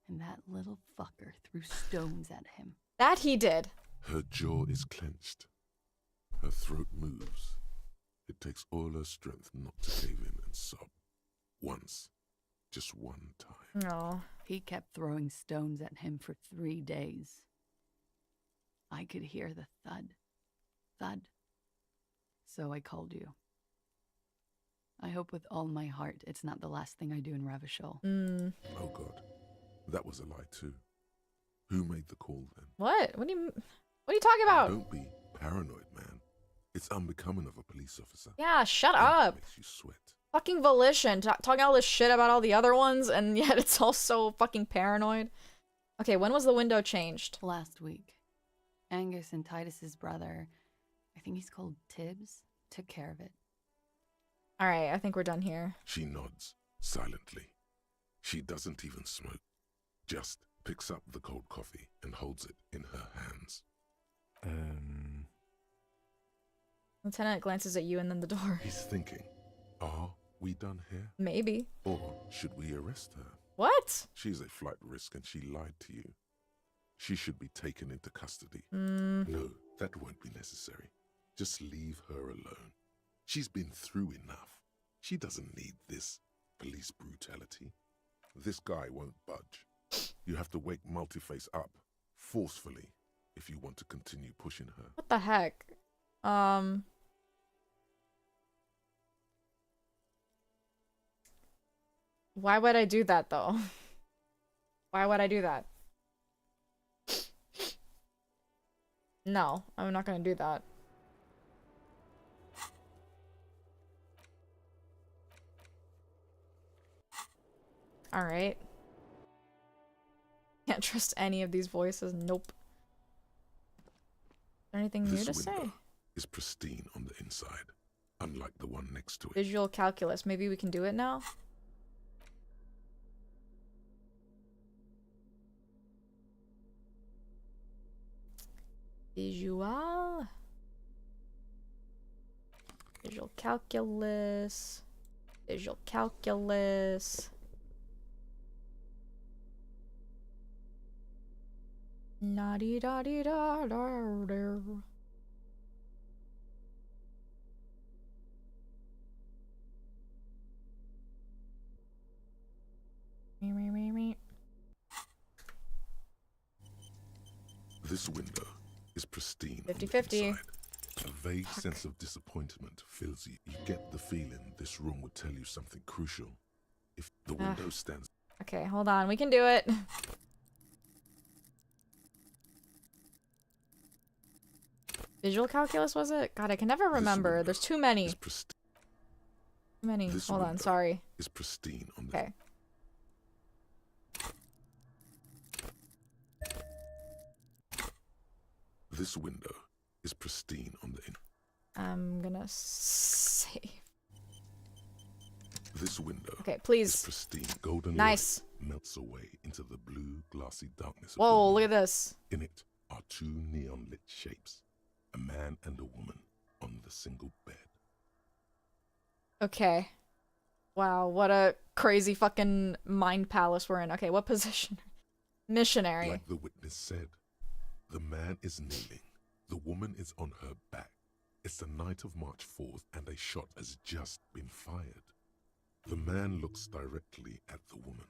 and that little fucker threw stones at him. That he did. Her jaw is clenched. Her throat moves. It takes all her strength not to cave in and sob. Once. Just one time. No. He kept throwing stones at him for 3 days. I could hear the thud. Thud. So I called you. I hope with all my heart it's not the last thing I do in Ravachol. Oh god. That was a lie too. Who made the call then? What? What are you talking about? Don't be paranoid, man. It's unbecoming of a police officer. Yeah, shut up. Makes you sweat. Fucking Volition. Talking all this shit about all the other ones, and yet it's all so fucking paranoid. Okay, when was the window changed? Last week. Angus and Titus's brother, I think he's called Tibbs, took care of it. Alright, I think we're done here. She nods, silently. She doesn't even smoke. Just picks up the cold coffee and holds it in her hands. Lieutenant glances at you and then the door. He's thinking, are we done here? Maybe. Or should we arrest her? What? She's a flight risk and she lied to you. She should be taken into custody. No, that won't be necessary. Just leave her alone. She's been through enough. She doesn't need this police brutality. This guy won't budge. You have to wake Multiface up, forcefully, if you want to continue pushing her. What the heck? Why would I do that, though? Why would I do that? No, I'm not gonna do that. Alright. Can't trust any of these voices. Nope. Is there anything new to say? Is pristine on the inside, unlike the one next to it. Visual calculus. Maybe we can do it now? Visual calculus. Visual calculus. La di da di da da da. Me. This window is pristine. 50-50. A vague sense of disappointment fills you. You get the feeling this room would tell you something crucial. If the window stands... Okay, hold on. We can do it. Visual calculus, was it? God, I can never remember. There's too many. Too many. Hold on, sorry. Is pristine on the... Okay. This window is pristine on the in. I'm gonna save. This window. Okay, please. Is pristine. Golden nice. Light melts away into the blue, glassy darkness. Whoa, look at this. In it are two neon lit shapes, a man and a woman on the single bed. Okay. Wow, what a crazy fucking mind palace we're in. Okay, what position? Missionary. Like the witness said, the man is kneeling. The woman is on her back. It's the night of March 4th and a shot has just been fired. The man looks directly at the woman.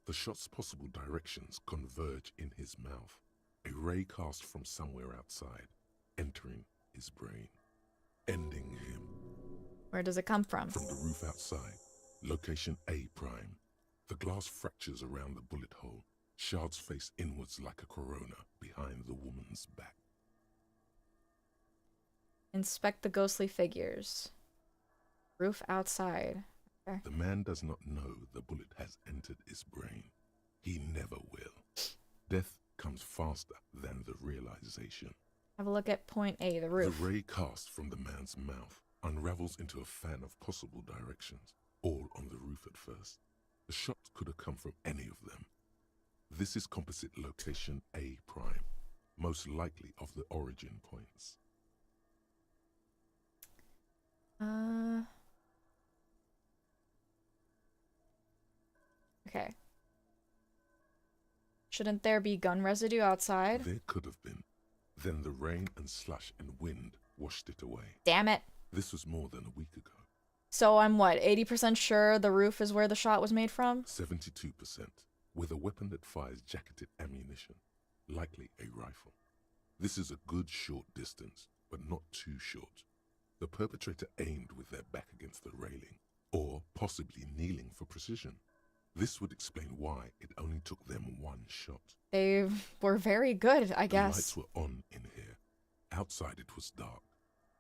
The shot's possible directions converge in his mouth. A ray cast from somewhere outside, entering his brain, ending him. Where does it come from? From the roof outside, location A prime. The glass fractures around the bullet hole. Shards face inwards like a corona behind the woman's back. Inspect the ghostly figures. Roof outside. Okay. The man does not know the bullet has entered his brain. He never will. Death comes faster than the realization. Have a look at point A, the roof. The ray cast from the man's mouth unravels into a fan of possible directions, all on the roof at first. The shot could have come from any of them. This is composite location A prime, most likely of the origin points. Okay. Shouldn't there be gun residue outside? There could have been. Then the rain and slush and wind washed it away. Damn it. This was more than a week ago. So I'm what, 80% sure the roof is where the shot was made from? 72%. With a weapon that fires jacketed ammunition. Likely a rifle. This is a good short distance, but not too short. The perpetrator aimed with their back against the railing, or possibly kneeling for precision. This would explain why it only took them one shot. They were very good, I guess. The lights were on in here. Outside it was dark.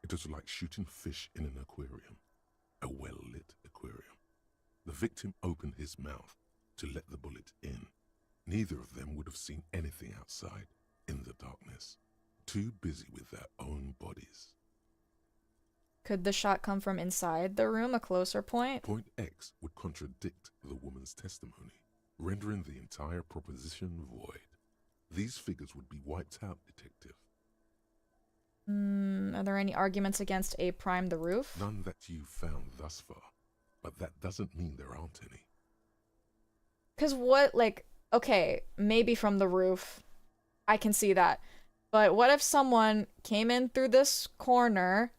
It was like shooting fish in an aquarium. A well-lit aquarium. The victim opened his mouth to let the bullet in. Neither of them would have seen anything outside, in the darkness. Too busy with their own bodies. Could the shot come from inside the room, a closer point? Point X would contradict the woman's testimony, rendering the entire proposition void. These figures would be wiped out, detective. Are there any arguments against A prime the roof? None that you've found thus far, but that doesn't mean there aren't any. 'Cause what, like, okay, maybe from the roof, I can see that. But what if someone came in through this corner,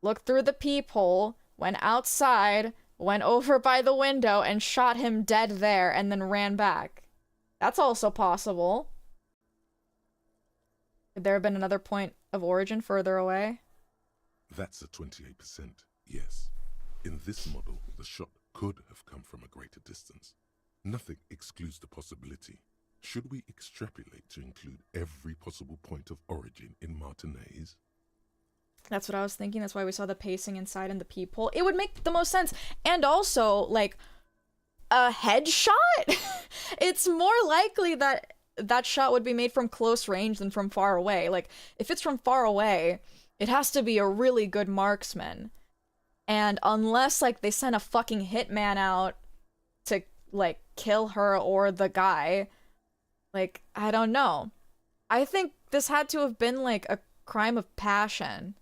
looked through the peephole, went outside, went over by the window, and shot him dead there, and then ran back? That's also possible. Could there have been another point of origin further away? That's a 28%, yes. In this model, the shot could have come from a greater distance. Nothing excludes the possibility. Should we extrapolate to include every possible point of origin in Martinez? That's what I was thinking. That's why we saw the pacing inside and the peephole. It would make the most sense. And also, like, a headshot? It's more likely that that shot would be made from close range than from far away. Like, if it's from far away, it has to be a really good marksman. And unless, like, they sent a fucking hitman out to, like, kill her or the guy, like, I don't know. I think this had to have been, like, a crime of passion.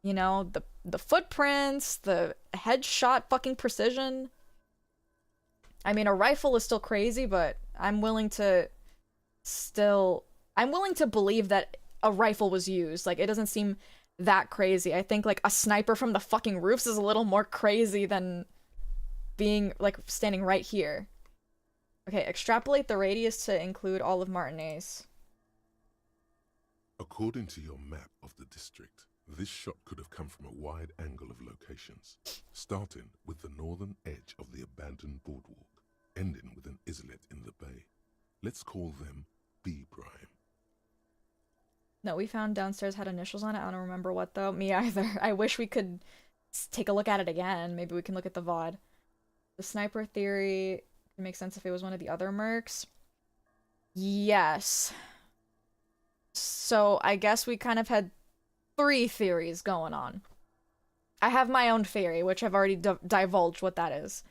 You know, the footprints, the headshot fucking precision. I mean, a rifle is still crazy, but I'm willing to still I'm willing to believe that a rifle was used. Like, it doesn't seem that crazy. I think, like, a sniper from the fucking roofs is a little more crazy than being, like, standing right here. Okay, extrapolate the radius to include all of Martinez. According to your map of the district, this shot could have come from a wide angle of locations, starting with the northern edge of the abandoned boardwalk, ending with an islet in the bay. Let's call them B prime. No, we found downstairs had initials on it. I don't remember what, though. Me either. I wish we could take a look at it again. Maybe we can look at the VOD. The sniper theory could make sense if it was one of the other mercs. Yes. So I guess we kind of had 3 theories going on. I have my own theory, which I've already divulged what that is.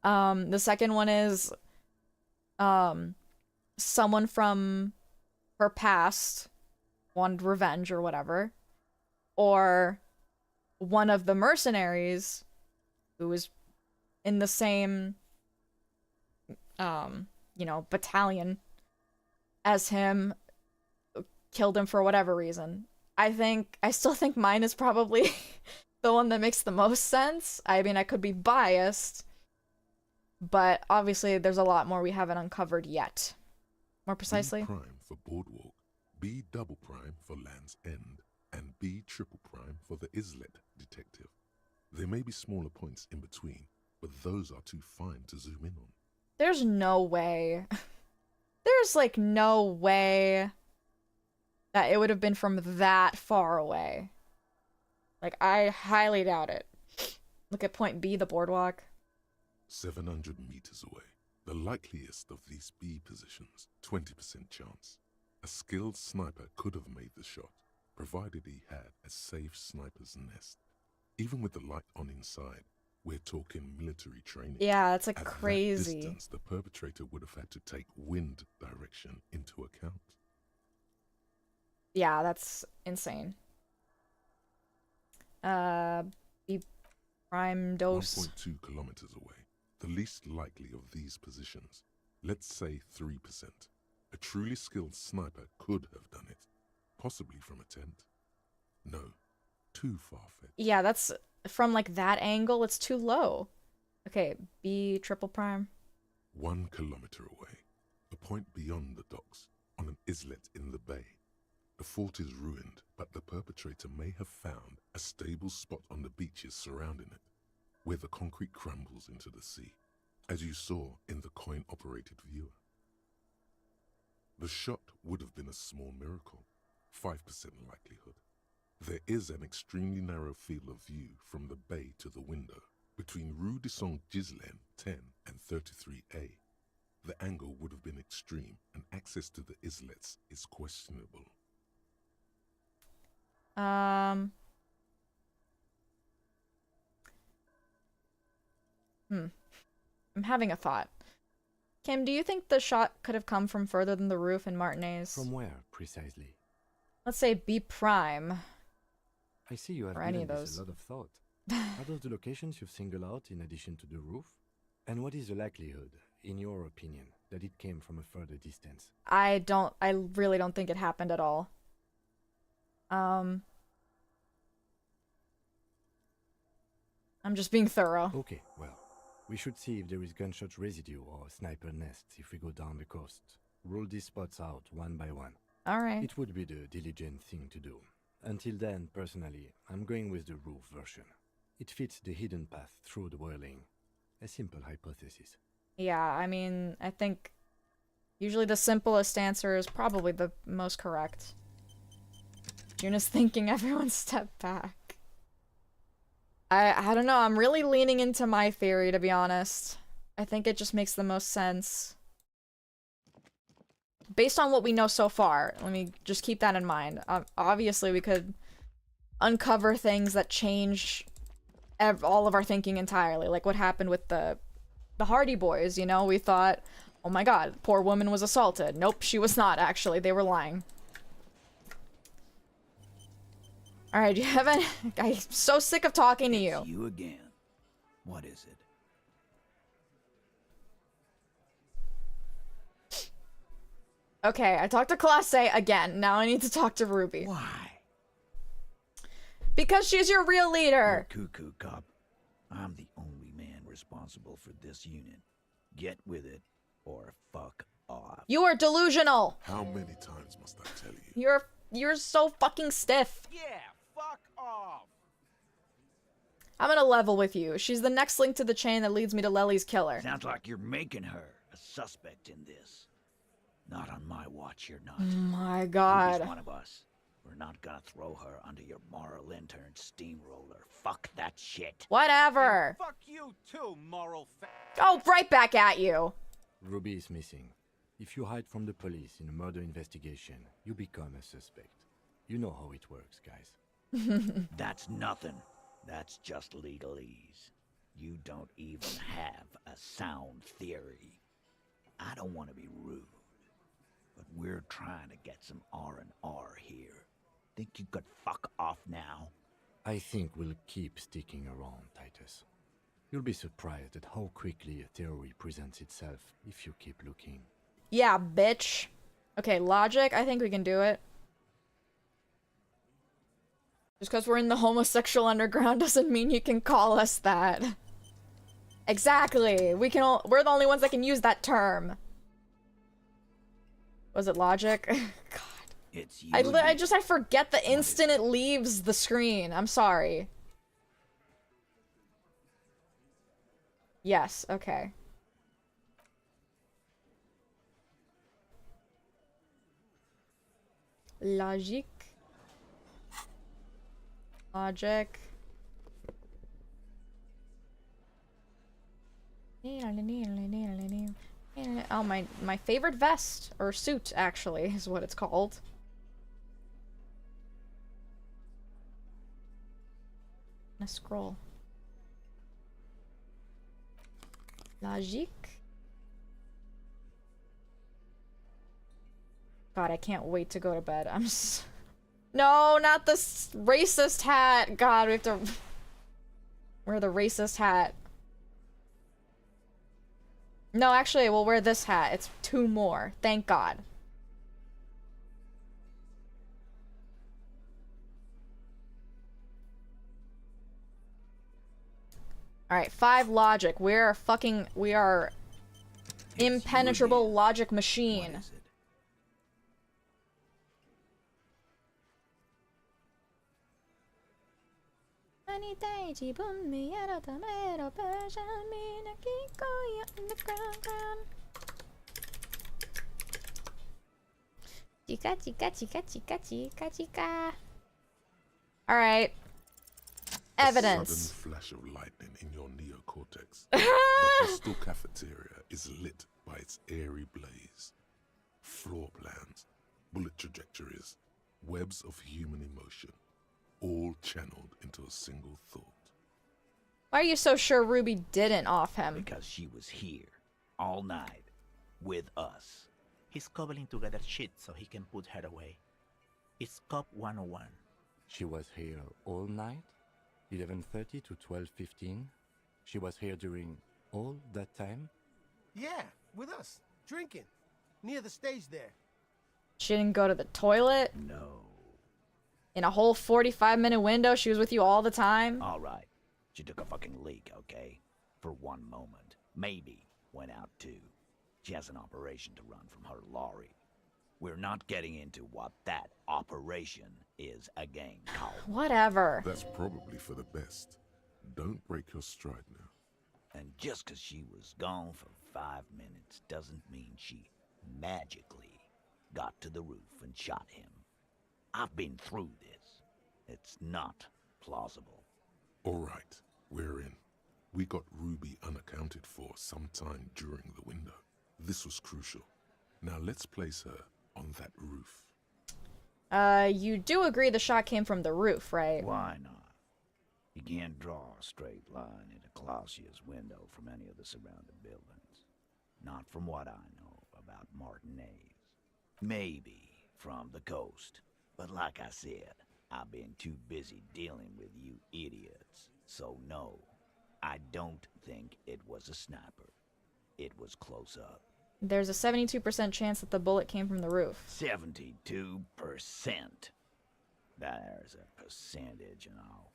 The second one is someone from her past wanted revenge or whatever, or one of the mercenaries who was in the same you know, battalion as him killed him for whatever reason. I still think mine is probably the one that makes the most sense. I mean, I could be biased, but obviously there's a lot more we haven't uncovered yet. More precisely? B prime for boardwalk, B double prime for Land's End, and B triple prime for the islet detective. There may be smaller points in between, but those are too fine to zoom in on. There's no way. There's, like, no way that it would have been from that far away. Like, I highly doubt it. Look at point B, the boardwalk. 700 meters away. The likeliest of these B positions, 20% chance. A skilled sniper could have made the shot, provided he had a safe sniper's nest. Even with the light on inside, we're talking military training. Yeah, that's like At crazy. that distance, the perpetrator would have had to take wind direction into account. Yeah, that's insane. B prime dose. 1.2 kilometers away. The least likely of these positions. Let's say 3%. A truly skilled sniper could have done it. Possibly from a tent. No. Too far-fetched. Yeah, that's from like that angle, it's too low. Okay, B triple prime. 1 kilometer away. A point beyond the docks, on an islet in the bay. The fort is ruined, but the perpetrator may have found a stable spot on the beaches surrounding it, where the concrete crumbles into the sea, as you saw in the coin-operated viewer. The shot would have been a small miracle, 5% likelihood. There is an extremely narrow field of view from the bay to the window, between Rue de Saint-Ghislain 10 and 33A. The angle would have been extreme, and access to the islets is questionable. I'm having a thought. Kim, do you think the shot could have come from further than the roof in Martinez? From where, precisely? Let's say B prime. I see you have Or any given of this those. a lot of thought. Are those the locations you've singled out in addition to the roof? And what is the likelihood, in your opinion, that it came from a further distance? I really don't think it happened at all. I'm just being thorough. Okay, well, we should see if there is gunshot residue or sniper nests if we go down the coast. Rule these spots out one by one. Alright. It would be the diligent thing to do. Until then, personally, I'm going with the roof version. It fits the hidden path through the whirling. A simple hypothesis. Yeah, I mean, I think usually the simplest answer is probably the most correct. Juna's thinking everyone step back. I don't know, I'm really leaning into my theory, to be honest. I think it just makes the most sense. Based on what we know so far, let me just keep that in mind. Obviously, we could uncover things that change all of our thinking entirely, like what happened with the Hardy Boys, you know? We thought, oh my god, poor woman was assaulted. Nope, she was not, actually. They were lying. Alright, do you have any... I'm so sick of talking to you. You again. What is it? Okay, I talked to Classe again. Now I need to talk to Ruby. Why? Because she's your real leader. You're cuckoo, cop. I'm the only man responsible for this unit. Get with it, or fuck off. You are delusional. How many times must I tell you? You're so fucking stiff. Yeah, fuck off. I'm gonna level with you. She's the next link to the chain that leads me to Lely's killer. Sounds like you're making her a suspect in this. Not on my watch, you're not. Oh my god. Ruby's one of us. We're not gonna throw her under your moral intern steamroller. Fuck that shit. Whatever. And fuck you too, moral Oh, right back at you. Ruby is missing. If you hide from the police in a murder investigation, you become a suspect. You know how it works, guys. That's nothing. That's just legalese. You don't even have a sound theory. I don't want to be rude, but we're trying to get some R&R here. Think you could fuck off now? I think we'll keep sticking around, Titus. You'll be surprised at how quickly a theory presents itself if you keep looking. Yeah, bitch. Okay, logic. I think we can do it. Just because we're in the homosexual underground doesn't mean you can call us that. Exactly. We're the only ones that can use that term. Was it logic? God. It's you. I forget the instant it leaves the screen. I'm sorry. Yes, okay. Logic. Logic. Oh, my favorite vest, or suit, actually, is what it's called. A scroll. Logic. God, I can't wait to go to bed. No, not this racist hat. God, we have to wear the racist hat. No, actually, we'll wear this hat. It's 2 more. Thank God. Alright, 5 logic. We are impenetrable logic machine. Chica, chica, chica, chica, chica, chica. Alright. Evidence. A sudden flash of lightning in your neocortex. The hostel cafeteria is lit by its airy blaze. Floor plans, bullet trajectories, webs of human emotion, all channeled into a single thought. Why are you so sure Ruby didn't off him? Because she was here, all night, with us. He's cobbling together shit so he can put her away. It's Cop 101. She was here all night? 11:30 to 12:15? She was here during all that time? Yeah, with us, drinking, near the stage there. She didn't go to the toilet? No. In a whole 45-minute window, she was with you all the time? All right. She took a fucking leak, okay? For 1 moment. Maybe went out too. She has an operation to run from her lorry. We're not getting into what that operation is again, Cole. Whatever. That's probably for the best. Don't break your stride now. And just because she was gone for 5 minutes doesn't mean she magically got to the roof and shot him. I've been through this. It's not plausible. All right, we're in. We got Ruby unaccounted for sometime during the window. This was crucial. Now let's place her on that roof. You do agree the shot came from the roof, right? Why not? You can't draw a straight line into Clausia's window from any of the surrounding buildings. Not from what I know about Martinez. Maybe from the coast. But like I said, I've been too busy dealing with you idiots. So no, I don't think it was a sniper. It was close up. There's a 72% chance that the bullet came from the roof. 72%. There's a percentage and all.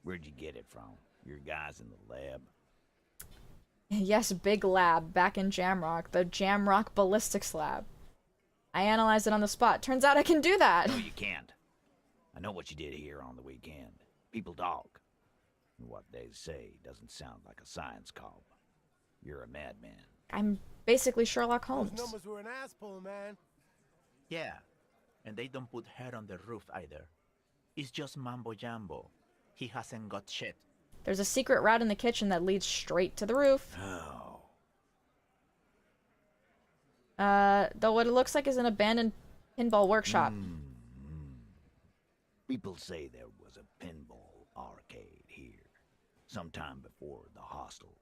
Where'd you get it from? Your guys in the lab? Yes, big lab, back in Jamrock. The Jamrock Ballistics Lab. I analyzed it on the spot. Turns out I can do that! No, you can't. I know what you did here on the weekend. People talk. And what they say doesn't sound like a science call. You're a madman. I'm basically Sherlock Holmes. Those numbers were an ass pull, man. Yeah, and they don't put hair on the roof either. It's just mambo jumbo. He hasn't got shit. There's a secret route in the kitchen that leads straight to the roof. Oh. Though what it looks like is an abandoned pinball workshop. People say there was a pinball arcade here, sometime before the hostel.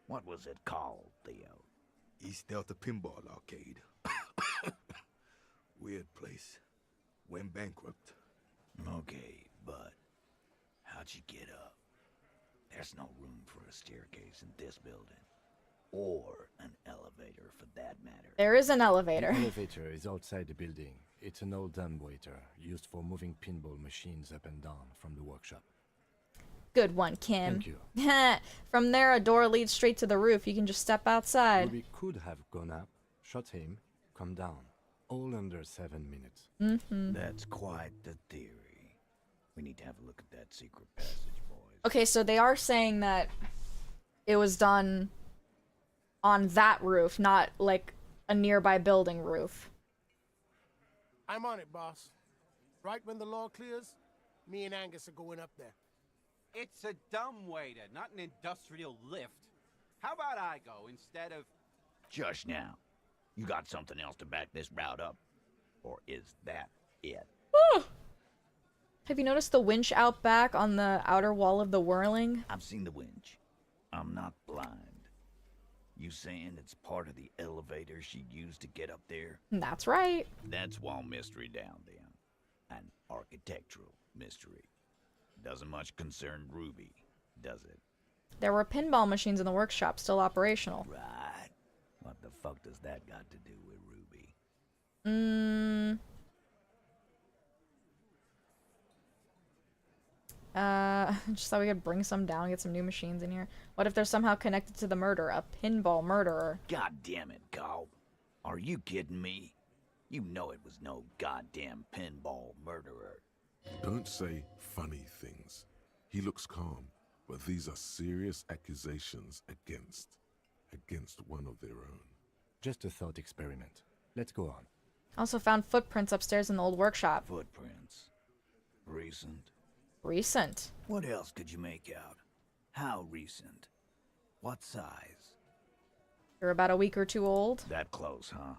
What was it called, Theo? East Delta Pinball Arcade. Weird place. Went bankrupt. Okay, but how'd you get up? There's no room for a staircase in this building. Or an elevator, for that matter. There is an elevator. The elevator is outside the building. It's an old dumbwaiter, used for moving pinball machines up and down from the workshop. Good one, Kim. Thank you. From there, a door leads straight to the roof. You can just step outside. We could have gone up, shot him, come down. All under 7 minutes. That's quite the theory. We need to have a look at that secret passage, boys. Okay, so they are saying that it was done on that roof, not like a nearby building roof. I'm on it, boss. Right when the law clears, me and Angus are going up there. It's a dumbwaiter, not an industrial lift. How about I go instead of... Just now. You got something else to back this route up? Or is that it? Have you noticed the winch out back on the outer wall of the whirling? I've seen the winch. I'm not blind. You saying it's part of the elevator she used to get up there? That's right. That's wall mystery down then. An architectural mystery. Doesn't much concern Ruby, does it? There were pinball machines in the workshop, still operational. Right. What the fuck does that got to do with Ruby? Just thought we could bring some down, get some new machines in here. What if they're somehow connected to the murder? A pinball murderer. God damn it, Cobb. Are you kidding me? You know it was no goddamn pinball murderer. Don't say funny things. He looks calm, but these are serious accusations against one of their own. Just a thought experiment. Let's go on. Also found footprints upstairs in the old workshop. Footprints. Recent. Recent. What else could you make out? How recent? What size? You're about a week or two old. That close, huh?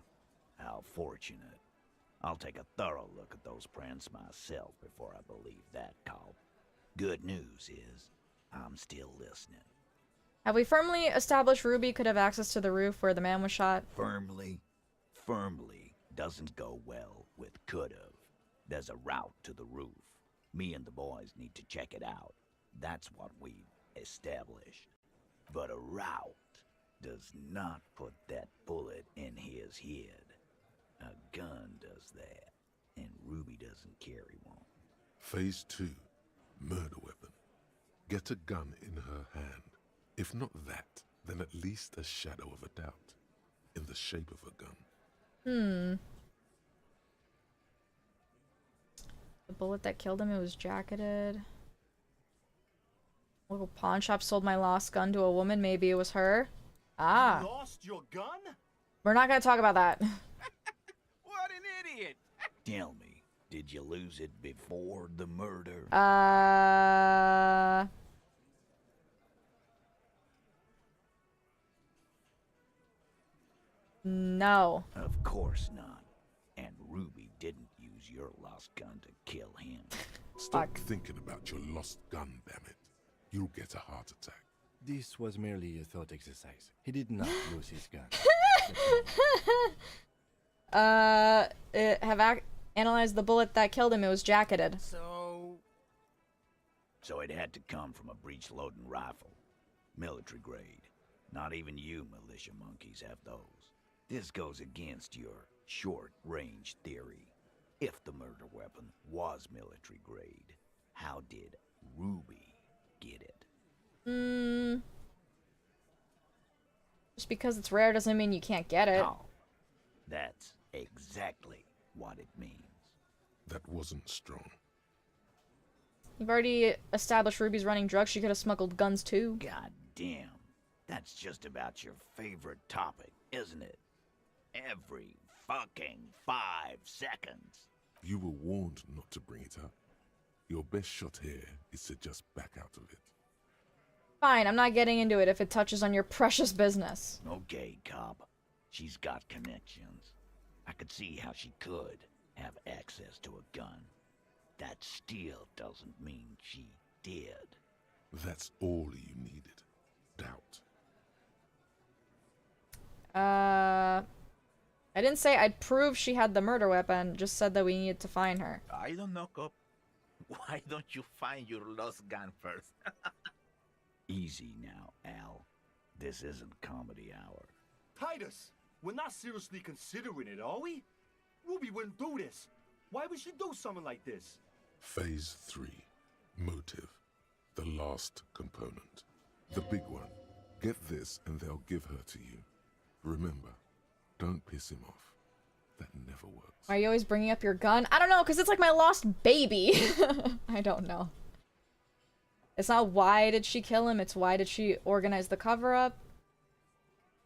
How fortunate. I'll take a thorough look at those prints myself before I believe that, Cobb. Good news is, I'm still listening. Have we firmly established Ruby could have access to the roof where the man was shot? Firmly doesn't go well with could've. There's a route to the roof. Me and the boys need to check it out. That's what we've established. But a route does not put that bullet in his head. A gun does that, and Ruby doesn't carry one. Phase 2, murder weapon. Get a gun in her hand. If not that, then at least a shadow of a doubt, in the shape of a gun. The bullet that killed him, it was jacketed. Local pawn shop sold my lost gun to a woman, maybe it was her. Ah. You lost your gun? We're not gonna talk about that. What an idiot! Tell me, did you lose it before the murder? No. Of course not. And Ruby didn't use your lost gun to kill him. Stop thinking about your lost gun, damn it. You'll get a heart attack. This was merely a thought exercise. He did not lose his gun. Analyzed the bullet that killed him. It was jacketed. So it had to come from a breech-loading rifle. Military grade. Not even you militia monkeys have those. This goes against your short-range theory. If the murder weapon was military grade, how did Ruby get it? Just because it's rare doesn't mean you can't get it. No, that's exactly what it means. That wasn't strong. You've already established Ruby's running drugs. She could have smuggled guns too. God damn. That's just about your favorite topic, isn't it? Every fucking 5 seconds. You were warned not to bring it up. Your best shot here is to just back out of it. Fine, I'm not getting into it if it touches on your precious business. Okay, cop. She's got connections. I could see how she could have access to a gun. That still doesn't mean she did. That's all you needed. Doubt. I didn't say I'd prove she had the murder weapon, just said that we needed to find her. I don't know, cop. Why don't you find your lost gun first? Easy now, Al. This isn't comedy hour. Titus, we're not seriously considering it, are we? Ruby wouldn't do this. Why would she do something like this? Phase 3. Motive. The last component. The big one. Get this and they'll give her to you. Remember, don't piss him off. That never works. Why are you always bringing up your gun? I don't know, because it's like my lost baby. I don't know. It's not why did she kill him, it's why did she organize the cover-up.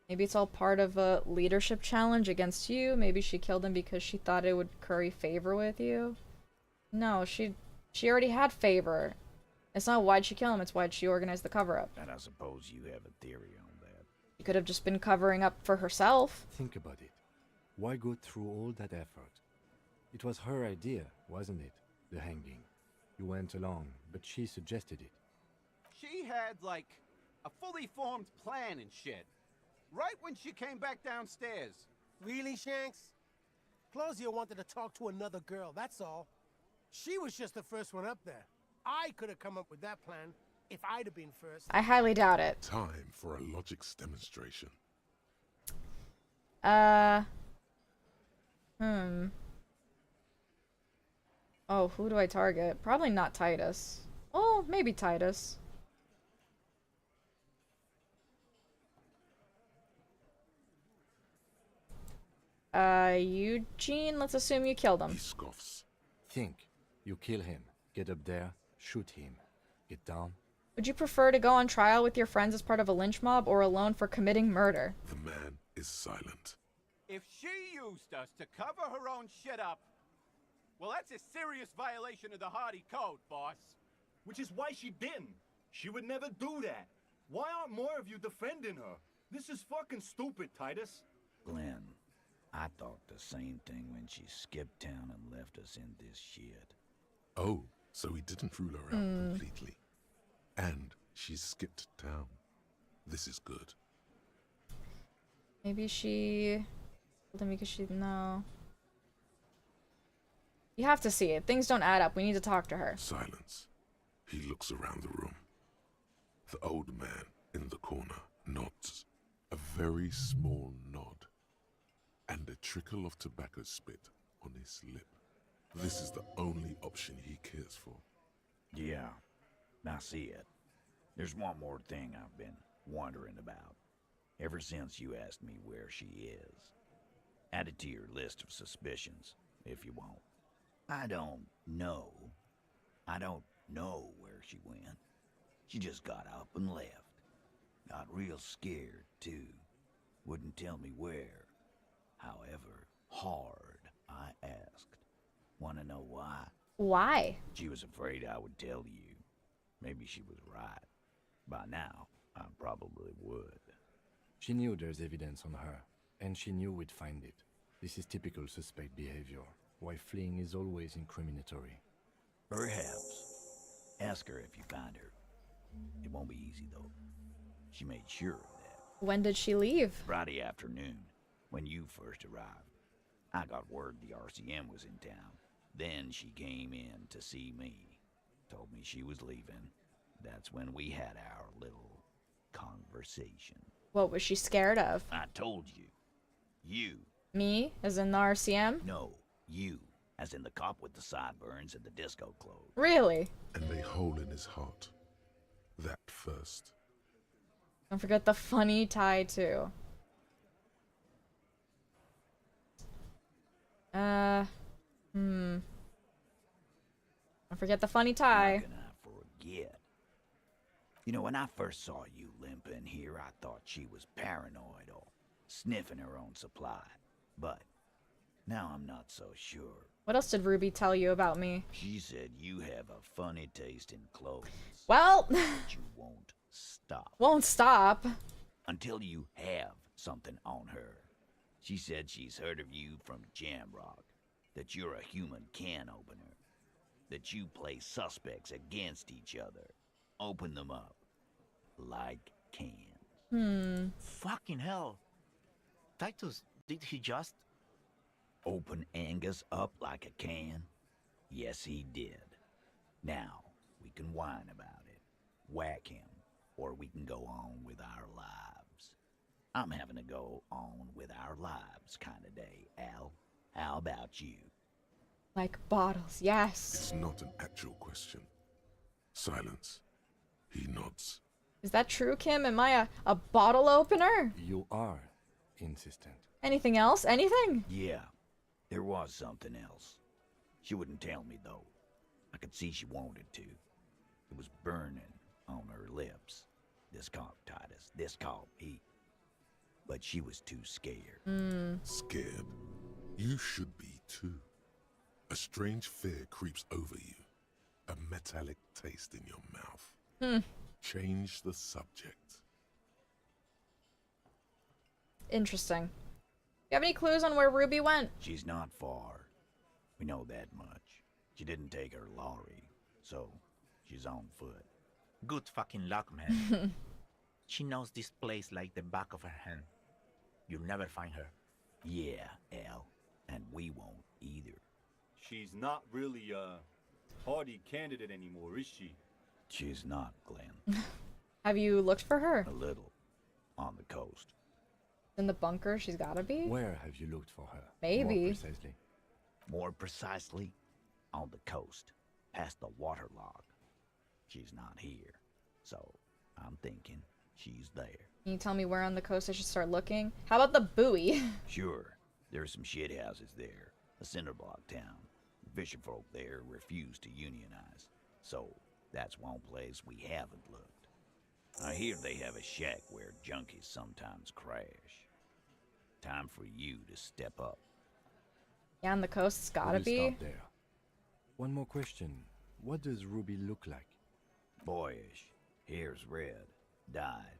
Maybe it's all part of a leadership challenge against you. Maybe she killed him because she thought it would curry favor with you. No, she already had favor. It's not why'd she kill him, it's why'd she organize the cover-up. And I suppose you have a theory on that. She could have just been covering up for herself. Think about it. Why go through all that effort? It was her idea, wasn't it? The hanging. You went along, but she suggested it. She had, like, a fully formed plan and shit. Right when she came back downstairs. Really, Shanks? Claudia wanted to talk to another girl, that's all. She was just the first one up there. I could have come up with that plan if I'd have been first. I highly doubt it. Time for a logics demonstration. Oh, who do I target? Probably not Titus. Oh, maybe Titus. Eugene, let's assume you killed him. He scoffs. Think. You kill him. Get up there. Shoot him. Get down. Would you prefer to go on trial with your friends as part of a lynch mob or alone for committing murder? The man is silent. If she used us to cover her own shit up, well, that's a serious violation of the Hardy Code, boss. Which is why she didn't. She would never do that. Why aren't more of you defending her? This is fucking stupid, Titus. Glenn, I thought the same thing when she skipped town and left us in this shit. Oh, so he didn't rule her out completely. And she skipped town. This is good. Maybe she told him because she... No. You have to see it. Things don't add up. We need to talk to her. Silence. He looks around the room. The old man in the corner nods. A very small nod. And a trickle of tobacco spit on his lip. This is the only option he cares for. Yeah, I see it. There's one more thing I've been wondering about. Ever since you asked me where she is. Add it to your list of suspicions, if you want. I don't know where she went. She just got up and left. Got real scared, too. Wouldn't tell me where. However hard I asked. Wanna know why? Why? She was afraid I would tell you. Maybe she was right. By now, I probably would. She knew there's evidence on her, and she knew we'd find it. This is typical suspect behavior. Why fleeing is always incriminatory. Perhaps. Ask her if you find her. It won't be easy, though. She made sure of that. When did she leave? Friday afternoon, when you first arrived. I got word the RCM was in town. Then she came in to see me. Told me she was leaving. That's when we had our little conversation. What was she scared of? I told you. You. Me, as in the RCM? No, you. As in the cop with the sideburns and the disco clothes. Really? And a hole in his heart. That first. Don't forget the funny tie, too. Don't forget the funny tie. How can I forget? You know, when I first saw you limping here, I thought she was paranoid or sniffing her own supply. But now I'm not so sure. What else did Ruby tell you about me? She said you have a funny taste in clothes. Well, but you won't stop. Won't stop. Until you have something on her. She said she's heard of you from Jamrock, that you're a human can opener, that you play suspects against each other, open them up like cans. Fucking hell. Titus, did he just... Open Angus up like a can? Yes, he did. Now, we can whine about it, whack him, or we can go on with our lives. I'm having to go on with our lives kind of day, Al. How about you? Like bottles, yes. It's not an actual question. Silence. He nods. Is that true, Kim? Am I a bottle opener? You are insistent. Anything else? Anything? Yeah, there was something else. She wouldn't tell me, though. I could see she wanted to. It was burning on her lips. This caught Titus. This caught Pete. But she was too scared. Scared? You should be too. A strange fear creeps over you. A metallic taste in your mouth. Change the subject. Interesting. You have any clues on where Ruby went? She's not far. We know that much. She didn't take her lorry, so she's on foot. Good fucking luck, man. She knows this place like the back of her hand. You'll never find her. Yeah, Al. And we won't either. She's not really a party candidate anymore, is she? She's not, Glenn. Have you looked for her? A little. On the coast. In the bunker, she's gotta be? Where have you looked for her? Maybe. More precisely. More precisely, on the coast, past the waterlock. She's not here, so I'm thinking she's there. Can you tell me where on the coast I should start looking? How about the buoy? Sure, there's some shit houses there. A cinder block town. Fisherfolk there refuse to unionize, so that's one place we haven't looked. I hear they have a shack where junkies sometimes crash. Time for you to step up. Yeah, on the coast, it's gotta We'll be. stop there. One more question. What does Ruby look like? Boyish. Hair's red. Dyed.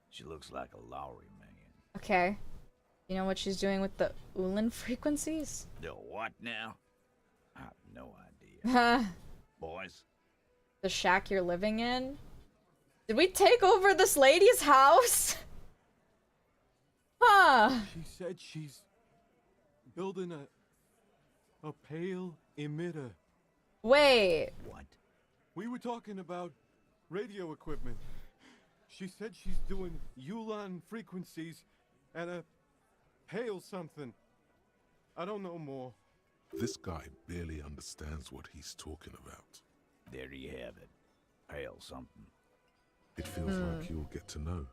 She looks like a Lowry man. Okay. You know what she's doing with the Ulan frequencies? The what now? I have no idea. Boys? The shack you're living in? Did we take over this lady's house? Huh. She said she's building a pale emitter. Wait. What? We were talking about radio equipment. She said she's doing Ulan frequencies and a pale something. I don't know more. This guy barely understands what he's talking about. There you have it. Pale something. It feels like you'll get to know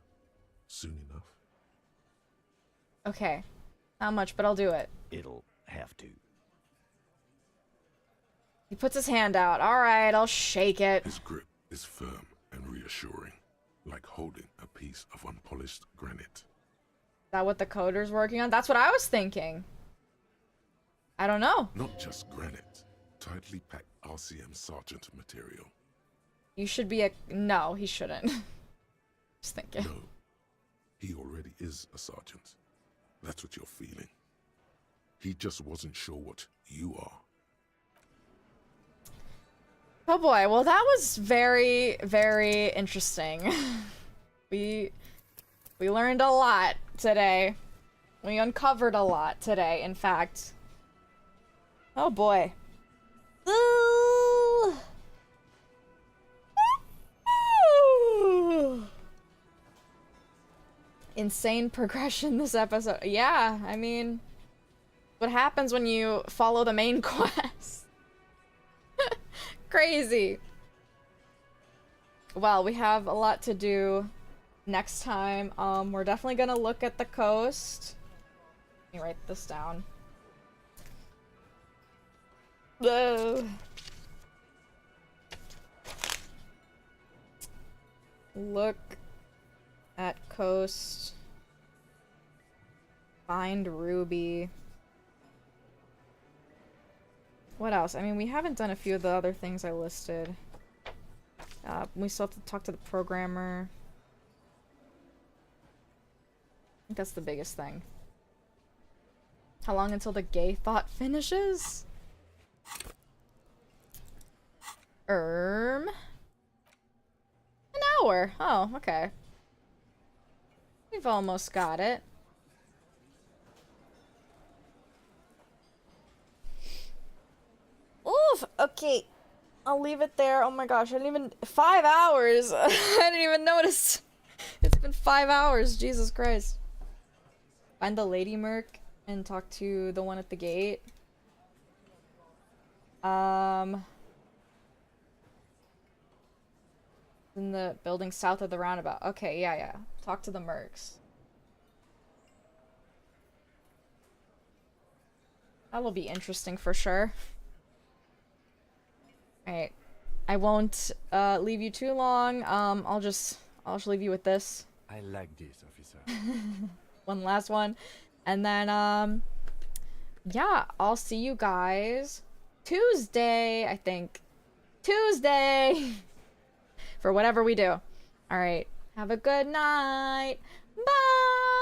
soon enough. Okay. Not much, but I'll do it. It'll have to. He puts his hand out. Alright, I'll shake it. His grip is firm and reassuring, like holding a piece of unpolished granite. Is that what the coder's working on? That's what I was thinking. I don't know. Not just granite, tightly packed RCM sergeant material. You should be a... No, he shouldn't. Just thinking. No, he already is a sergeant. That's what you're feeling. He just wasn't sure what you are. Oh boy, well that was very, very interesting. We learned a lot today. We uncovered a lot today, in fact. Oh boy. Ooh. insane progression this episode. Yeah, I mean, what happens when you follow the main quest? Crazy. Well, we have a lot to do next time. We're definitely gonna look at the coast. Let me write this down. Ugh. Look at coast. Find Ruby. What else? I mean, we haven't done a few of the other things I listed. We still have to talk to the programmer. I think that's the biggest thing. How long until the gay thought finishes? An hour. Oh, okay. We've almost got it. Oof, okay. I'll leave it there. Oh my gosh, I didn't even... 5 hours! I didn't even notice. It's been 5 hours, Jesus Christ. Find the lady merc and talk to the one at the gate. In the building south of the roundabout. Okay, yeah. Talk to the mercs. That'll be interesting for sure. Alright. I won't leave you too long. I'll just leave you with this. I like this, officer. One last one. And then yeah, I'll see you guys Tuesday, I think. Tuesday! For whatever we do. Alright. Have a good night. Bye!